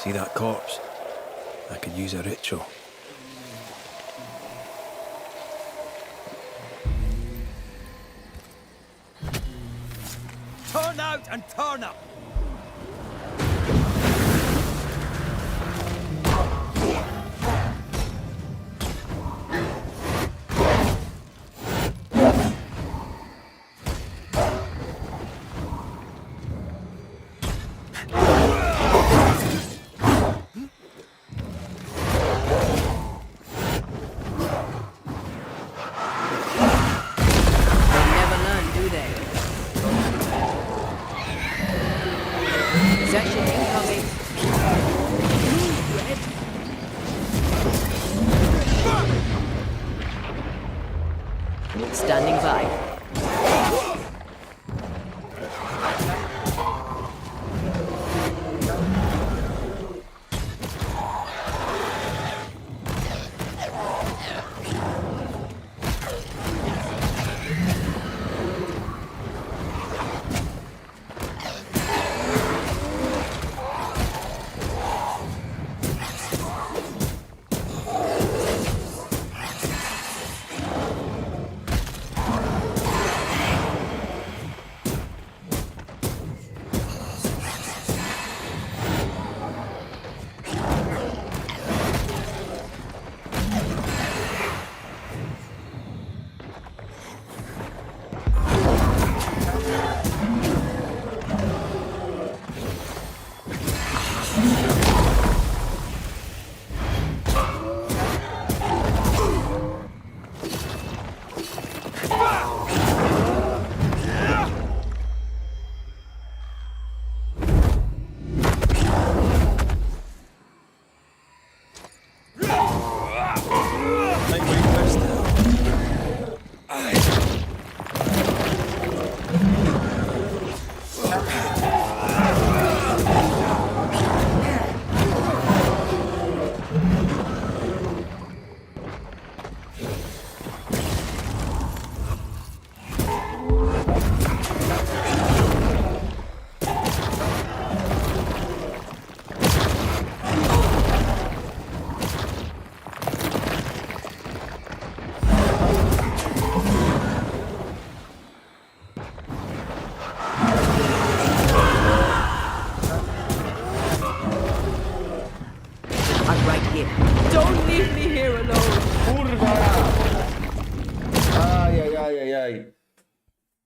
See that corpse? I could use a ritual. Turn out and turn up! Standing by.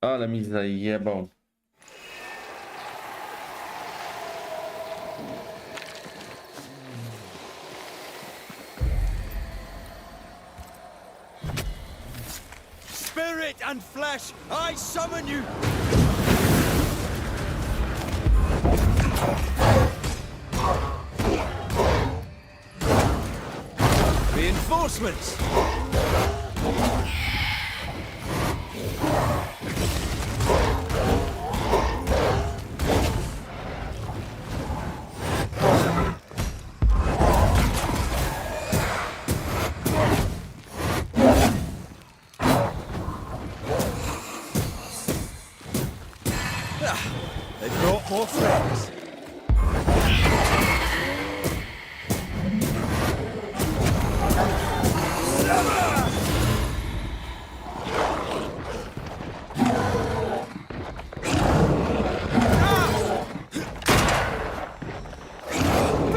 Ale mi zajebał. Spirit and flesh, I summon you! Reinforcements! They brought more friends.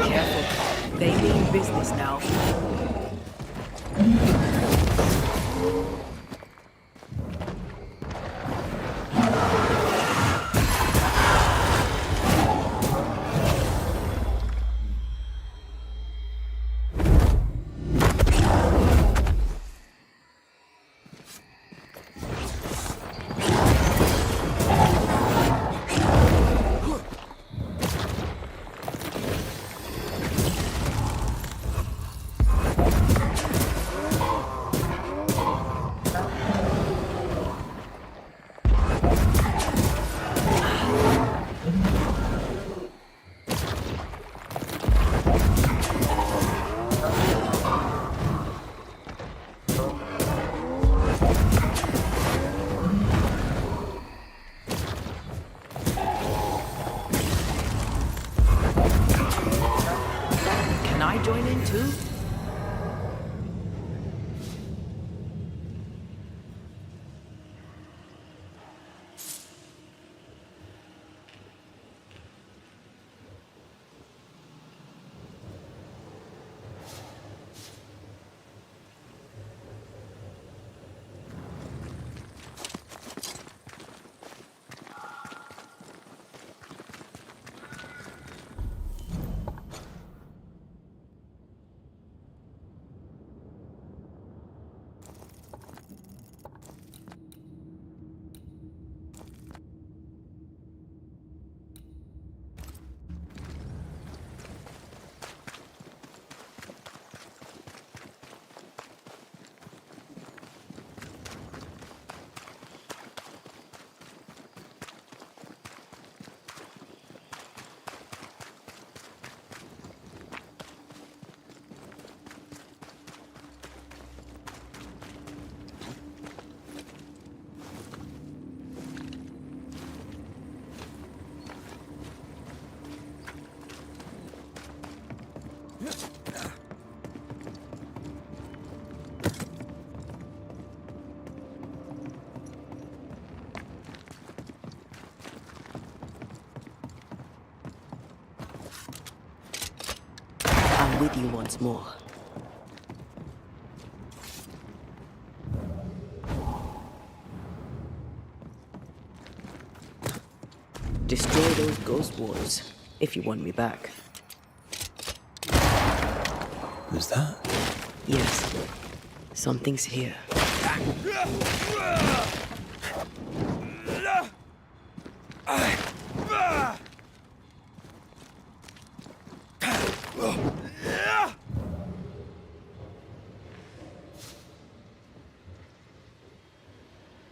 Careful. They mean business now. too? I'm with you once more. Destroy those ghost wards, if you want me back. Is that? Yes. Something's here.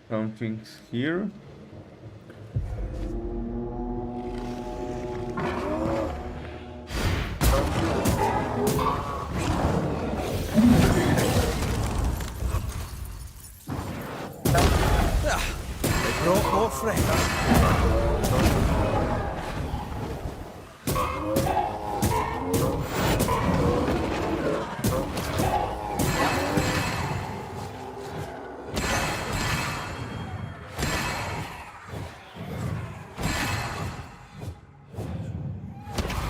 Something's here. They brought more friends.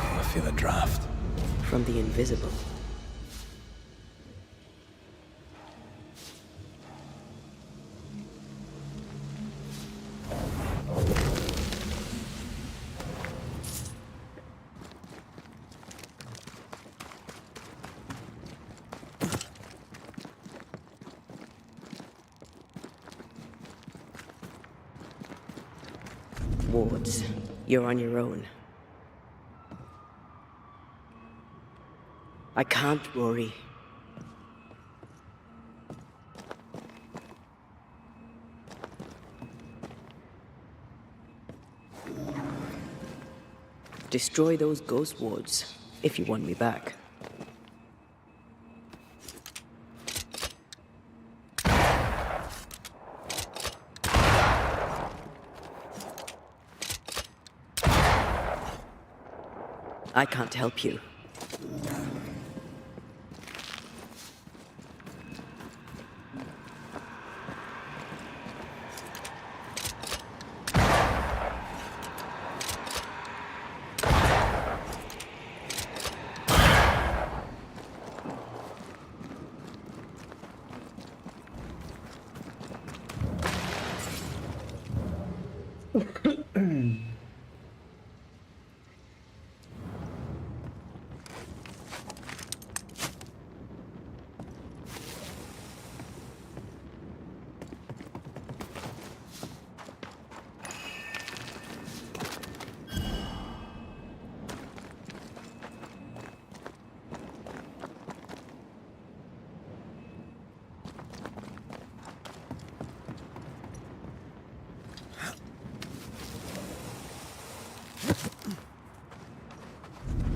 I feel a draft. From the invisible. Wards, you're on your own. I can't, Rory. Destroy those ghost wards, if you want me back. I can't help you.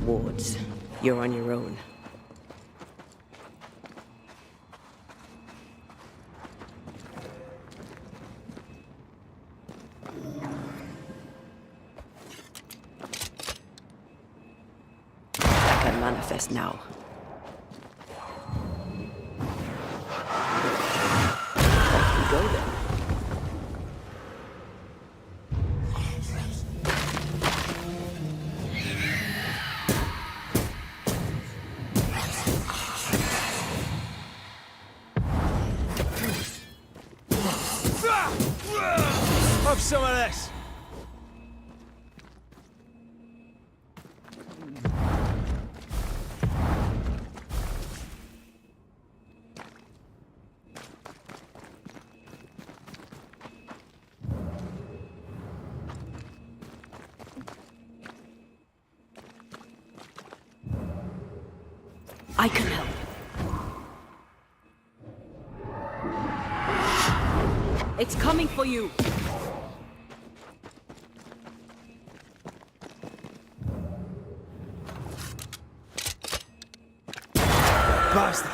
Wards, you're on your own. I can manifest now. some of this! I can help. It's coming for you. Bastard!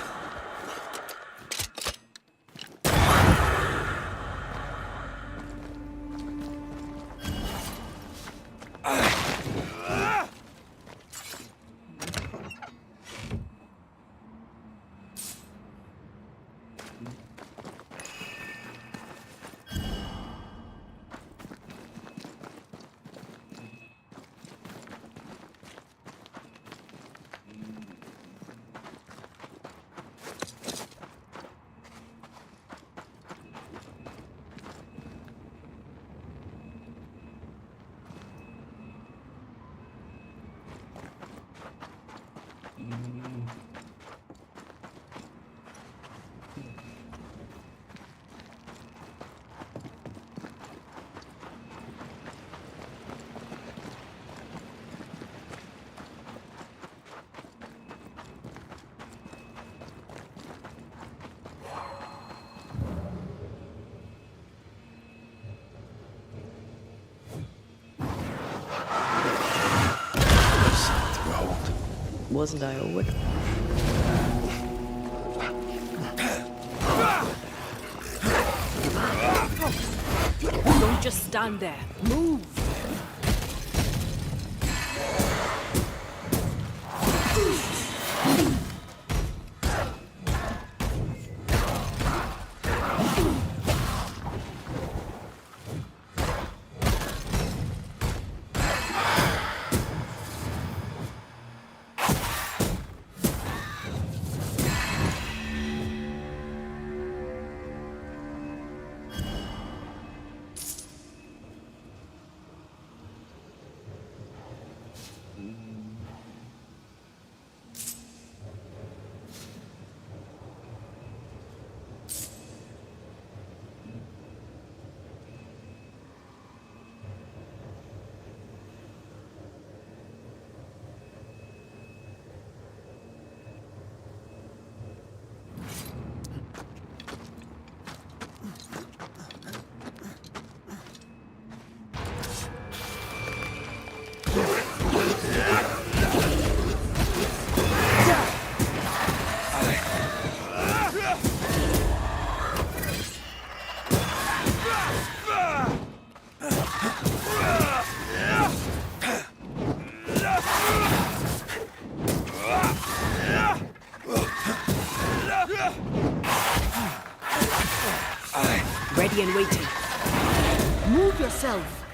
Wasn't I always? Don't just stand there. Move! Ready and waiting. Move yourself.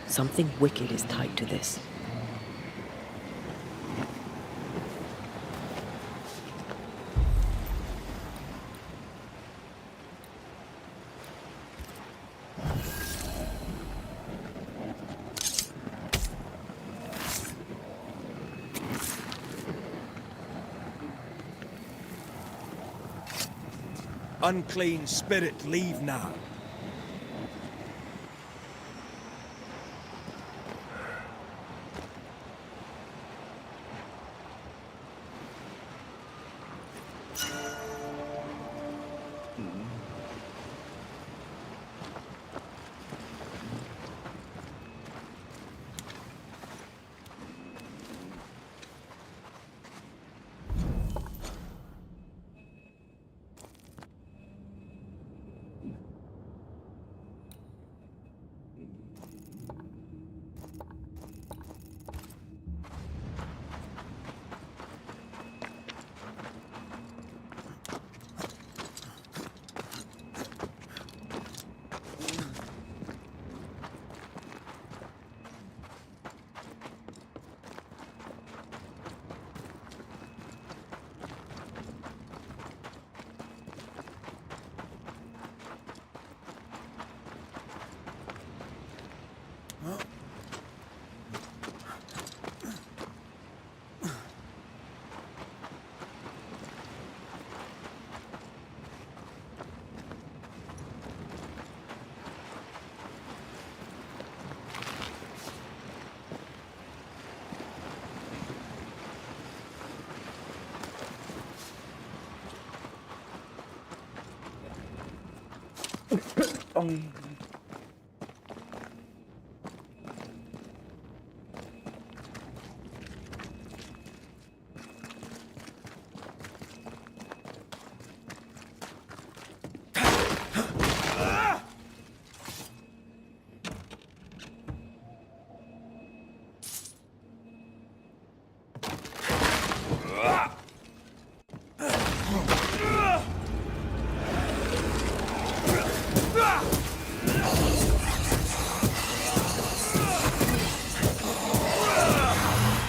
Something wicked is tied to this. Unclean spirit, leave now.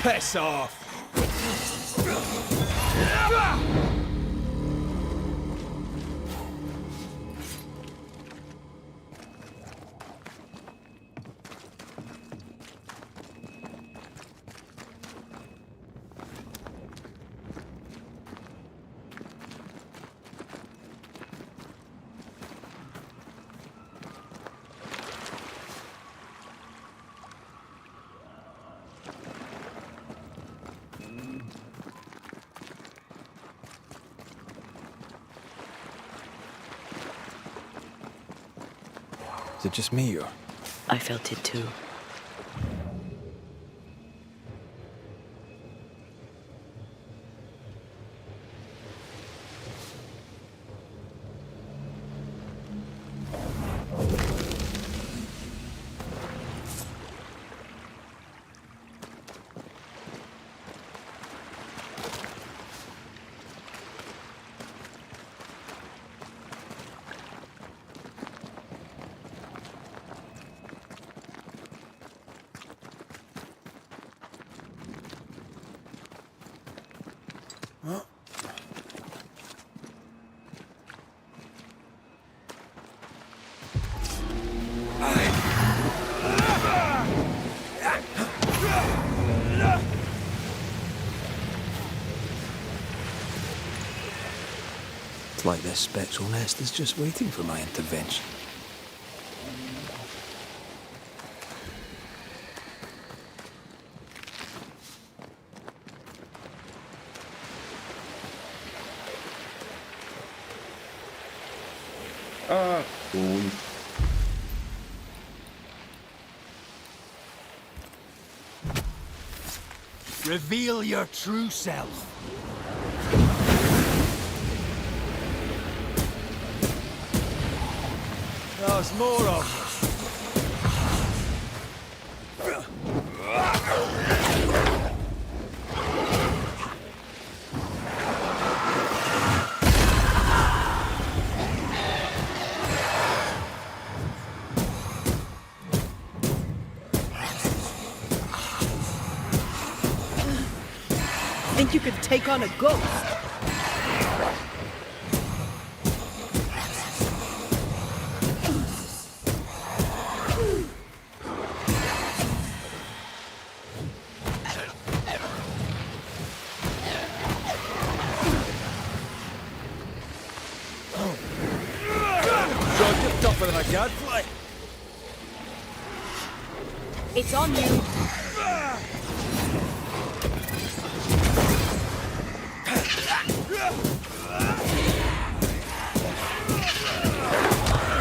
Piss off! Is it just me, or? I felt it too. It's like this spectral nest is just waiting for my intervention. Cool. Reveal your true self. There's more of you. Think you could take on a ghost? You're tougher than a gadfly. It's on you.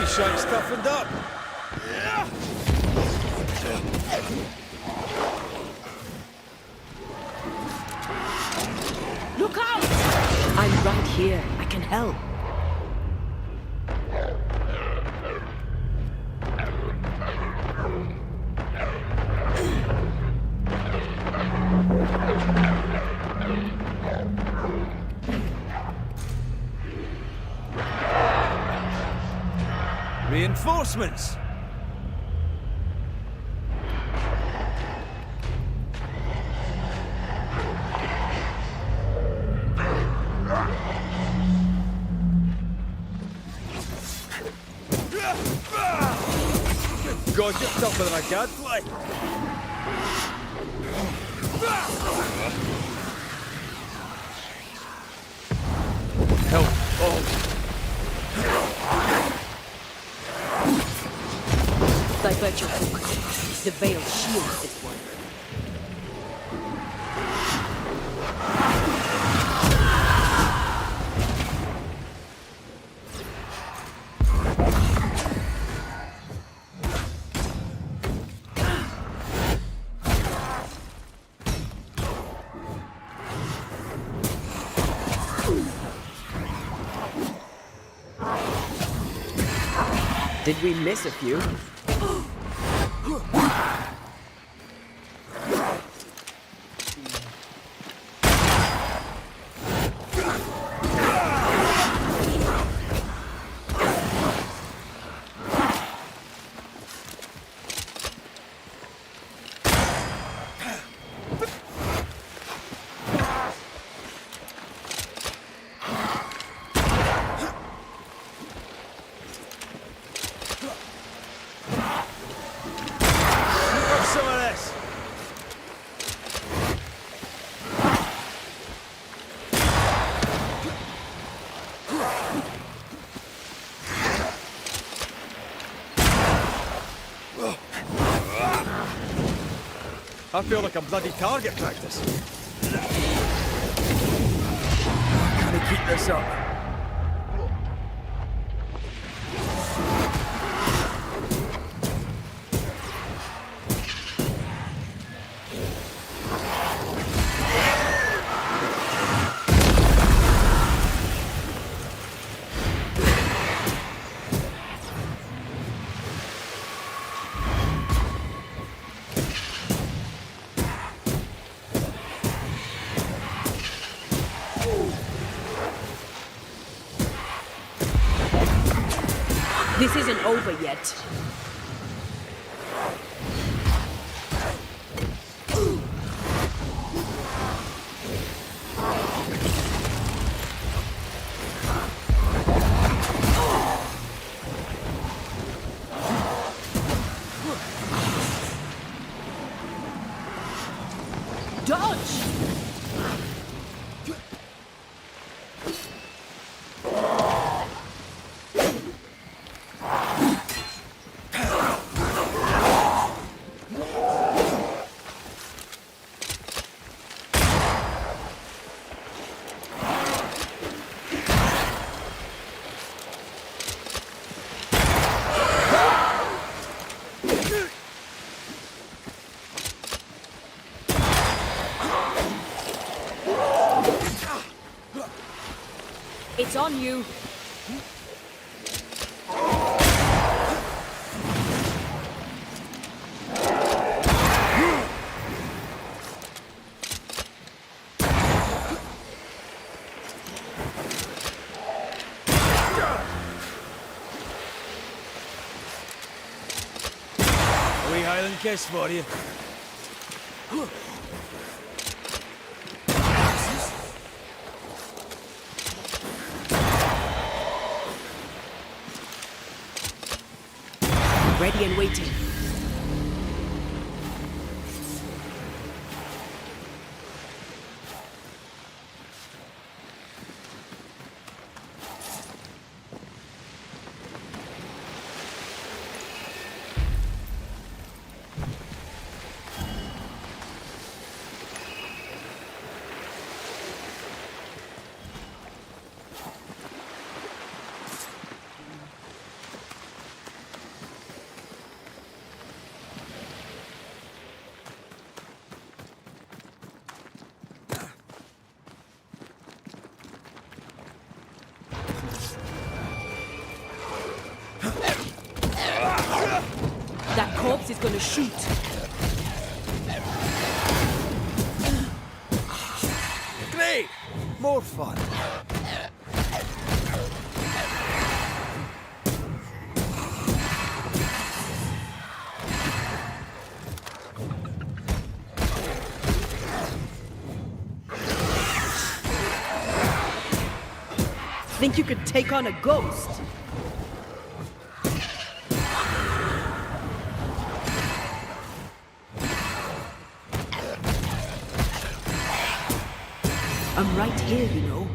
You shank stuffened up. Look out! I'm right here. I can help. Reinforcements. God, you're tougher than a gadfly. Help! Oh! Divert your focus. The veil shields this one. Did we miss a few? Some of this. I feel like I'm bloody target practice. Can I keep this up? This isn't over yet. Dodge! It's on you. A wee Highland kiss for you. Ready and waiting. That corpse is gonna shoot. Great! More fun. Think you could take on a ghost? I'm right here, you know.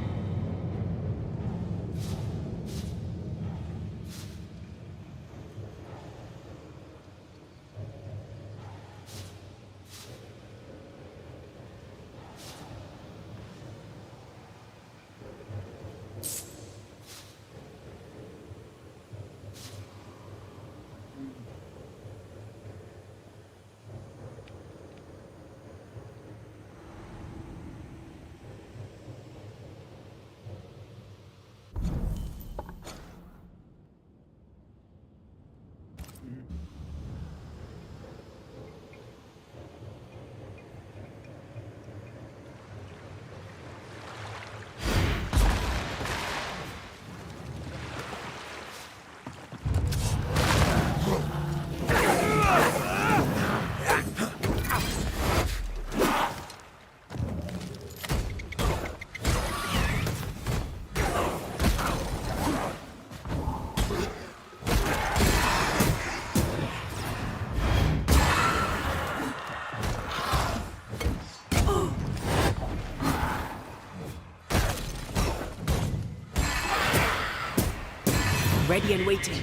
ready and waiting.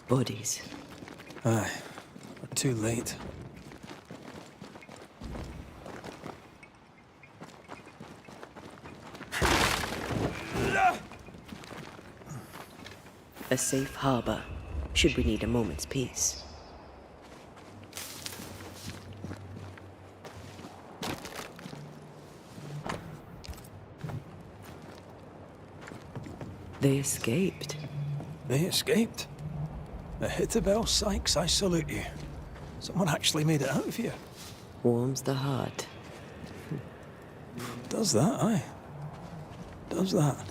Bodies. Aye, we're too late. A safe harbor, should we need a moment's peace. They escaped. They escaped? Ahithophel Sykes, I salute you. Someone actually made it out of here. Warms the heart. Does that, aye. Does that.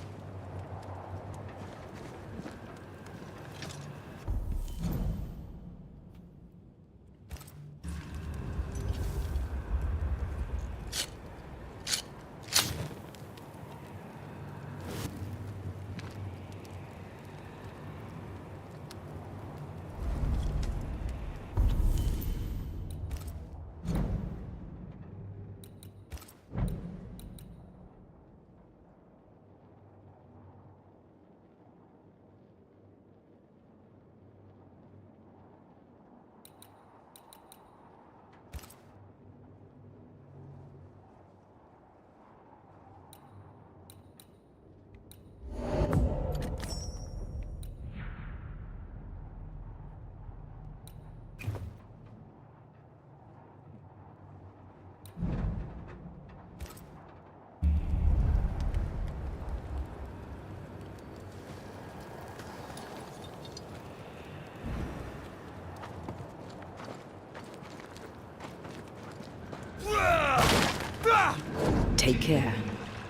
Take care.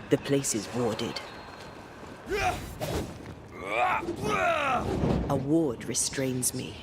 The place is warded. A ward restrains me.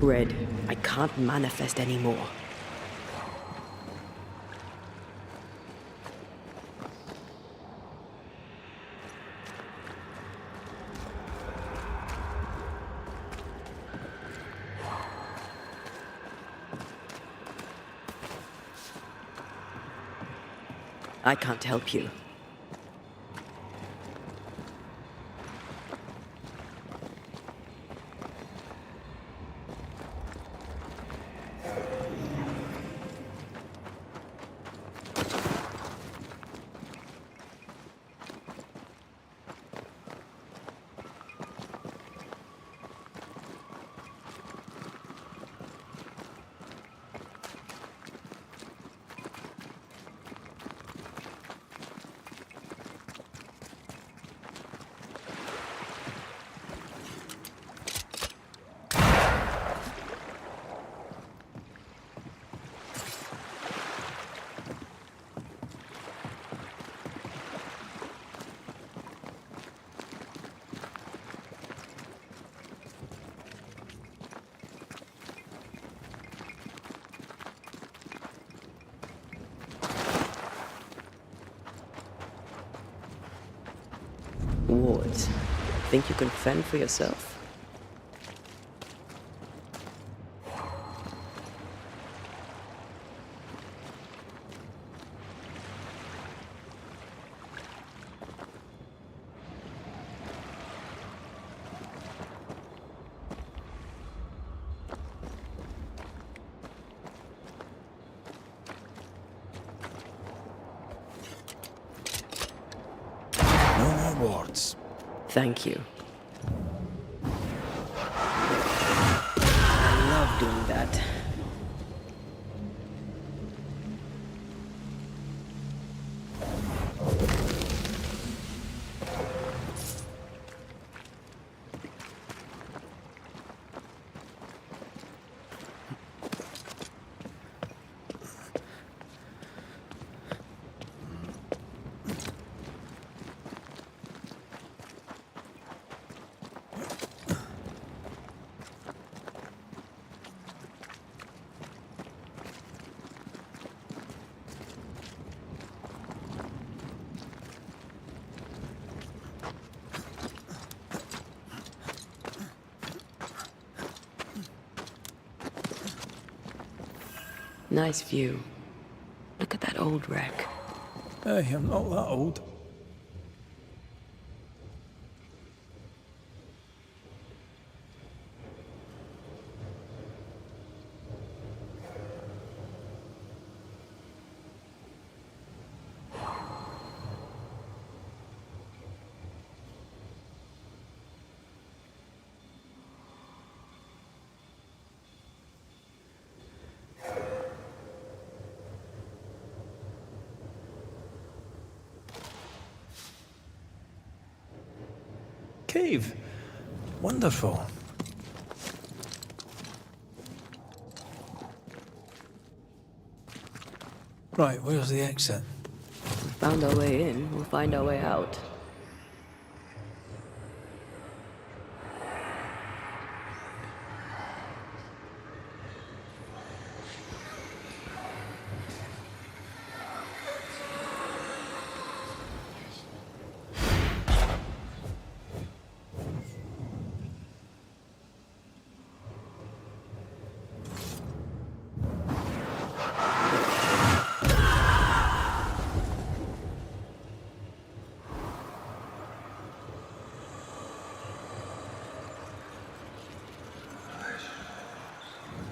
Red, I can't manifest anymore. I can't help you. Wards, think you can fend for yourself? swords. Thank you. I love doing that. Nice view. Look at that old wreck. Hey, I'm not that old. Cave. Wonderful. Right, where's the exit? We found our way in, we'll find our way out.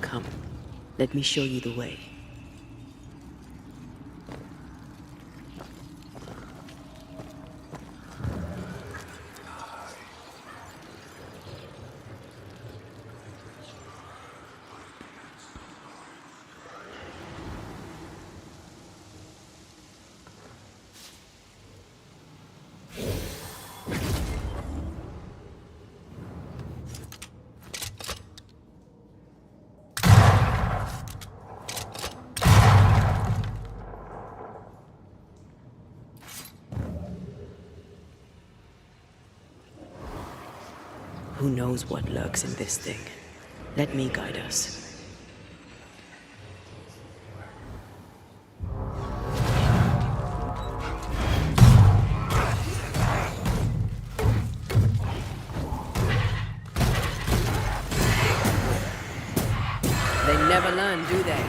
Come, let me show you the way. Who knows what lurks in this thing? Let me guide us. They never learn, do they?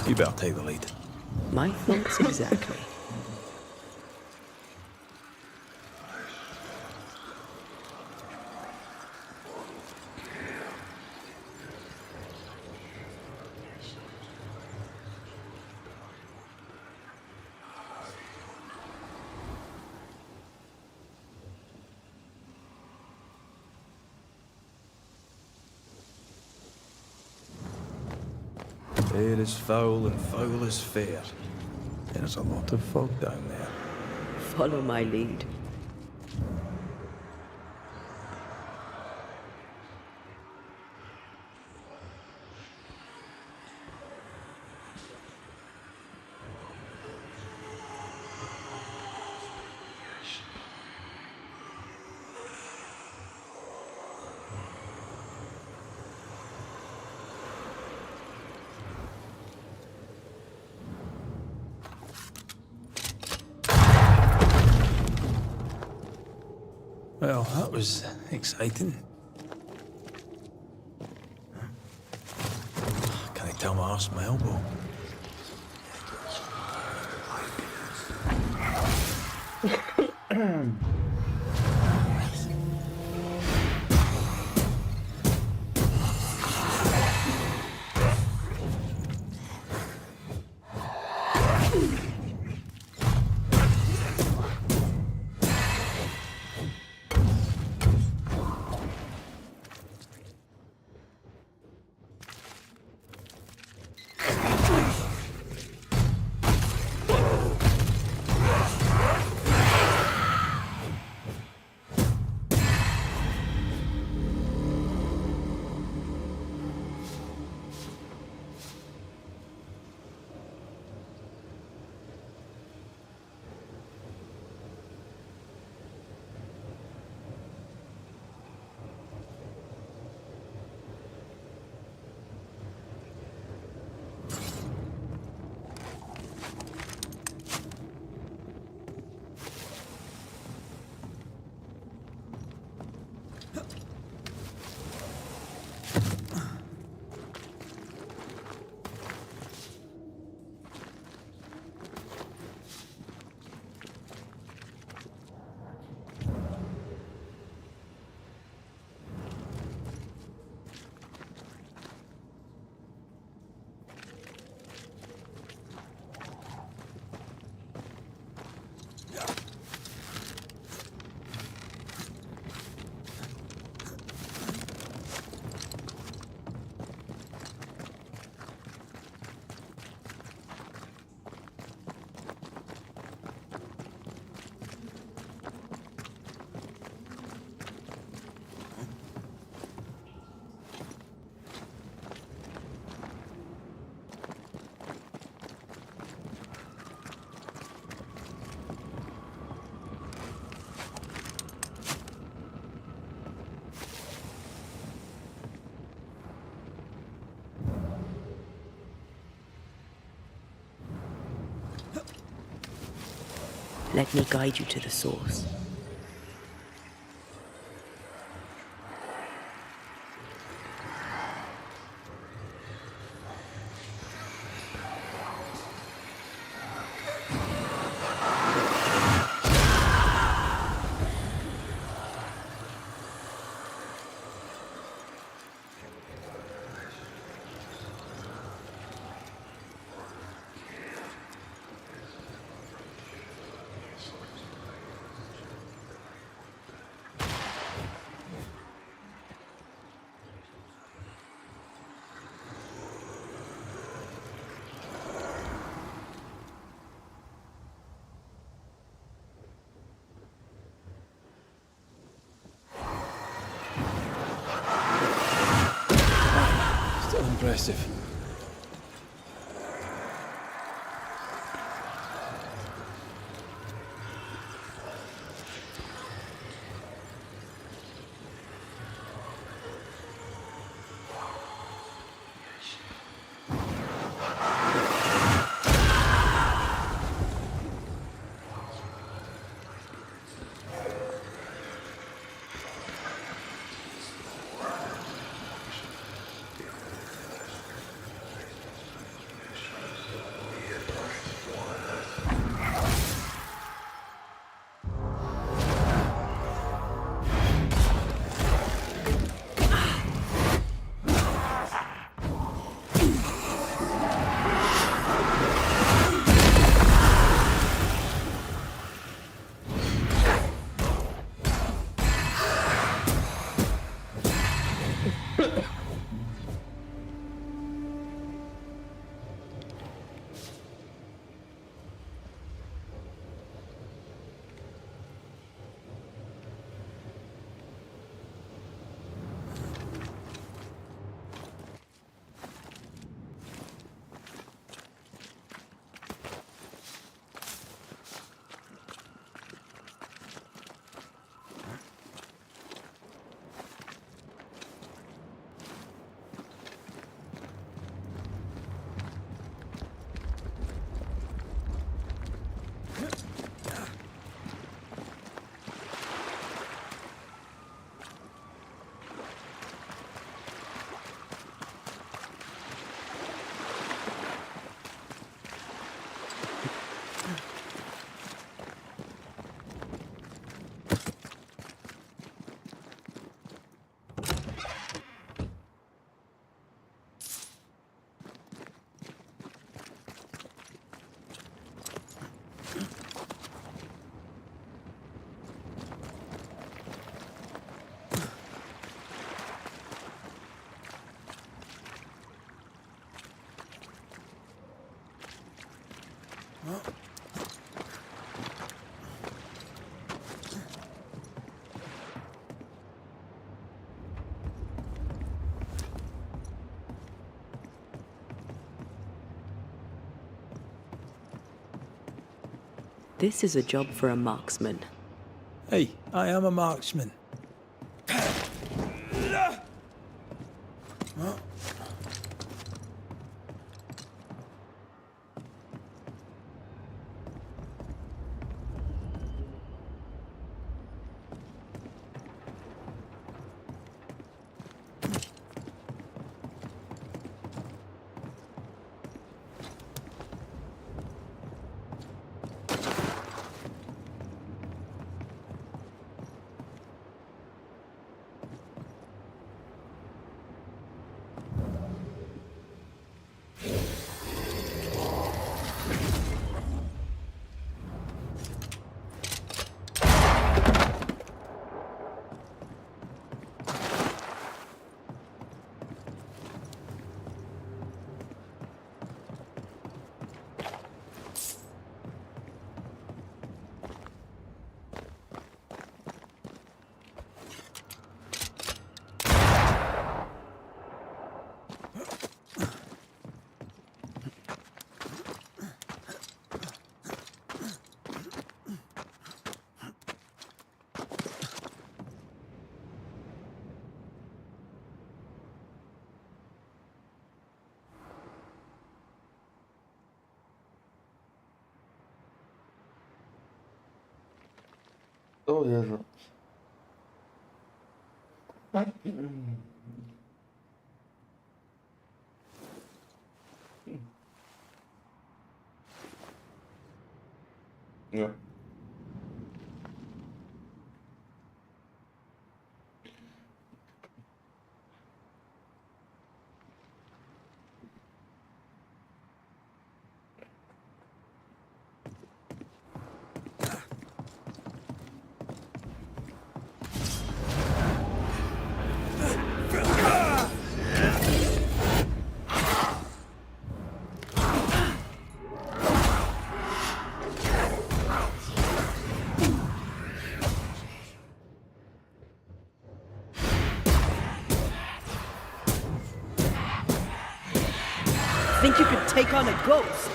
You better take the lead. My thoughts exactly. Air is foul and foul is fair. There's a lot of fog down there. Follow my lead. Well, that was exciting. Can I tell my arse from my elbow? Let me guide you to the source. Still impressive. This is a job for a marksman. Hey, I am a marksman. O Jezu. No. Think you could take on a ghost?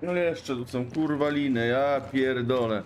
No jeszcze tu są kurwa liny, ja pierdolę.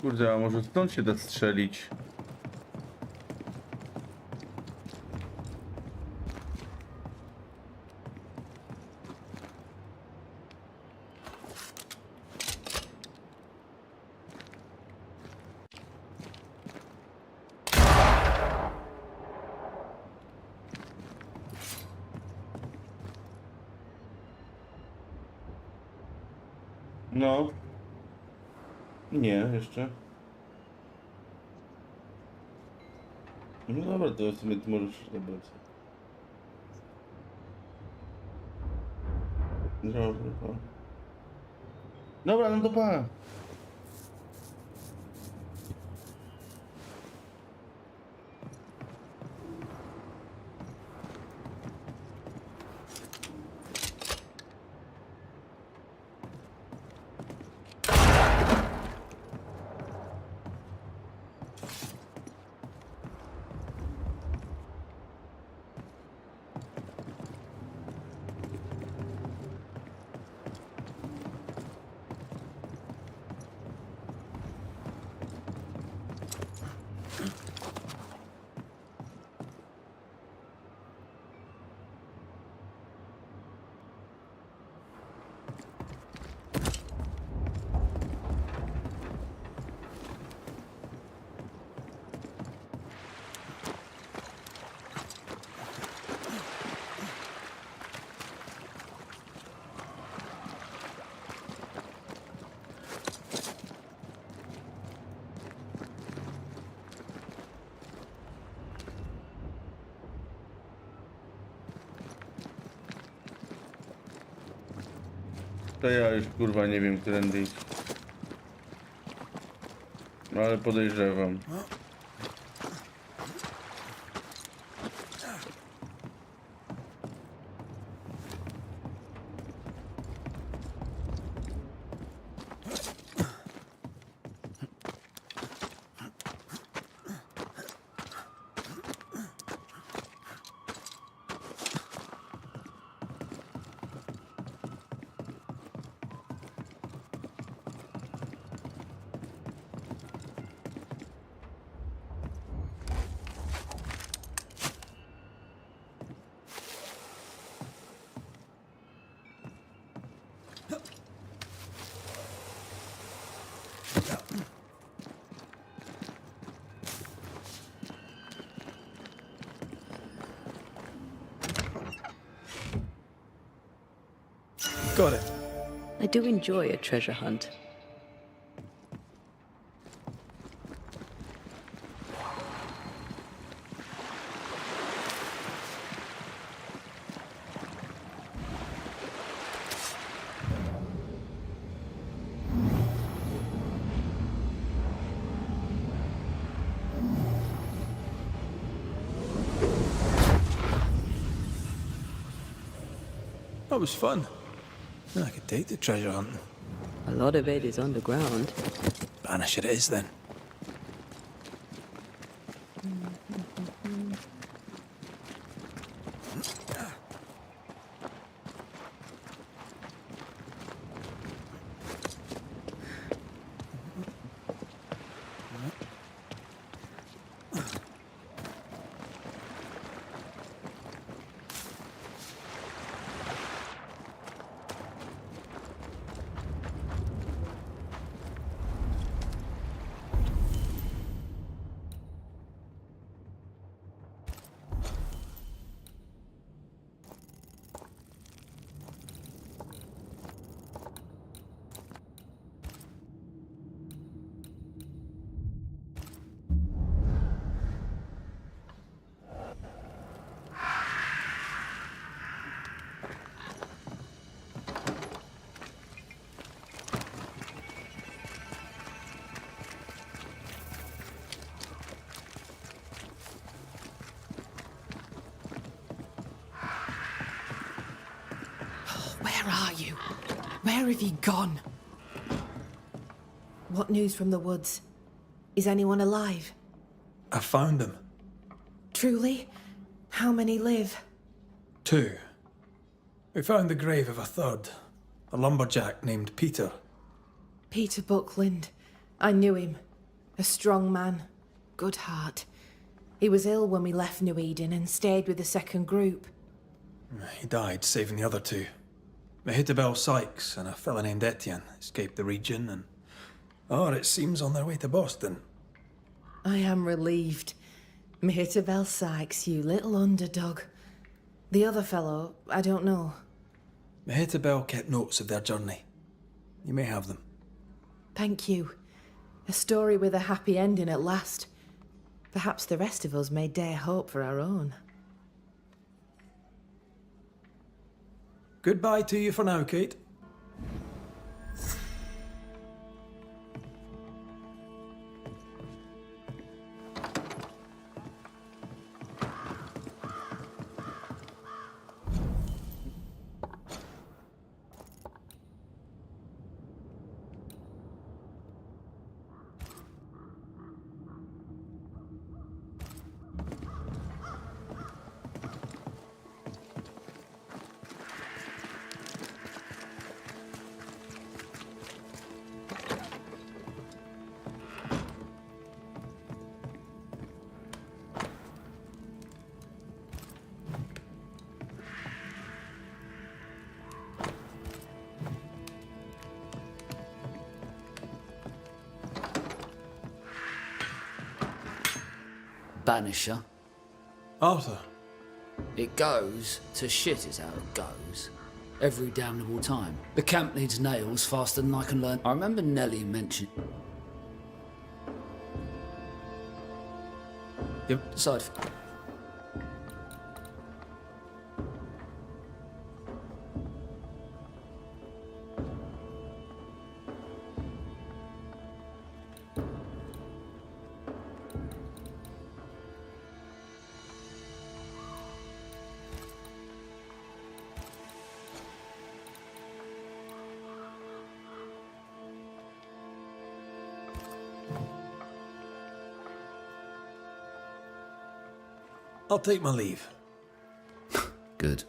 Kurde, a może stąd się da strzelić? No. Nie, jeszcze. No dobra, to w sumie ty możesz zabrać. Dobra, dobra, no to pa. To ja już kurwa nie wiem, którędy iść. No ale podejrzewam. Got it. I do enjoy a treasure hunt. That was fun. I could take the treasure hunting. A lot of it is underground. Banisher it is then. Where are you? Where have you gone? What news from the woods? Is anyone alive? I found them. Truly? How many live? 2. We found the grave of a third. A lumberjack named Peter. Peter Buckland. I knew him. A strong man. Good heart. He was ill when we left New Eden and stayed with the second group. He died saving the other two. Mehitabel Sykes and a fella named Etienne escaped the region and... Oh, it seems on their way to Boston. I am relieved. Mehitabel Sykes, you little underdog. The other fellow, I don't know. Mehitabel kept notes of their journey. You may have them. Thank you. A story with a happy ending at last. Perhaps the rest of us may dare hope for our own. Goodbye to you for now, Kate. Banisher. Arthur. It goes to shit is how it goes. Every damnable time. The camp needs nails faster than I can learn. I remember Nellie mentioned... Yep. Side... I'll take my leave. Good.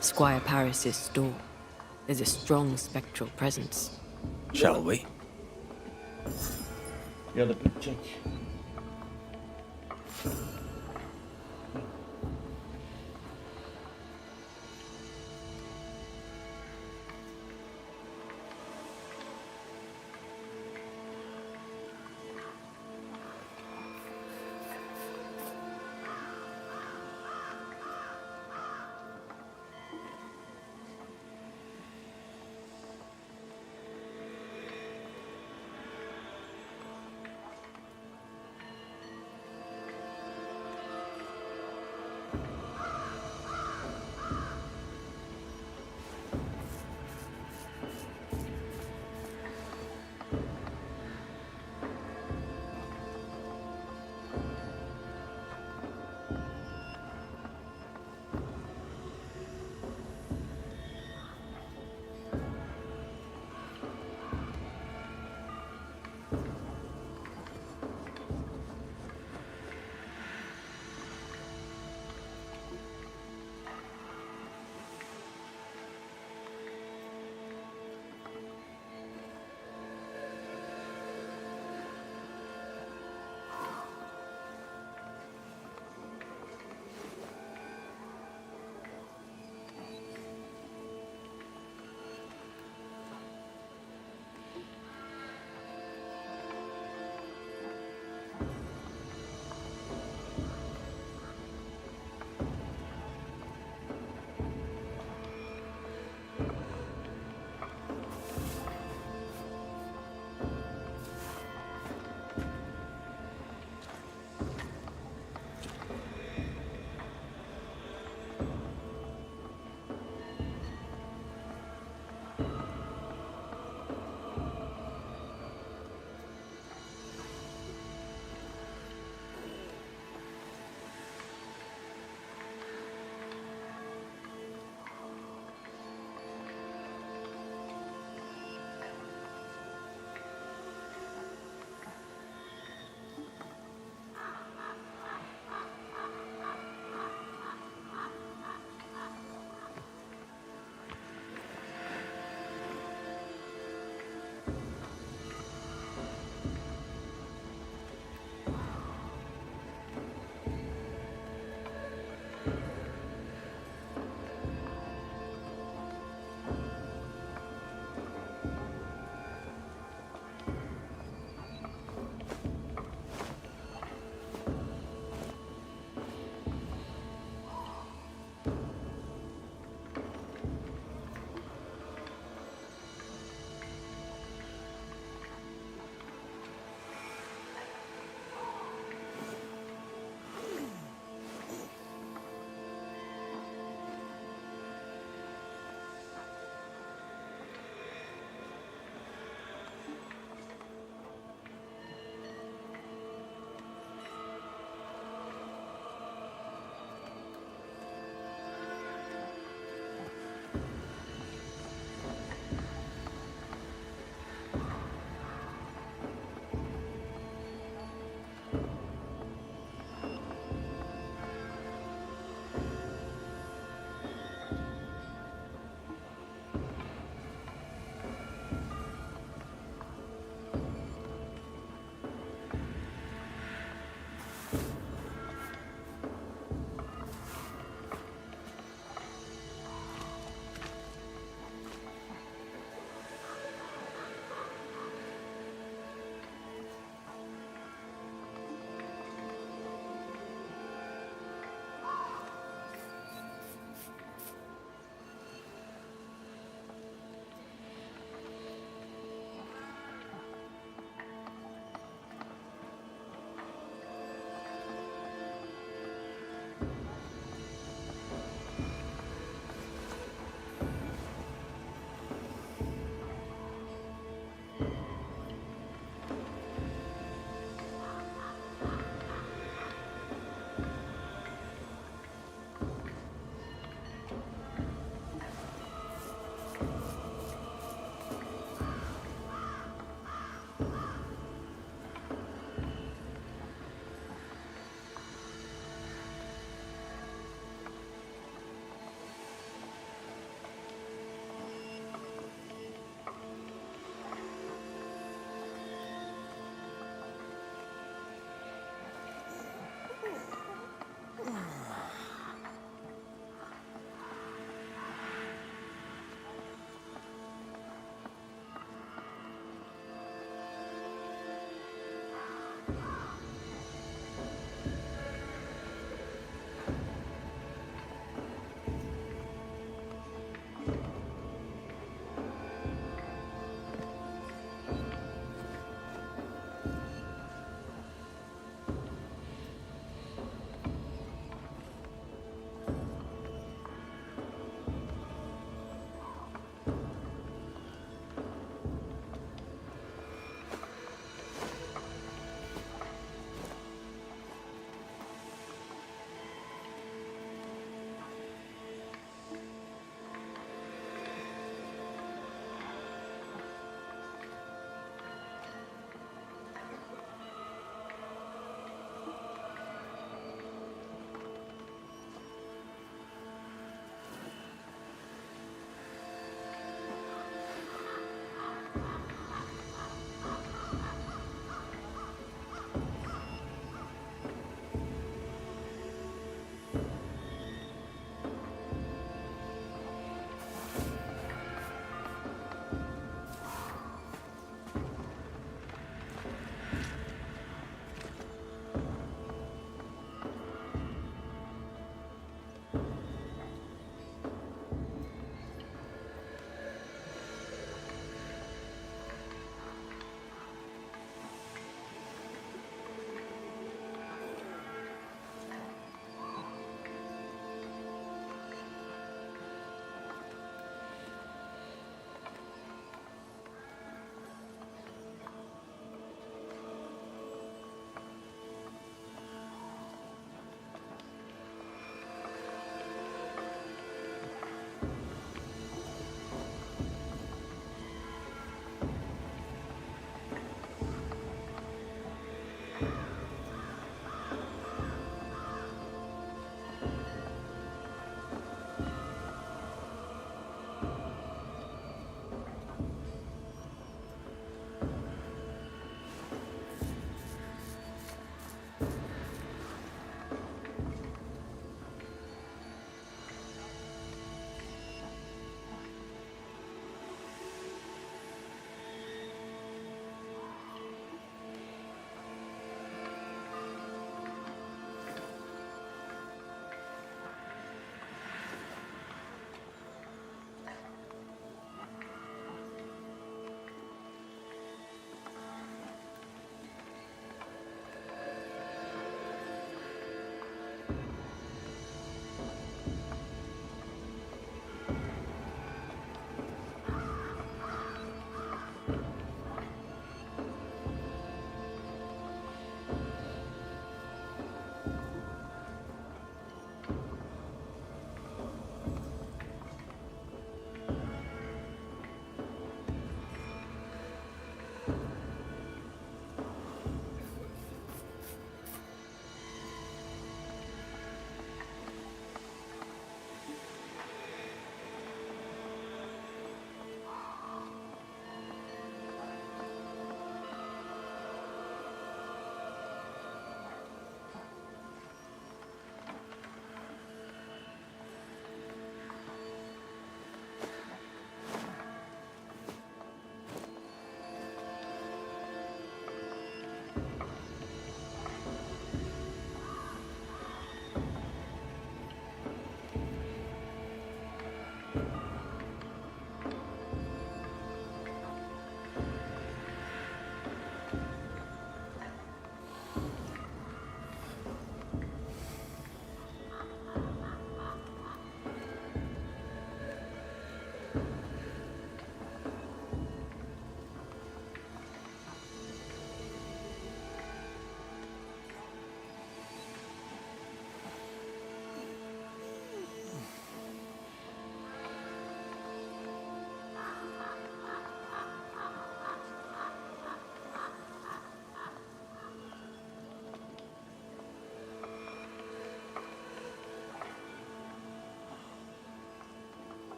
Squire Paris's store. There's a strong spectral presence. Shall we? Jadę pytać.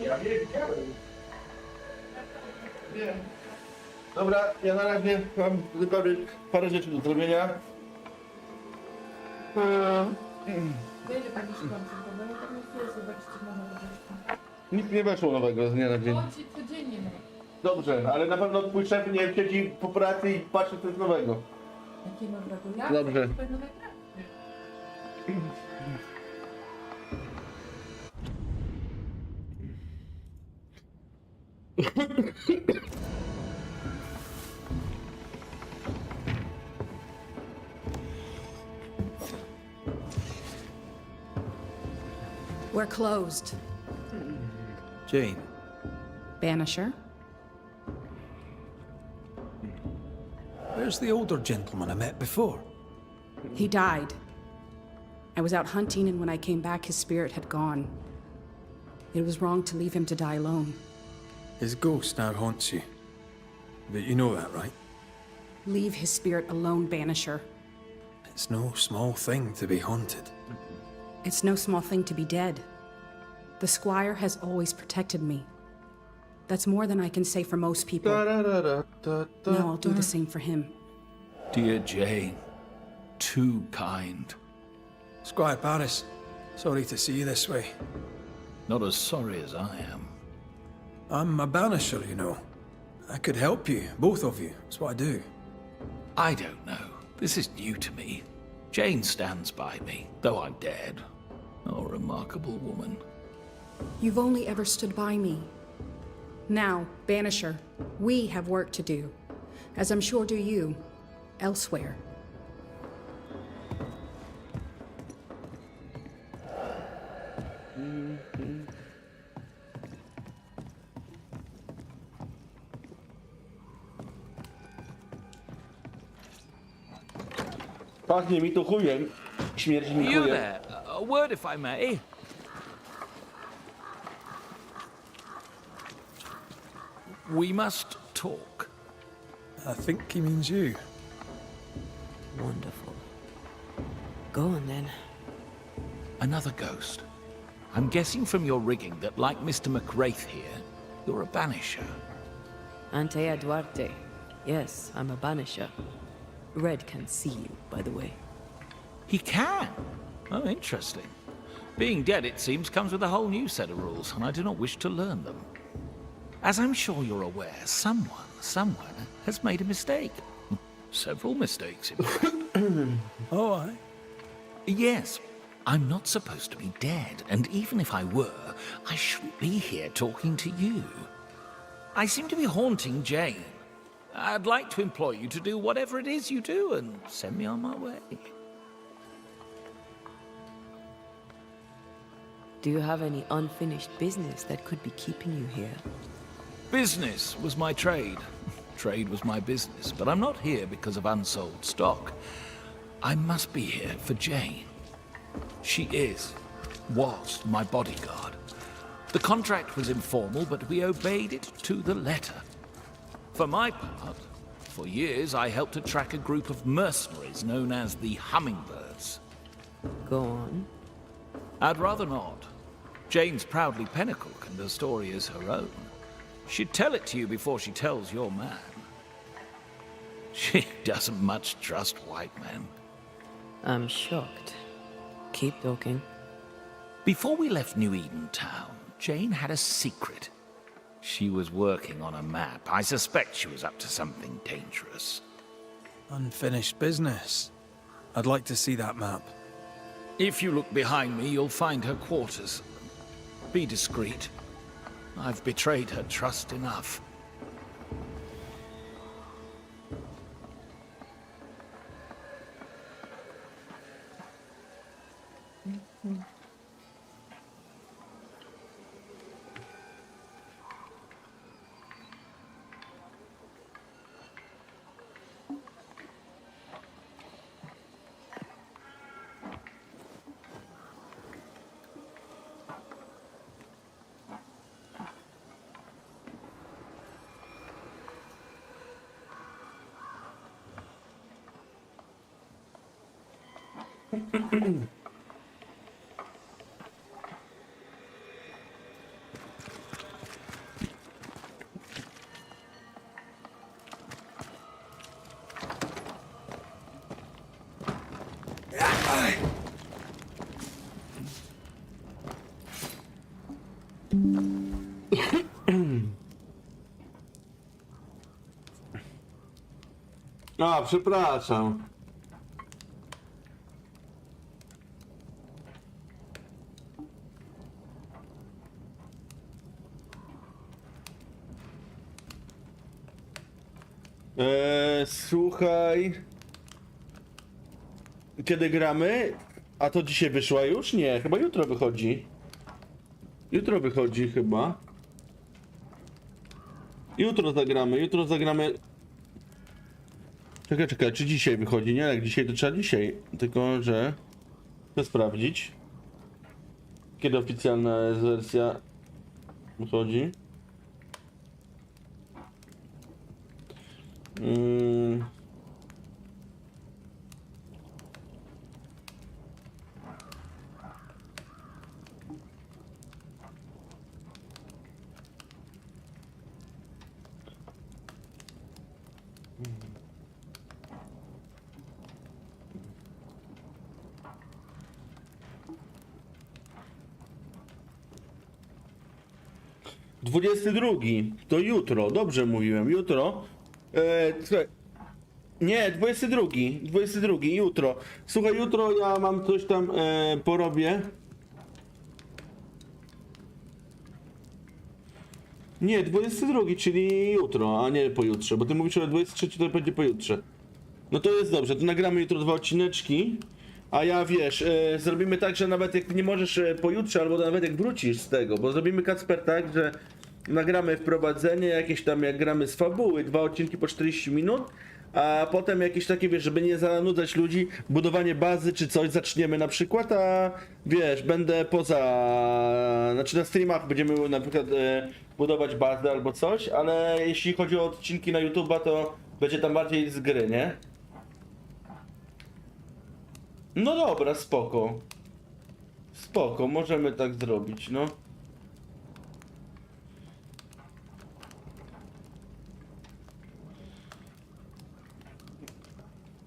Ja nie widziałem. Nie. Dobra, ja na razie mam parę rzeczy do zrobienia. Będzie taki szkoda, bo ja tak nie chcę zobaczyć nowego. Nic nie weszło nowego z dnia na dzień. On ci codziennie ma. Dobrze, ale na pewno twój szef nie siedzi po pracy i patrzy coś nowego. Jakie nowego? Ja? Dobrze. Nowe We're closed. Jane. Banisher? Where's the older gentleman I met before? He died. I was out hunting, and when I came back, his spirit had gone. It was wrong to leave him to die alone. His ghost now haunts you. But you know that, right? Leave his spirit alone, Banisher. It's no small thing to be haunted. It's no small thing to be dead. The Squire has always protected me. That's more than I can say for most people. Now I'll do the same for him. Dear Jane, too kind. Squire Paris, sorry to see you this way. Not as sorry as I am. I'm a banisher, you know. I could help you, both of you. That's what I do. I don't know. This is new to me. Jane stands by me, though I'm dead. Or remarkable woman. You've only ever stood by me. Now, Banisher, we have work to do, as I'm sure do you, elsewhere. Pachnie mi tu chujem. Śmierdzi mi You chujem. there? A word, if I may. We must talk. I think he means you. Wonderful. Go on then. Another ghost. I'm guessing from your rigging that, like Mr. McWraith here, you're a banisher. Antea Duarte. Yes, I'm a banisher. Red can see you, by the way. He can? Oh, interesting. Being dead, it seems, comes with a whole new set of rules, and I do not wish to learn them. As I'm sure you're aware, someone, somewhere, has made a mistake. Several mistakes, in fact. Oh, aye? Yes. I'm not supposed to be dead, and even if I were, I shouldn't be here talking to you. I seem to be haunting Jane. I'd like to implore you to do whatever it is you do and send me on my way. Do you have any unfinished business that could be keeping you here? Business was my trade. Trade was my business, but I'm not here because of unsold stock. I must be here for Jane. She was my bodyguard. The contract was informal, but we obeyed it to the letter. For my part, for years I helped to track a group of mercenaries known as the Hummingbirds. Go on. I'd rather not. Jane's proudly Pinnacle, and the story is her own. She'd tell it to you before she tells your man. She doesn't much trust white men. I'm shocked. Keep talking. Before we left New Eden Town, Jane had a secret. She was working on a map. I suspect she was up to something dangerous. Unfinished business. I'd like to see that map. If you look behind me, you'll find her quarters. Be discreet. I've betrayed her trust enough. A, przepraszam. Słuchaj. Kiedy gramy? A to dzisiaj wyszła już? Nie, chyba jutro wychodzi. Jutro wychodzi chyba. Jutro zagramy. Czekaj, czy dzisiaj wychodzi? Nie, jak dzisiaj to trzeba dzisiaj. Tylko, że... Chcę sprawdzić. Kiedy oficjalna wersja wychodzi. Dwudziesty drugi, to jutro, dobrze mówiłem, jutro. Nie, 22, jutro. Słuchaj, jutro ja mam coś tam porobię. Nie, 22, czyli jutro, a nie pojutrze, bo ty mówisz, że 23 to będzie pojutrze. No to jest dobrze, to nagramy jutro 2 odcineczki, a ja wiesz, zrobimy tak, że nawet jak nie możesz pojutrze, albo nawet jak wrócisz z tego, bo zrobimy Kacper tak, że nagramy wprowadzenie, jakieś tam jak gramy z fabuły, 2 odcinki po 40 minut, a potem jakieś takie, wiesz, żeby nie zanudzać ludzi, budowanie bazy czy coś zaczniemy na przykład, a wiesz, będę znaczy na streamach będziemy na przykład budować bazę albo coś, ale jeśli chodzi o odcinki na YouTube'a, to będzie tam bardziej z gry, nie? No dobra, spoko. Spoko, możemy tak zrobić, no.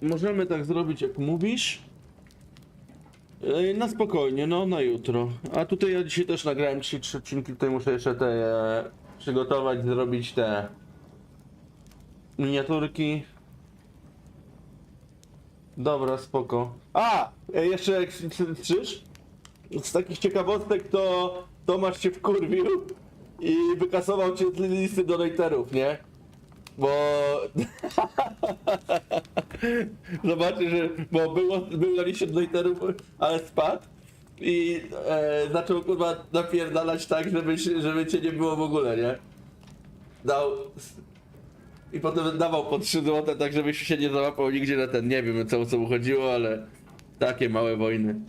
Możemy tak zrobić, jak mówisz. Na spokojnie, no na jutro. A tutaj ja dzisiaj też nagrałem 3 odcinki, tutaj muszę jeszcze te przygotować, zrobić te miniaturki. Dobra, spoko. A! Jeszcze jak słyszysz? Z takich ciekawostek to Tomasz się wkurwił i wykasował cię z listy donaterów, nie? Bo zobaczy, że był na liście donaterów, ale spadł i zaczął kurwa napierdalać tak, żeby cię nie było w ogóle, nie? Dał i potem dawał po 3 zł, tak żebyś się nie załapał nigdzie na ten, nie wiem o co mu chodziło, ale takie małe wojny.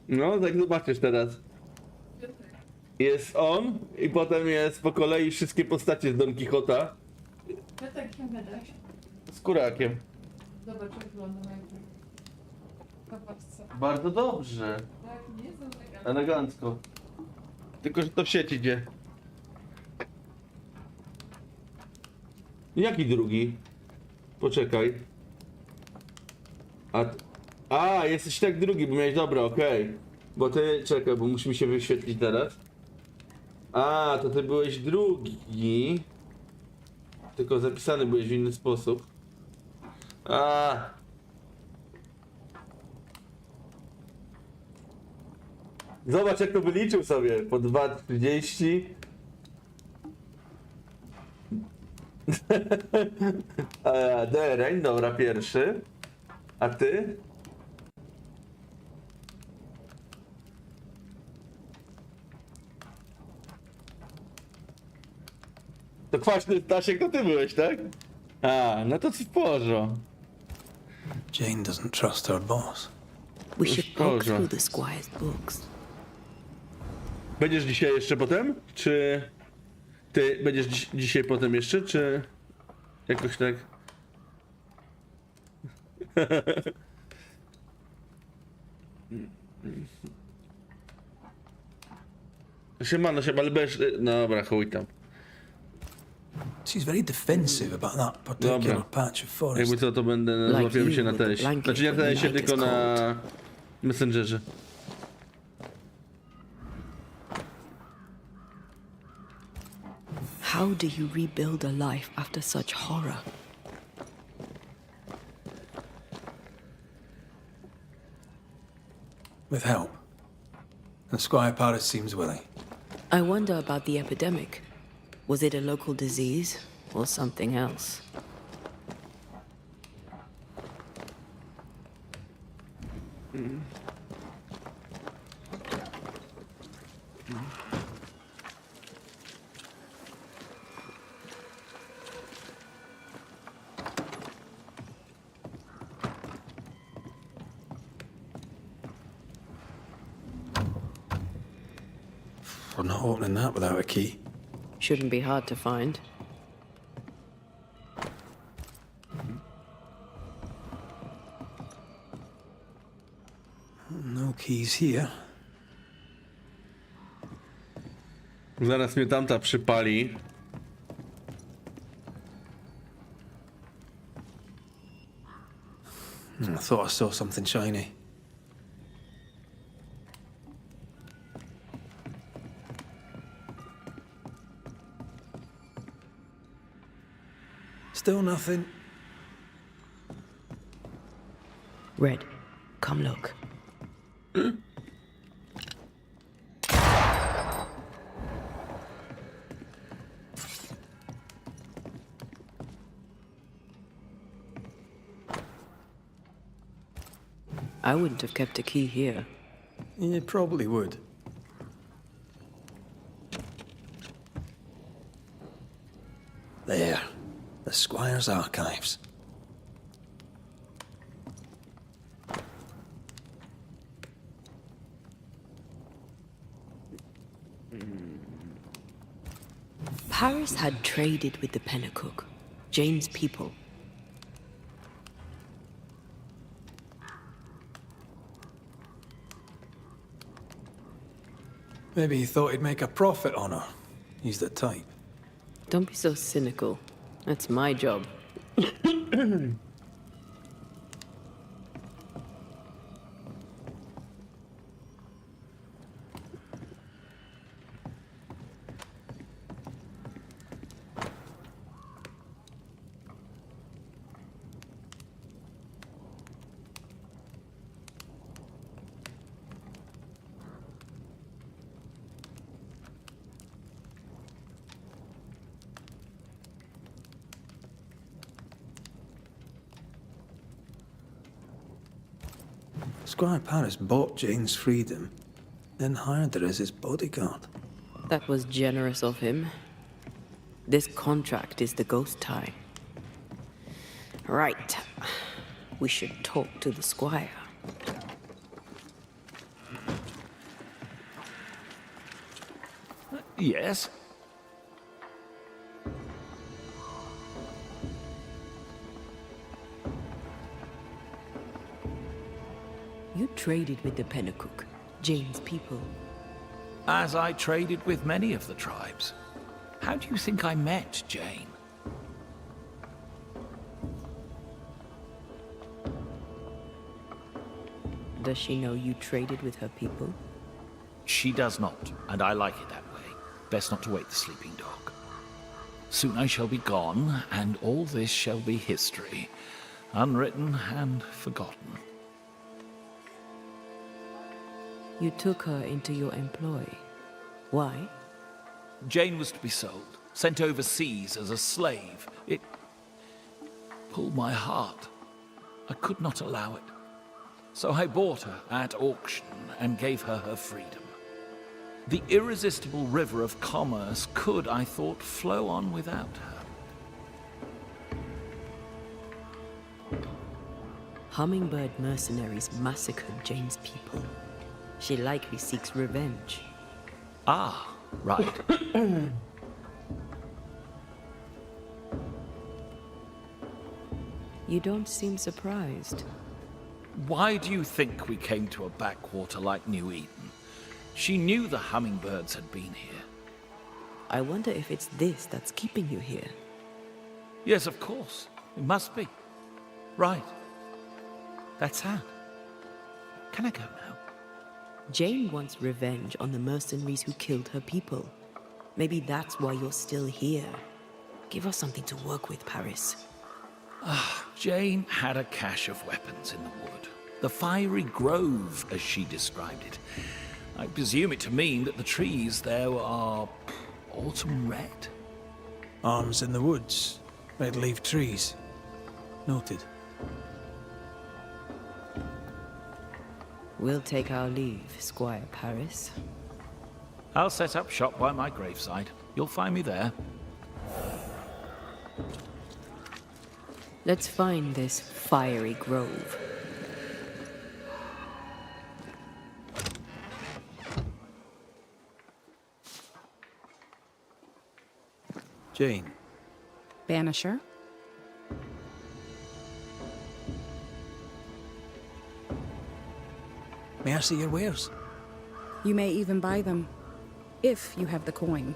No, tak zobaczysz teraz. Jest on i potem jest po kolei wszystkie postacie z Don Quixota. Tak się gadasz. Z kurakiem. Zobacz, jak wygląda na paczce. Bardzo dobrze. Tak, nie są eleganckie. Elegancko. Tylko, że to w sieci idzie. Jaki drugi? Poczekaj. Jesteś tak drugi, bo miałeś... Dobra, okej. Bo ty... Czekaj, bo musi mi się wyświetlić teraz. To ty byłeś drugi. Tylko zapisany byłeś w inny sposób. Zobacz, jak to wyliczył sobie. Po 2,30. Dereń, dobra, pierwszy. A ty? To kwaśny Stasiek, to ty byłeś, tak? No to w porządku. Jane doesn't trust her boss. We should poke through the squire's books. Będziesz dzisiaj jeszcze potem? Czy... Ty będziesz dzisiaj potem jeszcze, czy... Jakoś tak... Siemano, ale będziesz... Dobra, chuj tam. She's very defensive about that particular patch of forest. Jakby co, to będę... Złapiemy się na teś. Znaczy nie na tesie, tylko na... Messengerze. How do you rebuild a life after such horror? With help. And Squire Paris seems willing. I wonder about the epidemic. Was it a local disease or something else? We're not opening that without a key. Shouldn't be hard to find. No keys here. Zaraz mnie tamta przypali. I thought I saw something shiny. Still nothing. Red, come look. I wouldn't have kept a key here. You probably would. There. The Squire's archives. Paris had traded with the Pennacook, Jane's people. Maybe he thought he'd make a profit on her. He's the type. Don't be so cynical. That's my job. Squire Paris bought Jane's freedom, then hired her as his bodyguard. That was generous of him. This contract is the ghost tie. Right. We should talk to the Squire. Yes? You traded with the Pennacook, Jane's people. As I traded with many of the tribes. How do you think I met Jane? Does she know you traded with her people? She does not, and I like it that way. Best not to wake the sleeping dog. Soon I shall be gone, and all this shall be history, unwritten and forgotten. You took her into your employ. Why? Jane was to be sold, sent overseas as a slave. It pulled my heart. I could not allow it. So I bought her at auction and gave her her freedom. The irresistible river of commerce could, I thought, flow on without her. Hummingbird mercenaries massacred Jane's people. She likely seeks revenge. Ah, right. You don't seem surprised. Why do you think we came to a backwater like New Eden? She knew the hummingbirds had been here. I wonder if it's this that's keeping you here. Yes, of course. It must be. Right. That's sad. Can I go now? Jane wants revenge on the mercenaries who killed her people. Maybe that's why you're still here. Give us something to work with, Paris. Jane had a cache of weapons in the wood. The fiery grove, as she described it. I presume it to mean that the trees there are autumn red. Arms in the woods. Red leaf trees. Noted. We'll take our leave, Squire Paris. I'll set up shop by my graveside. You'll find me there. Let's find this fiery grove. Jane. Banisher? May I see your wares? You may even buy them, if you have the coin.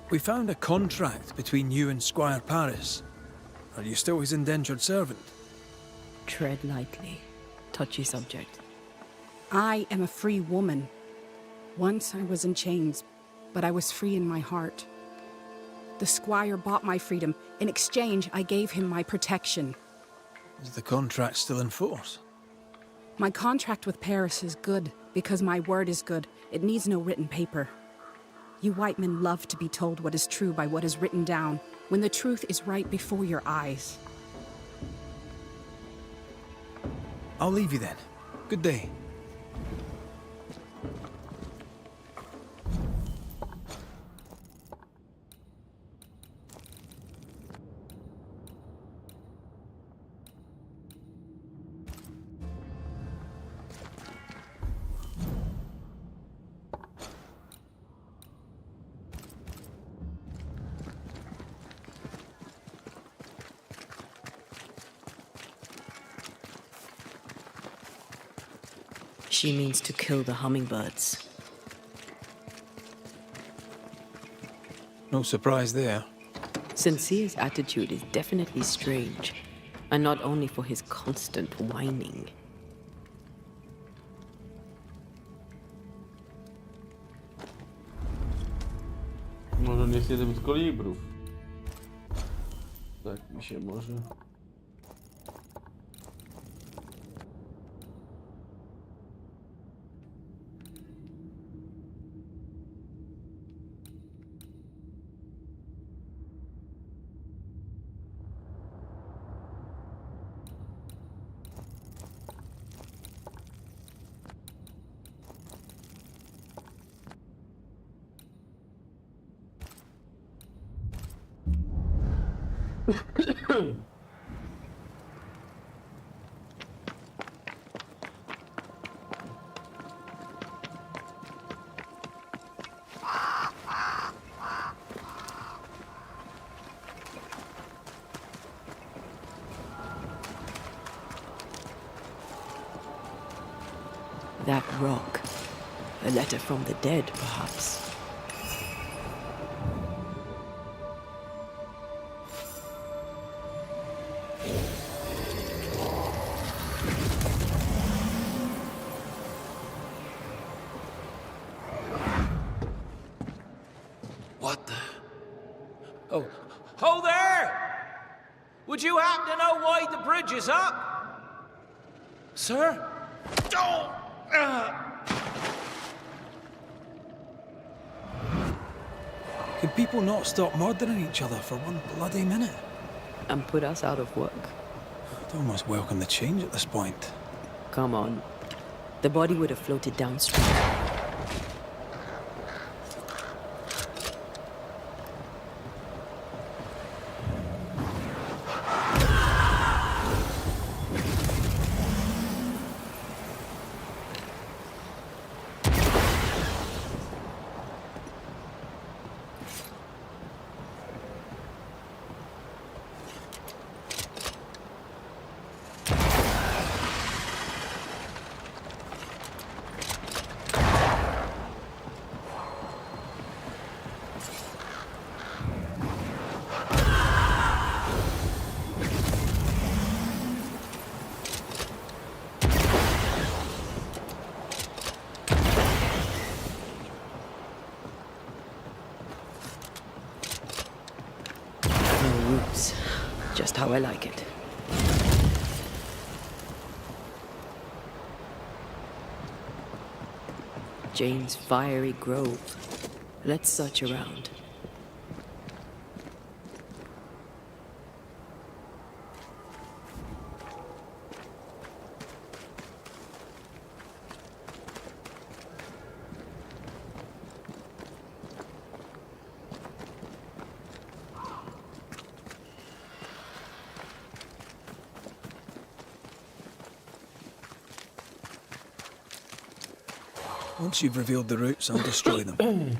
We found a contract between you and Squire Paris. Are you still his indentured servant? Tread lightly. Touchy subject. I am a free woman. Once I was in chains, but I was free in my heart. The Squire bought my freedom. In exchange, I gave him my protection. Is the contract still in force? My contract with Paris is good Because my word is good, it needs no written paper. You white men love to be told what is true by what is written down, when the truth is right before your eyes. I'll leave you then. Good day. She means to kill the hummingbirds. No surprise there. Sincere's attitude is definitely strange, and not only for his constant whining. Może nie jest jednym z kolibrów. Tak mi się może. That rock. A letter from the dead, perhaps. What the? Oh, ho there! Would you happen to know why the bridge is up? Sir? Oh! Can people not stop murdering each other for one bloody minute? And put us out of work. I'd almost welcome the change at this point. Come on. The body would have floated downstream. Just how I like it. Jane's fiery grove. Let's search around. Once you've revealed the roots, I'll destroy them.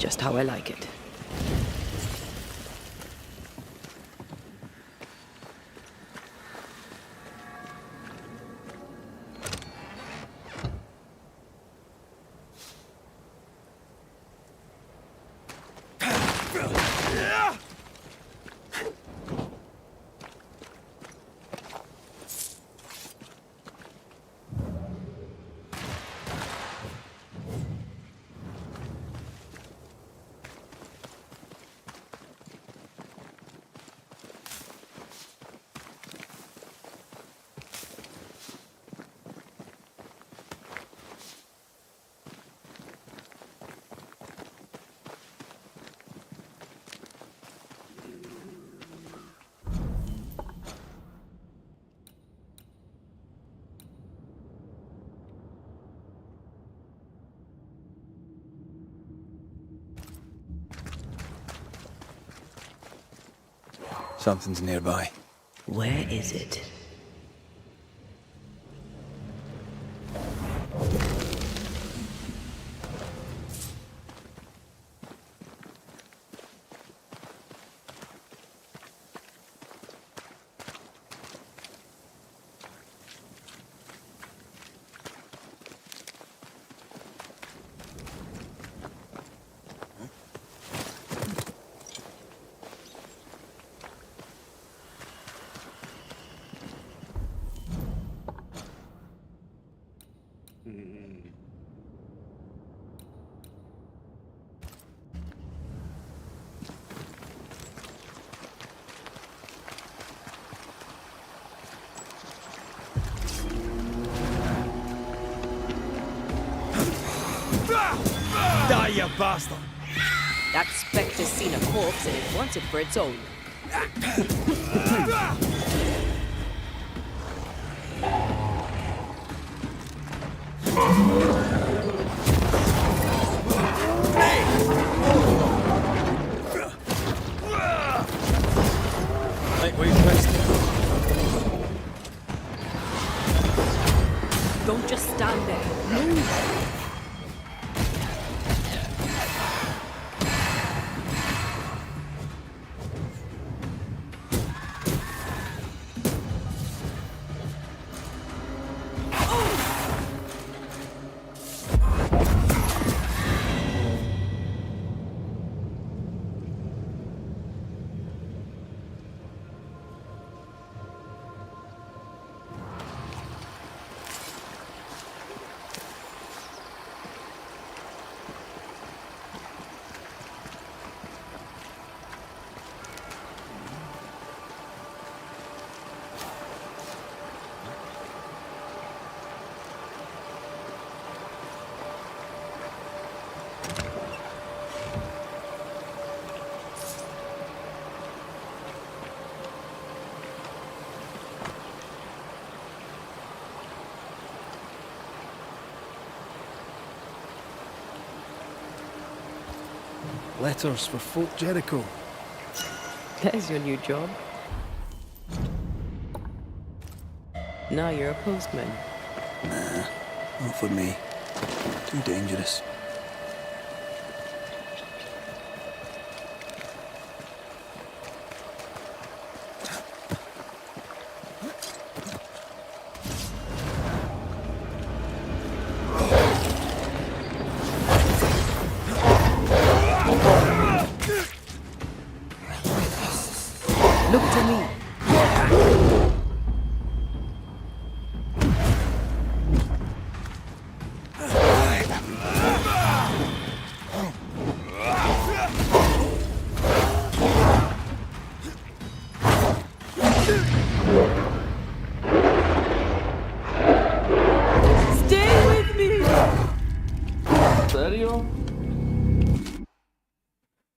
just how I like it. Something's nearby. Where is it? Die, you bastard! That spectre's seen a corpse and it wants it for its own. Lightweight wasted. Don't just stand there. Move! Letters for Fort Jericho. There's your new job. Now you're a postman. Nah, not for me. Too dangerous. Look to me. Stay with me! Serio?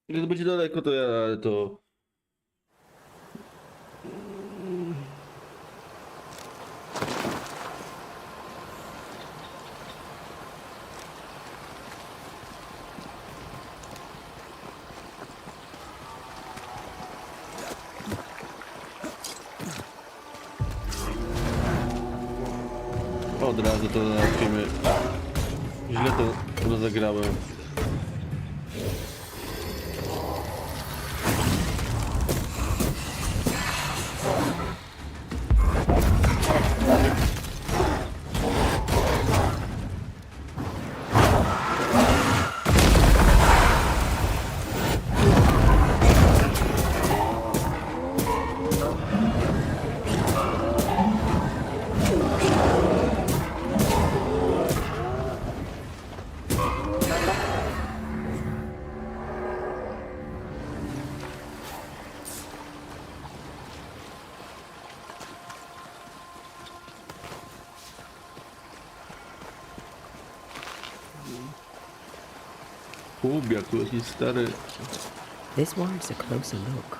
Ile to będzie daleko, to ja to... Od razu to załatwimy. Źle to rozegrałem. jak jakiś stary. This warrants a closer look.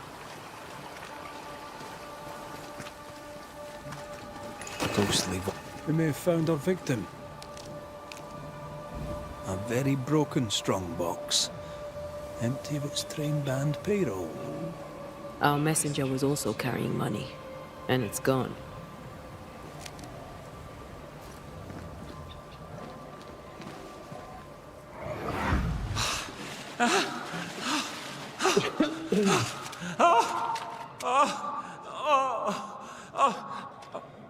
Ghostly. We may have found our victim. A very broken strongbox. Empty of its train band payroll. Our messenger was also carrying money, and it's gone.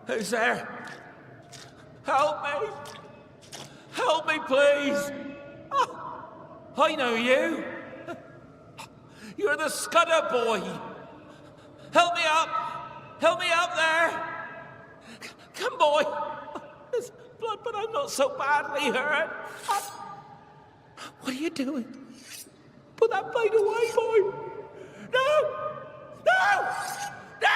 Who's there? Help me! Help me, please! I know you! You're the Scudder boy! Help me up! Help me up there! Come, boy! There's blood, but I'm not so badly hurt. What are you doing? Put that blade away, boy! No! No! No!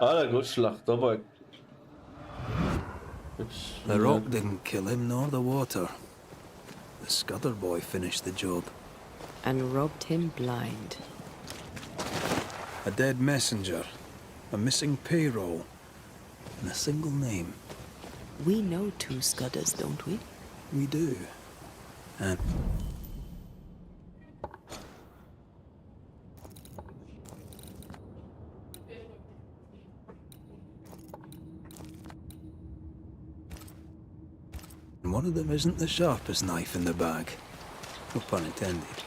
Ale go szlachtował. The rock didn't kill him, nor the water. The Scudder boy finished the job. And robbed him blind. A dead messenger, a missing payroll, and a single name. We know 2 Scudders, don't we? We do. And... one of them isn't the sharpest knife in the bag. No pun intended.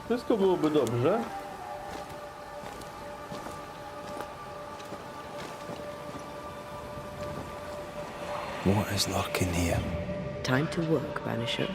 Wszystko byłoby dobrze. What is lurking here? Time to work, Banisher.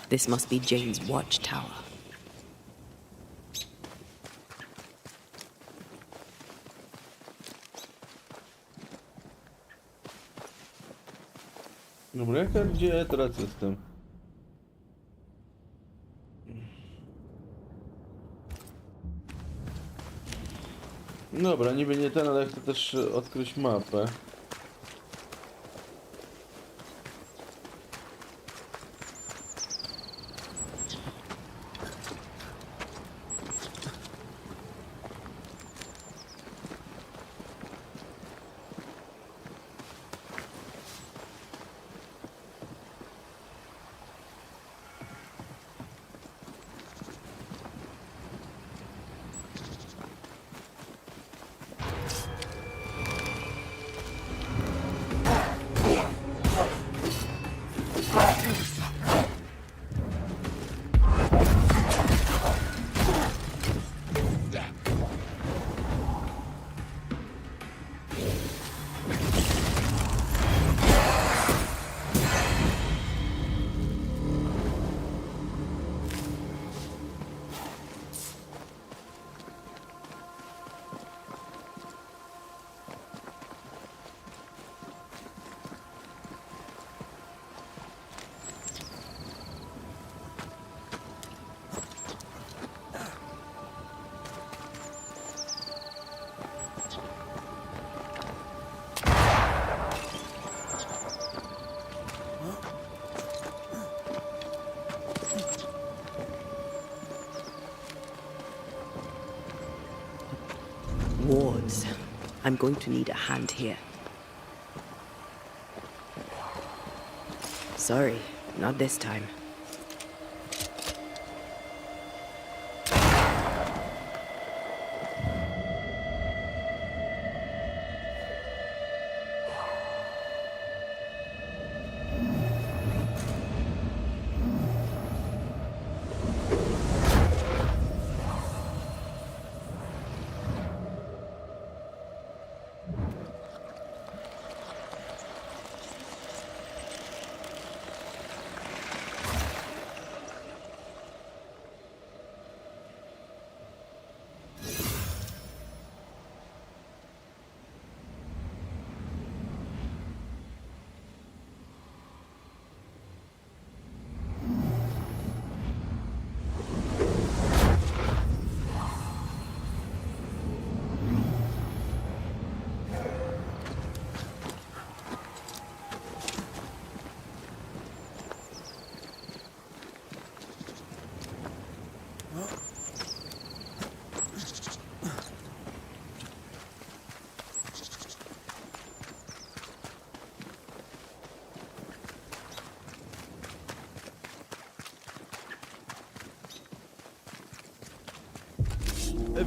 This must be Jane's watchtower. Dobra, gdzie teraz jestem? Dobra, niby nie ten, ale chcę też odkryć mapę. I'm going to need a hand here. Sorry, not this time.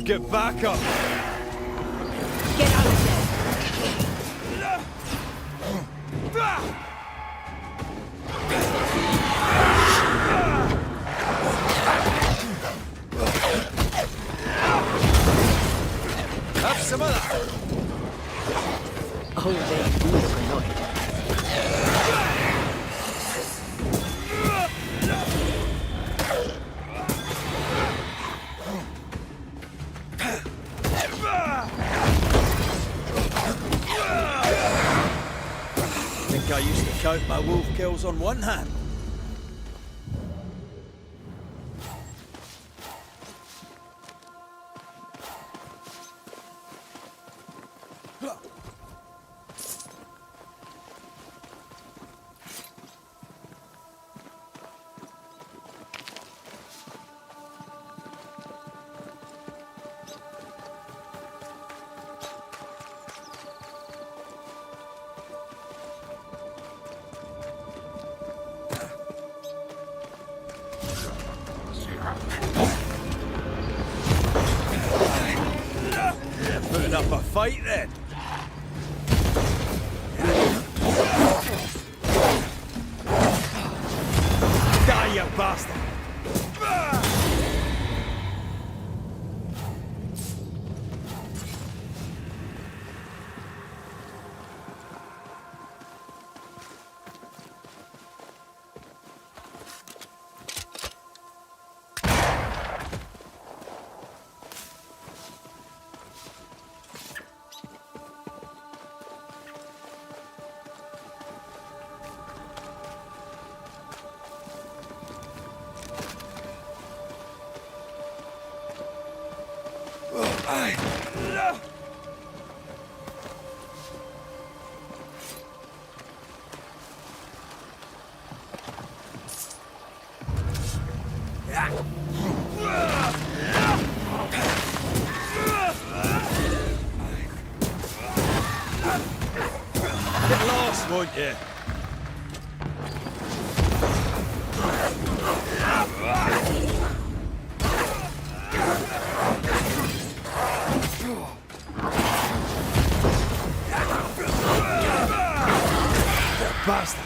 Get back up! Get out of there! Have some of that! Oh, they do look annoyed. I used to count my wolf kills on one hand. Putting up a fight then. Die, you bastard! Get lost, won't you? Bastard!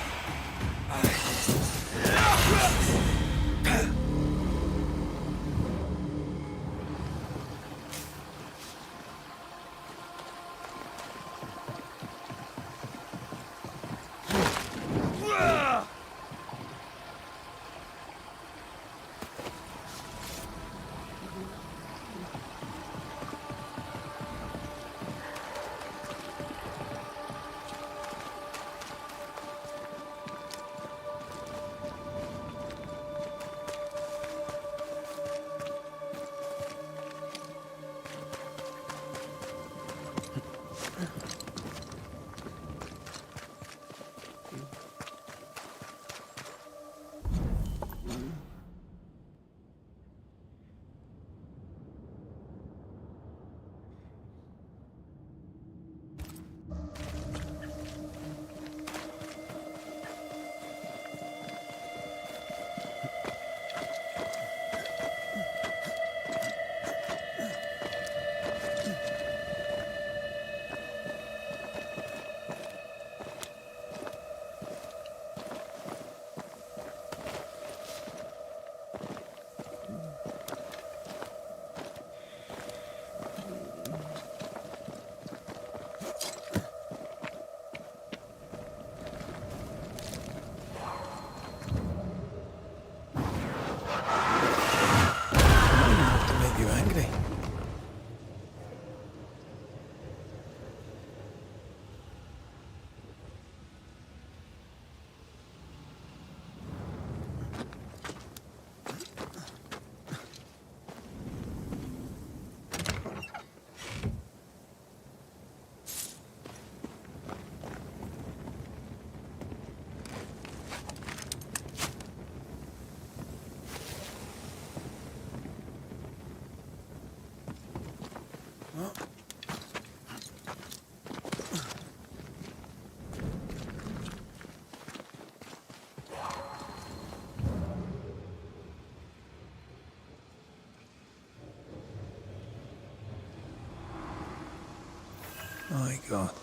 To make you angry. My God,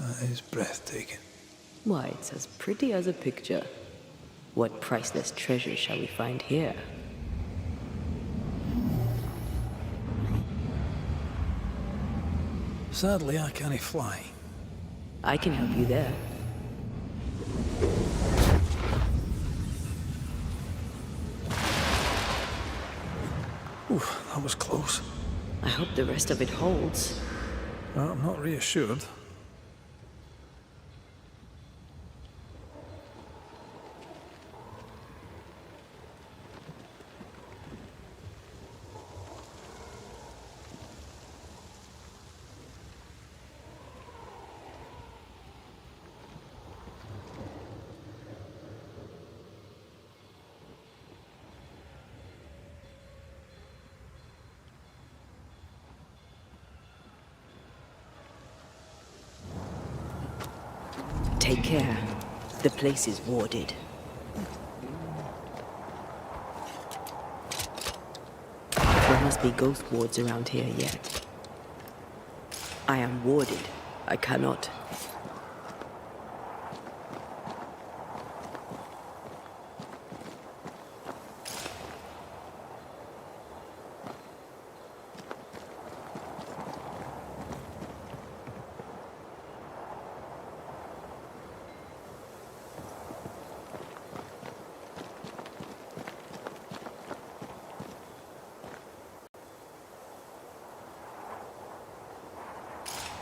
that is breathtaking. Why, it's as pretty as a picture. What priceless treasure shall we find here? Sadly, I can't fly. I can help you there. Oof, that was close. I hope the rest of it holds. Well, I'm not reassured. Take care. The place is warded. There must be ghost wards around here yet. I am warded. I cannot.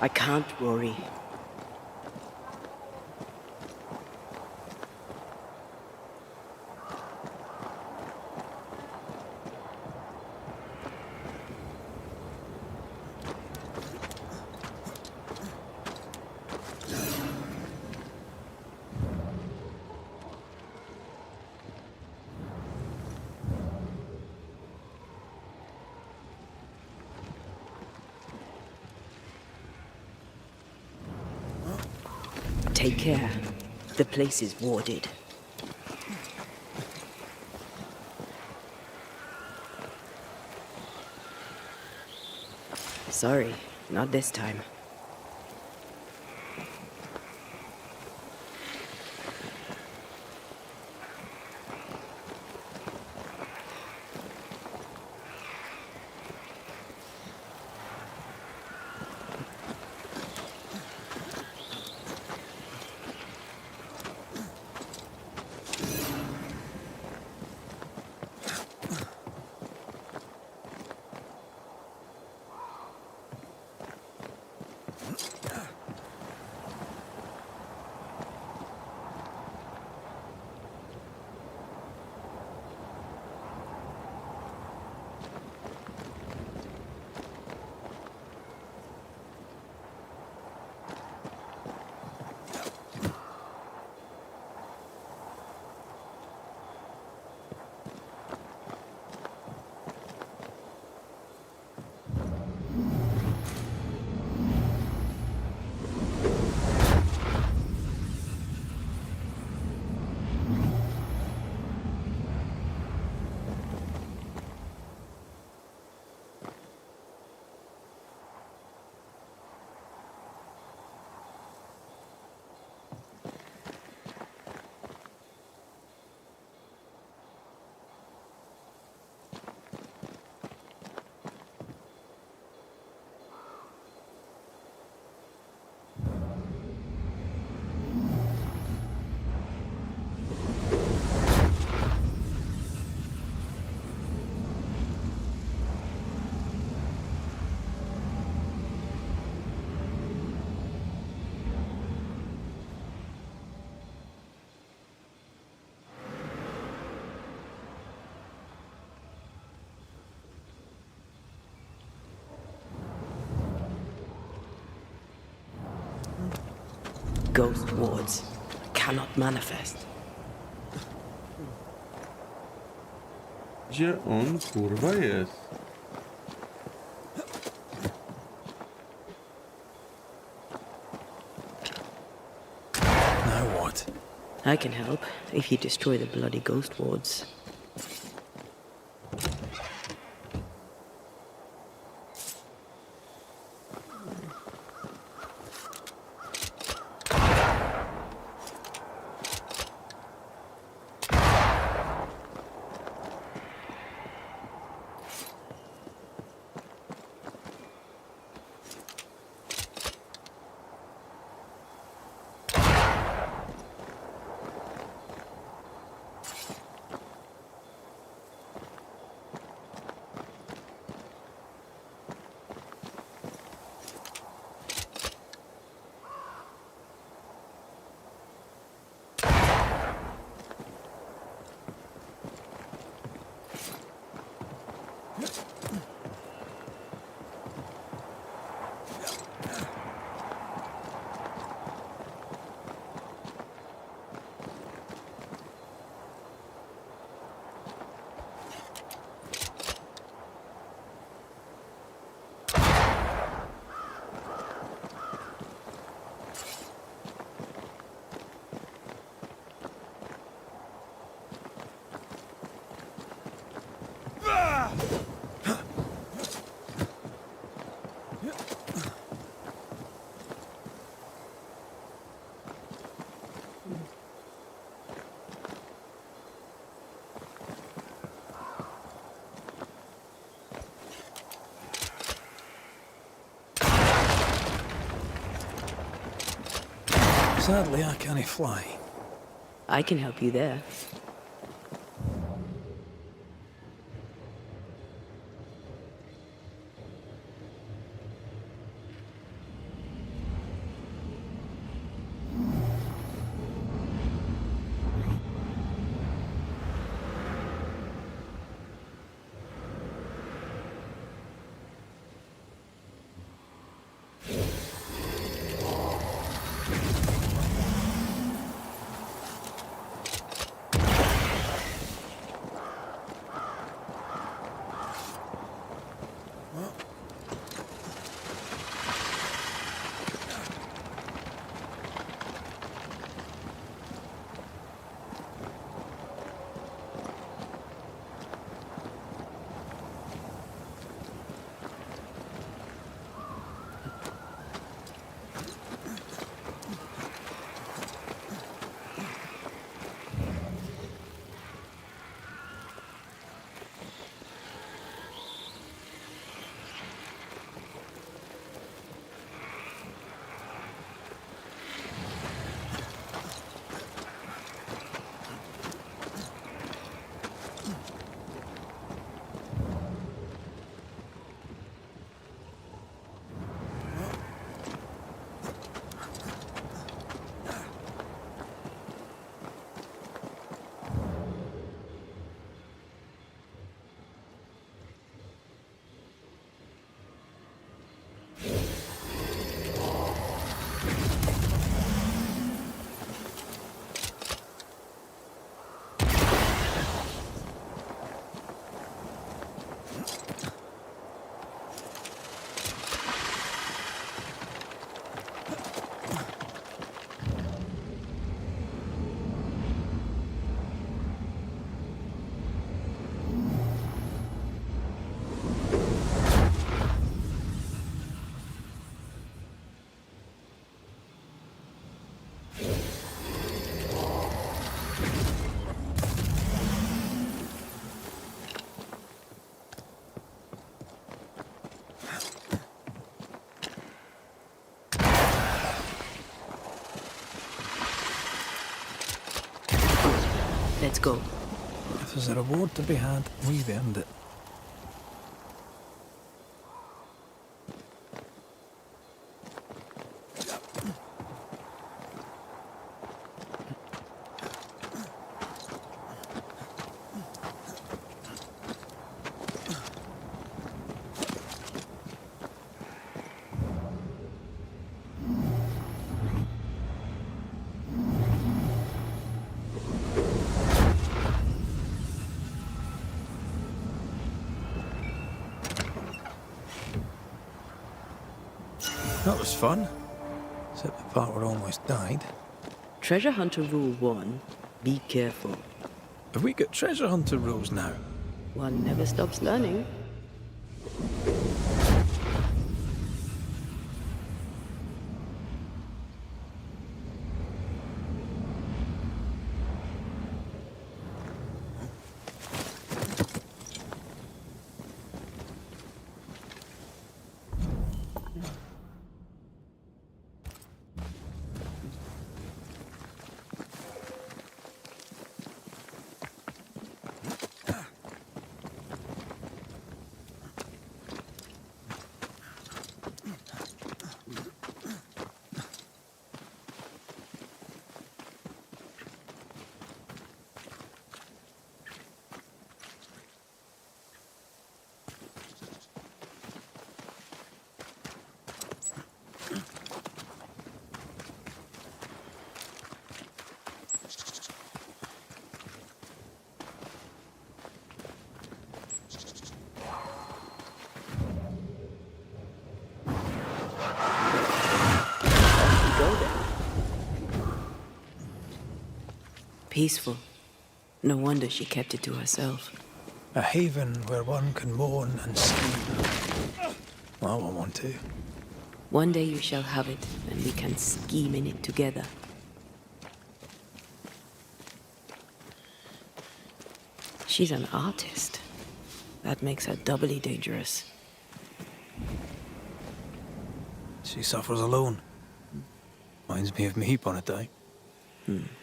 I can't, Rory. Take care. The place is warded. Sorry, not this time. Ghost wards cannot manifest. Gdzie on kurwa jest? Now what? I can help if you destroy the bloody ghost wards. Sadly, I can't fly. I can help you there. Let's go. If there's a reward to be had, we've earned it. That was fun. Except the part where I almost died. Treasure Hunter Rule 1, be careful. Have we got treasure hunter rules now? One never stops learning. Peaceful. No wonder she kept it to herself. A haven where one can mourn and scheme. Well, I won't want to. One day you shall have it, and we can scheme in it together. She's an artist. That makes her doubly dangerous. She suffers alone. Reminds me of me upon a time.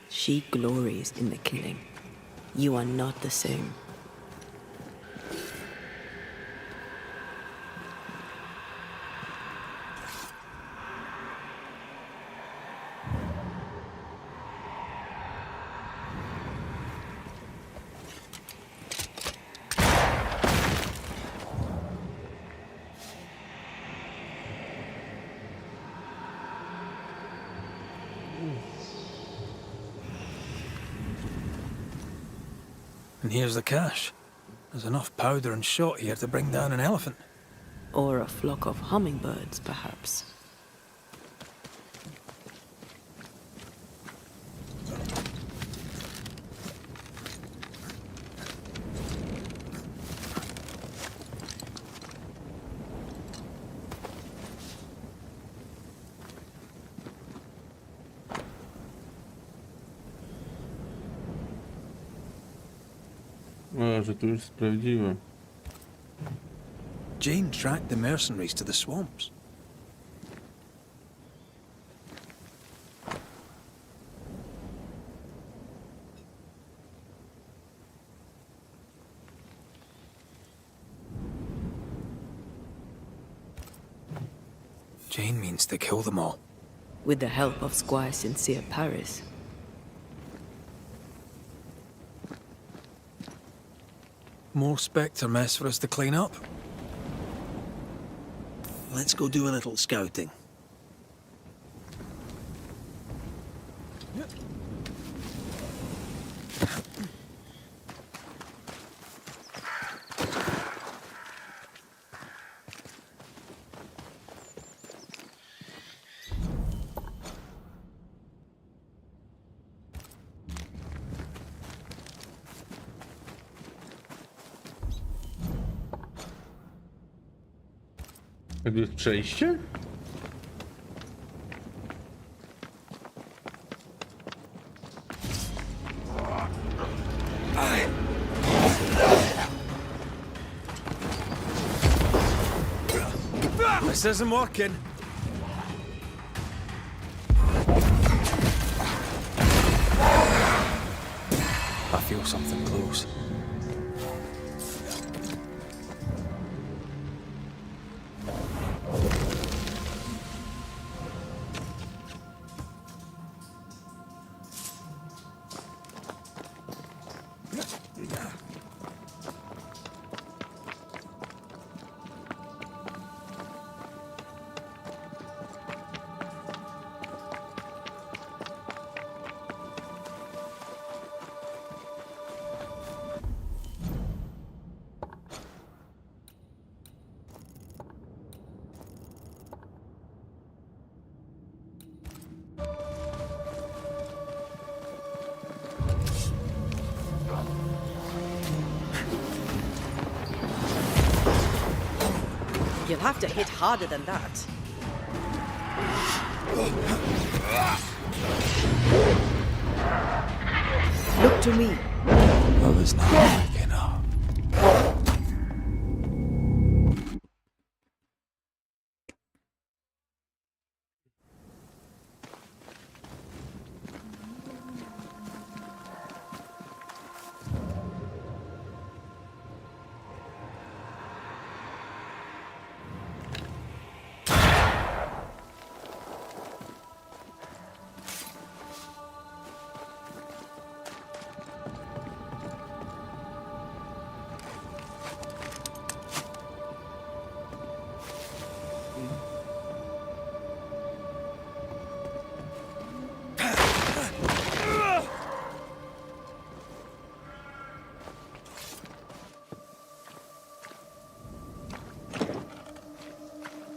She glories in the killing. You are not the same. And here's the cache. There's enough powder and shot here to bring down an elephant. Or a flock of hummingbirds, perhaps. O, że tu już sprawdziłem. Jane tracked the mercenaries to the swamps. Jane means to kill them all. With the help of Squire Sincere Paris. More Spectre mess for us to clean up. Let's go do a little scouting. A tu jest przejście? This isn't working. I feel something close. You'll have to hit harder than that. Look to me. Others not waking up.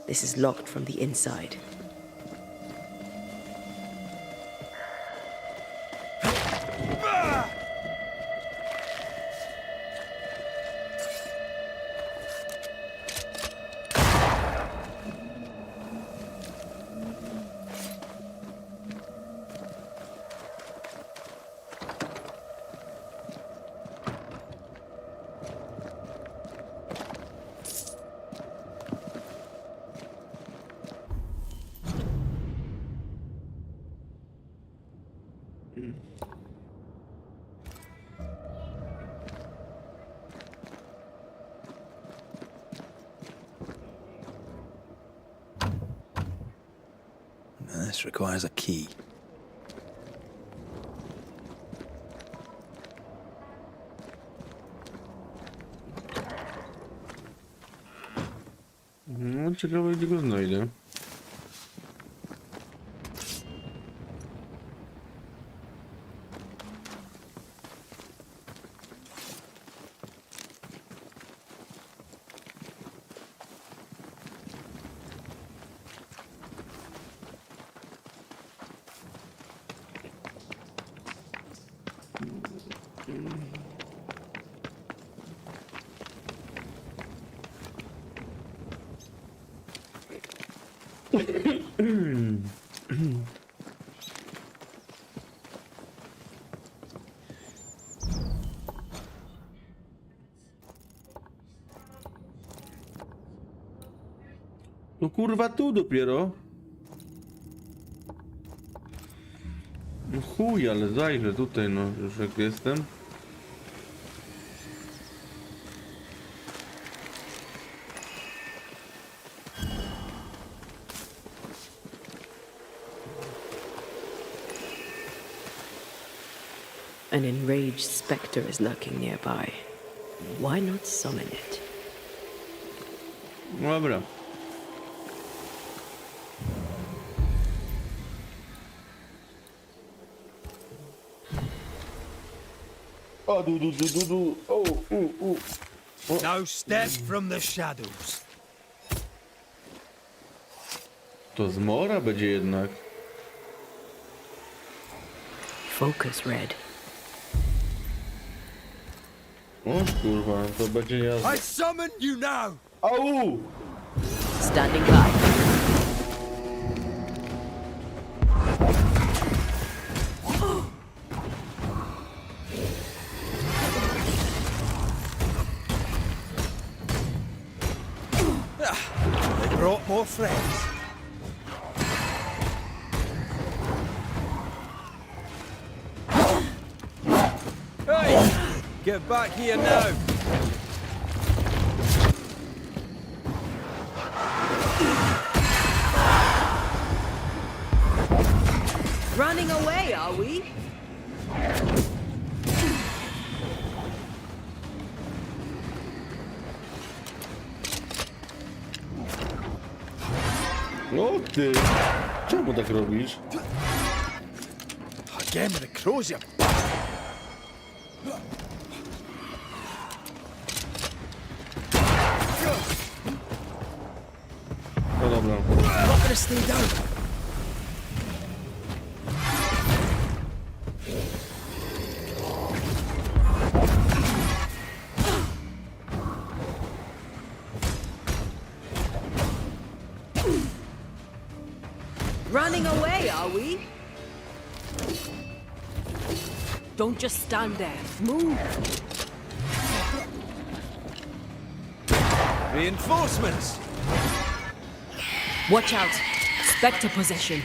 This is locked from the inside. This requires a key. No, ciekawe, gdzie go znajdę. No kurwa, tu dopiero. No chuj, ale zajrzę tutaj, no już jak jestem. An enraged spectre is lurking nearby. Why not summon it? Dobra. O, du. Oh. No step from the shadows. To zmora będzie jednak. Focus red. O kurwa, to będzie jasne. I summon you now. Au! Standing by. They brought more friends. Hey! Get back here now! Running away, are we? O ty! Czemu tak robisz? Again with the crows, you No dobra. not gonna stay down. away, are we? Don't just stand there. Move. Reinforcements! Watch out. Spectre possession.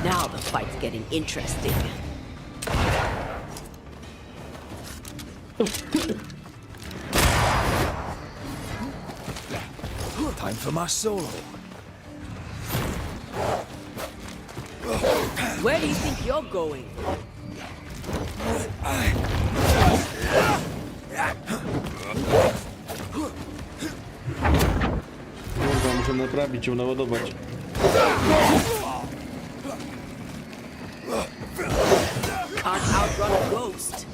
Now the fight's getting interesting. Time for my solo. Where do you think you're going? Kurwa, muszę naprawić ją, naładować. Can't outrun a ghost.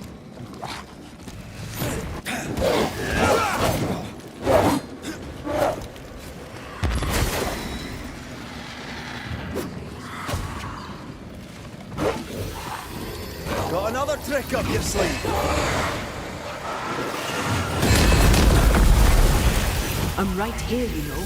Got another trick up your sleeve! I'm right here, you know.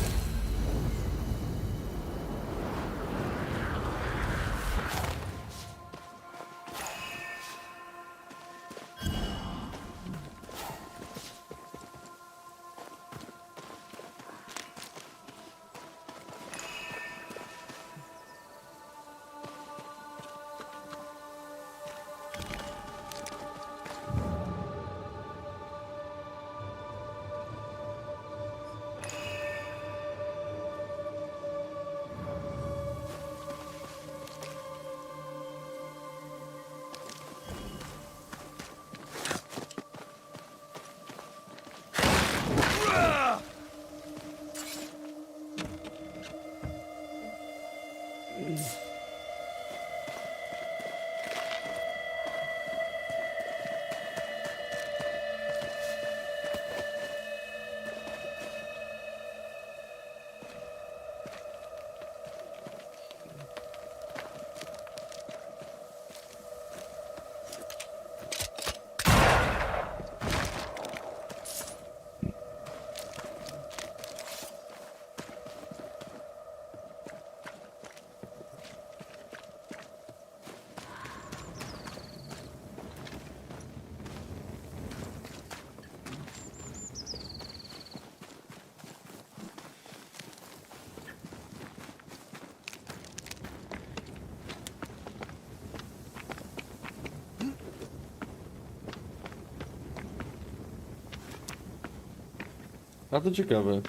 A to ciekawe.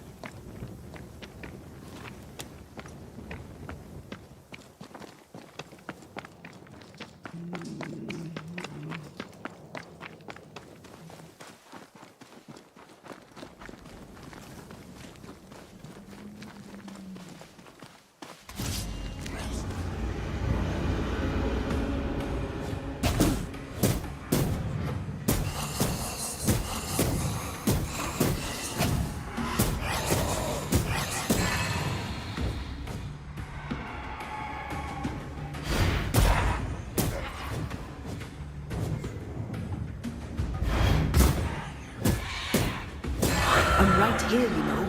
I'm right here, you know.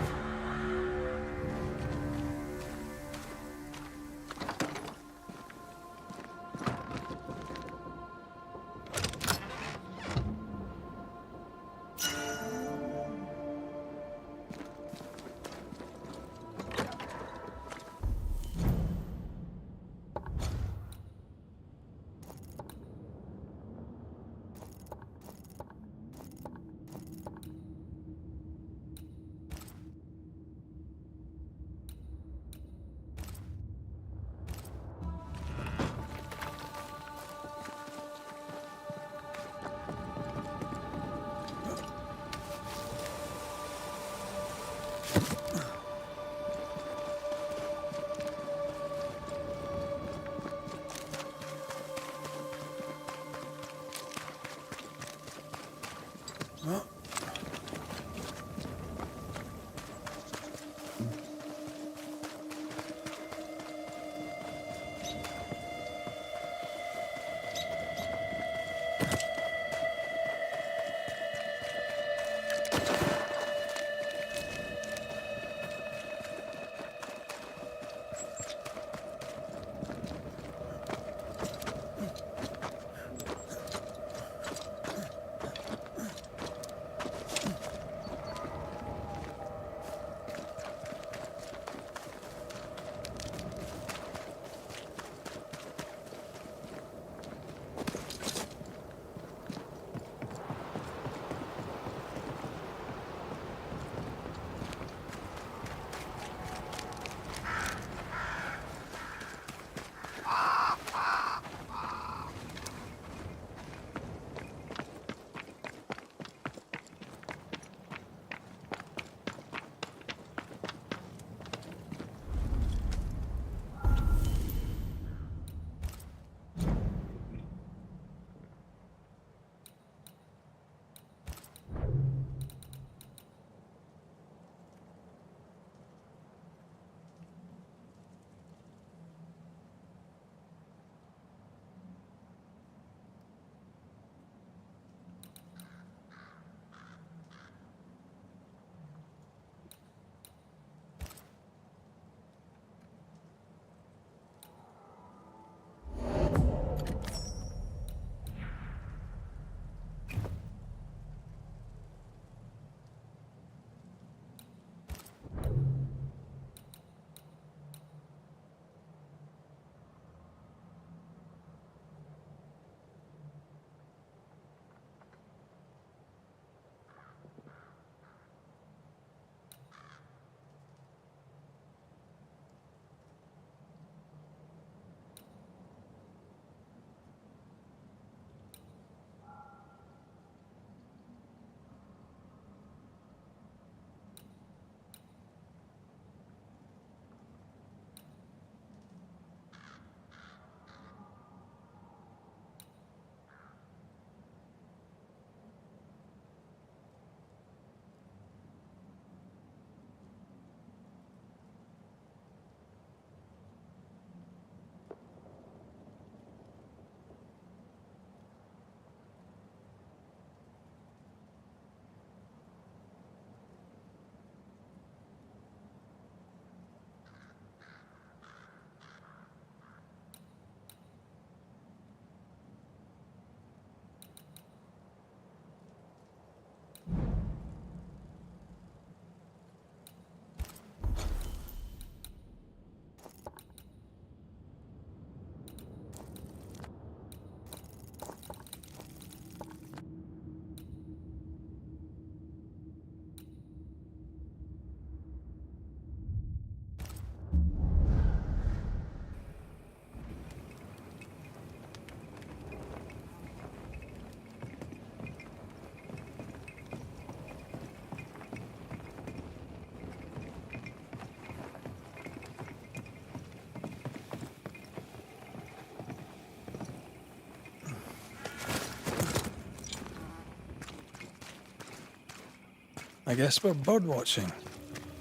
I guess we're bird watching.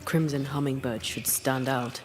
Crimson hummingbird should stand out.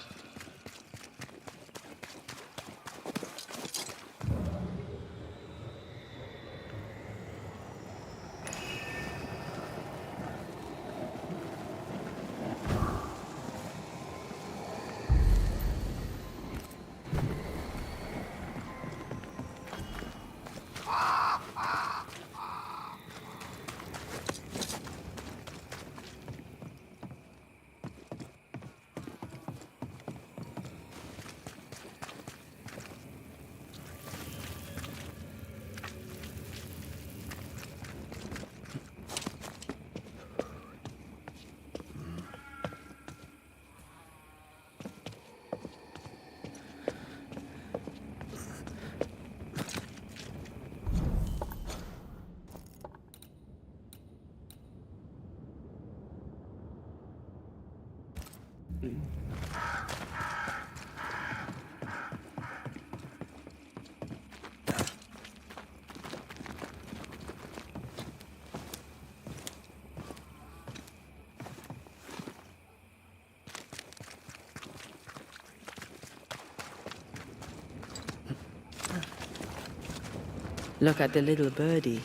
Look at the little birdie.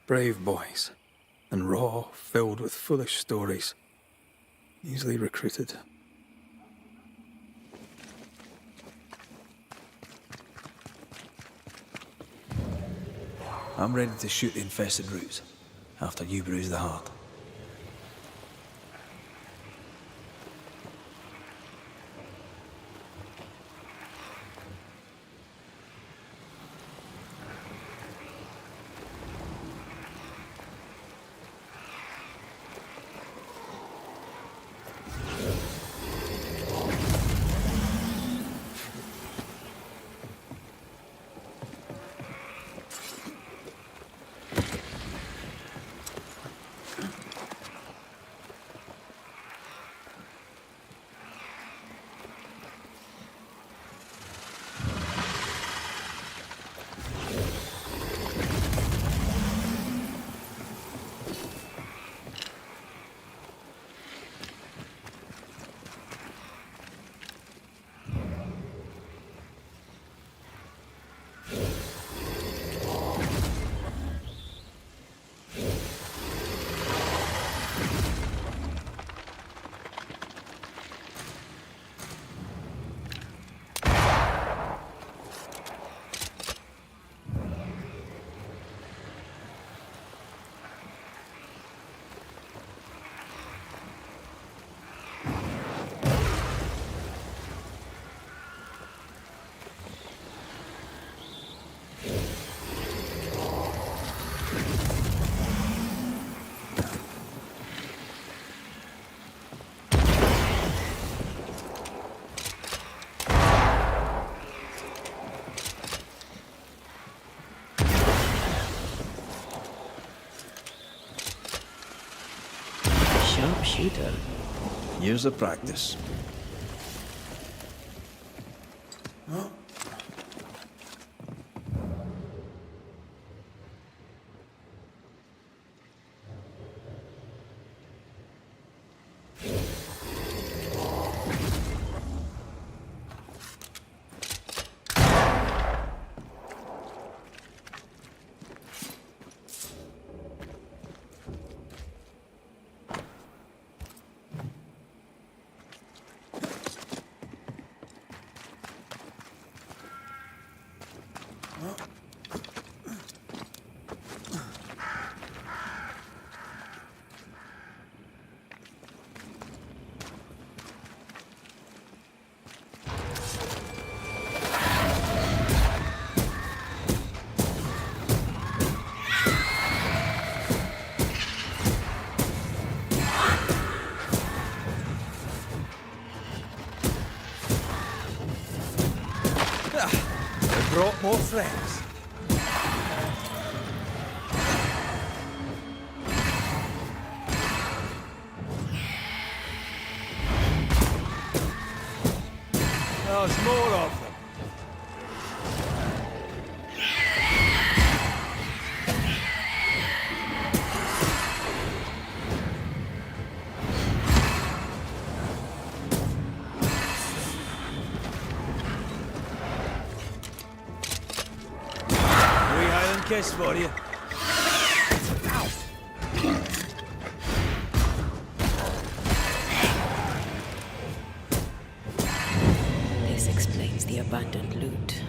Brave boys. And raw, filled with foolish stories. Easily recruited. I'm ready to shoot the infested roots, after you bruise the heart. Sharpshooter. Years of practice. Brought more friends. There's more of them. kiss for you. This explains the abandoned loot.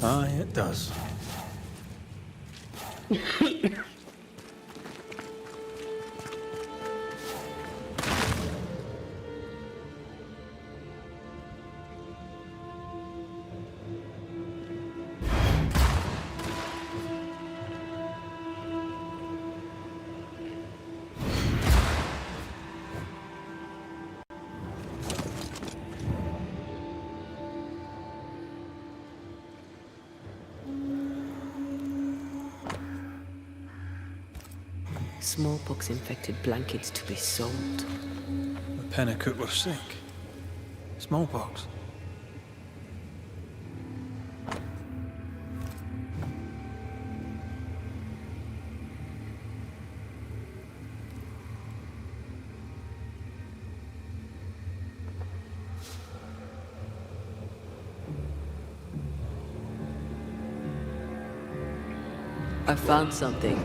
Aye, it does. Smallpox-infected blankets to be sold. The Pennicook were sick. Smallpox. I found something.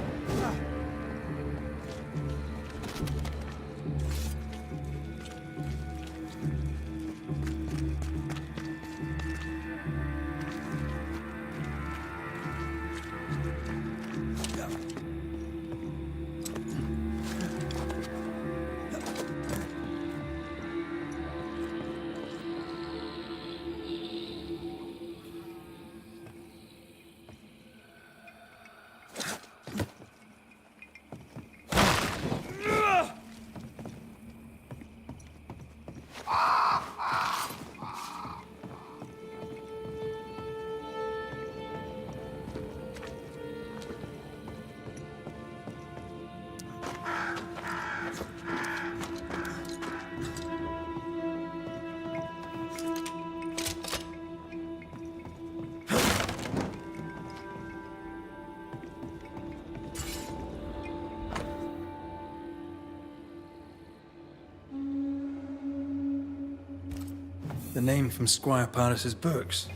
The name from Squire Paris's books.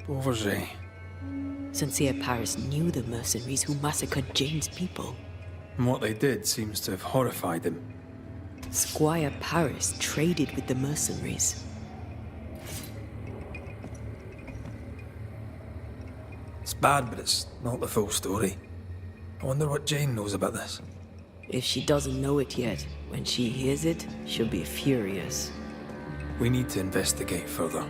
Baldours Gate. Sincere Paris knew the mercenaries who massacred Jane's people. And what they did seems to have horrified him. Squire Paris traded with the mercenaries. It's bad, but it's not the full story. I wonder what Jane knows about this. If she doesn't know it yet, when she hears it, she'll be furious. We need to investigate further.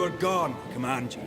You are gone, command you.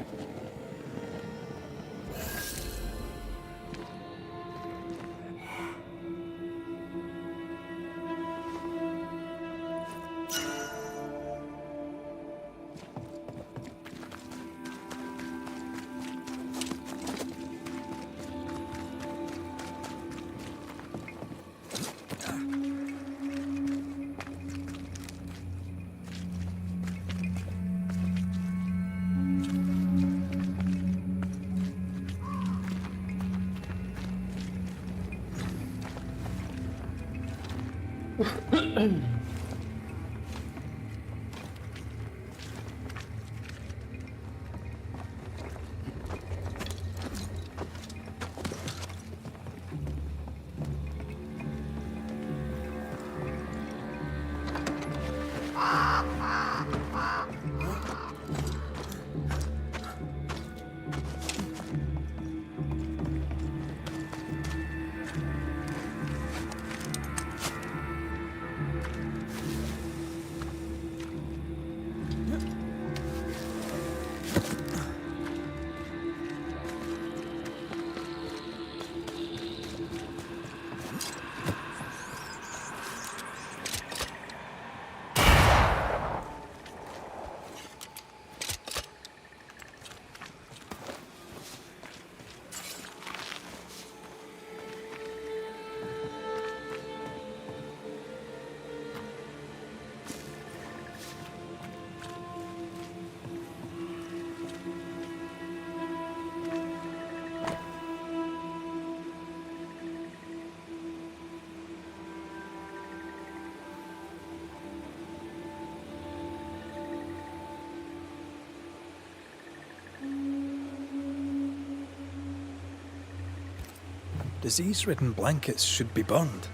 Disease-ridden blankets should be burned.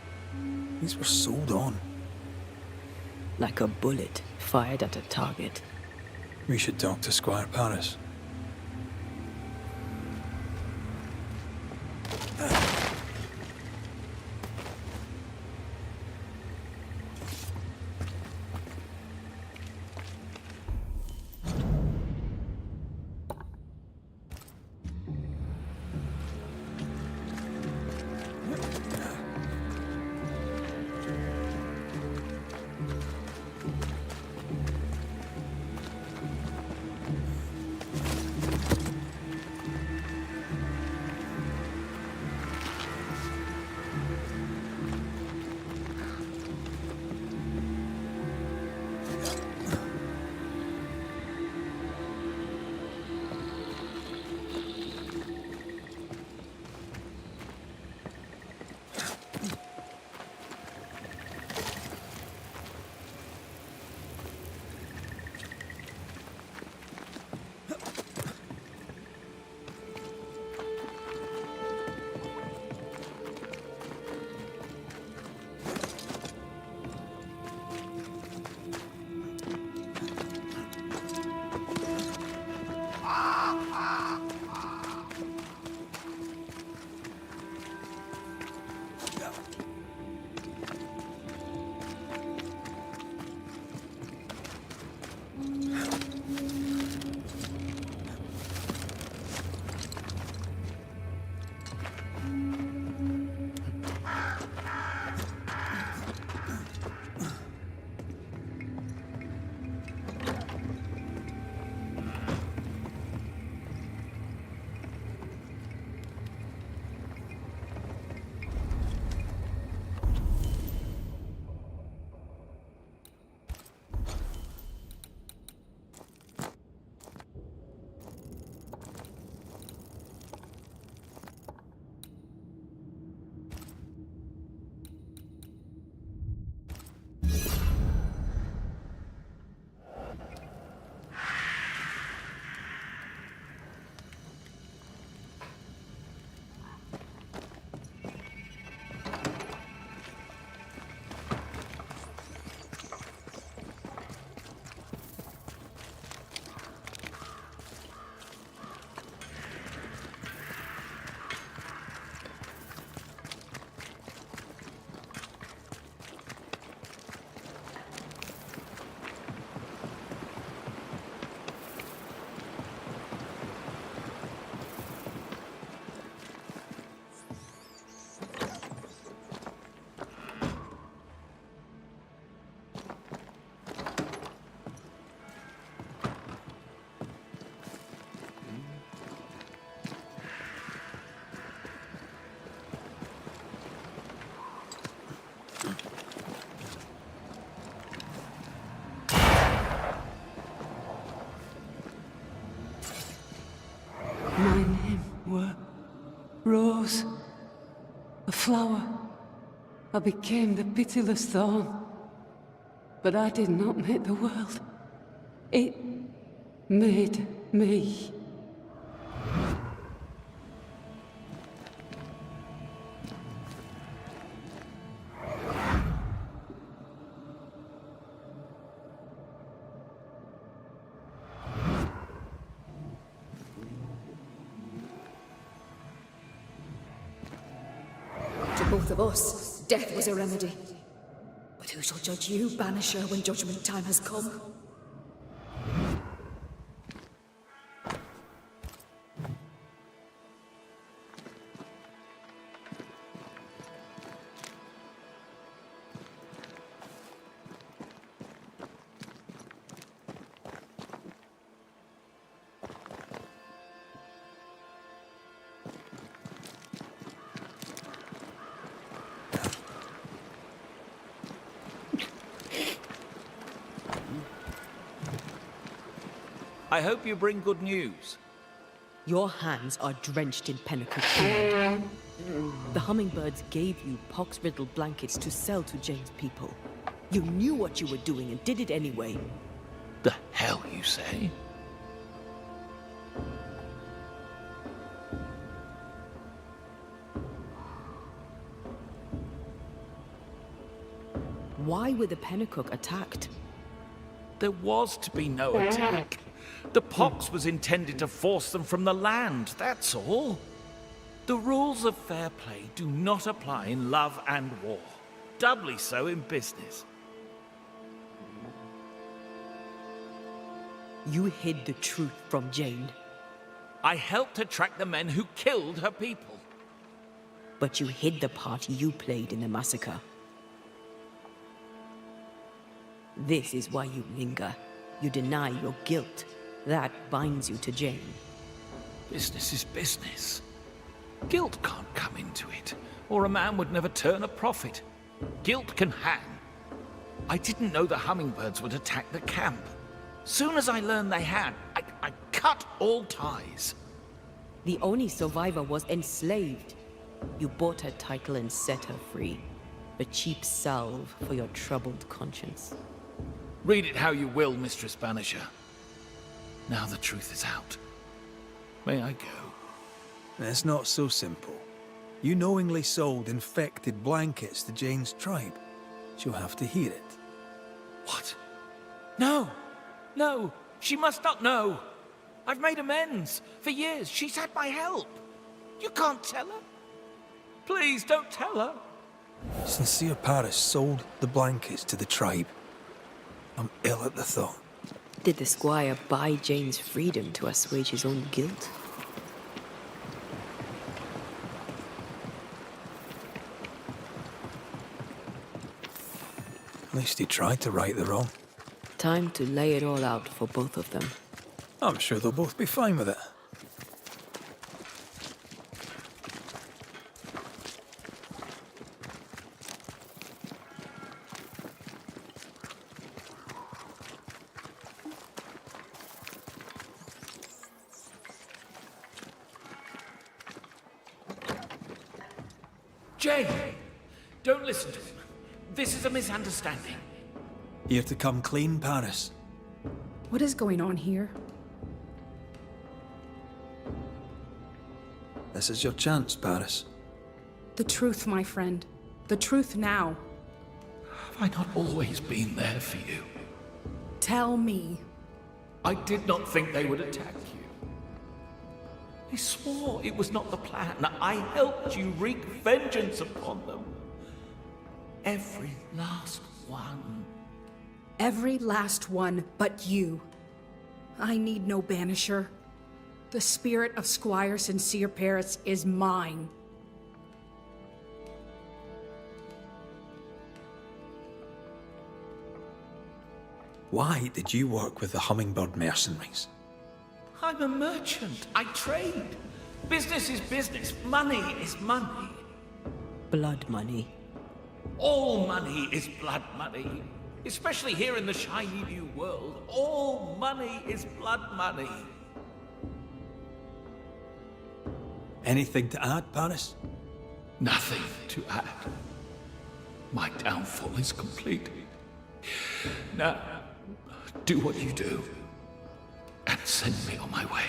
These were sold on. Like a bullet fired at a target. We should talk to Squire Paris. flower. I became the pitiless thorn. But I did not make the world. It made me. To both of us, death was a remedy. But who shall judge you, Banisher, when judgment time has come? I hope you bring good news. Your hands are drenched in Pennacook blood. The hummingbirds gave you pox-riddled blankets to sell to Jane's people. You knew what you were doing and did it anyway. The hell you say? Why were the Pennacook attacked? There was to be no attack. The pox was intended to force them from the land, that's all. The rules of fair play do not apply in love and war. Doubly so in business. You hid the truth from Jane. I helped her track the men who killed her people. But you hid the part you played in the massacre. This is why you linger. You deny your guilt. That binds you to Jane. Business is business. Guilt can't come into it, or a man would never turn a profit. Guilt can hang. I didn't know the hummingbirds would attack the camp. Soon as I learned they had, I cut all ties. The only survivor was enslaved. You bought her title and set her free. A cheap salve for your troubled conscience. Read it how you will, Mistress Banisher. Now the truth is out. May I go? It's not so simple. You knowingly sold infected blankets to Jane's tribe. She'll have to hear it. What? No! No! She must not know! I've made amends. For years, she's had my help. You can't tell her? Please, don't tell her. Sincere Paris sold the blankets to the tribe. I'm ill at the thought. Did the squire buy Jane's freedom to assuage his own guilt? At least he tried to right the wrong. Time to lay it all out for both of them. I'm sure they'll both be fine with it. Jane! Don't listen to him. This is a misunderstanding. Here to come clean, Paris. What is going on here? This is your chance, Paris. The truth, my friend. The truth now. Have I not always been there for you? Tell me. I did not think they would attack you. I swore it was not the plan. I helped you wreak vengeance upon them. Every last one. Every last one but you. I need no banisher. The spirit of Squire Sincere Paris is mine. Why did you work with the Hummingbird mercenaries? I'm a merchant. I trade. Business is business. Money is money. Blood money. All money is blood money. Especially here in the shiny new world. All money is blood money. Anything to add, Paris? Nothing to add. My downfall is complete. Now, do what you do, and send me on my way.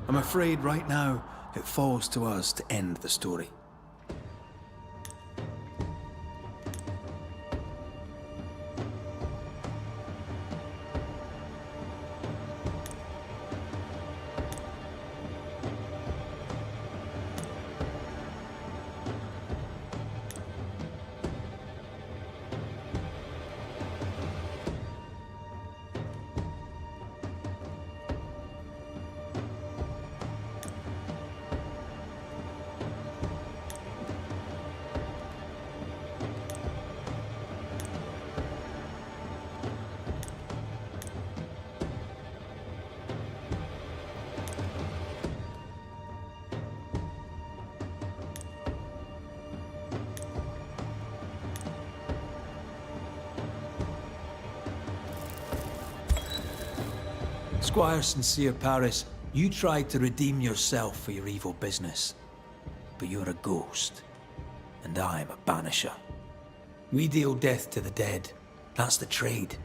I'm afraid right now it falls to us to end the story. Squire Sincere Paris, you tried to redeem yourself for your evil business. But you're a ghost, and I'm a banisher. We deal death to the dead. That's the trade.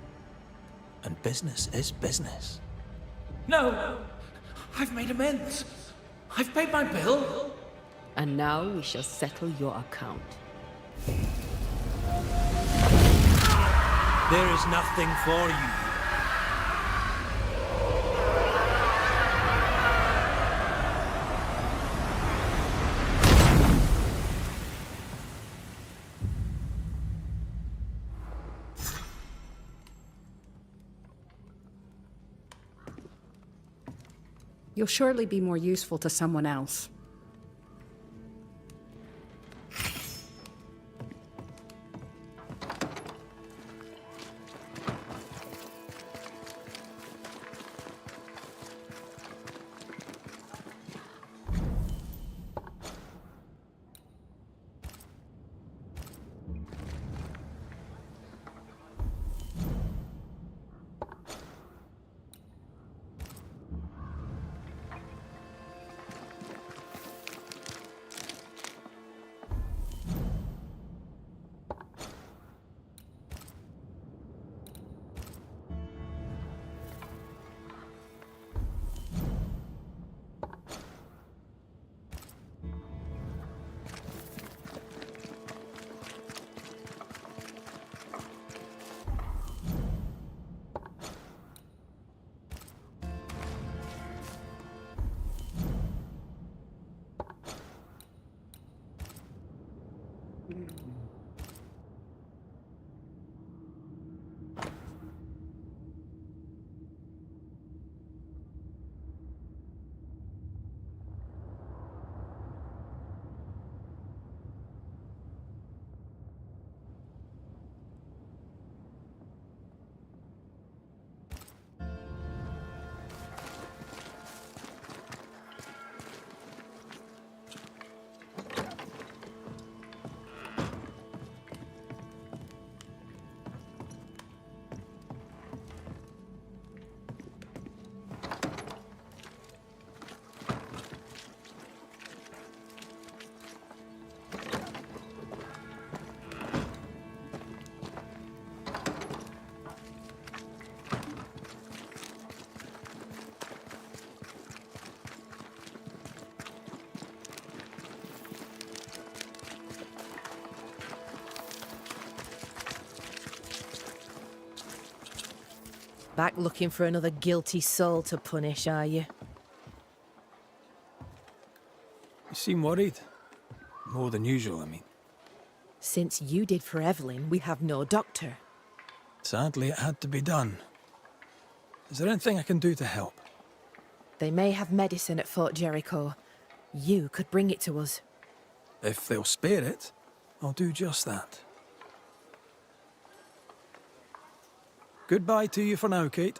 And business is business. No! I've made amends. I've paid my bill. And now we shall settle your account. There is nothing for you. You'll surely be more useful to someone else. Back looking for another guilty soul to punish, are you? You seem worried. More than usual, I mean. Since you did for Evelyn, we have no doctor. Sadly, it had to be done. Is there anything I can do to help? They may have medicine at Fort Jericho. You could bring it to us. If they'll spare it, I'll do just that. Goodbye to you for now, Kate.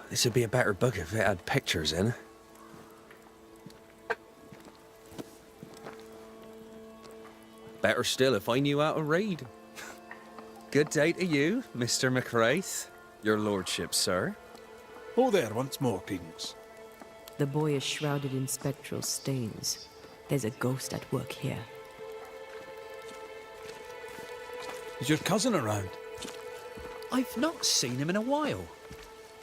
This would be a better book if it had pictures in. Better still if I knew how to read. Good day to you, Mr. McWraith. Your lordship, sir. Oh, there, once more, Credence. The boy is shrouded in spectral stains. There's a ghost at work here. Is your cousin around? I've not seen him in a while.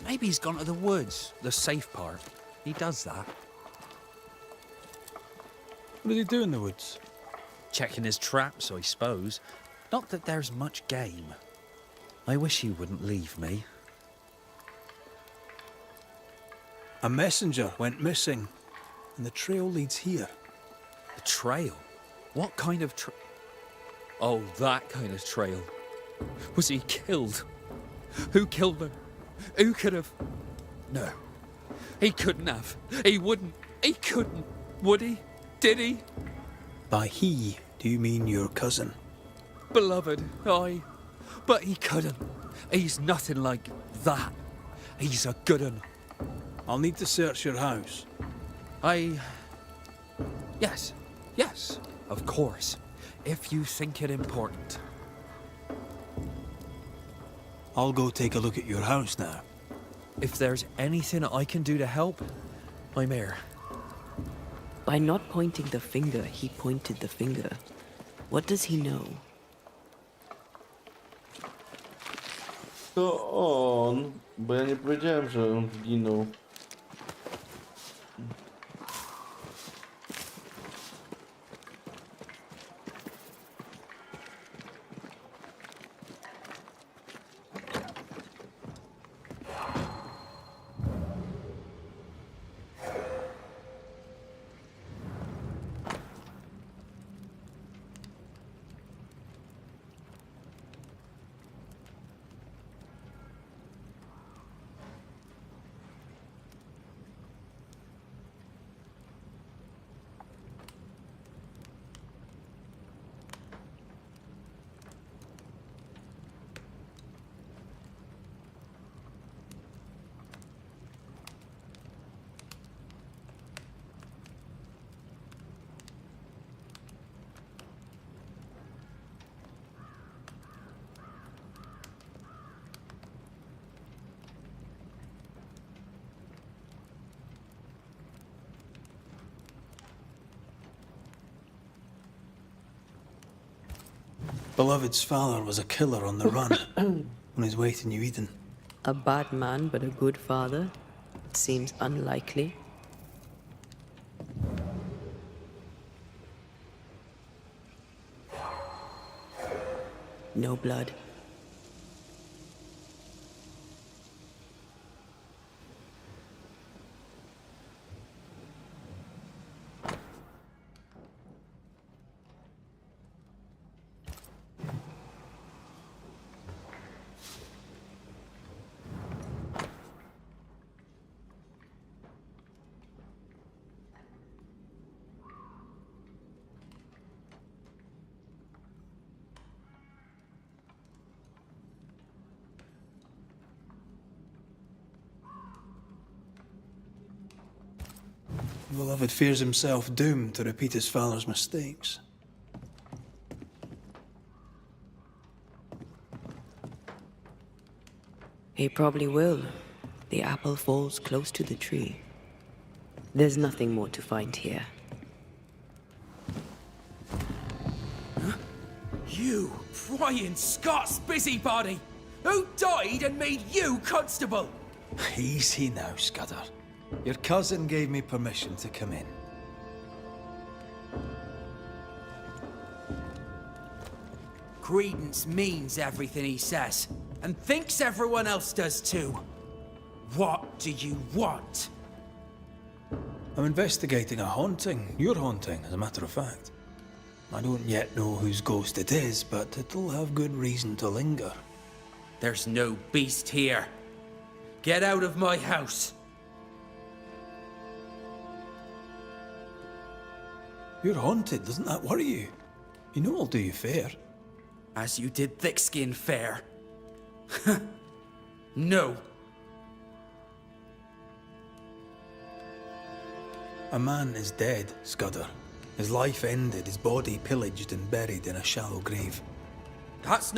Maybe he's gone to the woods, the safe part. He does that. What does he do in the woods? Checking his traps, I suppose. Not that there's much game. I wish he wouldn't leave me. A messenger went missing, and the trail leads here. The trail? What kind of Oh, that kind of trail. Was he killed? Who killed him? Who could have? No. He couldn't have. He wouldn't. He couldn't. Would he? Did he? By he, do you mean your cousin? Beloved, aye. But he couldn't. He's nothing like that. He's a good un. I'll need to search your house. Yes, of course. If you think it important. I'll go take a look at your house now. If there's anything I can do to help, I'm here. By not pointing the finger, he pointed the finger. What does he know? To on, bo ja nie powiedziałem, że on zginął. Beloved's father was a killer on the run, on his way to New Eden. A bad man, but a good father? It seems unlikely. No blood. Beloved fears himself doomed to repeat his father's mistakes. He probably will. The apple falls close to the tree. There's nothing more to find here. You prying Scots busybody! Who died and made you constable? Easy now, Scudder. Your cousin gave me permission to come in. Credence means everything he says, and thinks everyone else does too. What do you want? I'm investigating a haunting. Your haunting, as a matter of fact. I don't yet know whose ghost it is, but it'll have good reason to linger. There's no beast here. Get out of my house. You're haunted, doesn't that worry you? You know I'll do you fair. As you did thick-skinned fair. No. A man is dead, Scudder. His life ended, his body pillaged and buried in a shallow grave. That's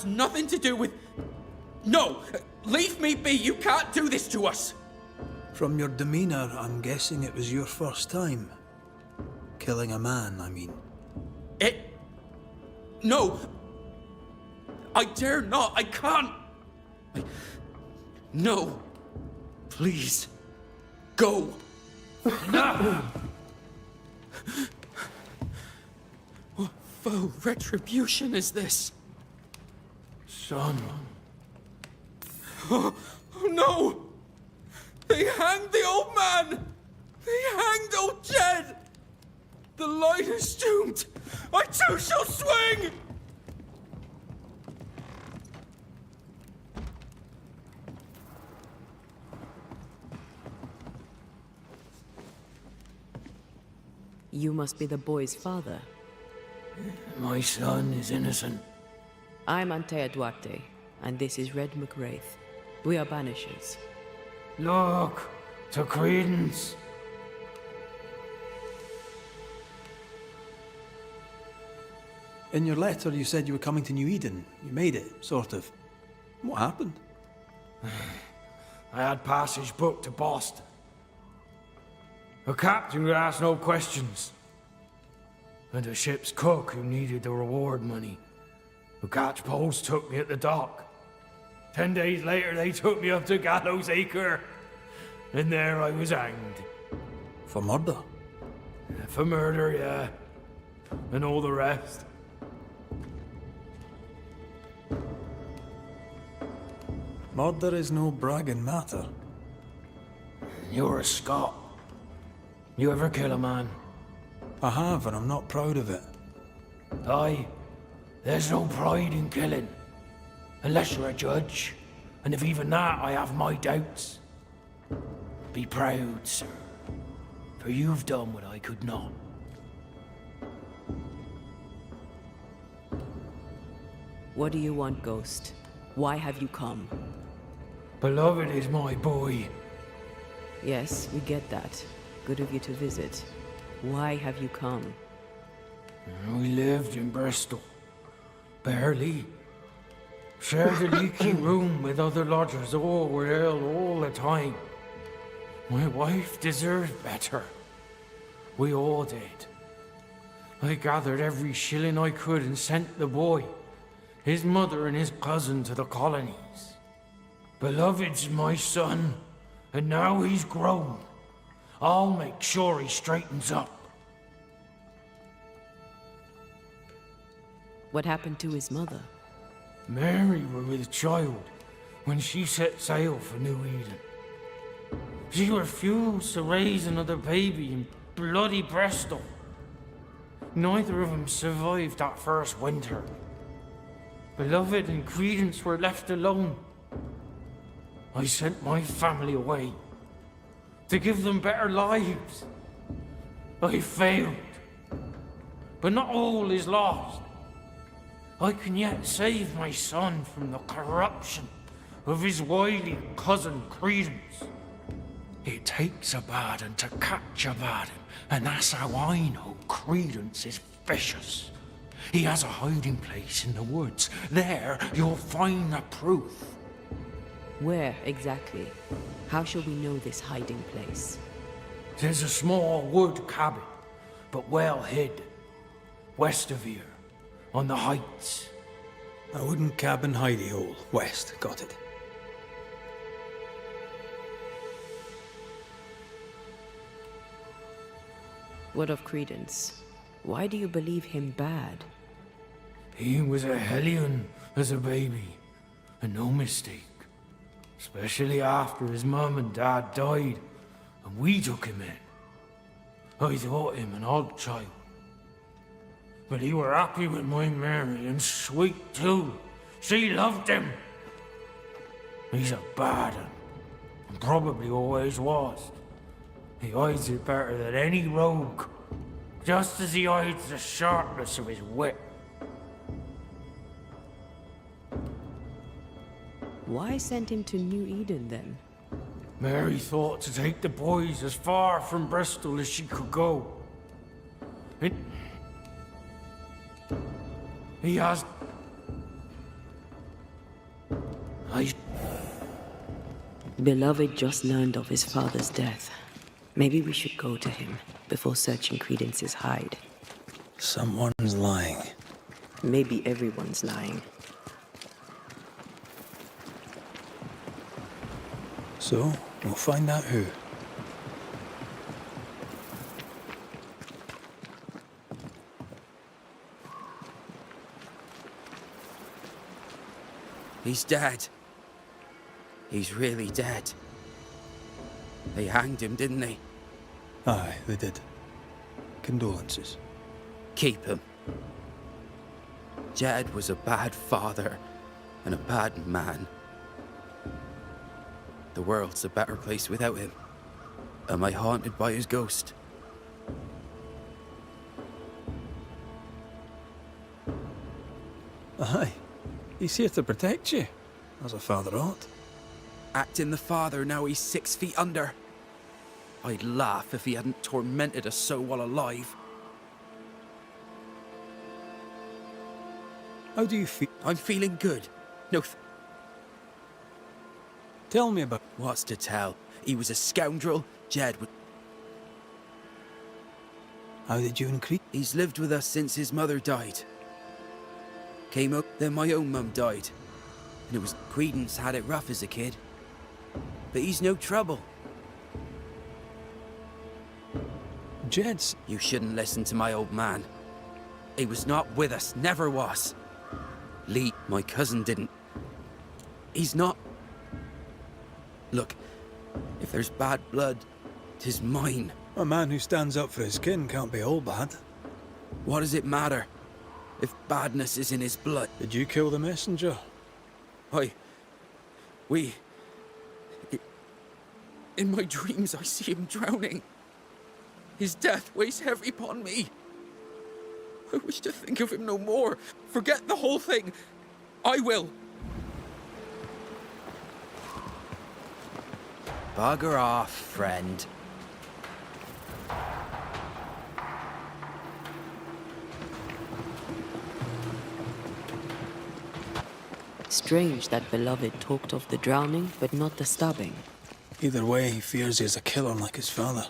nothing to do with... No! Leave me be! You can't do this to us! From your demeanor, I'm guessing it was your first time. Killing a man, I mean. No! I dare not! I can't! No! Please! Go! No! What foul retribution is this? Son. Oh no! They hanged the old man! They hanged old Jed! The line is doomed! I too shall swing! You must be the boy's father. My son is innocent. I'm Antea Duarte, and this is Red McWraith. We are Banishers. Look, to Credence. In your letter, you said you were coming to New Eden. You made it, sort of. What happened? I had passage booked to Boston. The captain would ask no questions. And the ship's cook who needed the reward money. The catchpoles took me at the dock. 10 days later, they took me up to Gallows Acre. And there I was hanged. For murder? For murder, yeah. And all the rest. Murder is no bragging matter. You're a Scot. You ever kill a man? I have, and I'm not proud of it. Aye. There's no pride in killing. Unless you're a judge. And if even that, I have my doubts. Be proud, sir. For you've done what I could not. What do you want, Ghost? Why have you come? Beloved is my boy. Yes, we get that. Good of you to visit. Why have you come? We lived in Bristol. Barely. Shared a leaky room with other lodgers. All were ill all the time. My wife deserved better. We all did. I gathered every shilling I could and sent the boy, his mother and his cousin to the colonies. Beloved's my son, and now he's grown. I'll make sure he straightens up. What happened to his mother? Mary were with child when she set sail for New Eden. She refused to raise another baby in bloody Bristol. Neither of them survived that first winter. Beloved and Credence were left alone. I sent my family away to give them better lives. I failed. But not all is lost. I can yet save my son from the corruption of his wily cousin Credence. It takes a bad un to catch a bad un, and that's how I know Credence is vicious. He has a hiding place in the woods. There you'll find the proof. Where exactly? How shall we know this hiding place? There's a small wood cabin, but well hid. West of here, on the heights. A wooden cabin hidey hole. West, got it. What of Credence? Why do you believe him bad? He was a hellion as a baby, and no mistake. Especially after his mum and dad died, and we took him in. I thought him an odd child. But he were happy with my Mary, and sweet too. She loved him. He's a bad un, and probably always was. He hides it better than any rogue, just as he hides the sharpness of his wit. Why send him to New Eden then? Mary thought to take the boys as far from Bristol as she could go. He has... Beloved just learned of his father's death. Maybe we should go to him before searching Credence's hide. Someone's lying. Maybe everyone's lying. So, we'll find out who. He's dead. He's really dead. They hanged him, didn't they? Aye, they did. Condolences. Keep him. Jed was a bad father and a bad man. The world's a better place without him. Am I haunted by his ghost? Aye. He's here to protect you, as a father ought. Acting the father, now he's 6 feet under. I'd laugh if he hadn't tormented us so while alive. How do you feel? I'm feeling good. No, tell me about... What's to tell? He was a scoundrel. Jed was... How did you increase? He's lived with us since his mother died. Came up, then my own mum died. And it was Credence had it rough as a kid. But he's no trouble. Jed's... You shouldn't listen to my old man. He was not with us, never was. Lee, my cousin, didn't. He's not... Look, if there's bad blood, 'tis mine. A man who stands up for his kin can't be all bad. What does it matter if badness is in his blood? Did you kill the messenger? In my dreams, I see him drowning. His death weighs heavy upon me. I wish to think of him no more. Forget the whole thing. I will. Bugger off, friend. Strange that Beloved talked of the drowning, but not the stabbing. Either way, he fears he's a killer like his father.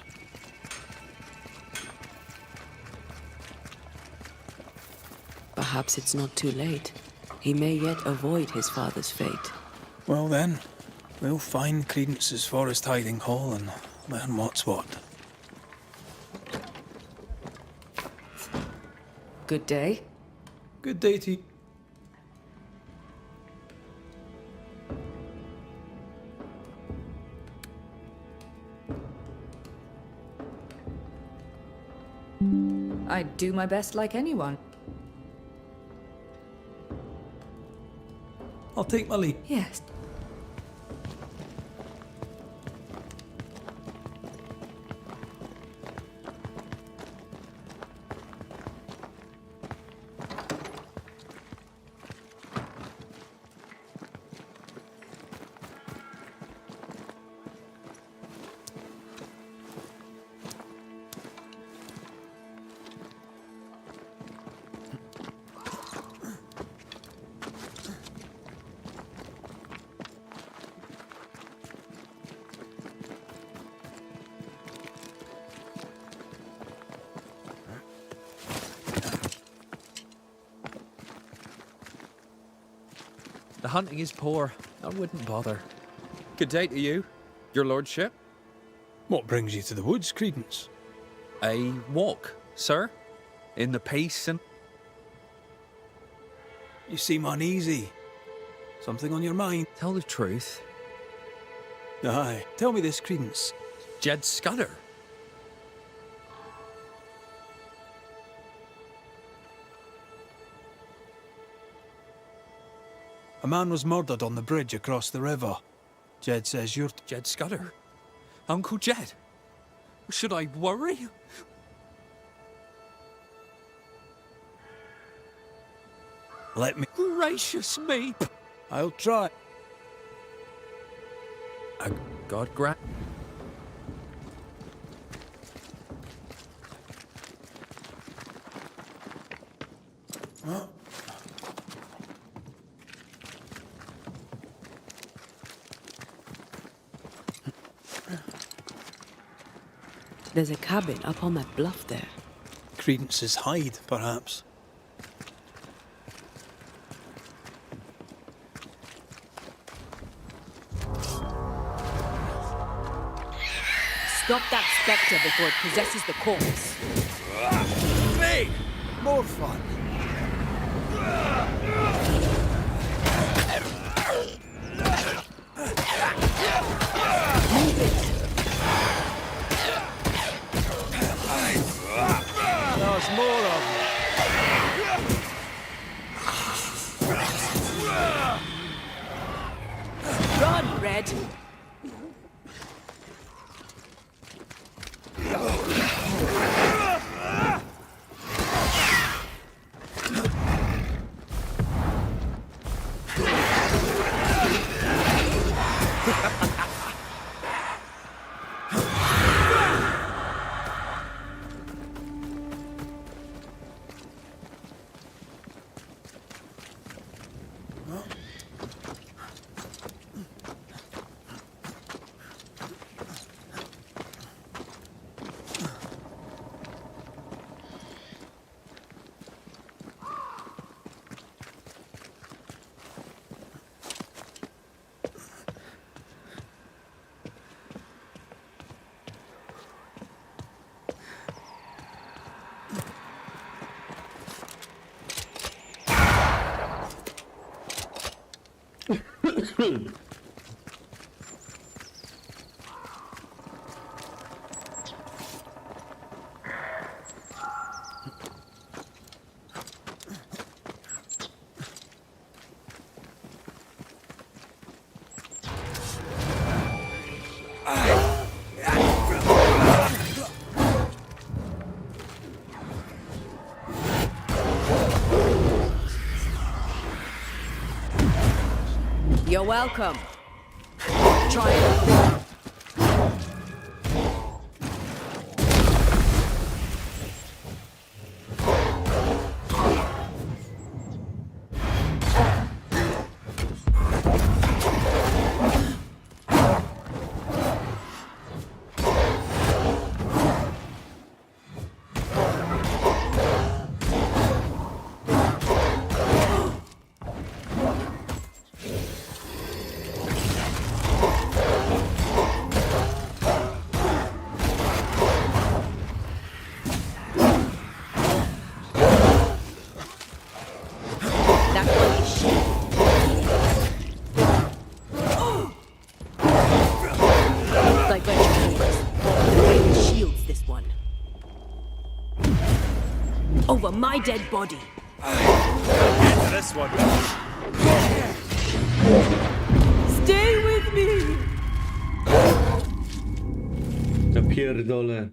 Perhaps it's not too late. He may yet avoid his father's fate. Well then, we'll find Credence's forest hiding hole and learn what's what. Good day. Good day to you. I'd do my best like anyone. I'll take my lead. Yes. The hunting is poor. I wouldn't bother. Good day to you, your lordship. What brings you to the woods, Credence? A walk, sir. In the peace and... You seem uneasy. Something on your mind? Tell the truth. Aye. Tell me this, Credence. Jed Scudder. A man was murdered on the bridge across the river. Jed says you're... Jed Scudder? Uncle Jed? Should I worry? Let me... Gracious me! I'll try. A god grant? There's a cabin up on that bluff there. Credence's hide, perhaps. Stop that spectre before it possesses the corpse. Me! More fun. Move it. There's more of them. Run, Red. You're welcome. Try it. Over my dead body. Into this one. Stay with me. Ja pierdolę.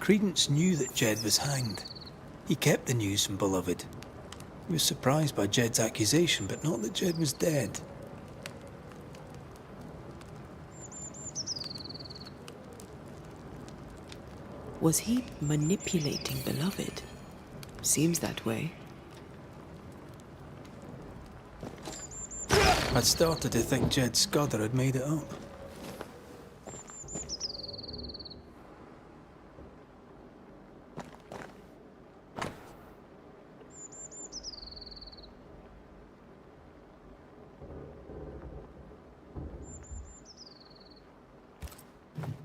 Credence knew that Jed was hanged. He kept the news from Beloved. He was surprised by Jed's accusation, but not that Jed was dead. Was he manipulating Beloved? Seems that way. I'd started to think Jed Scudder had made it up.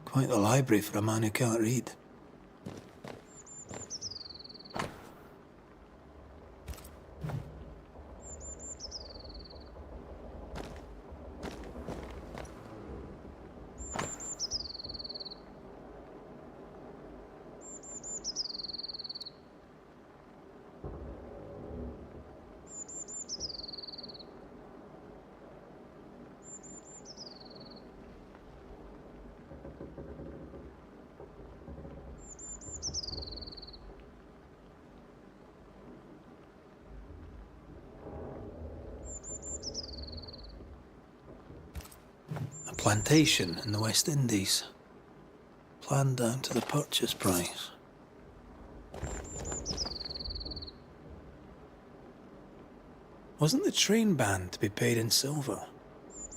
Quite the library for a man who can't read. Plantation in the West Indies. Planned down to the purchase price. Wasn't the train band to be paid in silver?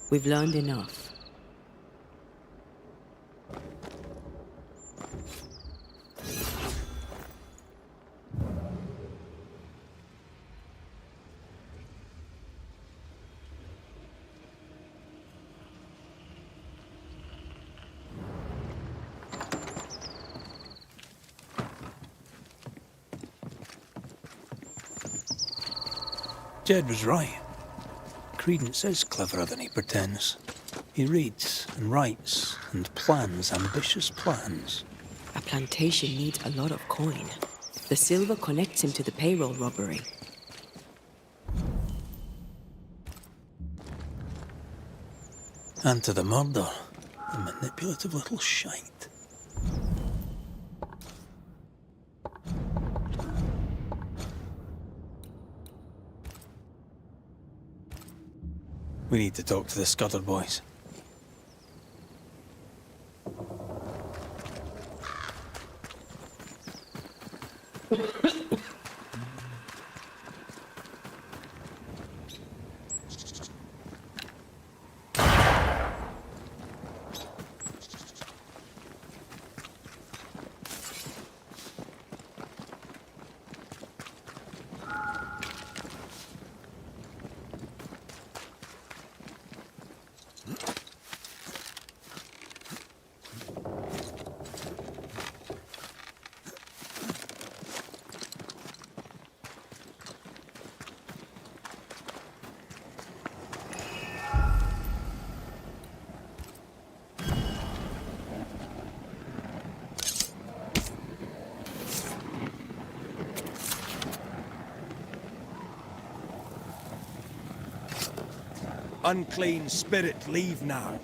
We've learned enough. Jed was right. Credence is cleverer than he pretends. He reads and writes and plans ambitious plans. A plantation needs a lot of coin. The silver connects him to the payroll robbery. And to the murder. The manipulative little shite. We need to talk to the Scudder boys. Unclean spirit, leave now.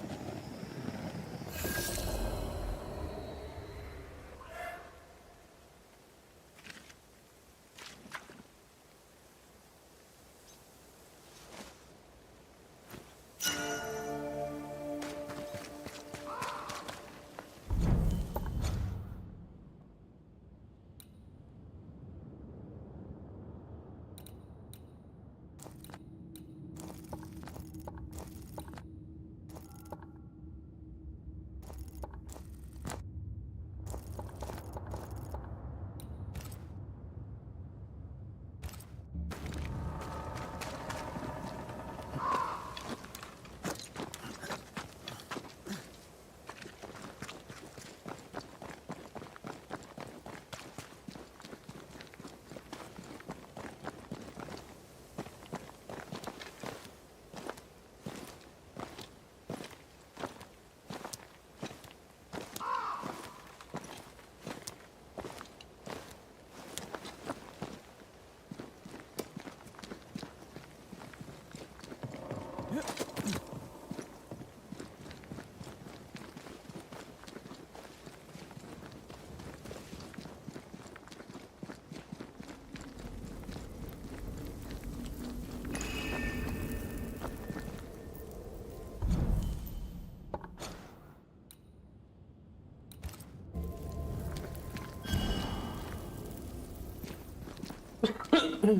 One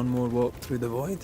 more walk through the void.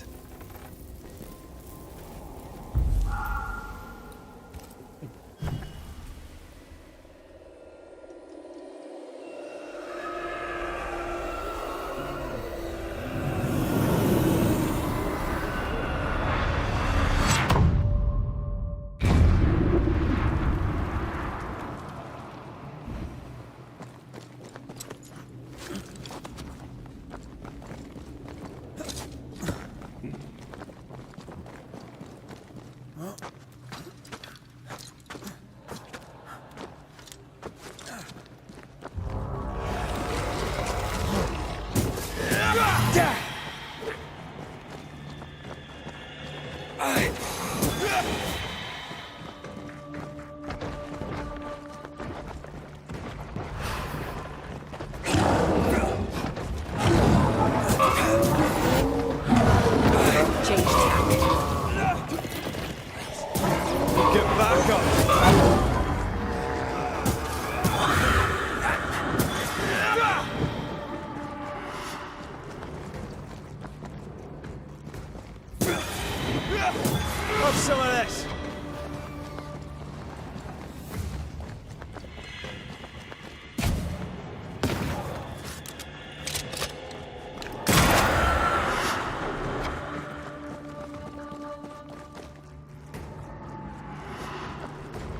Have some of this.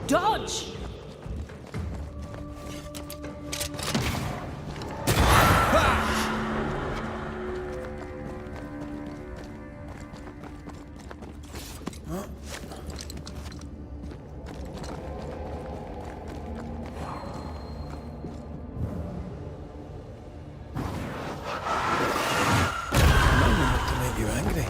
Dodge! To make you angry.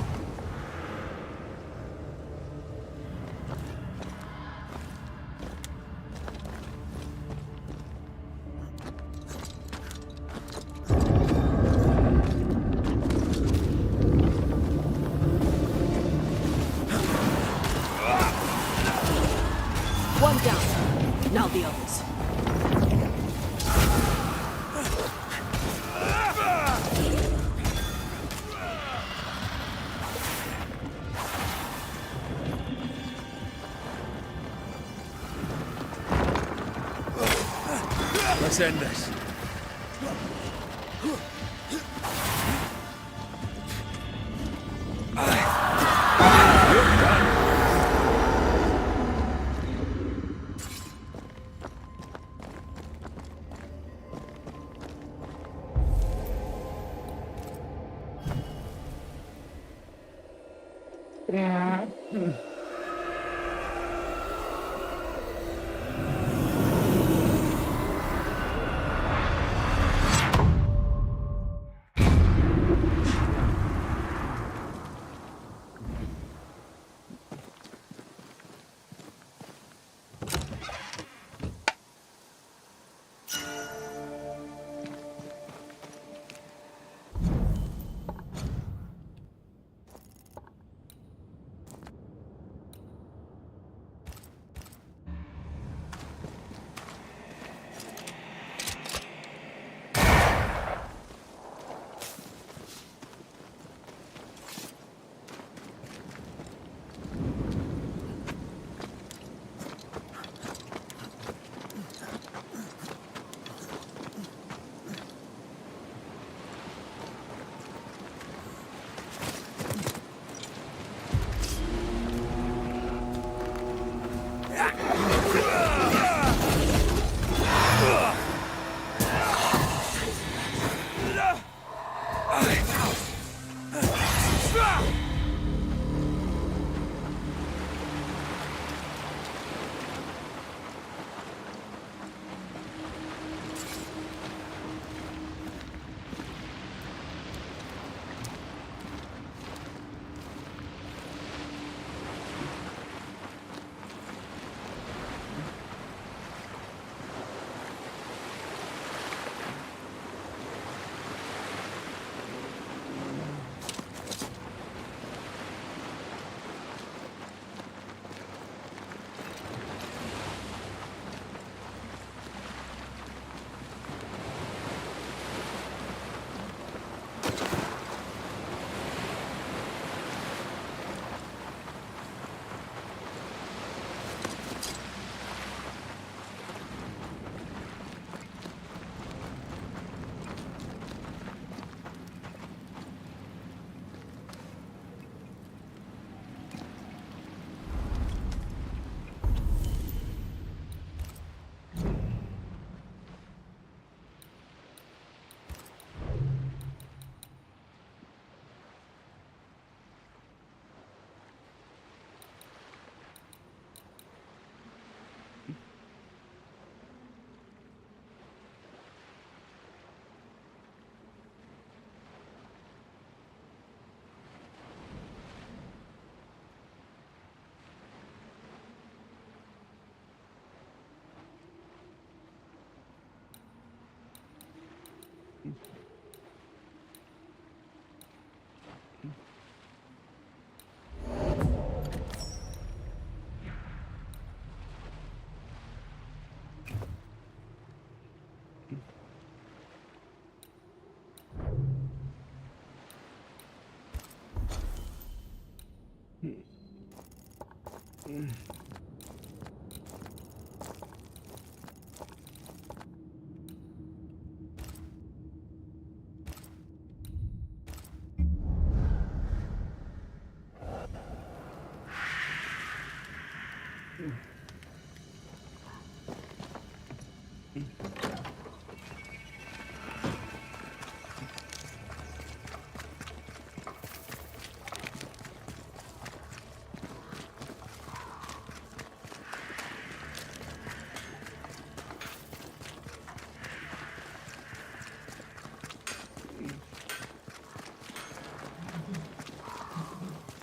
One down. Now the others. Let's end this.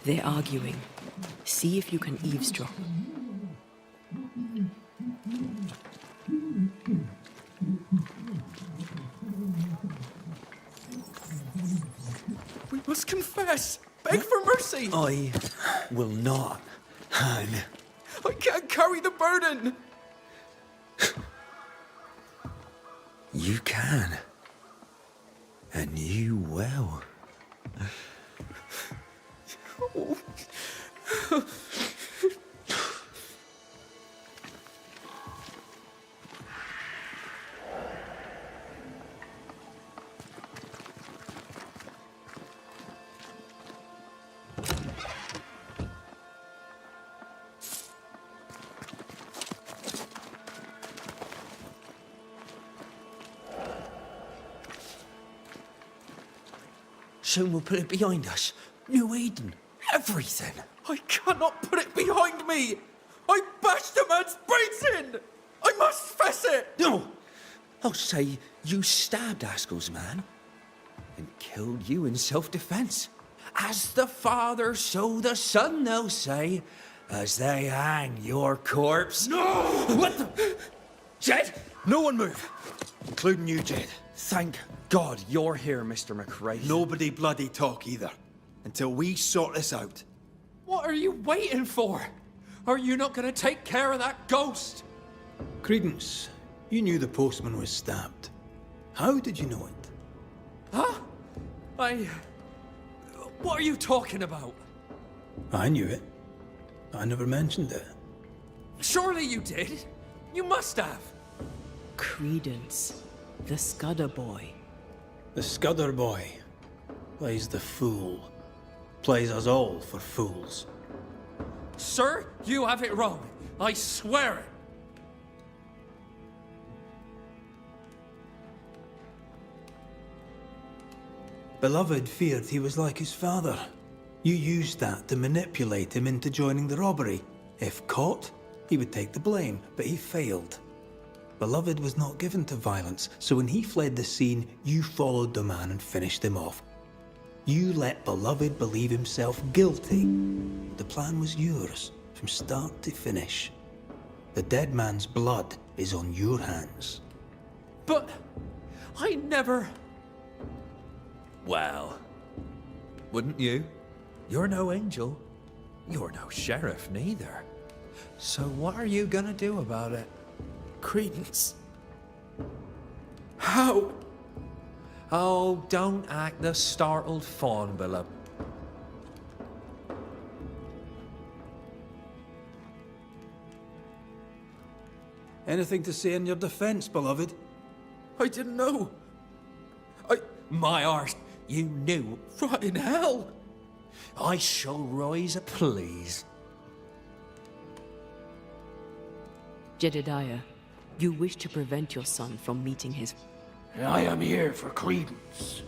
They're arguing. See if you can eavesdrop. We must confess. Beg for mercy. I will not hang. I can't carry the burden. You can. And you will. Soon we'll put it behind us. New Eden. Everything. I cannot put it behind me. I bashed a man's brains in. I must fess it. No! I'll say you stabbed Askell's man and killed you in self-defense. As the father, so the son, they'll say, as they hang your corpse. No! What the? Jed? No one move, including you, Jed. Thank God you're here, Mr. McRae. Nobody bloody talk either, until we sort this out. What are you waiting for? Are you not going to take care of that ghost? Credence, you knew the postman was stabbed. How did you know it? Huh? What are you talking about? I knew it. I never mentioned it. Surely you did. You must have. Credence. The Scudder boy. The Scudder boy plays the fool. Plays us all for fools. Sir, you have it wrong. I swear it. Beloved feared he was like his father. You used that to manipulate him into joining the robbery. If caught, he would take the blame, but he failed. Beloved was not given to violence, so when he fled the scene, you followed the man and finished him off. You let Beloved believe himself guilty. The plan was yours, from start to finish. The dead man's blood is on your hands. But I never... Well, wouldn't you? You're no angel. You're no sheriff, neither. So what are you gonna do about it? Credence. How? Oh, don't act the startled fawn, beloved. Anything to say in your defense, beloved? I didn't know. My arse, you knew. Right in hell. I shall rise, please. Jedediah, you wish to prevent your son from meeting his... I am here for Credence.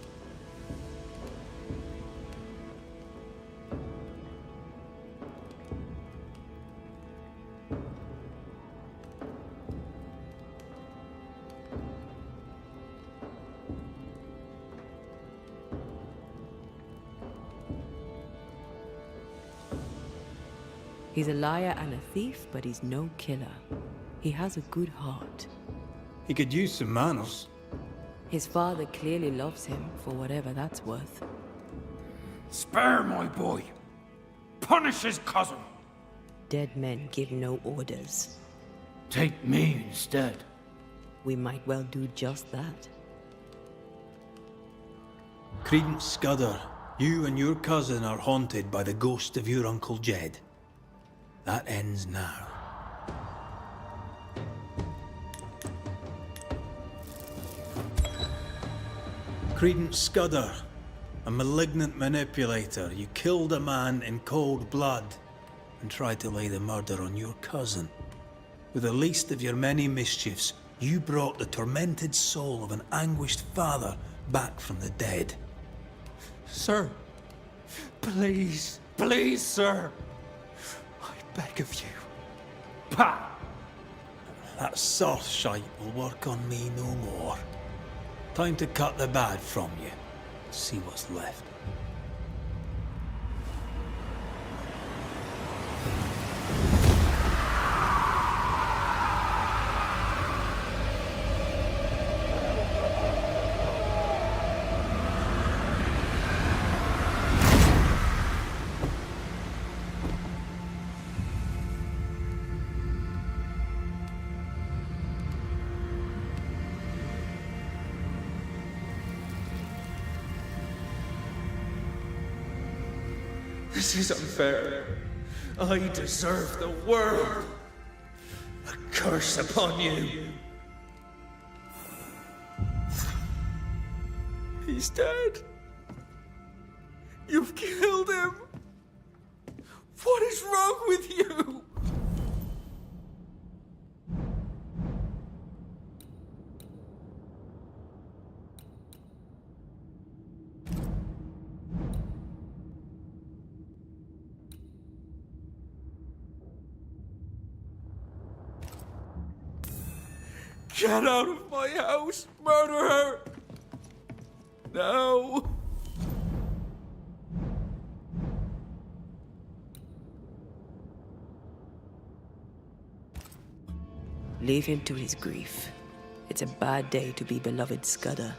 He's a liar and a thief, but he's no killer. He has a good heart. He could use some manners. His father clearly loves him, for whatever that's worth. Spare my boy. Punish his cousin. Dead men give no orders. Take me instead. We might well do just that. Credence Scudder, you and your cousin are haunted by the ghost of your Uncle Jed. That ends now. Credence Scudder, a malignant manipulator. You killed a man in cold blood and tried to lay the murder on your cousin. With the least of your many mischiefs, you brought the tormented soul of an anguished father back from the dead. Sir, please, please, sir. I beg of you. Pah! That soft shite will work on me no more. Time to cut the bad from you. See what's left. This is unfair. I deserve the world. A curse upon you. He's dead. You've killed him. What is wrong with you? Get out of my house! Murder her! No! Leave him to his grief. It's a bad day to be beloved Scudder.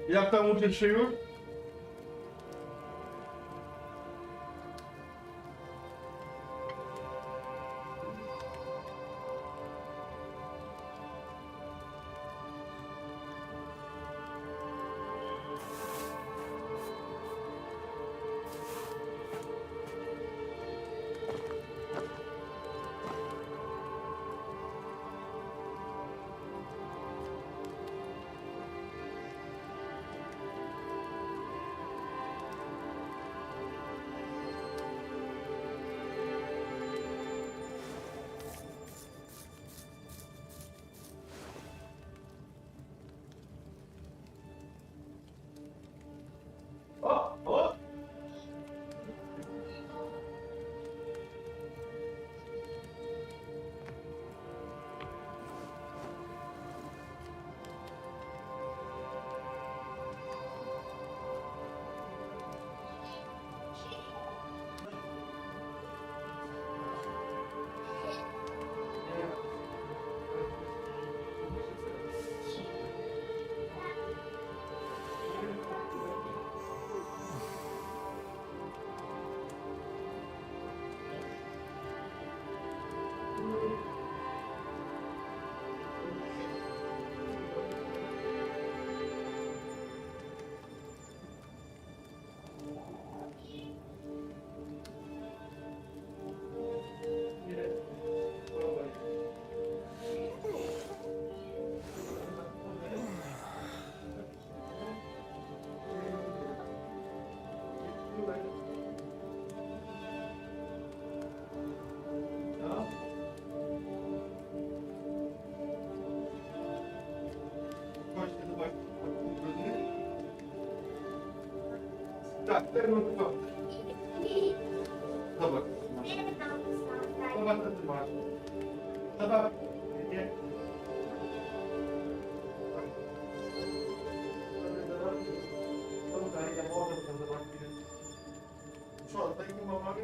Jak tam uczyć się już? Tak, tego to. Zobacz. Zobacz, co ty masz. Zobacz. Nie. Tutaj, ja może to zobaczyć. Co, tutaj nie ma magii?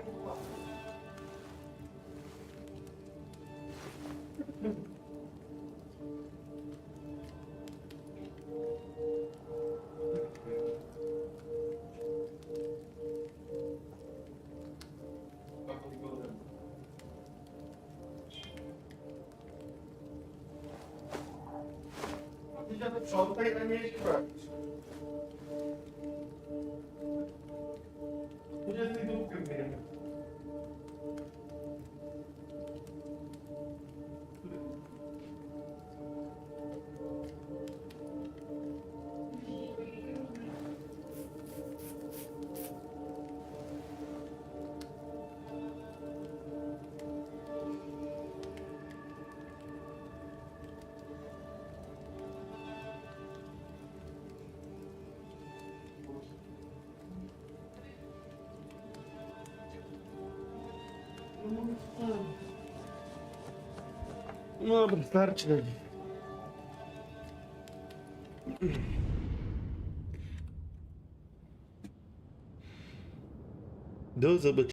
Sprzątaj, a nie śpiewać. 22 wiem. No dobra, starczy na dziś. Do zobaczenia.